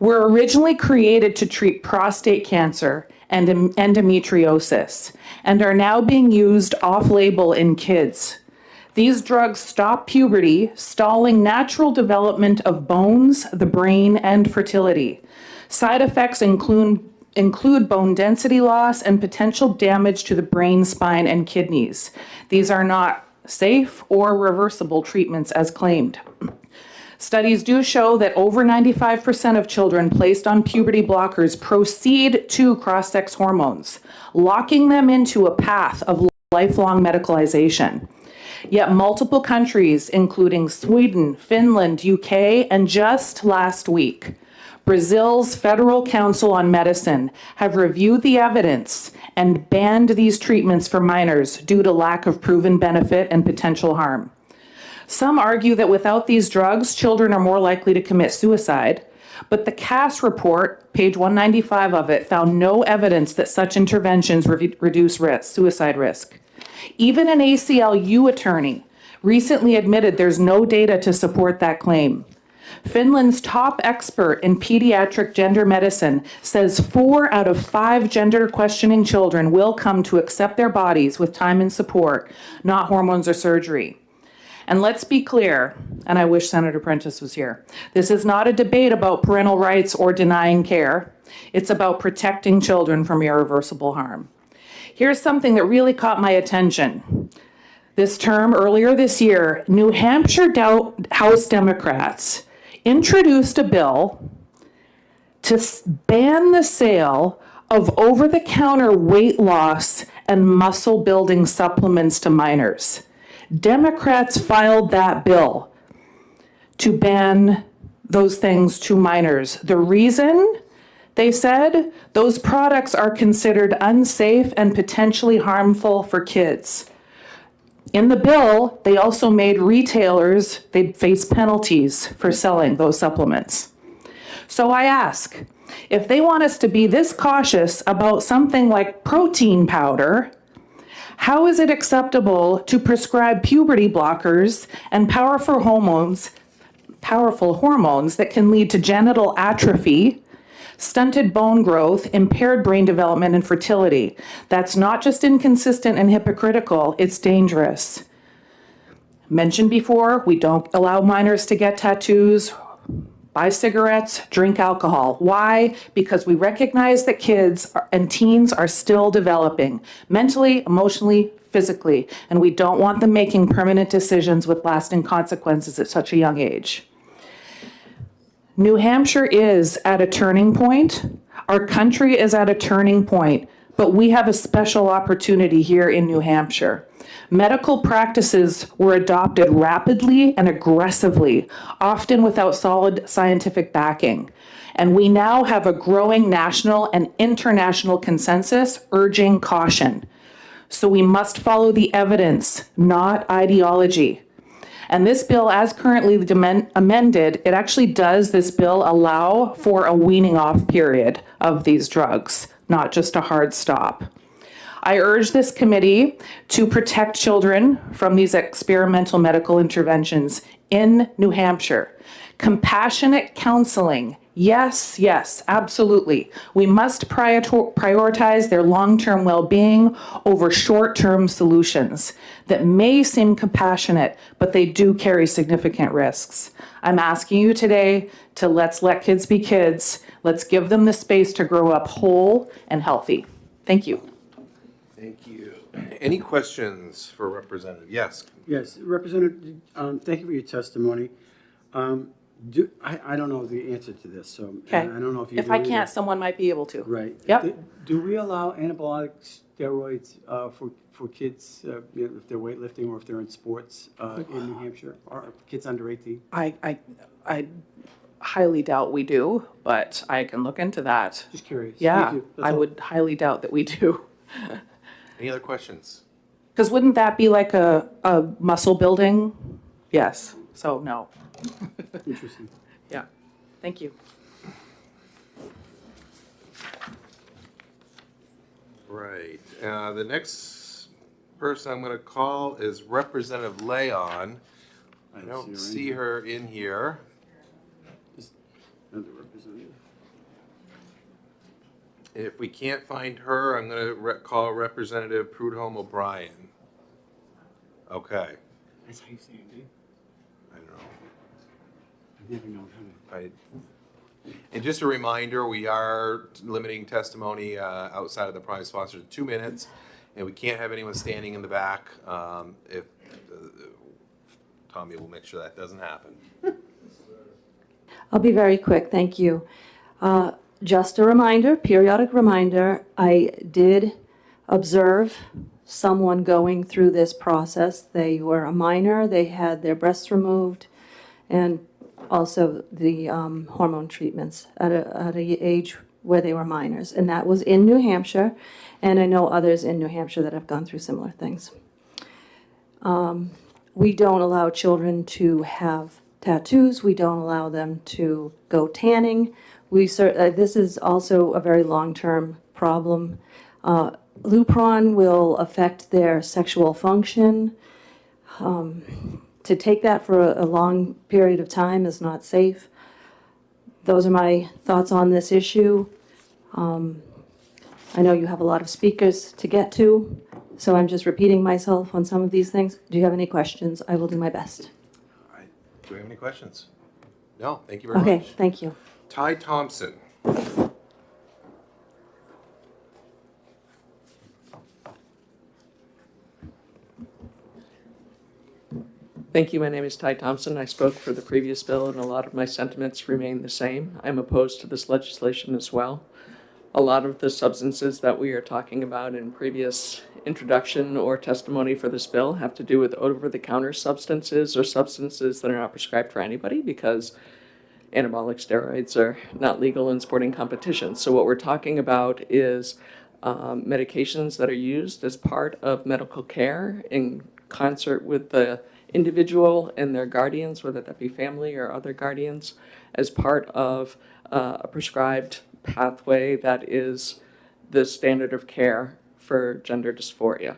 were originally created to treat prostate cancer and endometriosis, and are now being used off-label in kids. These drugs stop puberty, stalling natural development of bones, the brain, and fertility. Side effects include bone density loss and potential damage to the brain, spine, and kidneys. These are not safe or reversible treatments as claimed. Studies do show that over 95% of children placed on puberty blockers proceed to cross-sex hormones, locking them into a path of lifelong medicalization. Yet multiple countries, including Sweden, Finland, UK, and just last week, Brazil's Federal Council on Medicine have reviewed the evidence and banned these treatments for minors due to lack of proven benefit and potential harm. Some argue that without these drugs, children are more likely to commit suicide, but the Cass report, page 195 of it, found no evidence that such interventions reduce suicide risk. Even an ACLU attorney recently admitted there's no data to support that claim. Finland's top expert in pediatric gender medicine says 4 out of 5 gender questioning children will come to accept their bodies with time and support, not hormones or surgery. And let's be clear, and I wish Senator Prentice was here, this is not a debate about parental rights or denying care. It's about protecting children from irreversible harm. Here's something that really caught my attention. This term, earlier this year, New Hampshire House Democrats introduced a bill to ban the sale of over-the-counter weight loss and muscle-building supplements to minors. Democrats filed that bill to ban those things to minors. The reason, they said, those products are considered unsafe and potentially harmful for kids. In the bill, they also made retailers, they'd face penalties for selling those supplements. So I ask, if they want us to be this cautious about something like protein powder, how is it acceptable to prescribe puberty blockers and powerful hormones that can lead to genital atrophy, stunted bone growth, impaired brain development, and fertility? That's not just inconsistent and hypocritical, it's dangerous. Mentioned before, we don't allow minors to get tattoos, buy cigarettes, drink alcohol. Why? Because we recognize that kids and teens are still developing mentally, emotionally, physically, and we don't want them making permanent decisions with lasting consequences at such a young age. New Hampshire is at a turning point. Our country is at a turning point, but we have a special opportunity here in New Hampshire. Medical practices were adopted rapidly and aggressively, often without solid scientific backing. And we now have a growing national and international consensus urging caution. So we must follow the evidence, not ideology. And this bill, as currently amended, it actually does, this bill, allow for a weaning off period of these drugs, not just a hard stop. I urge this committee to protect children from these experimental medical interventions in New Hampshire. Compassionate counseling. Yes, yes, absolutely. We must prioritize their long-term well-being over short-term solutions that may seem compassionate, but they do carry significant risks. I'm asking you today to let's let kids be kids. Let's give them the space to grow up whole and healthy. Thank you. Thank you. Any questions for Representative? Yes. Yes, Representative, thank you for your testimony. I don't know the answer to this, so Okay. I don't know if you If do I either. can't, someone might be able to. Right. Yep. Do we allow anabolic steroids for kids, if they're weightlifting or if they're in sports in New Hampshire, or kids under 18? I highly doubt we do, but I can look into that. Just curious. Yeah, Thank you. That's I all. would highly doubt that we do. Any other questions? Because wouldn't that be like a muscle building? Yes, so no. Interesting. Yeah, thank you. Right. The next person I'm going to call is Representative Leon. I don't see her in here. Another representative. If we can't find her, I'm going to call Representative Prudhomme O'Brien. Okay. That's how you say it, Dave? I don't know. I've never known how to. And just a reminder, we are limiting testimony outside of the prime sponsor to 2 minutes, and we can't have anyone standing in the back. If Tommy will make sure that doesn't happen. I'll be very quick, thank you. Just a reminder, periodic reminder, I did observe someone going through this process. They were a minor, they had their breasts removed, and also the hormone treatments at an age where they were minors. And that was in New Hampshire, and I know others in New Hampshire that have gone through similar things. We don't allow children to have tattoos. We don't allow them to go tanning. This is also a very long-term problem. Lupron will affect their sexual function. To take that for a long period of time is not safe. Those are my thoughts on this issue. I know you have a lot of speakers to get to, so I'm just repeating myself on some of these things. Do you have any questions? I will do my best. All right. Do we have any questions? No, thank you very much. Okay, thank you. Ty Thompson. Thank you. My name is Ty Thompson. I spoke for the previous bill, and a lot of my sentiments remain the same. I'm opposed to this legislation as well. A lot of the substances that we are talking about in previous introduction or testimony for this bill have to do with over-the-counter substances or substances that are not prescribed for anybody because anabolic steroids are not legal in sporting competitions. So what we're talking about is medications that are used as part of medical care in concert with the individual and their guardians, whether that be family or other guardians, as part of a prescribed pathway that is the standard of care for gender dysphoria.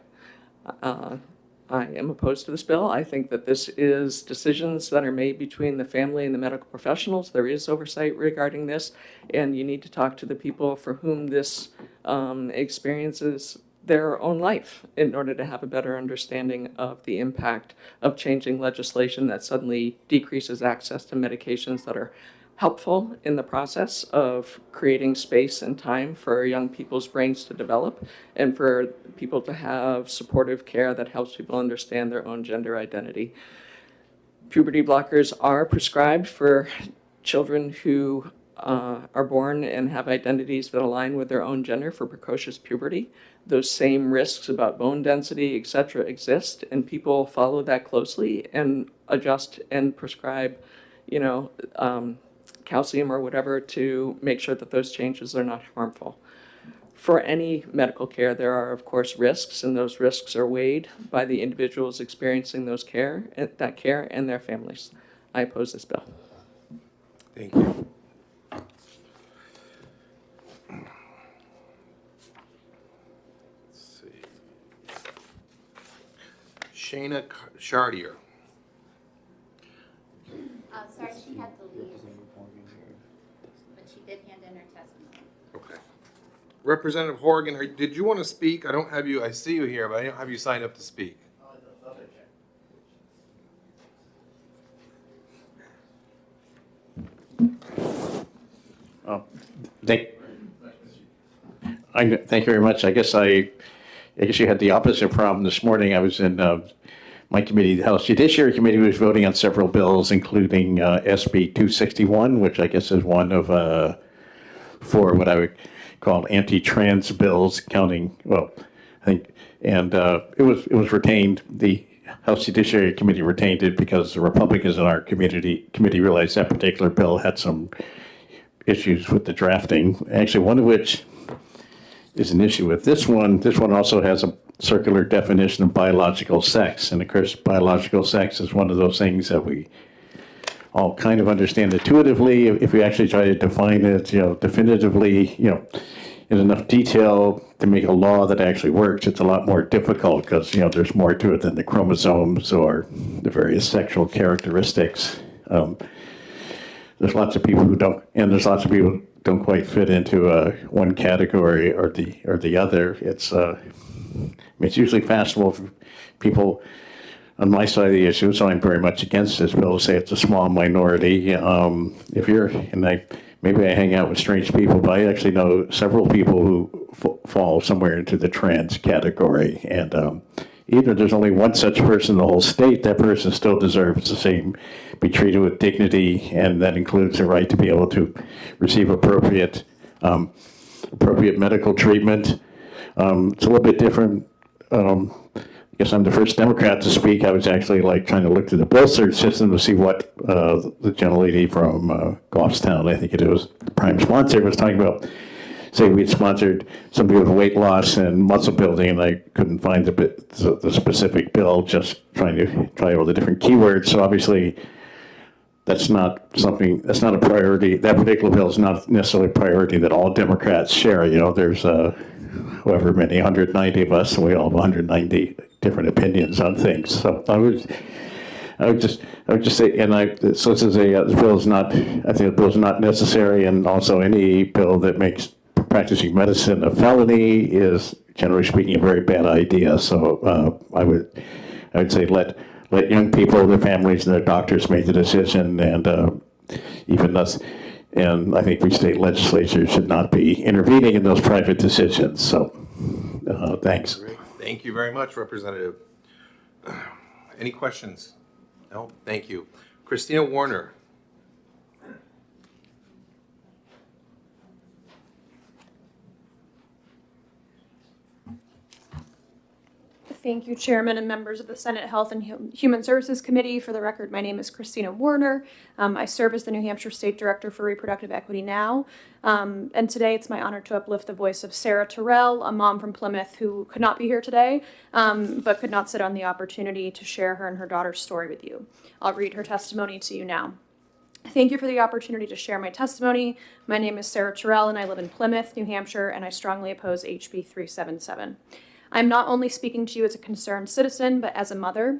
I am opposed to this bill. I think that this is decisions that are made between the family and the medical professionals. There is oversight regarding this, and you need to talk to the people for whom this experiences their own life in order to have a better understanding of the impact of changing legislation that suddenly decreases access to medications that are helpful in the process of creating space and time for young people's brains to develop and for people to have supportive care that helps people understand their own gender identity. Puberty blockers are prescribed for children who are born and have identities that align with their own gender for precocious puberty. Those same risks about bone density, et cetera, exist, and people follow that closely and adjust and prescribe, calcium or whatever to make sure that those changes are not harmful. For any medical care, there are, of course, risks, and those risks are weighed by the individuals experiencing that care and their families. I oppose this bill. Thank you. Let's see. Shayna Chartier. Sorry, she had to leave, but she did hand in her testimony. Okay. Representative Horgan, did you want to speak? I don't have you, I see you here, but I don't have you signed up to speak. Thank you very much. I guess you had the opposite problem this morning. I was in my committee, the House Judiciary Committee, was voting on several bills, including SB 261, which I guess is one of four what I would call anti-trans bills, counting, well, I think, and it was retained. The House Judiciary Committee retained it because the Republicans in our committee realized that particular bill had some issues with the drafting, actually one of which is an issue with this one. This one also has a circular definition of biological sex, and of course biological sex is one of those things that we all kind of understand intuitively. If we actually try to define it, definitively, in enough detail to make a law that actually works, it's a lot more difficult because, there's more to it than the chromosomes or the various sexual characteristics. There's lots of people who don't, and there's lots of people who don't quite fit into one category or the other. It's usually fashionable for people on my side of the issue, so I'm very much against this bill, to say it's a small minority. If you're, maybe I hang out with strange people, but I actually know several people who fall somewhere into the trans category, and even if there's only one such person in the whole state, that person still deserves the same, be treated with dignity, and that includes the right to be able to receive appropriate medical treatment. It's a little bit different. I guess I'm the first Democrat to speak. I was actually trying to look through the bill search system to see what the gentlelady from Goffstown, I think it was, the prime sponsor, was talking about. Say we had sponsored somebody with weight loss and muscle building, and I couldn't find the specific bill, just trying to try all the different keywords. So obviously, that's not a priority. That particular bill is not necessarily a priority that all Democrats share. There's however many, 190 of us, and we all have 190 different opinions on things. So I would just say, so this is this bill is not, I think the bill is not necessary, and also any bill that makes practicing medicine a felony is, generally speaking, a very bad idea. So I would say let young people, their families, and their doctors make the decision, and even thus, and I think we state legislatures should not be intervening in those private decisions. So thanks. Great. Thank you very much, Representative. Any questions? No? Thank you. Christina Warner. Thank you, Chairman and members of the Senate Health and Human Services Committee. For the record, my name is Christina Warner. I serve as the New Hampshire State Director for Reproductive Equity Now. And today it's my honor to uplift the voice of Sarah Terrell, a mom from Plymouth who could not be here today, but could not sit on the opportunity to share her and her daughter's story with you. I'll read her testimony to you now. Thank you for the opportunity to share my testimony. My name is Sarah Terrell, and I live in Plymouth, New Hampshire, and I strongly oppose HB 377. I'm not only speaking to you as a concerned citizen, but as a mother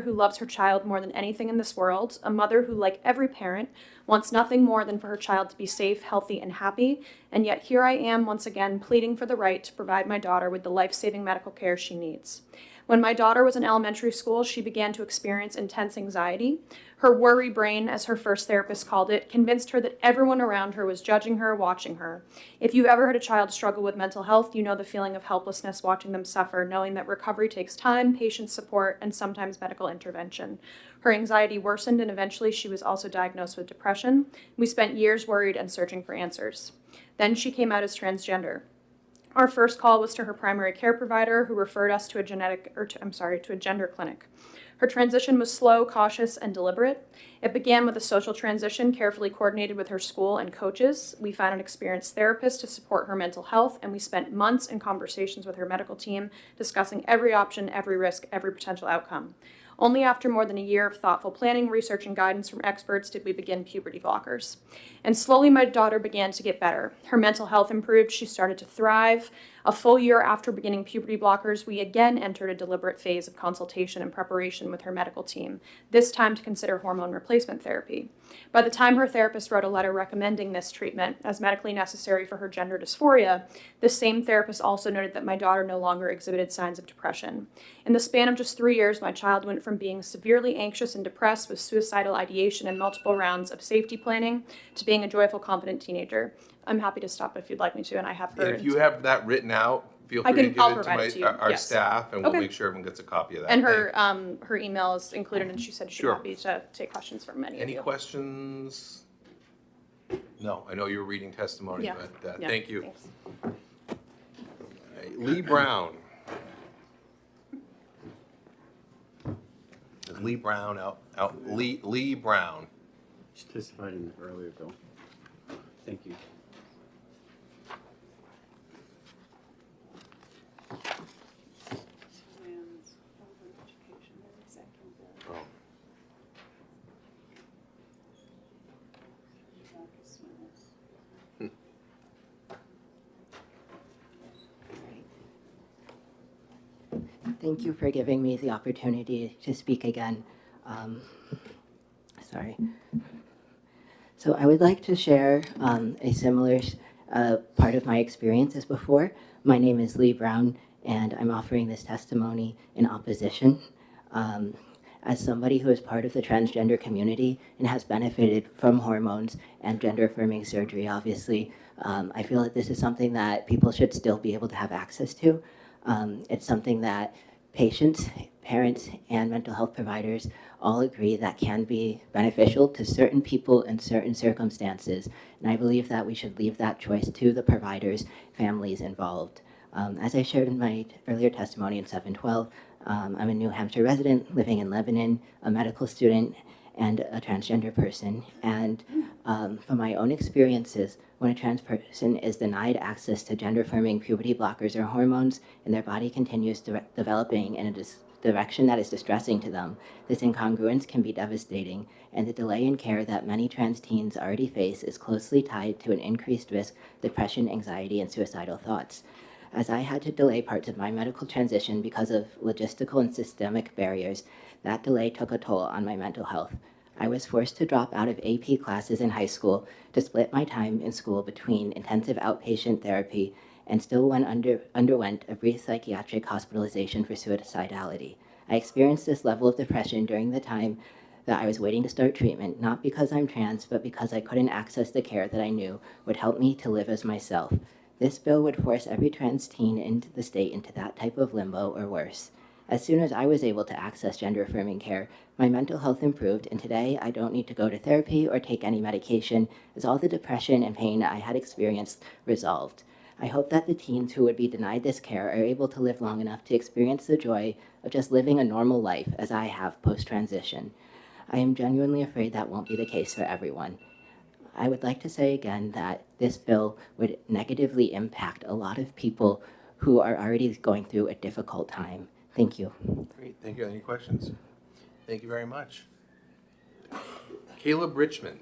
who loves her child more than anything in this world, a mother who, like every parent, wants nothing more than for her child to be safe, healthy, and happy, and yet here I am once again pleading for the right to provide my daughter with the life-saving medical care she needs. When my daughter was in elementary school, she began to experience intense anxiety. Her worry brain, as her first therapist called it, convinced her that everyone around her was judging her, watching her. If you've ever had a child struggle with mental health, you know the feeling of helplessness watching them suffer, knowing that recovery takes time, patient support, and sometimes medical intervention. Her anxiety worsened, and eventually she was also diagnosed with depression. We spent years worried and searching for answers. Then she came out as transgender. Our first call was to her primary care provider, who referred us to a gender clinic. Her transition was slow, cautious, and deliberate. It began with a social transition carefully coordinated with her school and coaches. We found an experienced therapist to support her mental health, and we spent months in conversations with her medical team discussing every option, every risk, every potential outcome. Only after more than a year of thoughtful planning, research, and guidance from experts did we begin puberty blockers. And slowly my daughter began to get better. Her mental health improved. She started to thrive. A full year after beginning puberty blockers, we again entered a deliberate phase of consultation and preparation with her medical team, this time to consider hormone replacement therapy. By the time her therapist wrote a letter recommending this treatment as medically necessary for her gender dysphoria, the same therapist also noted that my daughter no longer exhibited signs of depression. In the span of just 3 years, my child went from being severely anxious and depressed with suicidal ideation and multiple rounds of safety planning to being a joyful, confident teenager. I'm happy to stop if you'd like me to, and I have her. If you have that written out, feel I free can- to give I'll it to provide it to you, our yes. staff, and we'll Okay. make sure everyone gets a copy of that. And her email is included, and she said she'd be Sure. happy to take questions from many of Any you. questions? No, I know you were reading testimony, Yeah. but Yeah, thank you. thanks. Okay, Lee Brown. Is Lee Brown Lee Brown. She testified in the earlier bill. Thank you. Thank you for giving me the opportunity to speak again. Sorry. So I would like to share a similar part of my experience as before. My name is Lee Brown, and I'm offering this testimony in opposition. As somebody who is part of the transgender community and has benefited from hormones and gender-affirming surgery, obviously, I feel that this is something that people should still be able to have access to. It's something that patients, parents, and mental health providers all agree that can be beneficial to certain people in certain circumstances. And I believe that we should leave that choice to the providers, families involved. As I shared in my earlier testimony in 712, I'm a New Hampshire resident living in Lebanon, a medical student, and a transgender person. And from my own experiences, when a trans person is denied access to gender-affirming puberty blockers or hormones, and their body continues developing in a direction that is distressing to them, this incongruence can be devastating, and the delay in care that many trans teens already face is closely tied to an increased risk of depression, anxiety, and suicidal thoughts. As I had to delay parts of my medical transition because of logistical and systemic barriers, that delay took a toll on my mental health. I was forced to drop out of AP classes in high school to split my time in school between intensive outpatient therapy and still underwent a brief psychiatric hospitalization for suicidality. I experienced this level of depression during the time that I was waiting to start treatment, not because I'm trans, but because I couldn't access the care that I knew would help me to live as myself. This bill would force every trans teen in the state into that type of limbo or worse. As soon as I was able to access gender-affirming care, my mental health improved, and today I don't need to go to therapy or take any medication, as all the depression and pain I had experienced resolved. I hope that the teens who would be denied this care are able to live long enough to experience the joy of just living a normal life as I have post-transition. I am genuinely afraid that won't be the case for everyone. I would like to say again that this bill would negatively impact a lot of people who are already going through a difficult time. Thank you. Great, thank you. Any questions? Thank you very much. Caleb Richmond.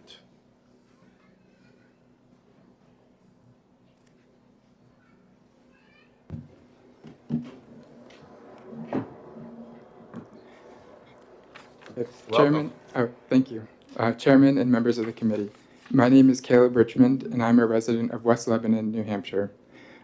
Chairman, thank you. Chairman and members of the committee. My name is Caleb Richmond, and I'm a resident of West Lebanon, New Hampshire.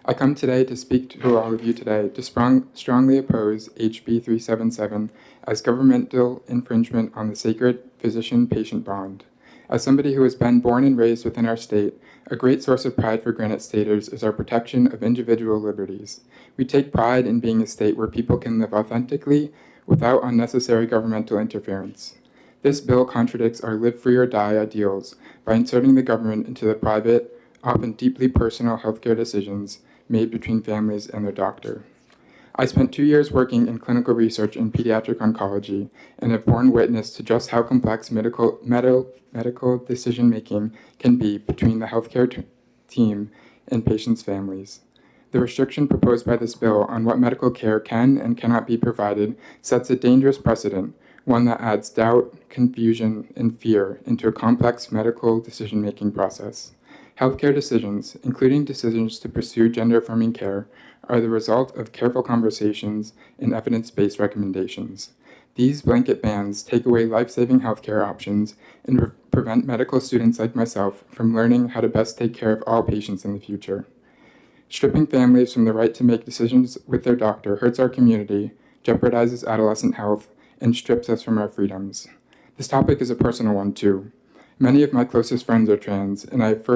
I come today to speak to all of you today to strongly oppose HB 377 as governmental infringement on the sacred physician-patient bond. As somebody who has been born and raised within our state, a great source of pride for Granite Staters is our protection of individual liberties. We take pride in being a state where people can live authentically without unnecessary governmental interference. This bill contradicts our live free or die ideals by inserting the government into the private, often deeply personal healthcare decisions made between families and their doctor. I spent 2 years working in clinical research in pediatric oncology and have borne witness to just how complex medical decision-making can be between the healthcare team and patients' families. The restriction proposed by this bill on what medical care can and cannot be provided sets a dangerous precedent, one that adds doubt, confusion, and fear into a complex medical decision-making process. Healthcare decisions, including decisions to pursue gender-affirming care, are the result of careful conversations and evidence-based recommendations. These blanket bans take away life-saving healthcare options and prevent medical students like myself from learning how to best take care of all patients in the future. Stripping families from the right to make decisions with their doctor hurts our community, jeopardizes adolescent health, and strips us from our freedoms. This topic is a personal one, too. Many of my closest friends are trans, and I've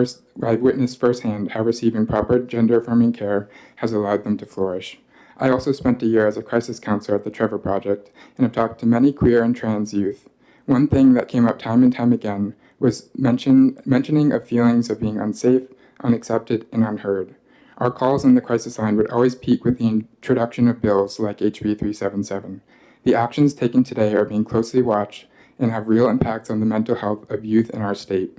witnessed firsthand how receiving proper gender-affirming care has allowed them to flourish. I also spent a year as a crisis counselor at the Trevor Project and have talked to many queer and trans youth. One thing that came up time and time again was mentioning of feelings of being unsafe, unaccepted, and unheard. Our calls on the crisis line would always peak with the introduction of bills like HB 377. The actions taken today are being closely watched and have real impacts on the mental health of youth in our state.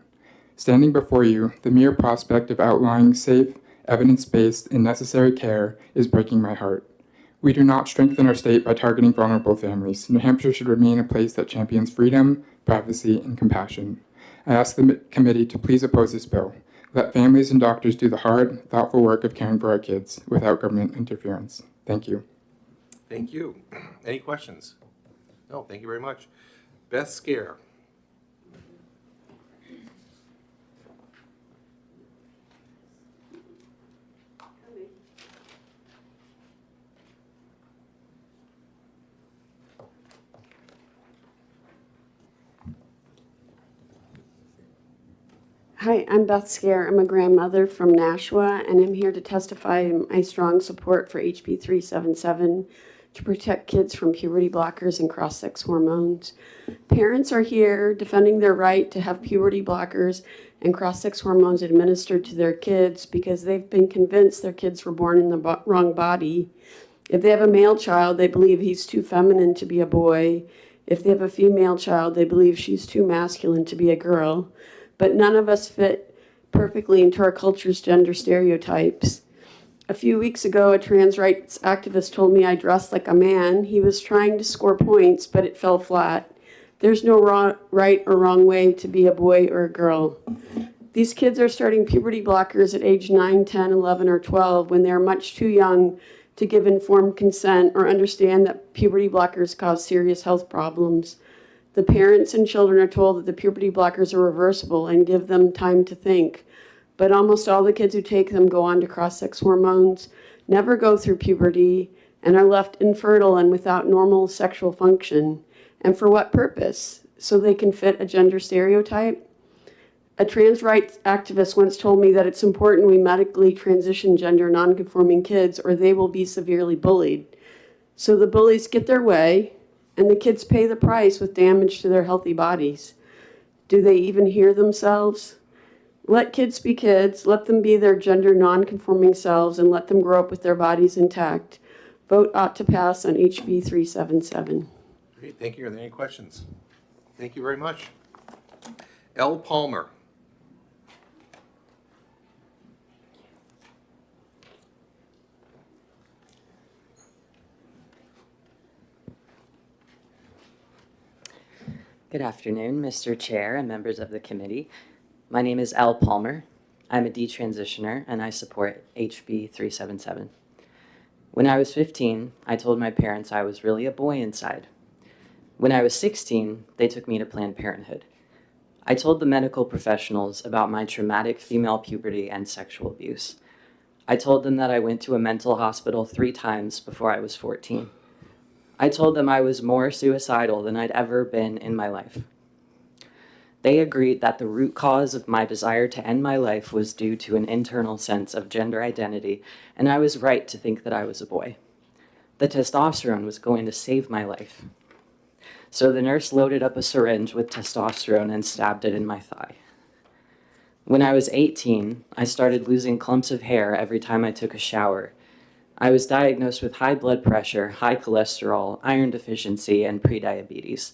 Standing before you, the mere prospect of outlawing safe, evidence-based, and necessary care is breaking my heart. We do not strengthen our state by targeting vulnerable families. New Hampshire should remain a place that champions freedom, privacy, and compassion. I ask the committee to please oppose this bill. Let families and doctors do the hard, thoughtful work of caring for our kids without government interference. Thank you. Thank you. Any questions? No, thank you very much. Beth Scare. Hi, I'm Beth Scare. I'm a grandmother from Nashua, and I'm here to testify my strong support for HB 377 to protect kids from puberty blockers and cross-sex hormones. Parents are here defending their right to have puberty blockers and cross-sex hormones administered to their kids because they've been convinced their kids were born in the wrong body. If they have a male child, they believe he's too feminine to be a boy. If they have a female child, they believe she's too masculine to be a girl. But none of us fit perfectly into our culture's gender stereotypes. A few weeks ago, a trans rights activist told me I dressed like a man. He was trying to score points, but it fell flat. There's no right or wrong way to be a boy or a girl. These kids are starting puberty blockers at age 9, 10, 11, or 12 when they're much too young to give informed consent or understand that puberty blockers cause serious health problems. The parents and children are told that the puberty blockers are reversible and give them time to think. But almost all the kids who take them go on to cross-sex hormones, never go through puberty, and are left infertile and without normal sexual function. And for what purpose? So they can fit a gender stereotype? A trans rights activist once told me that it's important we medically transition gender nonconforming kids or they will be severely bullied. So the bullies get their way, and the kids pay the price with damage to their healthy bodies. Do they even hear themselves? Let kids be kids, let them be their gender nonconforming selves, and let them grow up with their bodies intact. Vote ought to pass on HB 377. Great, thank you. Are there any questions? Thank you very much. L. Palmer. Good afternoon, Mr. Chair and members of the committee. My name is L. Palmer. I'm a detransitioner and I support HB 377. When I was 15, I told my parents I was really a boy inside. When I was 16, they took me to Planned Parenthood. I told the medical professionals about my traumatic female puberty and sexual abuse. I told them that I went to a mental hospital 3 times before I was 14. I told them I was more suicidal than I'd ever been in my life. They agreed that the root cause of my desire to end my life was due to an internal sense of gender identity, and I was right to think that I was a boy. The testosterone was going to save my life. So the nurse loaded up a syringe with testosterone and stabbed it in my thigh. When I was 18, I started losing clumps of hair every time I took a shower. I was diagnosed with high blood pressure, high cholesterol, iron deficiency, and prediabetes.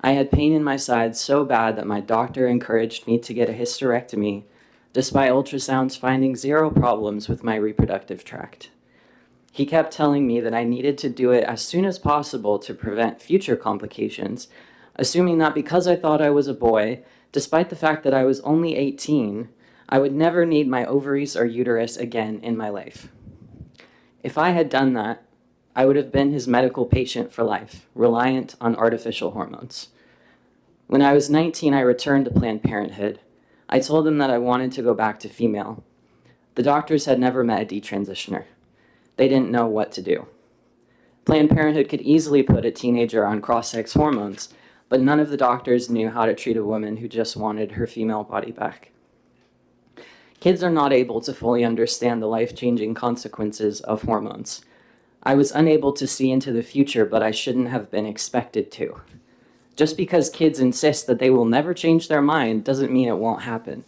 I had pain in my side so bad that my doctor encouraged me to get a hysterectomy, despite ultrasounds finding 0 problems with my reproductive tract. He kept telling me that I needed to do it as soon as possible to prevent future complications, assuming that because I thought I was a boy, despite the fact that I was only 18, I would never need my ovaries or uterus again in my life. If I had done that, I would have been his medical patient for life, reliant on artificial hormones. When I was 19, I returned to Planned Parenthood. I told them that I wanted to go back to female. The doctors had never met a detransitioner. They didn't know what to do. Planned Parenthood could easily put a teenager on cross-sex hormones, but none of the doctors knew how to treat a woman who just wanted her female body back. Kids are not able to fully understand the life-changing consequences of hormones. I was unable to see into the future, but I shouldn't have been expected to. Just because kids insist that they will never change their mind doesn't mean it won't happen.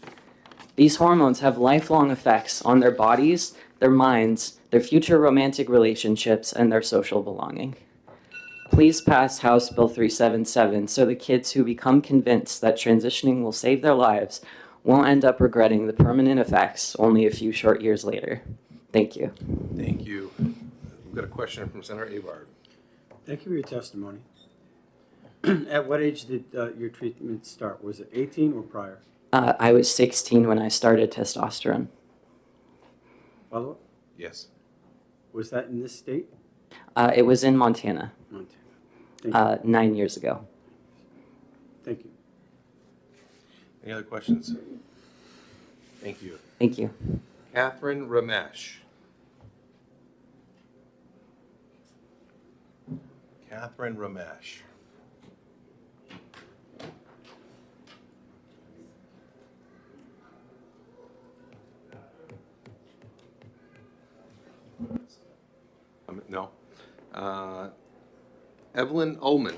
These hormones have lifelong effects on their bodies, their minds, their future romantic relationships, and their social belonging. Please pass House Bill 377 so the kids who become convinced that transitioning will save their lives won't end up regretting the permanent effects only a few short years later. Thank you. Thank you. We've got a question from Senator Avard. Thank you for your testimony. At what age did your treatment start? Was it 18 or prior? I was 16 when I started testosterone. Follow-up? Yes. Was that in this state? It was in Montana. Montana. Thank you. 9 years ago. Thank you. Any other questions? Thank you. Thank you. Catherine Ramesh. Catherine Ramesh. No. Evelyn Ullman.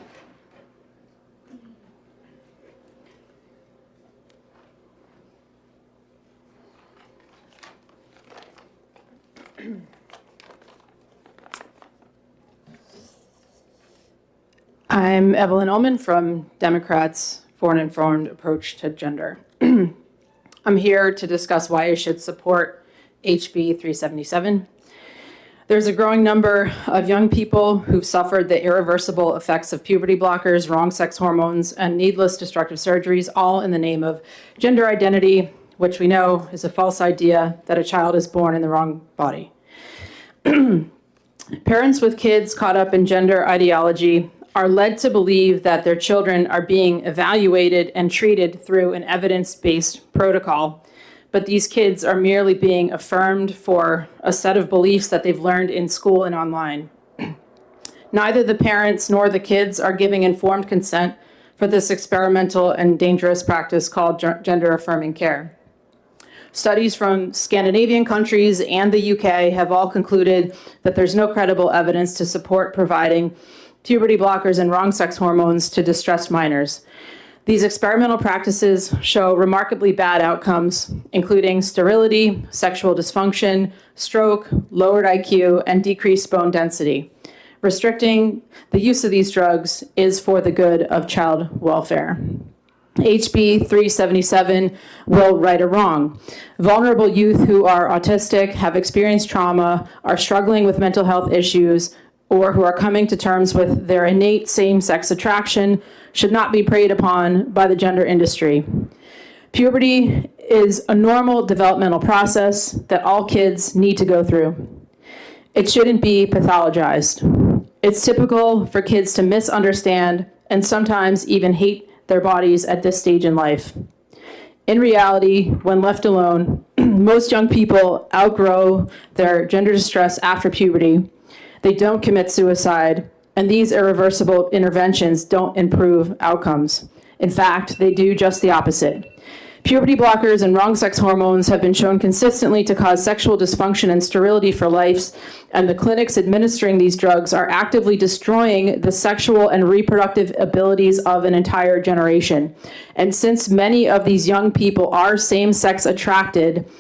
I'm Evelyn Ullman from Democrats for an Informed Approach to Gender. I'm here to discuss why I should support HB 377. There's a growing number of young people who've suffered the irreversible effects of puberty blockers, wrong sex hormones, and needless destructive surgeries, all in the name of gender identity, which we know is a false idea that a child is born in the wrong body. Parents with kids caught up in gender ideology are led to believe that their children are being evaluated and treated through an evidence-based protocol, but these kids are merely being affirmed for a set of beliefs that they've learned in school and online. Neither the parents nor the kids are giving informed consent for this experimental and dangerous practice called gender-affirming care. Studies from Scandinavian countries and the UK have all concluded that there's no credible evidence to support providing puberty blockers and wrong sex hormones to distressed minors. These experimental practices show remarkably bad outcomes, including sterility, sexual dysfunction, stroke, lowered IQ, and decreased bone density. Restricting the use of these drugs is for the good of child welfare. HB 377 will right a wrong. Vulnerable youth who are autistic, have experienced trauma, are struggling with mental health issues, or who are coming to terms with their innate same-sex attraction should not be preyed upon by the gender industry. Puberty is a normal developmental process that all kids need to go through. It shouldn't be pathologized. It's typical for kids to misunderstand and sometimes even hate their bodies at this stage in life. In reality, when left alone, most young people outgrow their gender distress after puberty. They don't commit suicide, and these irreversible interventions don't improve outcomes. In fact, they do just the opposite. Puberty blockers and wrong sex hormones have been shown consistently to cause sexual dysfunction and sterility for life, and the clinics administering these drugs are actively destroying the sexual and reproductive abilities of an entire generation. And since many of these young people are same-sex attracted,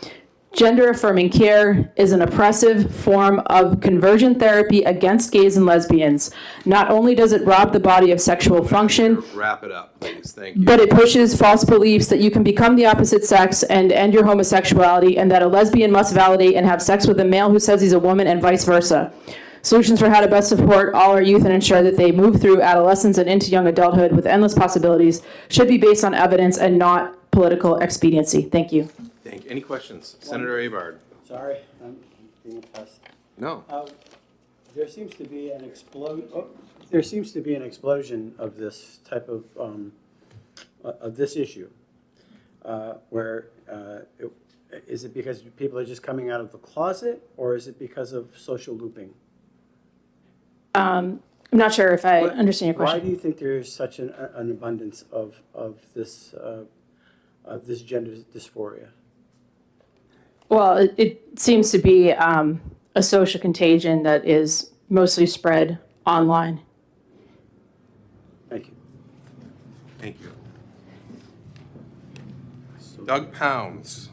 gender-affirming care is an oppressive form of conversion therapy against gays and lesbians. Not only does it rob the body of sexual function, Wrap it up, please. Thank you. but it pushes false beliefs that you can become the opposite sex and end your homosexuality, and that a lesbian must validate and have sex with a male who says he's a woman, and vice versa. Solutions for how to best support all our youth and ensure that they move through adolescence and into young adulthood with endless possibilities should be based on evidence and not political expediency. Thank you. Thank you. Any questions? Senator Abard? Sorry, I'm being a pest. No. There seems to be an there seems to be an explosion of this type of this issue, where is it because people are just coming out of the closet, or is it because of social looping? I'm not sure if I understand your question. Why do you think there is such an abundance of this gender dysphoria? Well, it seems to be a social contagion that is mostly spread online. Thank you. Thank you. Doug Pounds.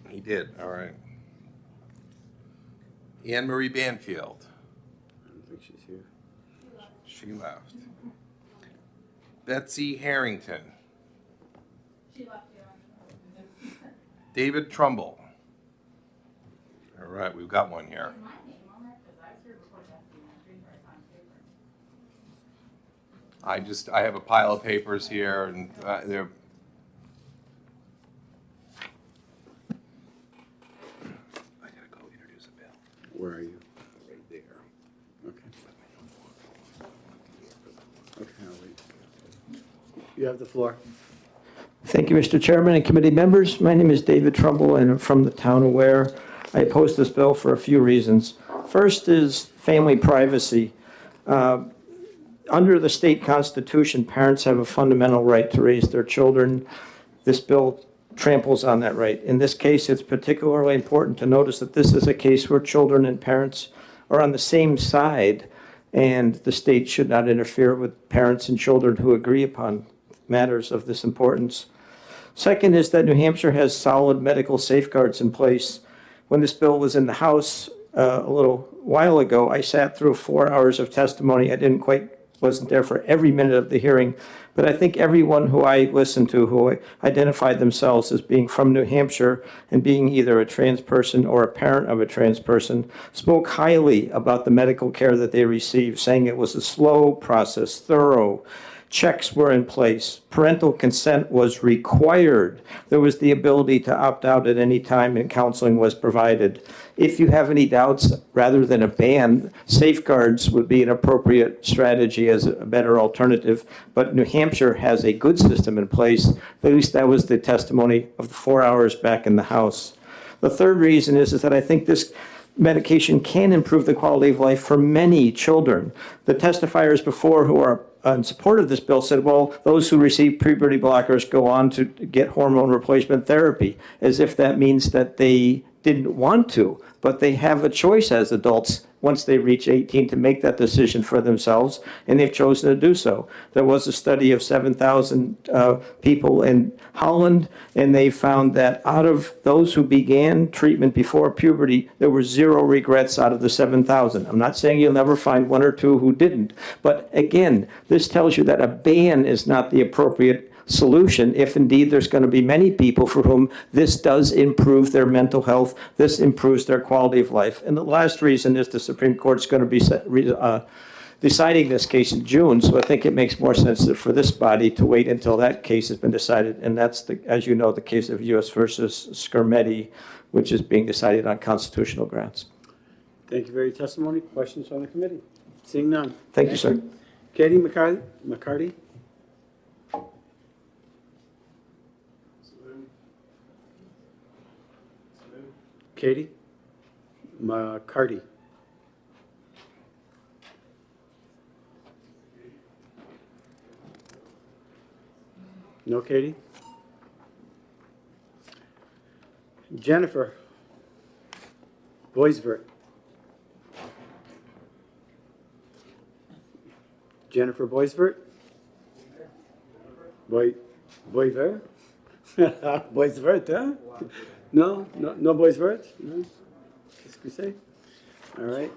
He did, all right. Anne Marie Banfield. I don't think she's here. She left. Betsy Harrington. She left you. David Trumbull. All right, we've got one here. I have a pile of papers here, and they're. I gotta go introduce a bill. Where are you? Right there. Okay. Okay, I'll wait. You have the floor. Thank you, Mr. Chairman and committee members. My name is David Trumbull, and I'm from the town of Ware. I oppose this bill for a few reasons. First is family privacy. Under the state constitution, parents have a fundamental right to raise their children. This bill tramples on that right. In this case, it's particularly important to notice that this is a case where children and parents are on the same side, and the state should not interfere with parents and children who agree upon matters of this importance. Second is that New Hampshire has solid medical safeguards in place. When this bill was in the House a little while ago, I sat through 4 hours of testimony. I wasn't there for every minute of the hearing, but I think everyone who I listened to who identified themselves as being from New Hampshire and being either a trans person or a parent of a trans person spoke highly about the medical care that they received, saying it was a slow process, thorough. Checks were in place. Parental consent was required. There was the ability to opt out at any time, and counseling was provided. If you have any doubts, rather than a ban, safeguards would be an appropriate strategy as a better alternative. But New Hampshire has a good system in place. At least that was the testimony of the 4 hours back in the House. The third reason is that I think this medication can improve the quality of life for many children. The testifiers before who are in support of this bill said, well, those who receive puberty blockers go on to get hormone replacement therapy, as if that means that they didn't want to, but they have a choice as adults once they reach 18 to make that decision for themselves, and they've chosen to do so. There was a study of 7,000 people in Holland, and they found that out of those who began treatment before puberty, there were 0 regrets out of the 7,000. I'm not saying you'll never find 1 or 2 who didn't, but again, this tells you that a ban is not the appropriate solution if indeed there's going to be many people for whom this does improve their mental health, this improves their quality of life. And the last reason is the Supreme Court's going to be deciding this case in June, so I think it makes more sense for this body to wait until that case has been decided, and that's, as you know, the case of U.S. versus Skermeti, which is being decided on constitutional grounds. Thank you for your testimony. Questions from the committee? Seeing none. Thank you, sir. Katie McCarty? Katie McCarty. No, Katie? Jennifer Boisvert. Jennifer Boisvert? Boisvert? Boisvert, huh? No Boisvert? No? Qu'est-ce que c'est? All right.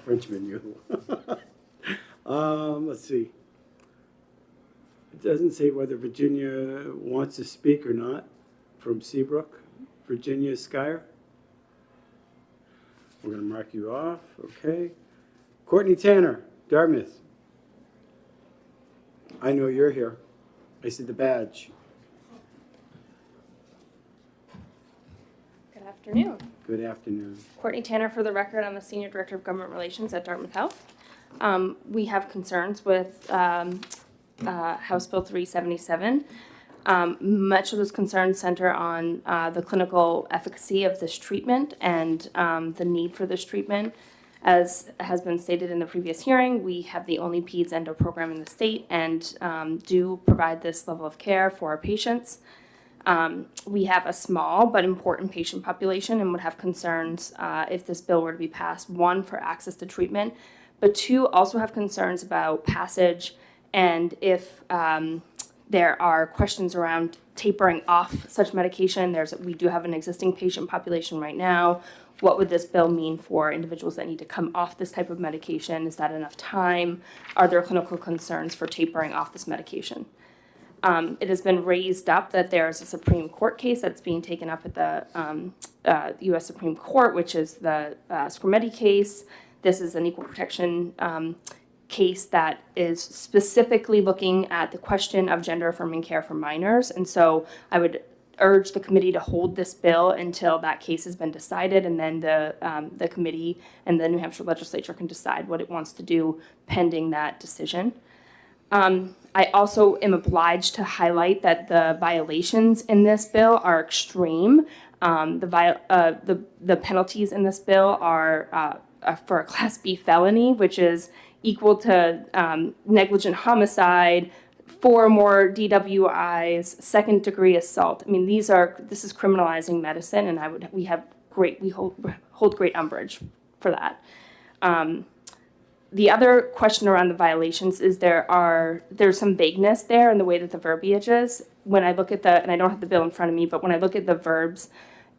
Frenchman, you. Let's see. It doesn't say whether Virginia wants to speak or not. From Seabrook, Virginia Skyer. We're going to mark you off. Okay. Courtney Tanner, Dartmouth. I know you're here. I see the badge. Afternoon. Good afternoon. Courtney Tanner for the record. I'm the Senior Director of Government Relations at Dartmouth Health. We have concerns with House Bill 377. Much of those concerns center on the clinical efficacy of this treatment and the need for this treatment. As has been stated in the previous hearing, we have the only PEDS endo program in the state and do provide this level of care for our patients. We have a small but important patient population and would have concerns if this bill were to be passed, one, for access to treatment, but two, also have concerns about passage and if there are questions around tapering off such medication. We do have an existing patient population right now. What would this bill mean for individuals that need to come off this type of medication? Is that enough time? Are there clinical concerns for tapering off this medication? It has been raised up that there is a Supreme Court case that's being taken up at the U.S. Supreme Court, which is the Scrimeti case. This is an equal protection case that is specifically looking at the question of gender-affirming care for minors. And so I would urge the committee to hold this bill until that case has been decided, and then the committee and the New Hampshire legislature can decide what it wants to do pending that decision. I also am obliged to highlight that the violations in this bill are extreme. The penalties in this bill are for a Class B felony, which is equal to negligent homicide, 4 or more DWIs, second-degree assault. I mean, this is criminalizing medicine, and we hold great umbrage for that. The other question around the violations is there's some vagueness there in the way that the verbiage is. When I look at and I don't have the bill in front of me, but when I look at the verbs,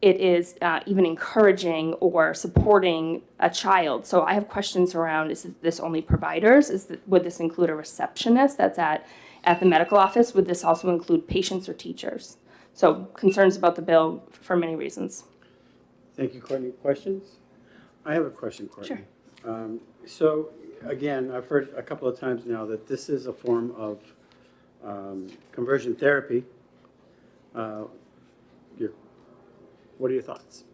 it is even encouraging or supporting a child. So I have questions around, is this only providers? Would this include a receptionist that's at the medical office? Would this also include patients or teachers? So concerns about the bill for many reasons. Thank you, Courtney. Questions? I have a question, Courtney. Sure. So again, I've heard a couple of times now that this is a form of conversion therapy. What are your thoughts?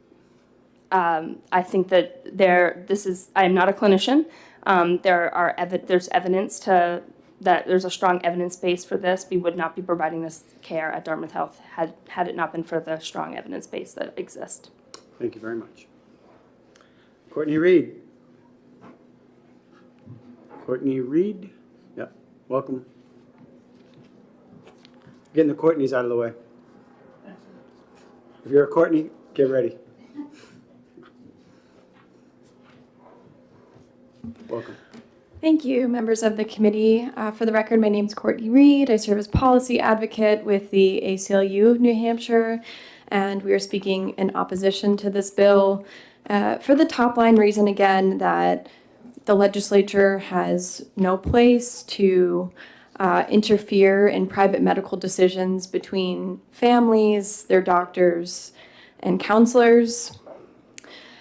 I think that I'm not a clinician. There's evidence that there's a strong evidence base for this. We would not be providing this care at Dartmouth Health had it not been for the strong evidence base that exists. Thank you very much. Courtney Reed. Courtney Reed. Yep. Welcome. Getting the Courtneys out of the way. If you're a Courtney, get ready. Welcome. Thank you, members of the committee. For the record, my name is Courtney Reed. I serve as policy advocate with the ACLU of New Hampshire, and we are speaking in opposition to this bill for the top line reason, again, that the legislature has no place to interfere in private medical decisions between families, their doctors, and counselors.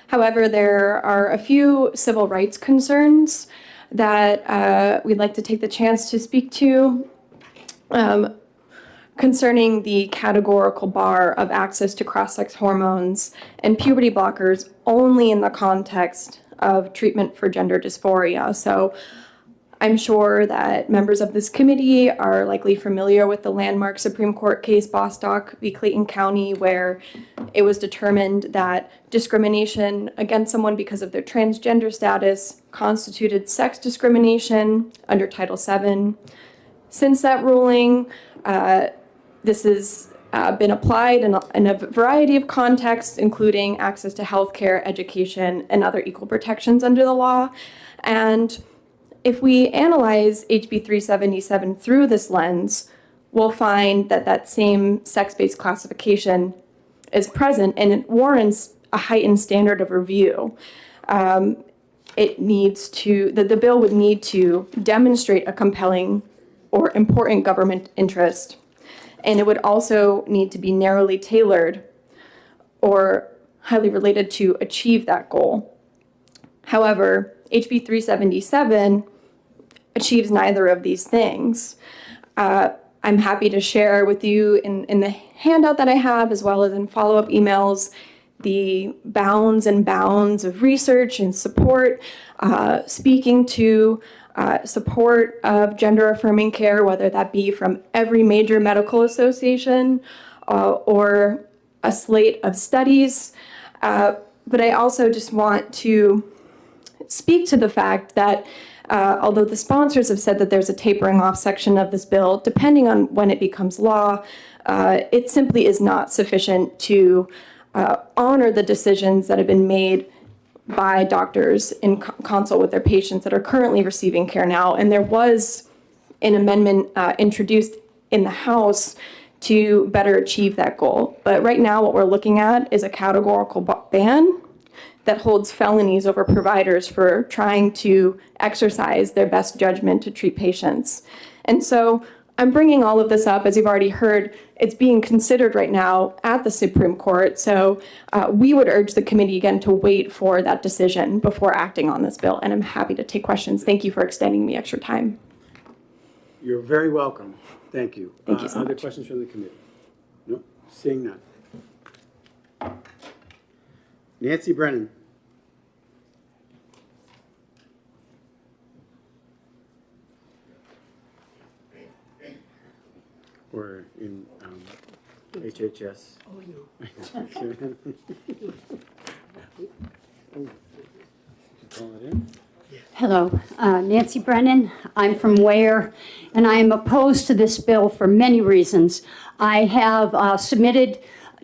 However, there are a few civil rights concerns that we'd like to take the chance to speak to concerning the categorical bar of access to cross-sex hormones and puberty blockers only in the context of treatment for gender dysphoria. So I'm sure that members of this committee are likely familiar with the landmark Supreme Court case Bostock v. Clayton County, where it was determined that discrimination against someone because of their transgender status constituted sex discrimination under Title VII. Since that ruling, this has been applied in a variety of contexts, including access to healthcare, education, and other equal protections under the law. And if we analyze HB 377 through this lens, we'll find that that same sex-based classification is present, and it warrants a heightened standard of review. The bill would need to demonstrate a compelling or important government interest, and it would also need to be narrowly tailored or highly related to achieve that goal. However, HB 377 achieves neither of these things. I'm happy to share with you in the handout that I have, as well as in follow-up emails, the bounds and bounds of research and support, speaking to support of gender-affirming care, whether that be from every major medical association or a slate of studies. But I also just want to speak to the fact that although the sponsors have said that there's a tapering off section of this bill, depending on when it becomes law, it simply is not sufficient to honor the decisions that have been made by doctors in consult with their patients that are currently receiving care now. And there was an amendment introduced in the House to better achieve that goal. But right now what we're looking at is a categorical ban that holds felonies over providers for trying to exercise their best judgment to treat patients. And so I'm bringing all of this up, as you've already heard, it's being considered right now at the Supreme Court. So we would urge the committee again to wait for that decision before acting on this bill. And I'm happy to take questions. Thank you for extending me extra time. You're very welcome. Thank you. Thank you so Other much. questions from the committee? No, seeing none. Nancy Brennan. Or in HHS. Oh, I know. Call it in. Hello, Nancy Brennan. I'm from Ware, and I am opposed to this bill for many reasons. I have submitted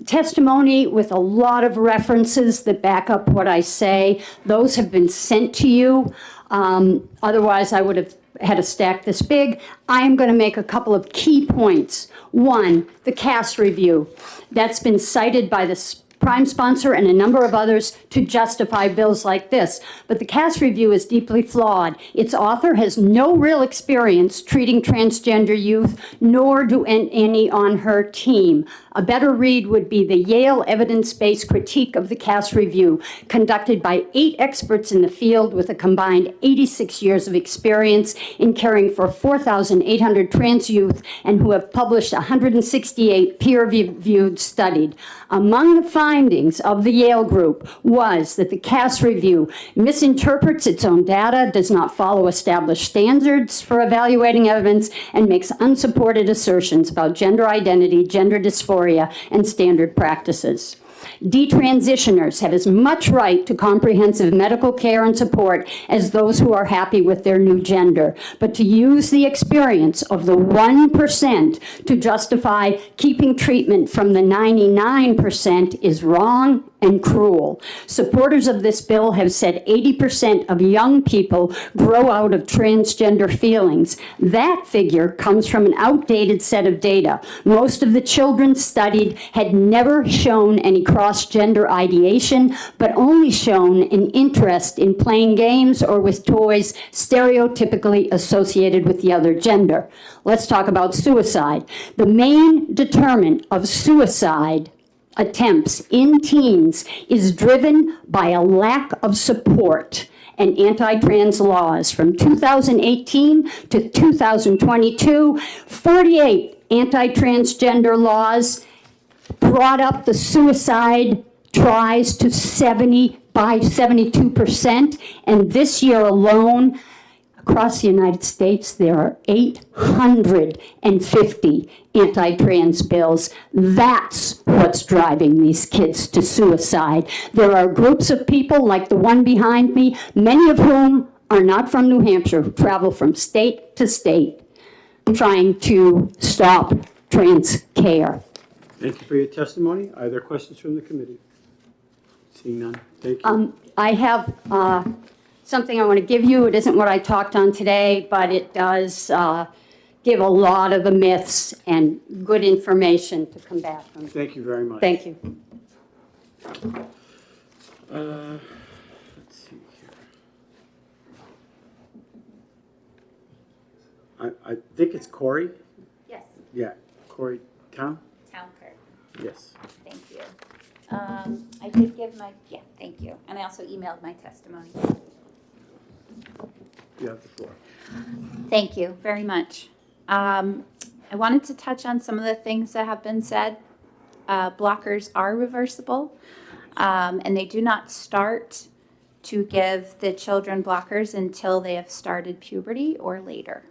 testimony with a lot of references that back up what I say. Those have been sent to you. Otherwise, I would have had a stack this big. I am going to make a couple of key points. One, the CAS review. That's been cited by the prime sponsor and a number of others to justify bills like this. But the CAS review is deeply flawed. Its author has no real experience treating transgender youth, nor do any on her team. A better read would be the Yale evidence-based critique of the CAS review, conducted by 8 experts in the field with a combined 86 years of experience in caring for 4,800 trans youth and who have published 168 peer-reviewed studies. Among the findings of the Yale group was that the CAS review misinterprets its own data, does not follow established standards for evaluating evidence, and makes unsupported assertions about gender identity, gender dysphoria, and standard practices. Detransitioners have as much right to comprehensive medical care and support as those who are happy with their new gender. But to use the experience of the 1% to justify keeping treatment from the 99% is wrong and cruel. Supporters of this bill have said 80% of young people grow out of transgender feelings. That figure comes from an outdated set of data. Most of the children studied had never shown any cross-gender ideation, but only shown an interest in playing games or with toys stereotypically associated with the other gender. Let's talk about suicide. The main determinant of suicide attempts in teens is driven by a lack of support and anti-trans laws. From 2018 to 2022, 48 anti-transgender laws brought up the suicide tries to 72%, and this year alone, across the United States, there are 850 anti-trans bills. That's what's driving these kids to suicide. There are groups of people like the one behind me, many of whom are not from New Hampshire, who travel from state to state trying to stop trans care. Thank you for your testimony. Are there questions from the committee? Seeing none, thank you. I have something I want to give you. It isn't what I talked on today, but it does give a lot of the myths and good information to combat them. Thank you very much. Thank you. Let's see here. I think it's Corey. Yes, Yeah, Corey Town? Town clerk. Yes. Thank you. I did give thank you. And I also emailed my testimony. You have the floor. Thank you very much. I wanted to touch on some of the things that have been said. Blockers are reversible. And they do not start to give the children blockers until they have started puberty or later.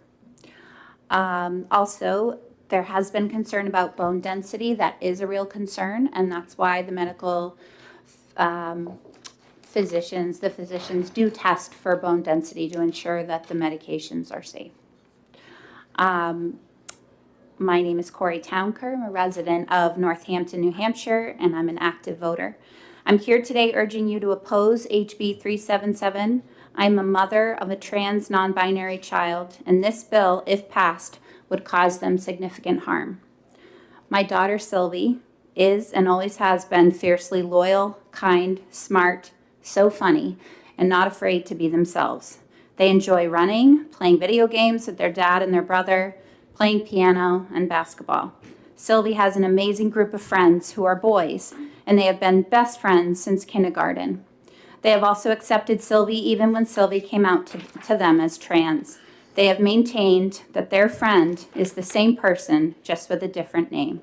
Also, there has been concern about bone density. That is a real concern, and that's why the medical physicians do test for bone density to ensure that the medications are safe. My name is Corey Townker. I'm a resident of Northampton, New Hampshire, and I'm an active voter. I'm here today urging you to oppose HB 377. I'm a mother of a trans non-binary child, and this bill, if passed, would cause them significant harm. My daughter Sylvie is and always has been fiercely loyal, kind, smart, so funny, and not afraid to be themselves. They enjoy running, playing video games with their dad and their brother, playing piano and basketball. Sylvie has an amazing group of friends who are boys, and they have been best friends since kindergarten. They have also accepted Sylvie even when Sylvie came out to them as trans. They have maintained that their friend is the same person, just with a different name.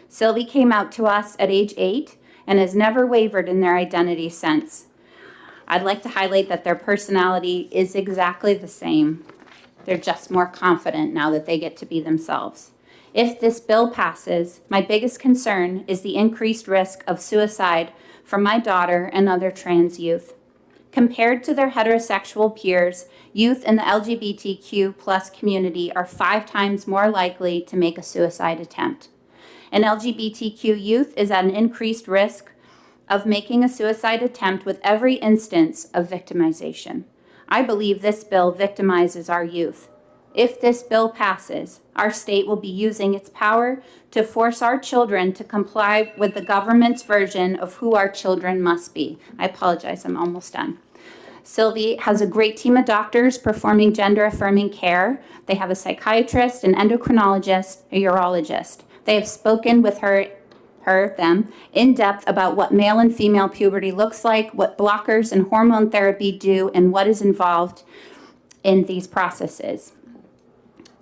Sylvie came out to us at age 8 and has never wavered in their identity since. I'd like to highlight that their personality is exactly the same. They're just more confident now that they get to be themselves. If this bill passes, my biggest concern is the increased risk of suicide for my daughter and other trans youth. Compared to their heterosexual peers, youth in the LGBTQ+ community are 5 times more likely to make a suicide attempt. And LGBTQ youth is at an increased risk of making a suicide attempt with every instance of victimization. I believe this bill victimizes our youth. If this bill passes, our state will be using its power to force our children to comply with the government's version of who our children must be. I apologize, I'm almost done. Sylvie has a great team of doctors performing gender-affirming care. They have a psychiatrist, an endocrinologist, a urologist. They have spoken with them in depth about what male and female puberty looks like, what blockers and hormone therapy do, and what is involved in these processes.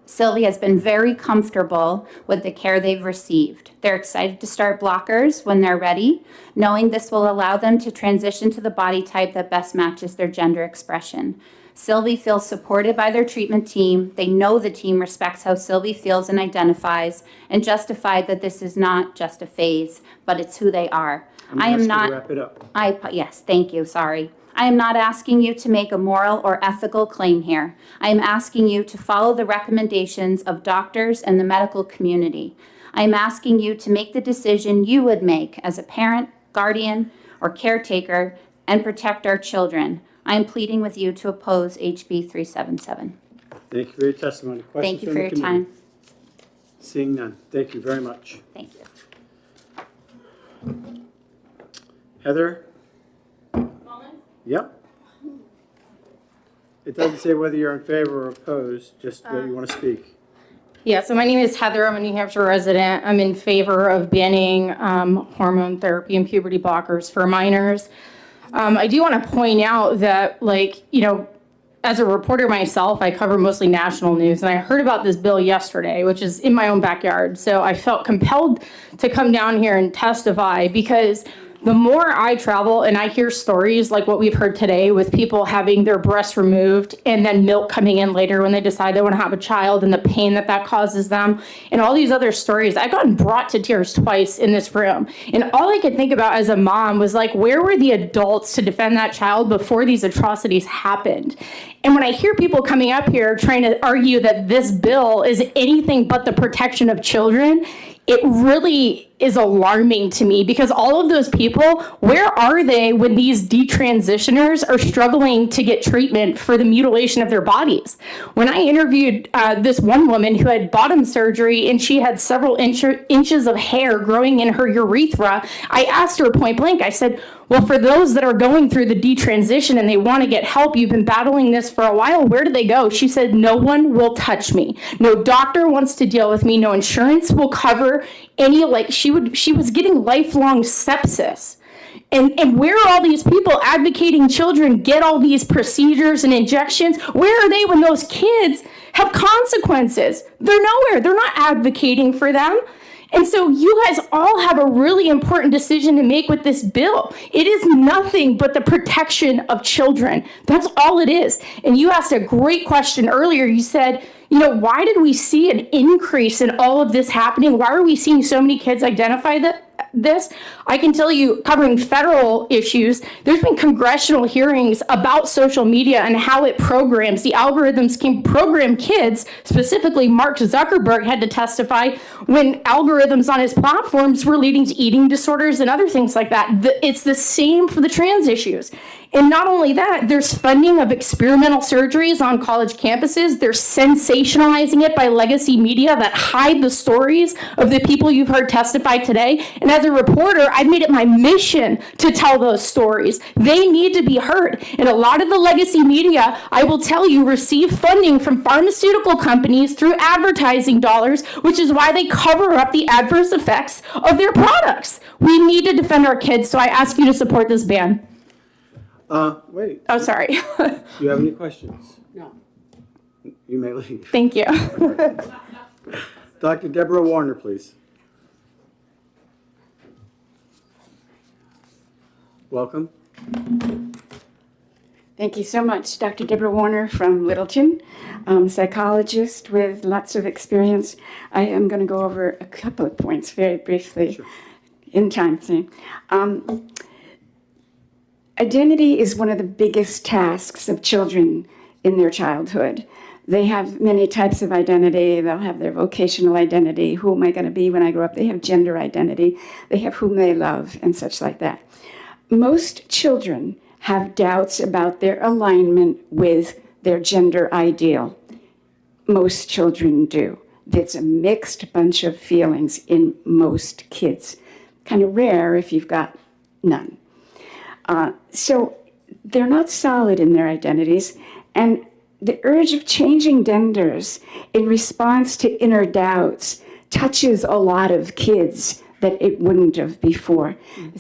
Sylvie has been very comfortable with the care they've received. They're excited to start blockers when they're ready, knowing this will allow them to transition to the body type that best matches their gender expression. Sylvie feels supported by their treatment team. They know the team respects how Sylvie feels and identifies, and justified that this is not just a phase, but it's who they are. I am not. Wrap it up. Yes, thank you, sorry. I am not asking you to make a moral or ethical claim here. I am asking you to follow the recommendations of doctors and the medical community. I am asking you to make the decision you would make as a parent, guardian, or caretaker and protect our children. I am pleading with you to oppose HB 377. Thank you for your testimony. Questions Thank you from for the your committee? time. Seeing none. Thank you very much. Thank you. Heather? Yep. It doesn't say whether you're in favor or opposed, just whether you want to speak. Yeah, so my name is Heather. I'm a New Hampshire resident. I'm in favor of banning hormone therapy and puberty blockers for minors. I do want to point out that, as a reporter myself, I cover mostly national news, and I heard about this bill yesterday, which is in my own backyard. So I felt compelled to come down here and testify because the more I travel and I hear stories like what we've heard today with people having their breasts removed and then milk coming in later when they decide they want to have a child and the pain that that causes them and all these other stories, I've gotten brought to tears twice in this room. And all I could think about as a mom was where were the adults to defend that child before these atrocities happened? And when I hear people coming up here trying to argue that this bill is anything but the protection of children, it really is alarming to me because all of those people, where are they when these detransitioners are struggling to get treatment for the mutilation of their bodies? When I interviewed this one woman who had bottom surgery and she had several inches of hair growing in her urethra, I asked her point blank, I said, well, for those that are going through the detransition and they want to get help, you've been battling this for a while, where do they go? She said, no one will touch me. No doctor wants to deal with me. No insurance will cover any, she was getting lifelong sepsis. And where are all these people advocating children get all these procedures and injections? Where are they when those kids have consequences? They're nowhere. They're not advocating for them. And so you guys all have a really important decision to make with this bill. It is nothing but the protection of children. That's all it is. And you asked a great question earlier. You said, you know, why did we see an increase in all of this happening? Why are we seeing so many kids identify this? I can tell you, covering federal issues, there's been congressional hearings about social media and how it programs. The algorithms can program kids. Specifically, Mark Zuckerberg had to testify when algorithms on his platforms were leading to eating disorders and other things like that. It's the same for the trans issues. And not only that, there's funding of experimental surgeries on college campuses. They're sensationalizing it by legacy media that hide the stories of the people you've heard testify today. And as a reporter, I've made it my mission to tell those stories. They need to be heard. And a lot of the legacy media, I will tell you, receive funding from pharmaceutical companies through advertising dollars, which is why they cover up the adverse effects of their products. We need to defend our kids, so I ask you to support this ban. Wait. Oh, sorry. Do you have any questions? No. You may leave. Thank you. Dr. Deborah Warner, please. Welcome. Thank you so much. Dr. Deborah Warner from Littleton, psychologist with lots of experience. I am going to go over a couple of points very briefly in time frame. Identity is one of the biggest tasks of children in their childhood. They have many types of identity. They'll have their vocational identity. Who am I going to be when I grow up? They have gender identity. They have whom they love and such like that. Most children have doubts about their alignment with their gender ideal. Most children do. It's a mixed bunch of feelings in most kids. Kind of rare if you've got none. So they're not solid in their identities, and the urge of changing genders in response to inner doubts touches a lot of kids that it wouldn't have before.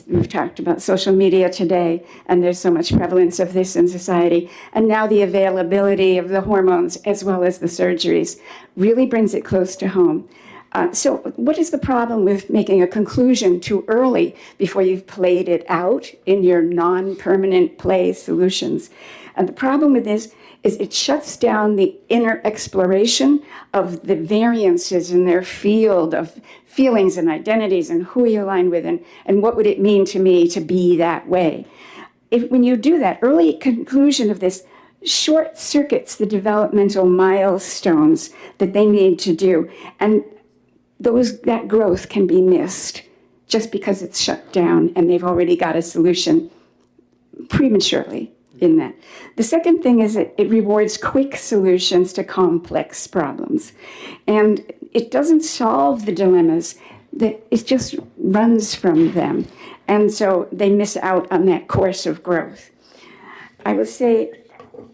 We've talked about social media today, and there's so much prevalence of this in society, and now the availability of the hormones as well as the surgeries really brings it close to home. So what is the problem with making a conclusion too early before you've played it out in your non-permanent play solutions? And the problem with this is it shuts down the inner exploration of the variances in their field of feelings and identities and who you align with and what would it mean to me to be that way. When you do that, early conclusion of this short circuits the developmental milestones that they need to do. And that growth can be missed just because it's shut down and they've already got a solution prematurely in that. The second thing is it rewards quick solutions to complex problems. And it doesn't solve the dilemmas, it just runs from them. And so they miss out on that course of growth. I would say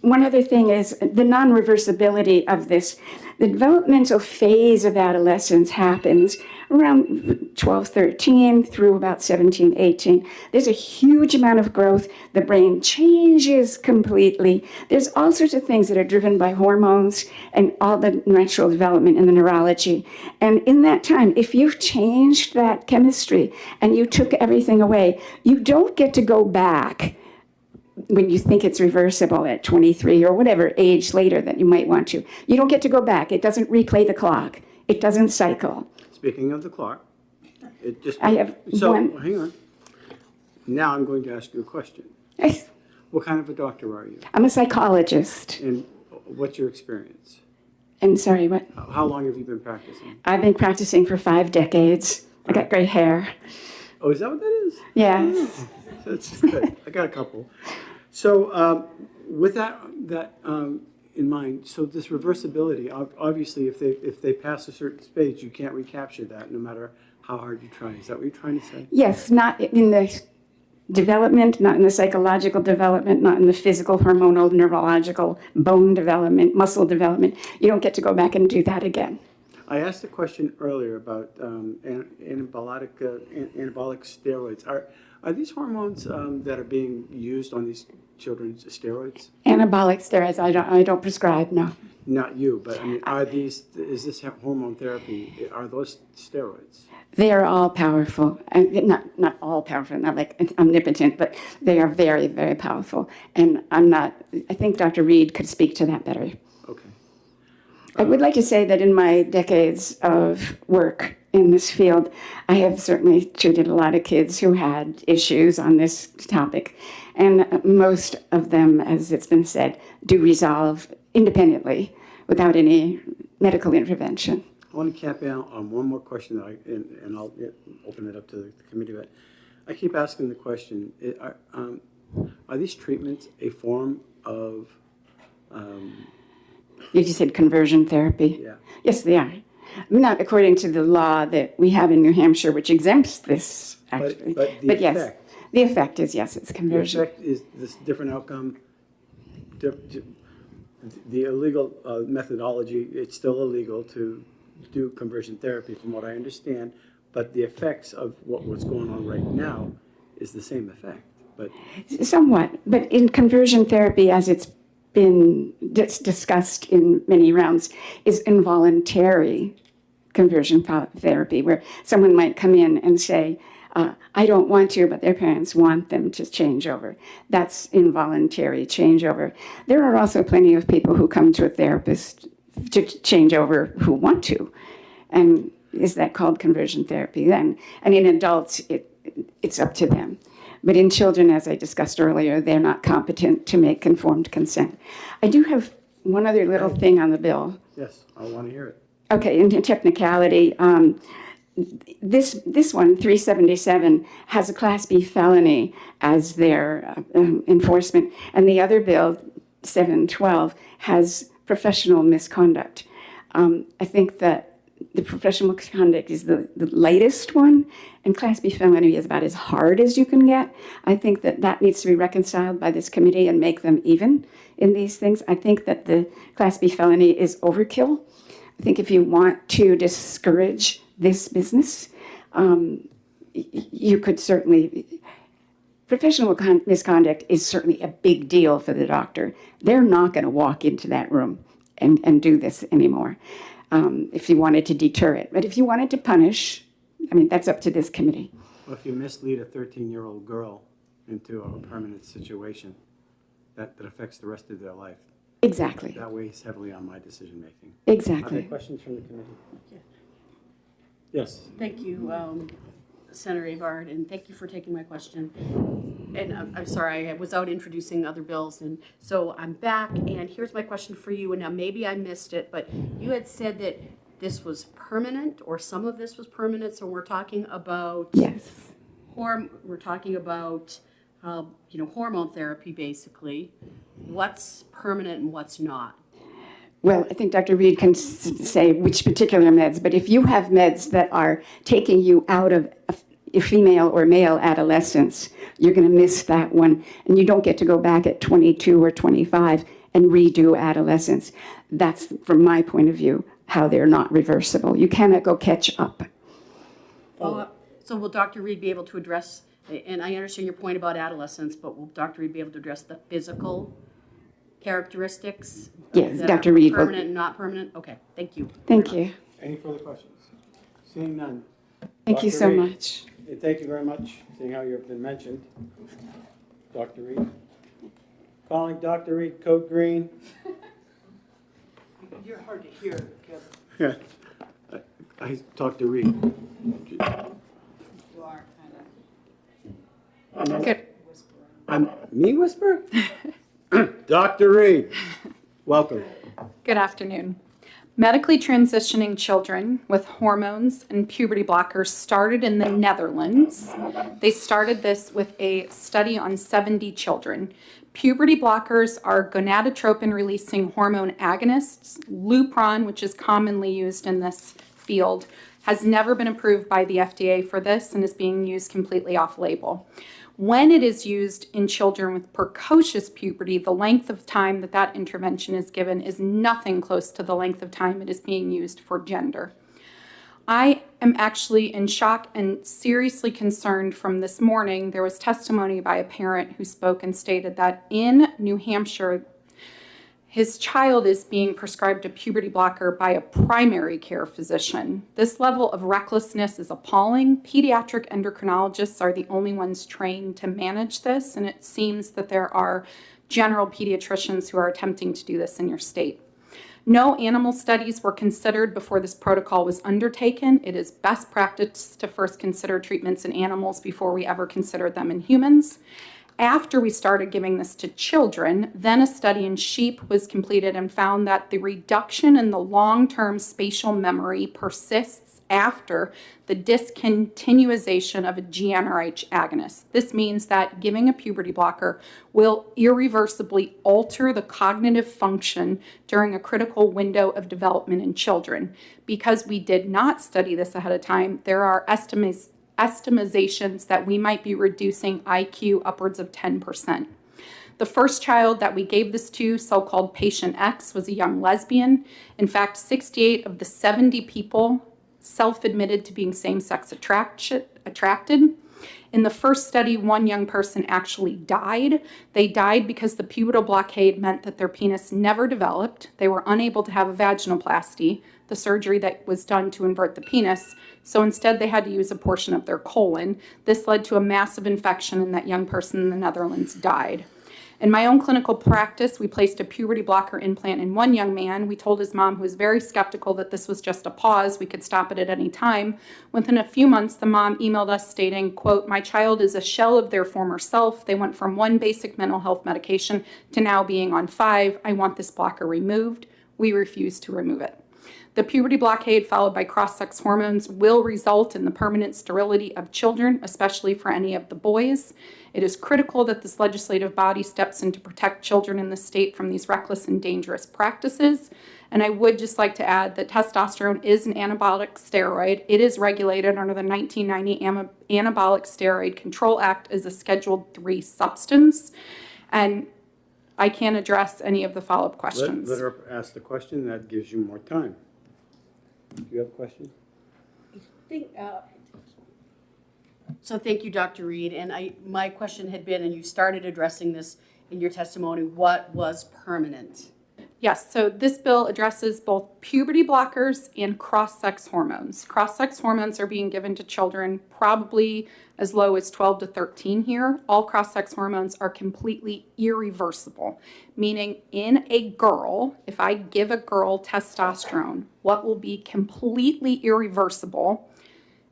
one other thing is the non-reversibility of this. The developmental phase of adolescence happens around 12, 13 through about 17, 18. There's a huge amount of growth. The brain changes completely. There's all sorts of things that are driven by hormones and all the natural development in the neurology. And in that time, if you've changed that chemistry and you took everything away, you don't get to go back when you think it's reversible at 23 or whatever age later that you might want to. You don't get to go back. It doesn't replay the clock. It doesn't cycle. Speaking of the clock, it just... I have one. Hang on. Now I'm going to ask you a question. Yes. What kind of a doctor are you? I'm a psychologist. And what's your experience? And sorry, what? How long have you been practicing? I've been practicing for 5 decades. I got gray hair. Oh, is that what that is? Yes. That's good. I got a couple. So with that in mind, so this reversibility, obviously if they pass a certain stage, you can't recapture that no matter how hard you try. Is that what you're trying to say? Yes, not in the development, not in the psychological development, not in the physical, hormonal, neurological, bone development, muscle development. You don't get to go back and do that again. I asked a question earlier about anabolic steroids. Are these hormones that are being used on these children's steroids? Anabolic steroids, I don't prescribe, no. Not you, but I mean, is this hormone therapy, are those steroids? They are all powerful. Not all powerful, not like omnipotent, but they are very, very powerful. And I think Dr. Reed could speak to that better. Okay. I would like to say that in my decades of work in this field, I have certainly treated a lot of kids who had issues on this topic. And most of them, as it's been said, do resolve independently without any medical intervention. I want to cap out on one more question, and I'll open it up to the committee. But I keep asking the question: are these treatments a form of? You just said conversion therapy. Yeah. Yes, they are. Not according to the law that we have in New Hampshire, which exempts this. Actually, but yes, effect, the effect is yes, it's conversion. The effect is this different outcome. The illegal methodology, it's still illegal to do conversion therapy from what I understand, but the effects of what's going on right now is the same effect. But somewhat, but in conversion therapy, as it's been discussed in many rounds, is involuntary conversion therapy, where someone might come in and say, I don't want to, but their parents want them to change over. That's involuntary changeover. There are also plenty of people who come to a therapist to change over who want to. And is that called conversion therapy then? And in adults, it's up to them. But in children, as I discussed earlier, they're not competent to make informed consent. I do have one other little thing on the bill. yes, I want to hear it. Okay, in technicality, this one, 377, has a Class B felony as their enforcement, and the other bill, 712, has professional misconduct. I think that the professional misconduct is the lightest one, and Class B felony is about as hard as you can get. I think that needs to be reconciled by this committee and make them even in these things. I think that the Class B felony is overkill. I think if you want to discourage this business, you could certainly. Professional misconduct is certainly a big deal for the doctor. They're not going to walk into that room and do this anymore if you wanted to deter it. But if you wanted to punish, I mean, that's up to this committee. Well, if you mislead a 13-year-old girl into a permanent situation, that affects the rest of their life. Exactly. That weighs heavily on my decision-making. Exactly. Are there questions from the committee? Yes. Thank you, Senator Avard, and thank you for taking my question. And I'm sorry, I was out introducing other bills, and so I'm back, and here's my question for you, and now maybe I missed it, but you had said that this was permanent, or some of this was permanent, so we're talking about... Yes. We're talking about, hormone therapy, basically. What's permanent and what's not? Well, I think Dr. Reed can say which particular meds, but if you have meds that are taking you out of a female or male adolescence, you're going to miss that one, and you don't get to go back at 22 or 25 and redo adolescence. That's, from my point of view, how they're not reversible. You cannot go catch up. So will Dr. Reed be able to address, and I understand your point about adolescence, but will Dr. Reed be able to address the physical characteristics? Yes, that Dr. are Reed will. Permanent and not permanent? Okay, thank you. Thank you. Any further questions? Seeing none. Thank you Dr. so Reed. much. Thank you very much, seeing how you've been mentioned. Dr. Reed. Calling Dr. Reed, Code Green. You're hard to hear, Yeah, I talked to Reed. You are kind of... Good. I'm me whisper? Dr. Reed, welcome. Good afternoon. Medically transitioning children with hormones and puberty blockers started in the Netherlands. They started this with a study on 70 children. Puberty blockers are gonadotropin-releasing hormone agonists. Lupron, which is commonly used in this field, has never been approved by the FDA for this and is being used completely off-label. When it is used in children with precocious puberty, the length of time that that intervention is given is nothing close to the length of time it is being used for gender. I am actually in shock and seriously concerned from this morning. There was testimony by a parent who spoke and stated that in New Hampshire, His child is being prescribed a puberty blocker by a primary care physician. This level of recklessness is appalling. Pediatric endocrinologists are the only ones trained to manage this, and it seems that there are general pediatricians who are attempting to do this in your state. No animal studies were considered before this protocol was undertaken. It is best practice to first consider treatments in animals before we ever consider them in humans. After we started giving this to children, then a study in sheep was completed and found that the reduction in the long-term spatial memory persists after the discontinuation of a GnRH agonist. This means that giving a puberty blocker will irreversibly alter the cognitive function during a critical window of development in children. Because we did not study this ahead of time, there are estimations that we might be reducing IQ upwards of 10%. The first child that we gave this to, so-called patient X, was a young lesbian. In fact, 68 of the 70 people self-admitted to being same-sex attracted. In the first study, one young person actually died. They died because the pubertal blockade meant that their penis never developed. They were unable to have a vaginoplasty, the surgery that was done to invert the penis. So instead, they had to use a portion of their colon. This led to a massive infection, and that young person in the Netherlands died. In my own clinical practice, we placed a puberty blocker implant in one young man. We told his mom, who was very skeptical, that this was just a pause. We could stop it at any time. Within a few months, the mom emailed us stating, quote, "My child is a shell of their former self. They went from one basic mental health medication to now being on 5. I want this blocker removed." We refused to remove it. The puberty blockade followed by cross-sex hormones will result in the permanent sterility of children, especially for any of the boys. It is critical that this legislative body steps in to protect children in the state from these reckless and dangerous practices. And I would just like to add that testosterone is an anabolic steroid. It is regulated under the 1990 Anabolic Steroid Control Act as a Schedule III substance. And I can't address any of the follow-up questions. Let her ask the question. That gives you more time. Do you have a question? So thank you, Dr. Reed. And my question had been, and you started addressing this in your testimony, what was permanent? Yes, so this bill addresses both puberty blockers and cross-sex hormones. Cross-sex hormones are being given to children probably as low as 12 to 13 here. All cross-sex hormones are completely irreversible, meaning in a girl, if I give a girl testosterone, what will be completely irreversible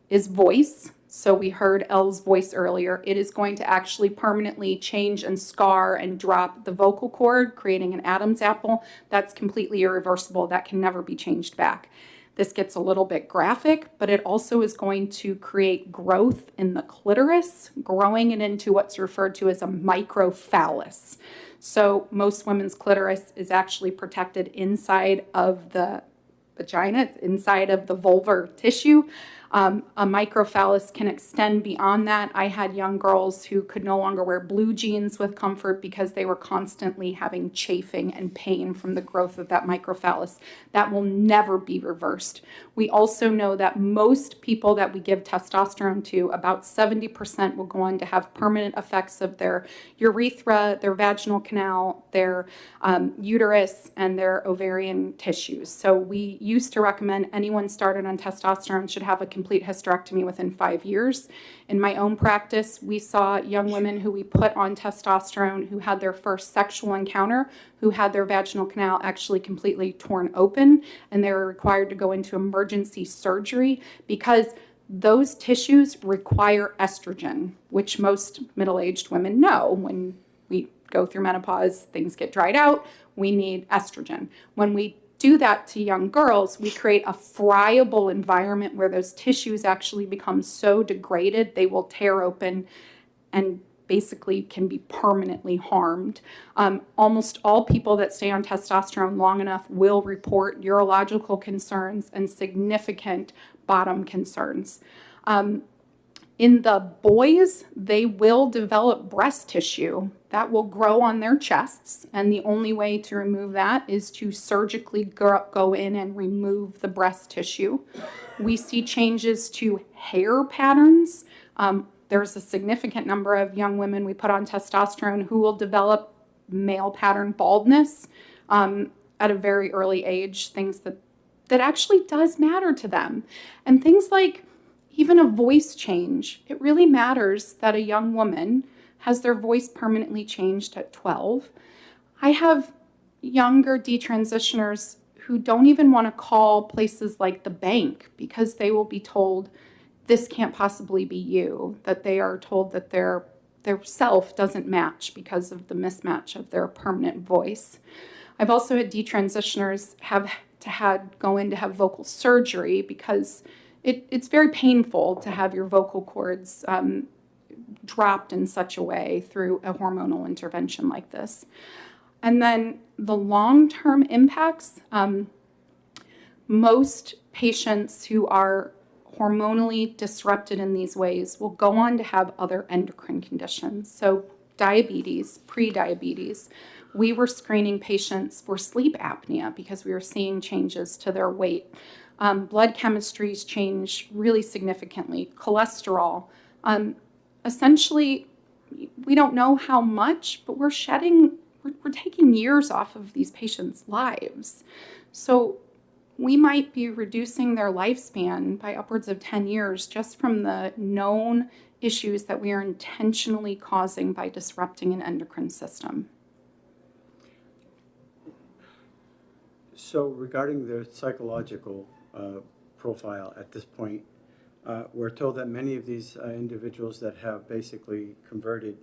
is voice. So we heard Elle's voice earlier. It is going to actually permanently change and scar and drop the vocal cord, creating an Adam's apple. That's completely irreversible. That can never be changed back. This gets a little bit graphic, but it also is going to create growth in the clitoris, growing it into what's referred to as a microphallus. So most women's clitoris is actually protected inside of the vagina, it's inside of the vulvar tissue. A microphallus can extend beyond that. I had young girls who could no longer wear blue jeans with comfort because they were constantly having chafing and pain from the growth of that microphallus. That will never be reversed. We also know that most people that we give testosterone to, about 70% will go on to have permanent effects of their urethra, their vaginal canal, their uterus, and their ovarian tissues. So we used to recommend anyone started on testosterone should have a complete hysterectomy within 5 years. In my own practice, we saw young women who we put on testosterone who had their first sexual encounter, who had their vaginal canal actually completely torn open, and they were required to go into emergency surgery because those tissues require estrogen, which most middle-aged women know. When we go through menopause, things get dried out, we need estrogen. When we do that to young girls, we create a friable environment where those tissues actually become so degraded they will tear open and basically can be permanently harmed. Almost all people that stay on testosterone long enough will report urological concerns and significant bottom concerns. In the boys, they will develop breast tissue that will grow on their chests, and the only way to remove that is to surgically go in and remove the breast tissue. We see changes to hair patterns. There's a significant number of young women we put on testosterone who will develop male pattern baldness. at a very early age, things that actually does matter to them. And things like even a voice change. It really matters that a young woman has their voice permanently changed at 12. I have younger detransitioners who don't even want to call places like the bank because they will be told this can't possibly be you, that they are told that their self doesn't match because of the mismatch of their permanent voice. I've also had detransitioners go in to have vocal surgery because it's very painful to have your vocal cords dropped in such a way through a hormonal intervention like this. And then the long-term impacts, most patients who are hormonally disrupted in these ways will go on to have other endocrine conditions. So diabetes, pre-diabetes. We were screening patients for sleep apnea because we were seeing changes to their weight. Blood chemistries change really significantly. Cholesterol. Essentially, we don't know how much, but we're taking years off of these patients' lives. So we might be reducing their lifespan by upwards of 10 years just from the known issues that we are intentionally causing by disrupting an endocrine system. So regarding the psychological profile at this point, we're told that many of these individuals that have basically converted,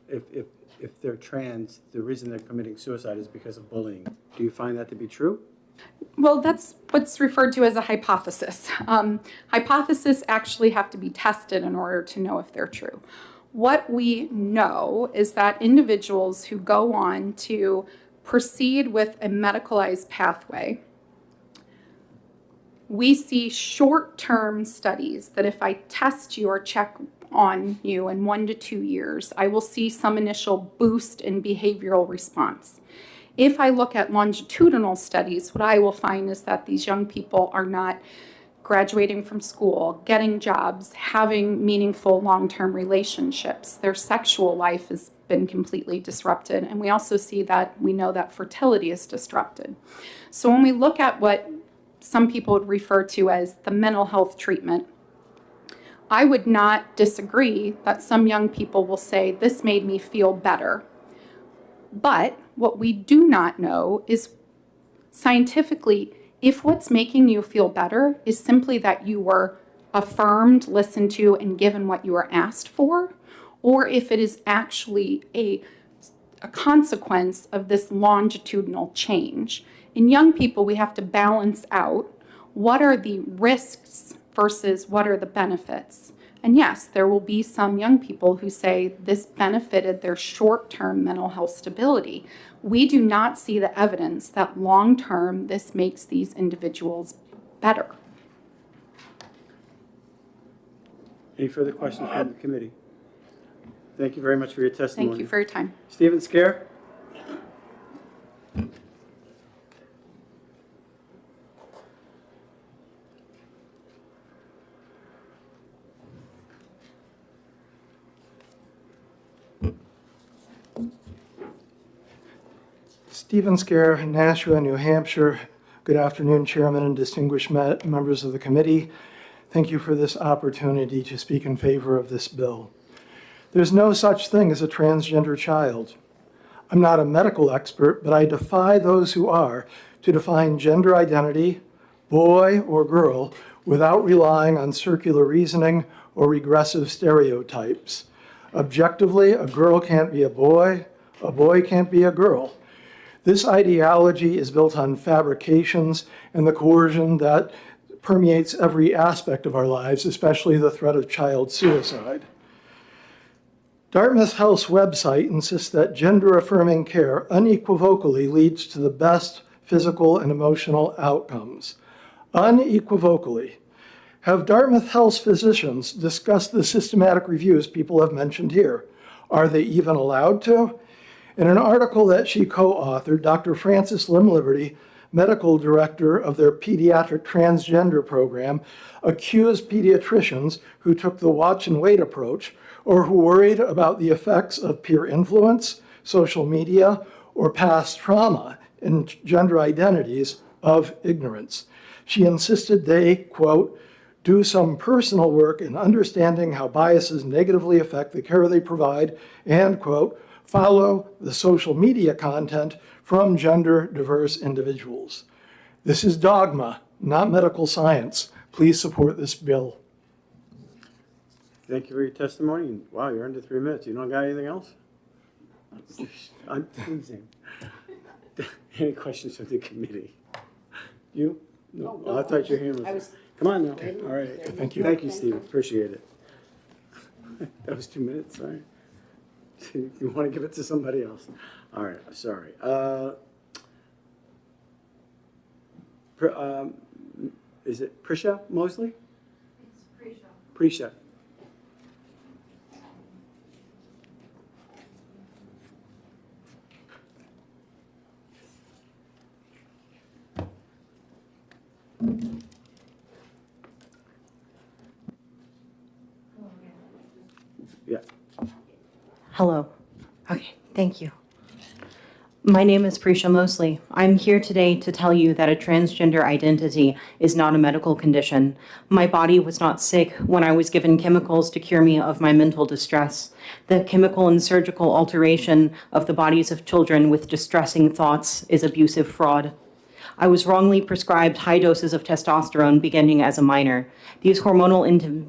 if they're trans, the reason they're committing suicide is because of bullying. Do you find that to be true? Well, that's what's referred to as a hypothesis. Hypotheses actually have to be tested in order to know if they're true. What we know is that individuals who go on to proceed with a medicalized pathway, we see short-term studies that if I test you or check on you in 1 to 2 years, I will see some initial boost in behavioral response. If I look at longitudinal studies, what I will find is that these young people are not graduating from school, getting jobs, having meaningful long-term relationships. Their sexual life has been completely disrupted. And we also we know that fertility is disrupted. So when we look at what some people would refer to as the mental health treatment, I would not disagree that some young people will say, this made me feel better. But what we do not know is scientifically, if what's making you feel better is simply that you were affirmed, listened to, and given what you were asked for, or if it is actually a consequence of this longitudinal change. In young people, we have to balance out what are the risks versus what are the benefits. And yes, there will be some young people who say this benefited their short-term mental health stability. We do not see the evidence that long-term this makes these individuals better. Any further questions from the committee? Thank you very much for your testimony. Thank you for your time. Stephen Scare? Stephen Scare, Nashua, New Hampshire. Good afternoon, Chairman and distinguished members of the committee. Thank you for this opportunity to speak in favor of this bill. There's no such thing as a transgender child. I'm not a medical expert, but I defy those who are to define gender identity, boy or girl, without relying on circular reasoning or regressive stereotypes. Objectively, a girl can't be a boy can't be a girl. This ideology is built on fabrications and the coercion that permeates every aspect of our lives, especially the threat of child suicide. Dartmouth Health's website insists that gender-affirming care unequivocally leads to the best physical and emotional outcomes. Unequivocally. Have Dartmouth Health's physicians discussed the systematic reviews people have mentioned here? Are they even allowed to? In an article that she co-authored, Dr. Frances Lim-Liberty, medical director of their pediatric transgender program, accused pediatricians who took the watch and wait approach or who worried about the effects of peer influence, social media, or past trauma in gender identities of ignorance. She insisted they, quote, do some personal work in understanding how biases negatively affect the care they provide, and, quote, follow the social media content from gender diverse individuals. This is dogma, not medical science. Please support this bill. Thank you for your testimony. Wow, you're under 3 minutes. You don't got anything else? I'm teasing. Any questions from the committee? You? No. Oh, I thought your hand was. Come on now. All right. Thank you. Thank you, Steve. Appreciate it. That was 2 minutes. Sorry. You want to give it to somebody else? All right. Sorry. Is it Prisha Mosley? It's Prisha. Yeah. Hello. Okay, thank you. My name is Prisha Mosley. I'm here today to tell you that a transgender identity is not a medical condition. My body was not sick when I was given chemicals to cure me of my mental distress. The chemical and surgical alteration of the bodies of children with distressing thoughts is abusive fraud. I was wrongly prescribed high doses of testosterone beginning as a minor. These hormonal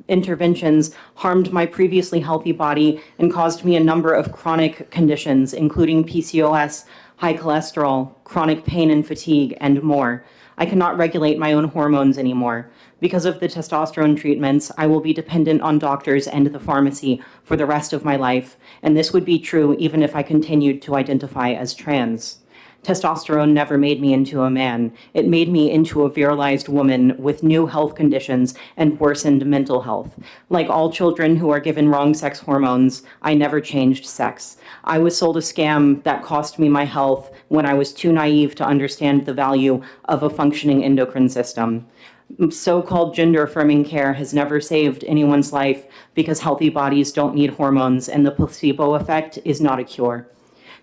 interventions harmed my previously healthy body and caused me a number of chronic conditions, including PCOS, high cholesterol, chronic pain and fatigue, and more. I cannot regulate my own hormones anymore. Because of the testosterone treatments, I will be dependent on doctors and the pharmacy for the rest of my life, and this would be true even if I continued to identify as trans. Testosterone never made me into a man. It made me into a virilized woman with new health conditions and worsened mental health. Like all children who are given wrong sex hormones, I never changed sex. I was sold a scam that cost me my health when I was too naive to understand the value of a functioning endocrine system. So-called gender-affirming care has never saved anyone's life because healthy bodies don't need hormones, and the placebo effect is not a cure.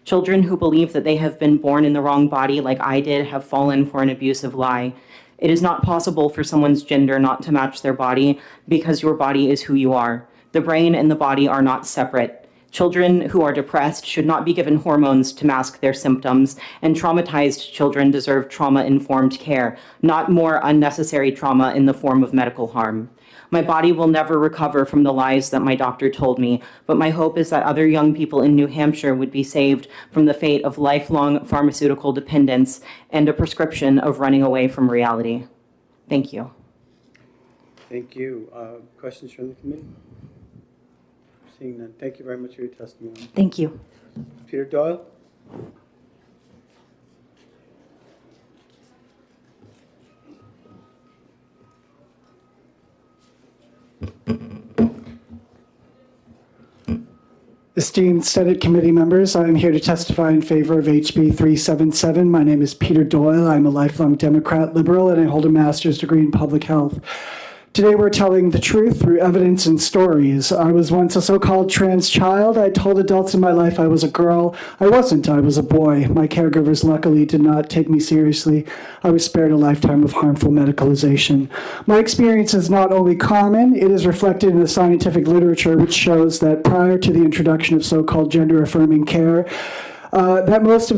Children who believe that they have been born in the wrong body, like I did, have fallen for an abusive lie. It is not possible for someone's gender not to match their body because your body is who you are. The brain and the body are not separate. Children who are depressed should not be given hormones to mask their symptoms, and traumatized children deserve trauma-informed care, not more unnecessary trauma in the form of medical harm. My body will never recover from the lies that my doctor told me, but my hope is that other young people in New Hampshire would be saved from the fate of lifelong pharmaceutical dependence and a prescription of running away from reality. Thank you. Thank you. Questions from the committee? Seeing none. Thank you very much for your testimony. Thank you. Peter Doyle? Esteemed Senate committee members, I am here to testify in favor of HB 377. My name is Peter Doyle. I'm a lifelong Democrat liberal, and I hold a master's degree in public health. Today we're telling the truth through evidence and stories. I was once a so-called trans child. I told adults in my life I was a girl. I wasn't, I was a boy. My caregivers luckily did not take me seriously. I was spared a lifetime of harmful medicalization. My experience is not only common, it is reflected in the scientific literature, which shows that prior to the introduction of so-called gender-affirming care, that most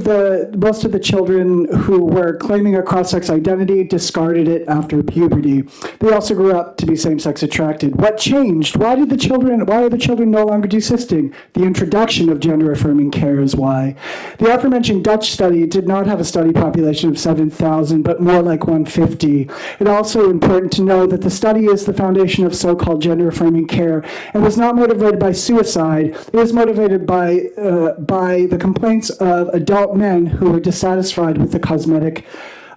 of the children who were claiming a cross-sex identity discarded it after puberty. They also grew up to be same-sex attracted. What changed? Why are the children no longer desisting? The introduction of gender-affirming care is why. The aforementioned Dutch study did not have a study population of 7,000, but more like 150. It's also important to know that the study is the foundation of so-called gender-affirming care and was not motivated by suicide. It was motivated by the complaints of adult men who were dissatisfied with the cosmetic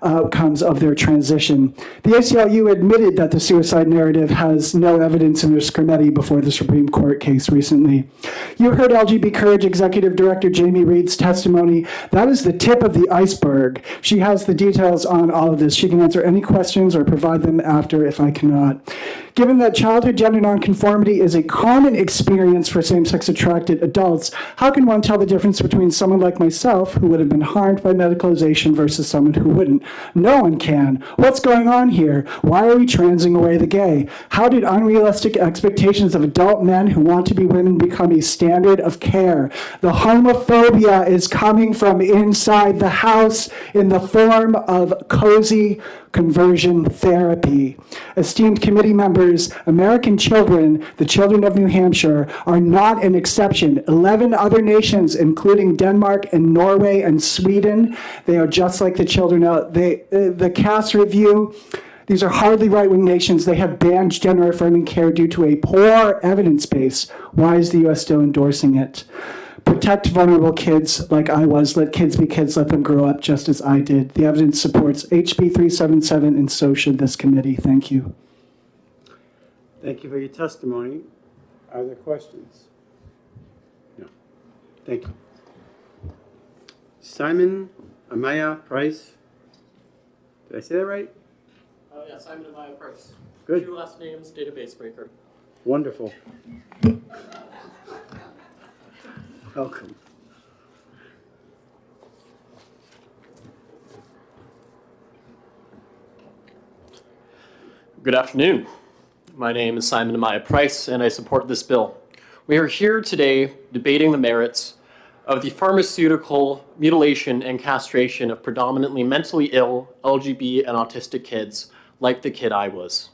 outcomes of their transition. The ACLU admitted that the suicide narrative has no evidence in their scrimeti before the Supreme Court case recently. You heard LGB Courage Executive Director Jamie Reed's testimony. That is the tip of the iceberg. She has the details on all of this. She can answer any questions or provide them after if I cannot. Given that childhood gender nonconformity is a common experience for same-sex attracted adults, how can one tell the difference between someone like myself, who would have been harmed by medicalization, versus someone who wouldn't? No one can. What's going on here? Why are we transing away the gay? How did unrealistic expectations of adult men who want to be women become a standard of care? The homophobia is coming from inside the house in the form of cozy conversion therapy. Esteemed committee members, American children, the children of New Hampshire, are not an exception. 11 other nations, including Denmark and Norway and Sweden, they are just like the children out. The Cass Review, these are hardly right-wing nations. They have banned gender-affirming care due to a poor evidence base. Why is the U.S. still endorsing it? Protect vulnerable kids like I was. Let kids be kids. Let them grow up just as I did. The evidence supports HB 377, and so should this committee. Thank you. Thank you for your testimony. Are there questions? No. Thank you. Simon Amaya Price. Did I say that right? Yeah, Simon Amaya Price. Good. 2 last names, database breaker. Wonderful. Welcome. Good afternoon. My name is Simon Amaya Price, and I support this bill. We are here today debating the merits of the pharmaceutical mutilation and castration of predominantly mentally ill LGBT and autistic kids, like the kid I was.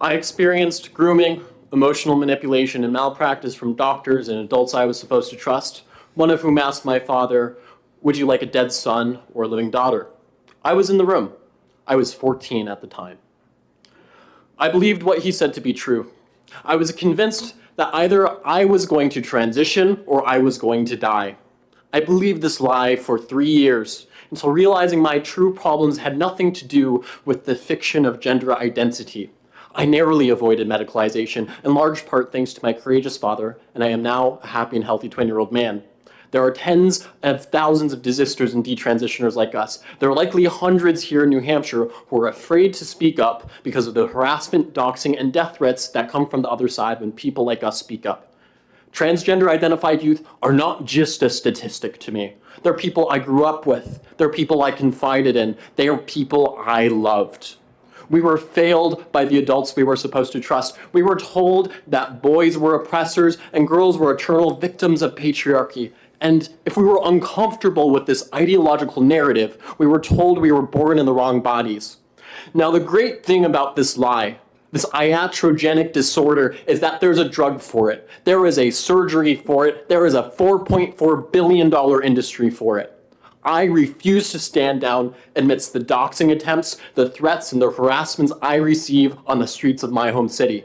I experienced grooming, emotional manipulation, and malpractice from doctors and adults I was supposed to trust, one of whom asked my father, "Would you like a dead son or a living daughter?" I was in the room. I was 14 at the time. I believed what he said to be true. I was convinced that either I was going to transition or I was going to die. I believed this lie for 3 years, until realizing my true problems had nothing to do with the fiction of gender identity. I narrowly avoided medicalization, in large part thanks to my courageous father, and I am now a happy and healthy 20-year-old man. There are tens of thousands of desisters and detransitioners like us. There are likely hundreds here in New Hampshire who are afraid to speak up because of the harassment, doxing, and death threats that come from the other side when people like us speak up. Transgender identified youth are not just a statistic to me. They're people I grew up with. They're people I confided in. They are people I loved. We were failed by the adults we were supposed to trust. We were told that boys were oppressors and girls were eternal victims of patriarchy. And if we were uncomfortable with this ideological narrative, we were told we were born in the wrong bodies. Now, the great thing about this lie, this iatrogenic disorder, is that there's a drug for it. There is a surgery for it. There is a $4.4 billion industry for it. I refuse to stand down amidst the doxing attempts, the threats, and the harassments I receive on the streets of my home city.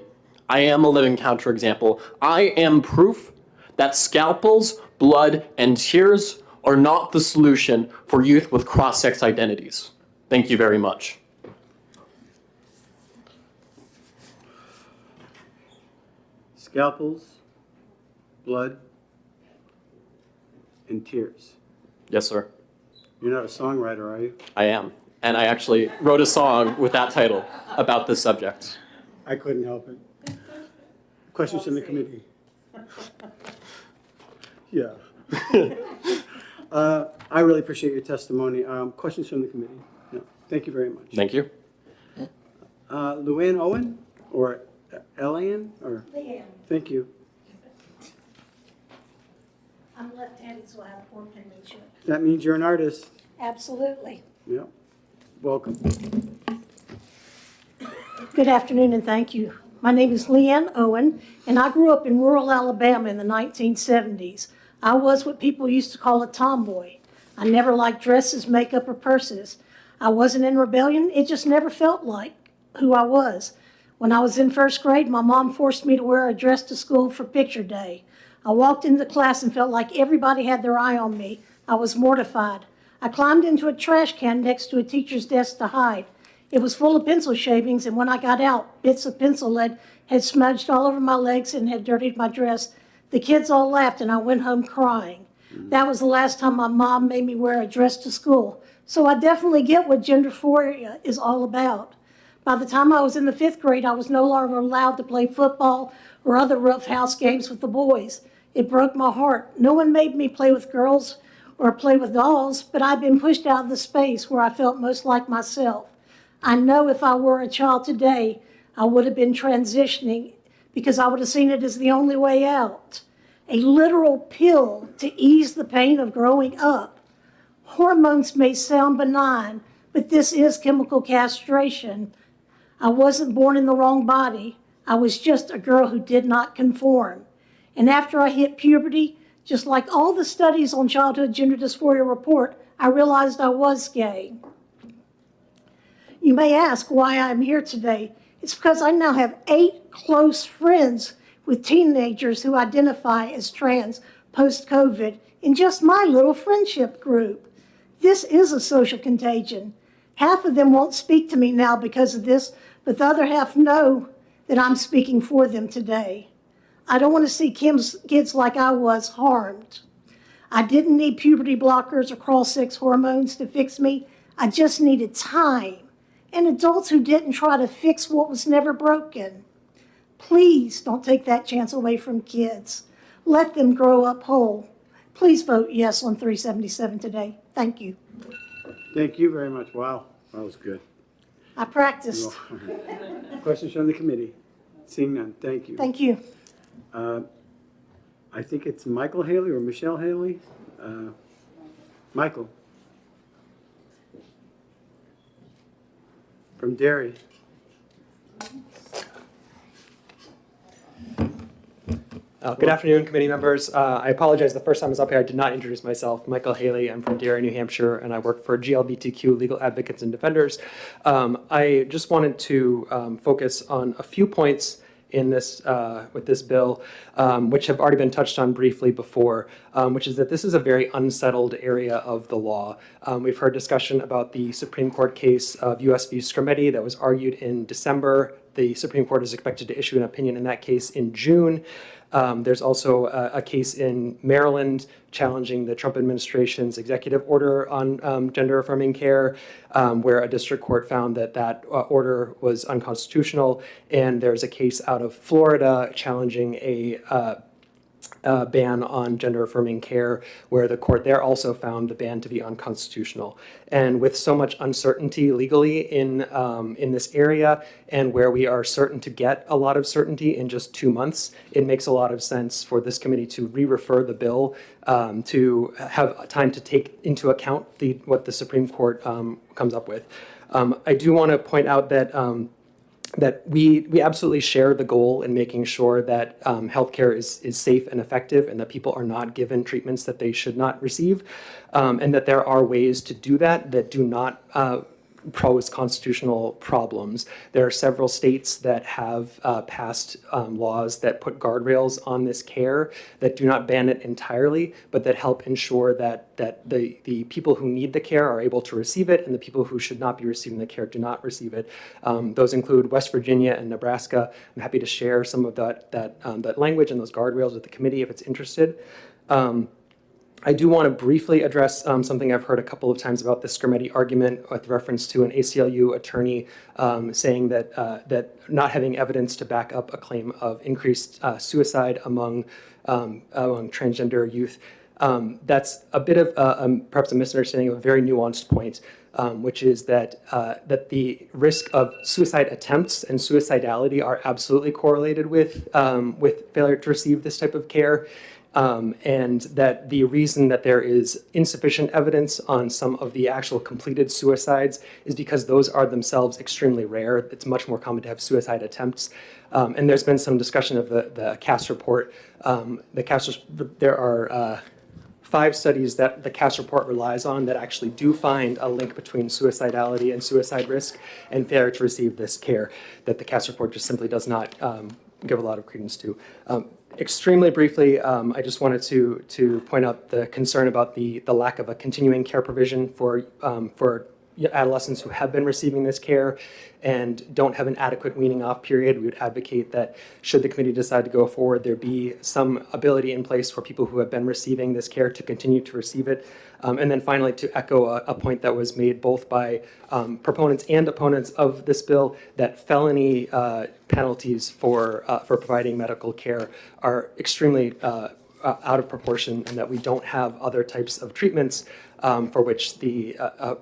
I am a living counterexample. I am proof that scalpels, blood, and tears are not the solution for youth with cross-sex identities. Thank you very much. Scalpels, blood, and tears. Yes, sir. You're not a songwriter, are you? I am. And I actually wrote a song with that title about this subject. I couldn't help it. Questions from the committee? Yeah. I really appreciate your testimony. Questions from the committee? No. Thank you very much. Thank you. Luann Owen or Elian? Or? Leanne. Thank you. I'm left-handed, so I have poor penmanship. That means you're an artist. Absolutely. Yeah. Welcome. Good afternoon and thank you. My name is Leanne Owen, and I grew up in rural Alabama in the 1970s. I was what people used to call a tomboy. I never liked dresses, makeup, or purses. I wasn't in rebellion. It just never felt like who I was. When I was in first grade, my mom forced me to wear a dress to school for picture day. I walked into class and felt like everybody had their eye on me. I was mortified. I climbed into a trash can next to a teacher's desk to hide. It was full of pencil shavings, and when I got out, bits of pencil lead had smudged all over my legs and had dirtied my dress. The kids all laughed, and I went home crying. That was the last time my mom made me wear a dress to school. So I definitely get what gender dysphoria is all about. By the time I was in the 5th grade, I was no longer allowed to play football or other roughhouse games with the boys. It broke my heart. No one made me play with girls or play with dolls, but I'd been pushed out of the space where I felt most like myself. I know if I were a child today, I would have been transitioning because I would have seen it as the only way out. A literal pill to ease the pain of growing up. Hormones may sound benign, but this is chemical castration. I wasn't born in the wrong body. I was just a girl who did not conform. And after I hit puberty, just like all the studies on childhood gender dysphoria report, I realized I was gay. You may ask why I'm here today. It's because I now have 8 close friends with teenagers who identify as trans post-COVID in just my little friendship group. This is a social contagion. Half of them won't speak to me now because of this, but the other half know that I'm speaking for them today. I don't want to see kids like I was harmed. I didn't need puberty blockers or cross-sex hormones to fix me. I just needed time and adults who didn't try to fix what was never broken. Please don't take that chance away from kids. Let them grow up whole. Please vote yes on 377 today. Thank you. Thank you very much. Wow, that was good. I practiced. Questions from the committee? Seeing none, thank you. Thank you. I think it's Michael Haley or Michelle Haley. Michael. From Derry. Good afternoon, committee members. I apologize, the first time I was up here, I did not introduce myself. Michael Haley, I'm from Derry, New Hampshire, and I work for GLBTQ Legal Advocates and Defenders. I just wanted to focus on a few points in this with this bill, which have already been touched on briefly before, which is that this is a very unsettled area of the law. We've heard discussion about the Supreme Court case of U.S. v. Scrimeti that was argued in December. The Supreme Court is expected to issue an opinion in that case in June. There's also a case in Maryland challenging the Trump administration's executive order on gender-affirming care, where a district court found that that order was unconstitutional. And there's a case out of Florida challenging a ban on gender-affirming care, where the court there also found the ban to be unconstitutional. And with so much uncertainty legally in this area, and where we are certain to get a lot of certainty in just 2 months, it makes a lot of sense for this committee to re-refer the bill to have time to take into account what the Supreme Court comes up with. I do want to point out that that we absolutely share the goal in making sure that healthcare is safe and effective, and that people are not given treatments that they should not receive, and that there are ways to do that that do not pose constitutional problems. There are several states that have passed laws that put guardrails on this care that do not ban it entirely, but that help ensure that the people who need the care are able to receive it, and the people who should not be receiving the care do not receive it. Those include West Virginia and Nebraska. I'm happy to share some of that language and those guardrails with the committee if it's interested. I do want to briefly address something I've heard a couple of times about the Scrimeti argument with reference to an ACLU attorney saying that not having evidence to back up a claim of increased suicide among transgender youth. That's a bit of perhaps a misunderstanding of a very nuanced point, which is that the risk of suicide attempts and suicidality are absolutely correlated with failure to receive this type of care. And that the reason that there is insufficient evidence on some of the actual completed suicides is because those are themselves extremely rare. It's much more common to have suicide attempts. And there's been some discussion of the CAS report. There are 5 studies that the CAS report relies on that actually do find a link between suicidality and suicide risk and failure to receive this care, that the CAS report just simply does not give a lot of credence to. Extremely briefly, I just wanted to point out the concern about the lack of a continuing care provision for adolescents who have been receiving this care and don't have an adequate weaning off period. We would advocate that should the committee decide to go forward, there be some ability in place for people who have been receiving this care to continue to receive it. And then finally, to echo a point that was made both by proponents and opponents of this bill, that felony penalties for providing medical care are extremely out of proportion, and that we don't have other types of treatments for which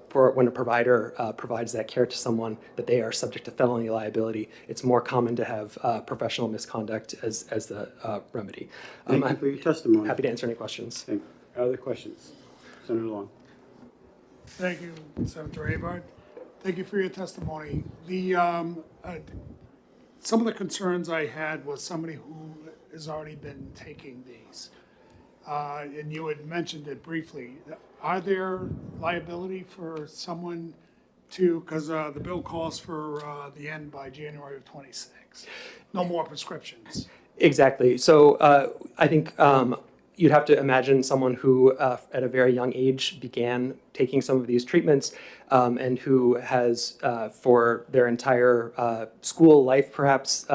for when a provider provides that care to someone, that they are subject to felony liability. It's more common to have professional misconduct as the remedy. Thank you for your testimony. Happy to answer any questions. Thank you. Other questions? Senator Long. Thank you, Senator Avard. Thank you for your testimony. Some of the concerns I had was somebody who has already been taking these. And you had mentioned it briefly. Are there liability for someone to, because the bill calls for the end by January of 26. No more prescriptions. Exactly. So I think you'd have to imagine someone who at a very young age began taking some of these treatments and who has for their entire school life perhaps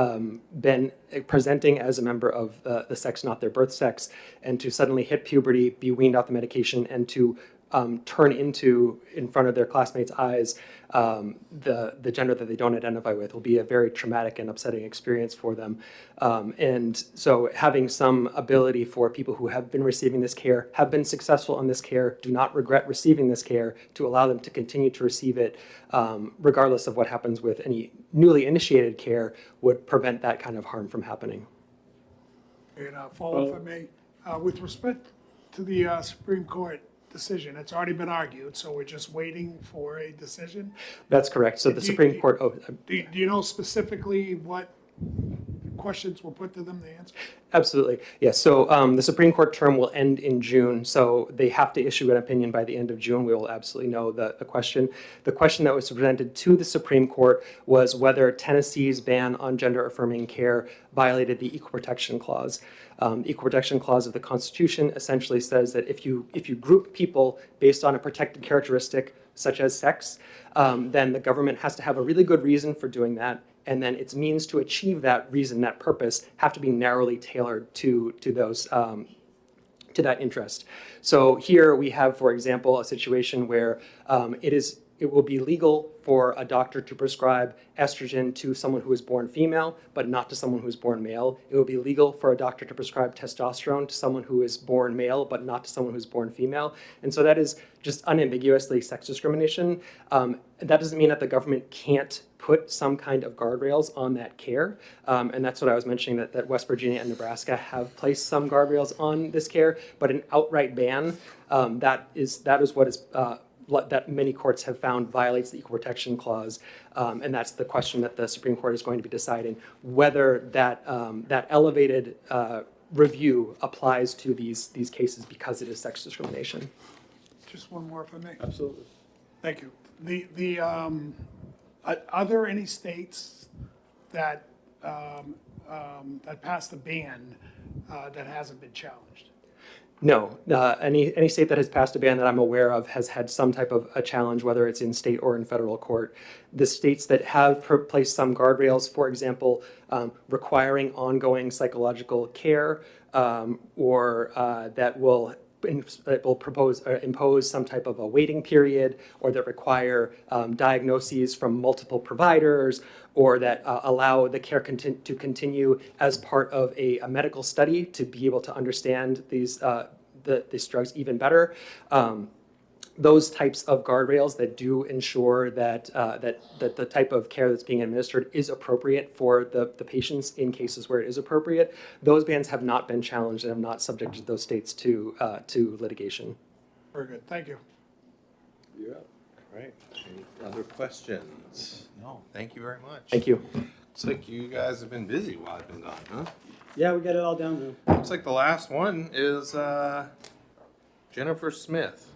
been presenting as a member of the sex not their birth sex, and to suddenly hit puberty, be weaned off the medication, and to turn into, in front of their classmates' eyes, the gender that they don't identify with will be a very traumatic and upsetting experience for them. And so having some ability for people who have been receiving this care, have been successful in this care, do not regret receiving this care, to allow them to continue to receive it, regardless of what happens with any newly initiated care, would prevent that kind of harm from happening. And follow up, if I may. With respect to the Supreme Court decision, it's already been argued, so we're just waiting for a decision? That's correct. So the Supreme Court... Do you know specifically what questions were put to them to answer? Absolutely. Yes. So the Supreme Court term will end in June, so they have to issue an opinion by the end of June. We will absolutely know the question. The question that was presented to the Supreme Court was whether Tennessee's ban on gender-affirming care violated the Equal Protection Clause. The Equal Protection Clause of the Constitution essentially says that if you group people based on a protected characteristic, such as sex, then the government has to have a really good reason for doing that, and then its means to achieve that reason, that purpose, have to be narrowly tailored to those to that interest. So here we have, for example, a situation where it will be legal for a doctor to prescribe estrogen to someone who is born female, but not to someone who is born male. It will be legal for a doctor to prescribe testosterone to someone who is born male, but not to someone who is born female. And so that is just unambiguously sex discrimination. That doesn't mean that the government can't put some kind of guardrails on that care. And that's what I was mentioning, that West Virginia and Nebraska have placed some guardrails on this care, but an outright ban, that is what is that many courts have found violates the Equal Protection Clause, and that's the question that the Supreme Court is going to be deciding, whether that elevated review applies to these cases because it is sex discrimination. Just one more, if I may. Absolutely. Thank you. Are there any states that that passed a ban that hasn't been challenged? No, any state that has passed a ban that I'm aware of has had some type of a challenge, whether it's in state or in federal court. The states that have placed some guardrails, for example, requiring ongoing psychological care, or that will impose some type of a waiting period, or that require diagnoses from multiple providers, or that allow the care to continue as part of a medical study to be able to understand these drugs even better. Those types of guardrails that do ensure that that the type of care that's being administered is appropriate for the patients in cases where it is appropriate, those bans have not been challenged and have not subjected those states to litigation. Very good. Thank you. You're up. Right. Any other questions? No. Thank you very much. Thank you. Looks like you guys have been busy while I've been gone, huh? Yeah, we got it all down now. Looks like the last one is Jennifer Smith.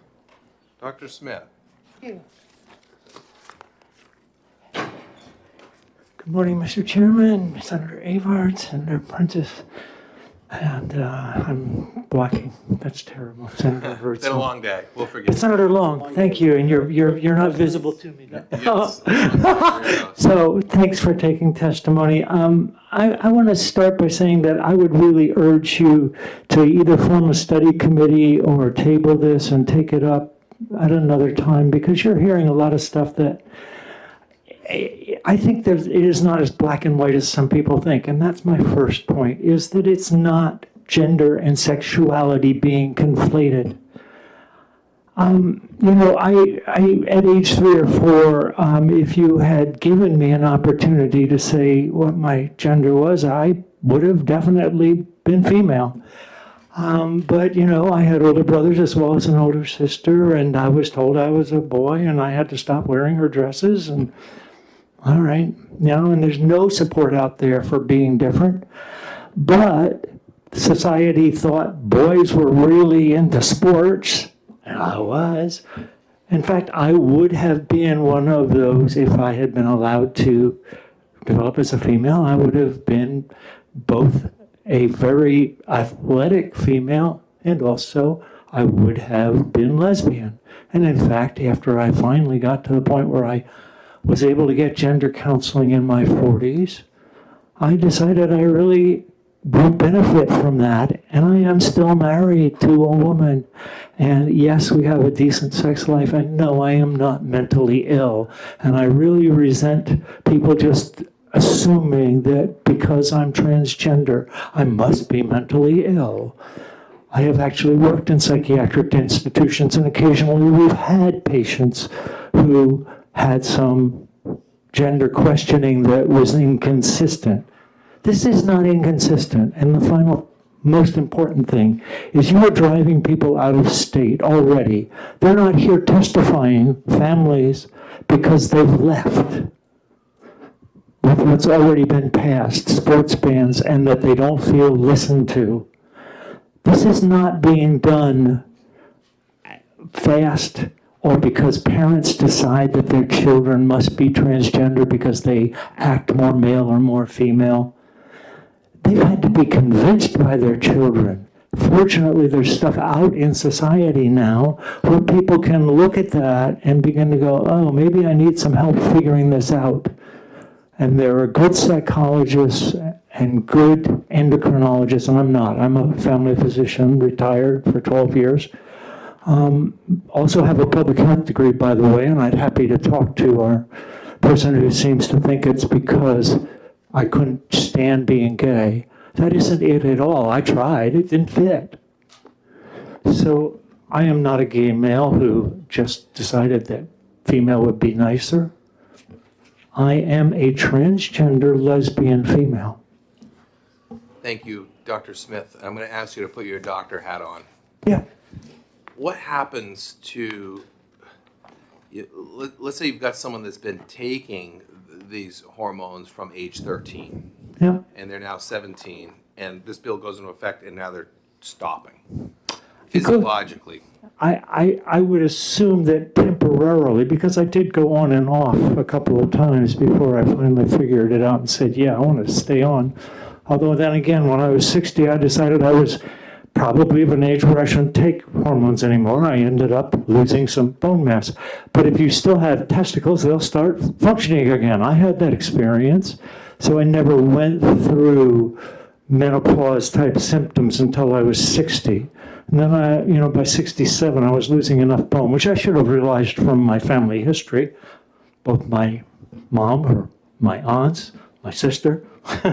Dr. Smith. Good Good morning, Mr. Chairman, Senator Avard, Senator Prentice, and I'm blocking. That's terrible, Senator Hertz. It's been a long day. We'll forget. Senator Long, thank you, and you're not visible to me. Yes. So thanks for taking testimony. I want to start by saying that I would really urge you to either form a study committee or table this and take it up at another time, because you're hearing a lot of stuff that I think it is not as black and white as some people think. And that's my first point, is that it's not gender and sexuality being conflated. I at age 3 or 4, if you had given me an opportunity to say what my gender was, I would have definitely been female. But, I had older brothers as well as an older sister, and I was told I was a boy, and I had to stop wearing her dresses, and all right, and there's no support out there for being different. But society thought boys were really into sports, and I was. In fact, I would have been one of those if I had been allowed to develop as a female. I would have been both a very athletic female, and also I would have been lesbian. And in fact, after I finally got to the point where I was able to get gender counseling in my 40s, I decided I really would benefit from that. And I am still married to a woman. And yes, we have a decent sex life. And no, I am not mentally ill. And I really resent people just assuming that because I'm transgender, I must be mentally ill. I have actually worked in psychiatric institutions, and occasionally we've had patients who had some gender questioning that was inconsistent. This is not inconsistent. And the final most important thing is you are driving people out of state already. They're not here testifying, families, because they've left with what's already been passed, sports bans, and that they don't feel listened to. This is not being done fast or because parents decide that their children must be transgender because they act more male or more female. They've had to be convinced by their children. Fortunately, there's stuff out in society now where people can look at that and begin to go, oh, maybe I need some help figuring this out. And there are good psychologists and good endocrinologists, and I'm not. I'm a family physician, retired for 12 years. Also have a public health degree, by the way, and I'd happy to talk to our person who seems to think it's because I couldn't stand being gay. That isn't it at all. I tried. It didn't fit. So I am not a gay male who just decided that female would be nicer. I am a transgender lesbian female. Thank you, Dr. Smith. I'm going to ask you to put your doctor hat on. Yeah. What happens to, let's say you've got someone that's been taking these hormones from age 13. Yeah. And they're now 17, and this bill goes into effect, and now they're stopping physiologically. I would assume that temporarily, because I did go on and off a couple of times before I finally figured it out and said, yeah, I want to stay on. Although then again, when I was 60, I decided I was probably of an age where I shouldn't take hormones anymore. I ended up losing some bone mass. But if you still have testicles, they'll start functioning again. I had that experience. So I never went through menopause type symptoms until I was 60. And then by 67, I was losing enough bone, which I should have realized from my family history. Both my mom or my aunts, my sister,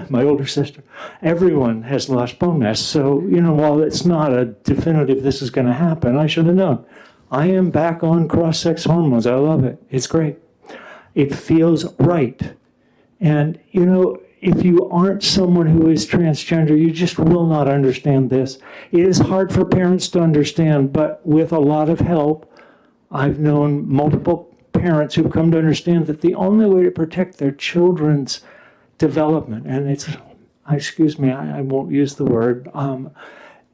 my older sister, everyone has lost bone mass. So, while it's not a definitive this is going to happen, I should have known. I am back on cross-sex hormones. I love it. It's great. It feels right. And, if you aren't someone who is transgender, you just will not understand this. It is hard for parents to understand, but with a lot of help, I've known multiple parents who've come to understand that the only way to protect their children's development, and I won't use the word,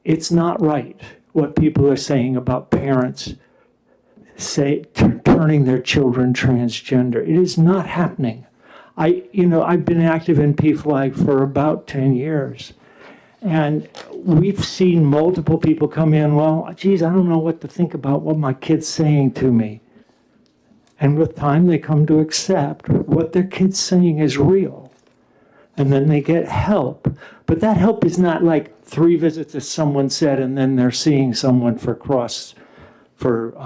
it's not right what people are saying about parents turning their children transgender. It is not happening. I've been active in PFLAG for about 10 years. And we've seen multiple people come in, well, geez, I don't know what to think about what my kid's saying to me. And with time, they come to accept what their kid's saying is real. And then they get help. But that help is not like 3 visits, as someone said, and then they're seeing someone for puberty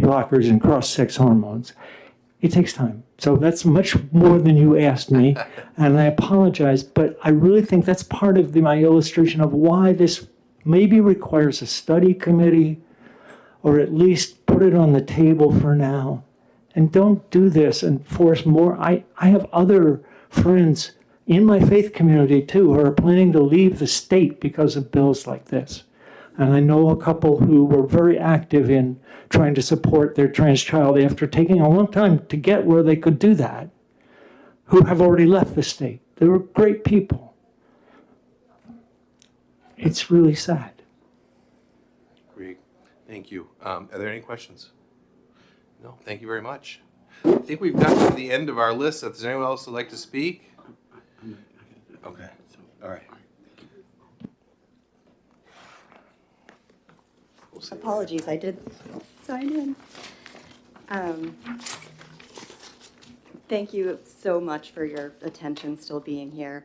blockers and cross-sex hormones. It takes time. So that's much more than you asked me, and I apologize, but I really think that's part of my illustration of why this maybe requires a study committee, or at least put it on the table for now. And don't do this and force more. I have other friends in my faith community too who are planning to leave the state because of bills like this. And I know a couple who were very active in trying to support their trans child after taking a long time to get where they could do that, who have already left the state. They were great people. It's really sad. Great. Thank you. Are there any questions? No, thank you very much. I think we've got to the end of our list. If there's anyone else who'd like to speak? Okay, all right. Apologies, I did sign in. Thank you so much for your attention still being here.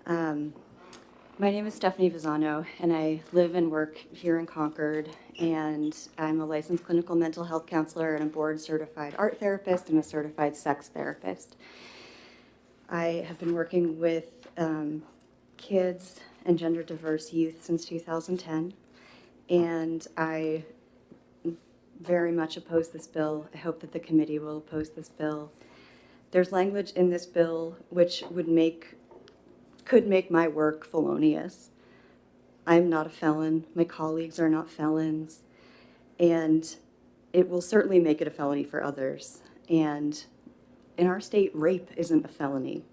My name is Stephanie Visano, and I live and work here in Concord, and I'm a licensed clinical mental health counselor and a board-certified art therapist and a certified sex therapist. I have been working with kids and gender-diverse youth since 2010, and I very much oppose this bill. I hope that the committee will oppose this bill. There's language in this bill which could make my work felonious. I'm not a felon. My colleagues are not felons. And it will certainly make it a felony for others. And in our state, rape isn't a felony.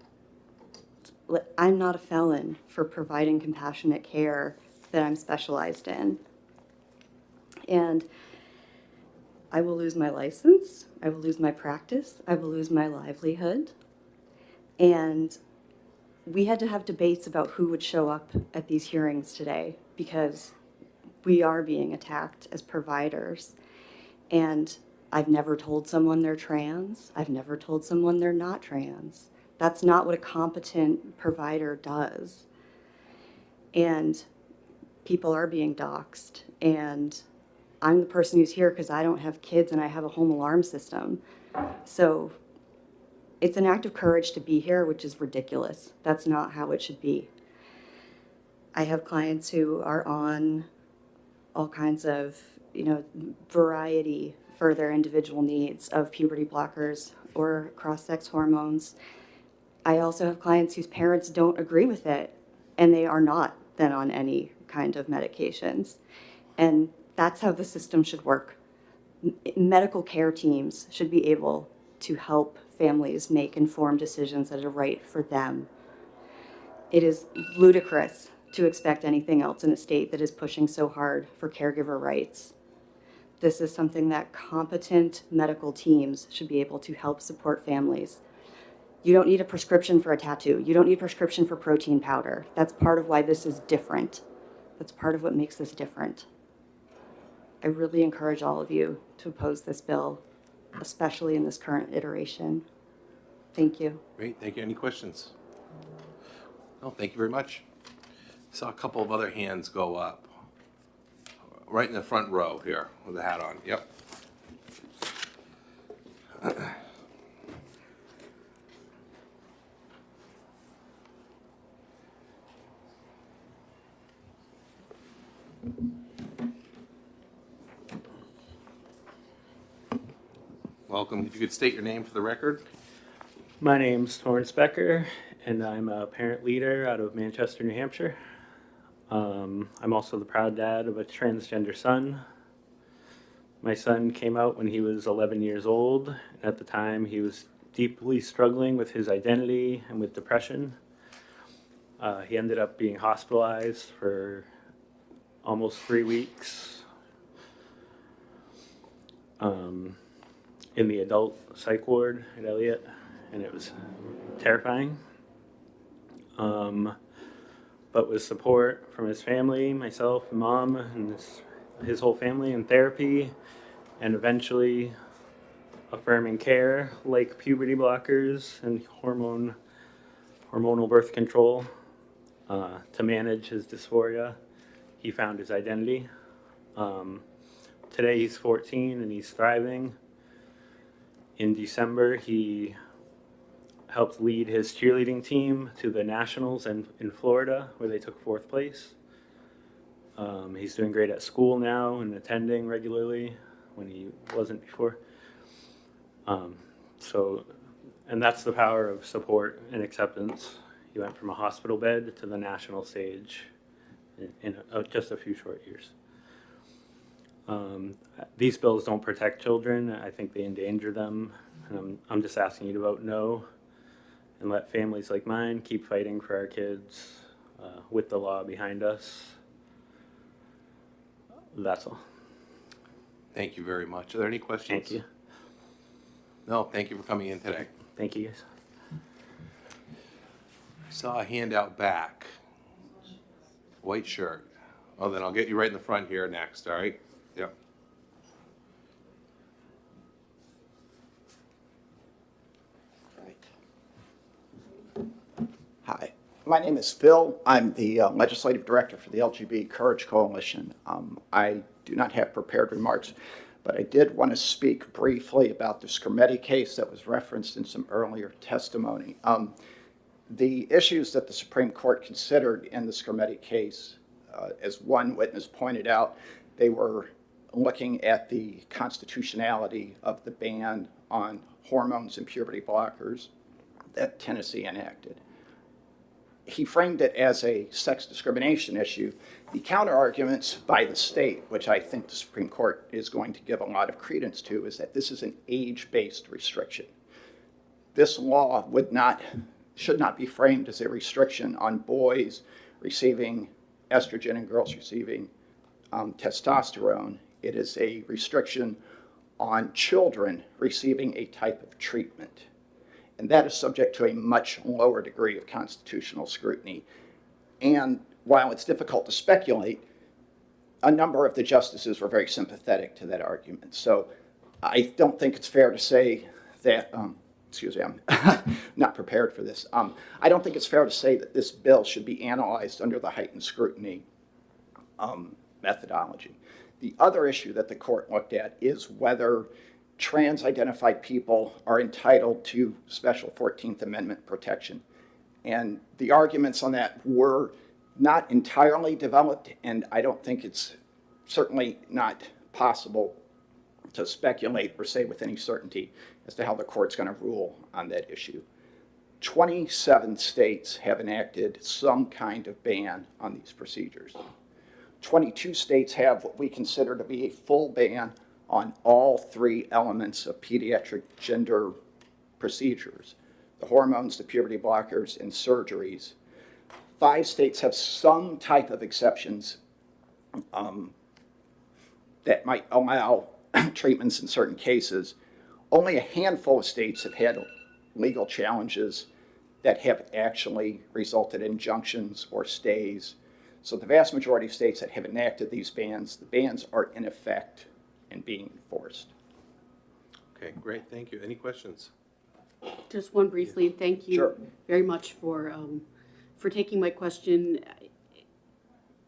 I'm not a felon for providing compassionate care that I'm specialized in. And I will lose my license, I will lose my practice, I will lose my livelihood. And we had to have debates about who would show up at these hearings today because we are being attacked as providers. And I've never told someone they're trans. I've never told someone they're not trans. That's not what a competent provider does. And people are being doxxed. And I'm the person who's here because I don't have kids and I have a home alarm system. So it's an act of courage to be here, which is ridiculous. That's not how it should be. I have clients who are on all kinds of, variety for their individual needs of puberty blockers or cross-sex hormones. I also have clients whose parents don't agree with it, and they are not then on any kind of medications. And that's how the system should work. Medical care teams should be able to help families make informed decisions that are right for them. It is ludicrous to expect anything else in a state that is pushing so hard for caregiver rights. This is something that competent medical teams should be able to help support families. You don't need a prescription for a tattoo. You don't need a prescription for protein powder. That's part of why this is different. That's part of what makes this different. I really encourage all of you to oppose this bill, especially in this current iteration. Thank you. Great, thank you. Any questions? No, thank you very much. Saw a couple of other hands go up. Right in the front row here with the hat on. Yep. Welcome. If you could state your name for the record. My name's Torrance Becker, and I'm a parent leader out of Manchester, New Hampshire. I'm also the proud dad of a transgender son. My son came out when he was 11 years old. At the time, he was deeply struggling with his identity and with depression. He ended up being hospitalized for almost 3 weeks. in the adult psych ward at Elliott, and it was terrifying. But with support from his family, myself, mom, and his whole family, and therapy, and eventually affirming care like puberty blockers and hormonal birth control to manage his dysphoria, he found his identity. Today he's 14 and he's thriving. In December, he helped lead his cheerleading team to the nationals in Florida, where they took 4th place. He's doing great at school now and attending regularly when he wasn't before. And that's the power of support and acceptance. He went from a hospital bed to the national stage in just a few short years. These bills don't protect children. I think they endanger them. And I'm just asking you to vote no and let families like mine keep fighting for our kids with the law behind us. That's all. Thank you very much. Are there any questions? Thank you. No, thank you for coming in today. Thank you, guys. I saw a handout back. White shirt. Oh, then I'll get you right in the front here next, all right? Yep. Hi, my name is Phil. I'm the Legislative Director for the LGBT Courage Coalition. I do not have prepared remarks, but I did want to speak briefly about the Skermeti case that was referenced in some earlier testimony. The issues that the Supreme Court considered in the Skermeti case, as one witness pointed out, they were looking at the constitutionality of the ban on hormones and puberty blockers that Tennessee enacted. He framed it as a sex discrimination issue. The counter-arguments by the state, which I think the Supreme Court is going to give a lot of credence to, is that this is an age-based restriction. This law should not be framed as a restriction on boys receiving estrogen and girls receiving testosterone. It is a restriction on children receiving a type of treatment. And that is subject to a much lower degree of constitutional scrutiny. And while it's difficult to speculate, a number of the justices were very sympathetic to that argument. So I don't think it's fair to say that, excuse me, I'm not prepared for this. I don't think it's fair to say that this bill should be analyzed under the heightened scrutiny methodology. The other issue that the court looked at is whether trans-identified people are entitled to special 14th Amendment protection. And the arguments on that were not entirely developed, and I don't think it's certainly not possible to speculate or say with any certainty as to how the court's going to rule on that issue. 27 states have enacted some kind of ban on these procedures. 22 states have what we consider to be a full ban on all 3 elements of pediatric gender procedures: the hormones, the puberty blockers, and surgeries. 5 states have some type of exceptions that might allow treatments in certain cases. Only a handful of states have had legal challenges that have actually resulted in injunctions or stays. So the vast majority of states that have enacted these bans, the bans are in effect and being enforced. Okay, great, thank you. Any questions? Just one briefly. Thank you Sure. very much for taking my question.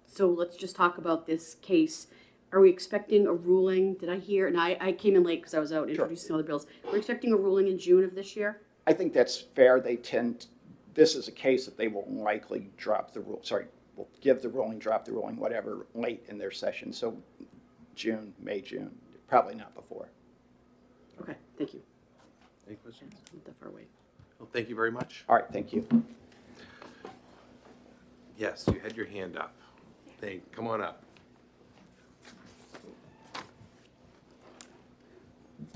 So let's just talk about this case. Are we expecting a ruling? Did I hear? And I came in late because I was out introducing other bills. We're expecting a ruling in June of this year? I think that's fair. This is a case that they will likely will give the ruling, drop the ruling, whatever, late in their session. So June, May, June, probably not before. Okay, thank you. Any questions? Not that far away. Well, thank you very much. All right, thank you. Yes, you had your hand up. Come on up.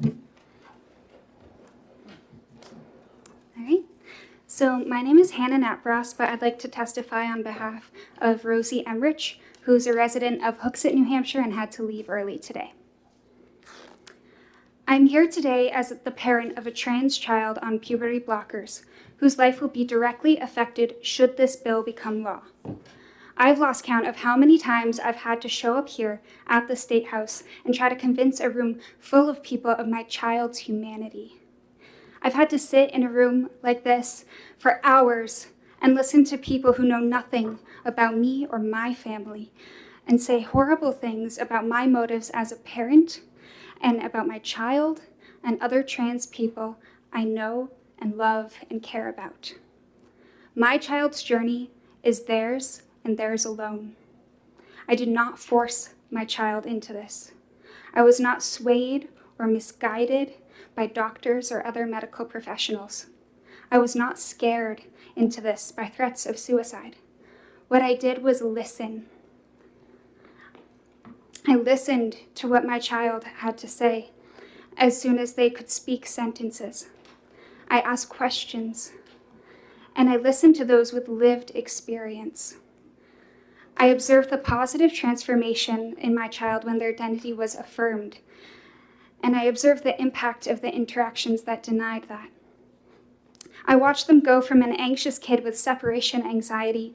All right. So my name is Hannah Natbross, but I'd like to testify on behalf of Rosie Emrich, who's a resident of Hooksett, New Hampshire, and had to leave early today. I'm here today as the parent of a trans child on puberty blockers, whose life will be directly affected should this bill become law. I've lost count of how many times I've had to show up here at the State House and try to convince a room full of people of my child's humanity. I've had to sit in a room like this for hours and listen to people who know nothing about me or my family and say horrible things about my motives as a parent and about my child and other trans people I know and love and care about. My child's journey is theirs and theirs alone. I did not force my child into this. I was not swayed or misguided by doctors or other medical professionals. I was not scared into this by threats of suicide. What I did was listen. I listened to what my child had to say as soon as they could speak sentences. I asked questions, and I listened to those with lived experience. I observed the positive transformation in my child when their identity was affirmed, and I observed the impact of the interactions that denied that. I watched them go from an anxious kid with separation anxiety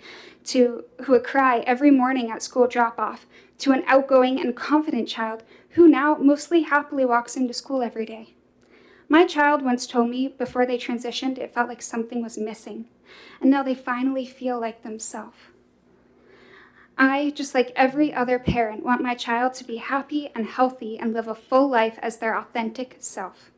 who would cry every morning at school drop-off to an outgoing and confident child who now mostly happily walks into school every day. My child once told me before they transitioned it felt like something was missing, and now they finally feel like themselves. I, just like every other parent, want my child to be happy and healthy and live a full life as their authentic self.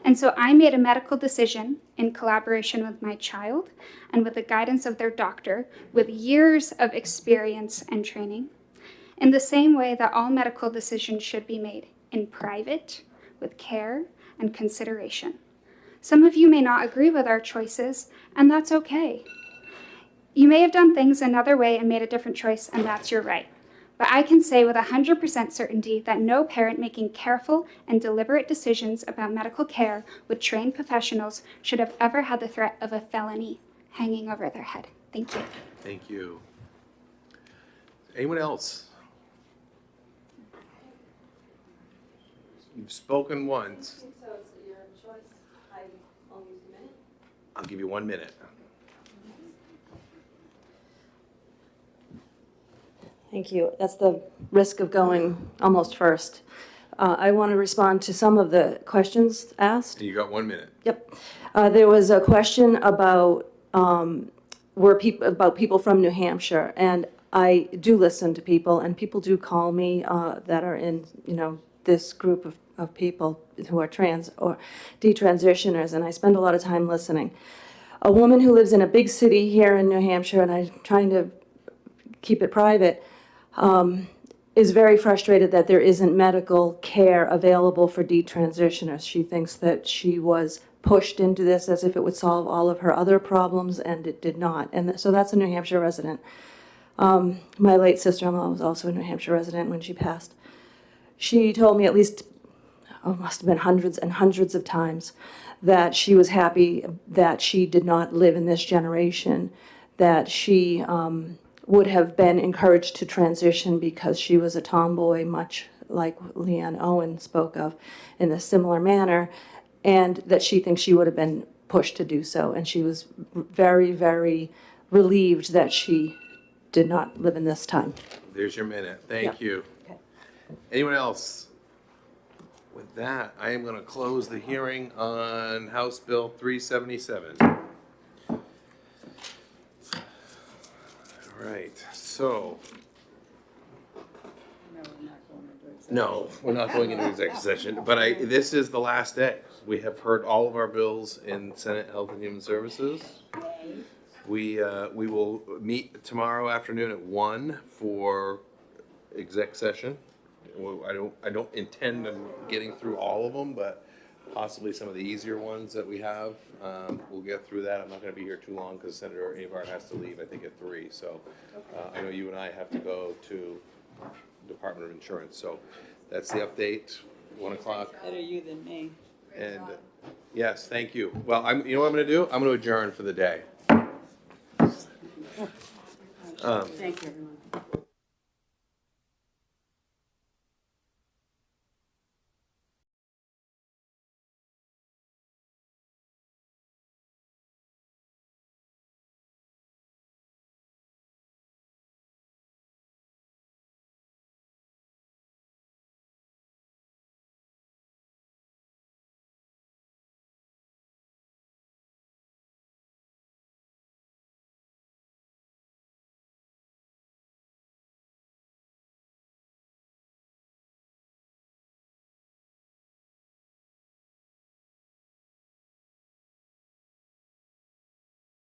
And so I made a medical decision in collaboration with my child and with the guidance of their doctor with years of experience and training, in the same way that all medical decisions should be made, in private, with care and consideration. Some of you may not agree with our choices, and that's okay. You may have done things another way and made a different choice, and that's your right. But I can say with 100% certainty that no parent making careful and deliberate decisions about medical care with trained professionals should have ever had the threat of a felony hanging over their head. Thank you. Thank you. Anyone else? You've spoken once. I'll give you 1 minute. Thank you. That's the risk of going almost first. I want to respond to some of the questions asked. You got 1 minute. Yep. There was a question about people from New Hampshire, and I do listen to people, and people do call me that are in this group of people who are trans or detransitioners, and I spend a lot of time listening. A woman who lives in a big city here in New Hampshire, and I'm trying to keep it private, is very frustrated that there isn't medical care available for detransitioners. She thinks that she was pushed into this as if it would solve all of her other problems, and it did not. And so that's a New Hampshire resident. My late sister-in-law was also a New Hampshire resident when she passed. She told me at least, must have been hundreds and hundreds of times, that she was happy that she did not live in this generation, that she would have been encouraged to transition because she was a tomboy, much like Leanne Owen spoke of in a similar manner, and that she thinks she would have been pushed to do so. And she was very, very relieved that she did not live in this time. There's your minute. Thank you. Okay. Anyone else? With that, I am going to close the hearing on House Bill 377. All right, so. No, we're not going into executive session, but this is the last day. We have heard all of our bills in Senate Health and Human Services. We will meet tomorrow afternoon at 1 for exec session. I don't intend on getting through all of them, but possibly some of the easier ones that we have. We'll get through that. I'm not going to be here too long because Senator Avard has to leave, I think, at 3. So I know you and I have to go to Department of Insurance. So that's the update. 1 o'clock. Better you than me. And yes, thank you. Well, you know what I'm going to do? I'm going to adjourn for the day. Thank you, everyone.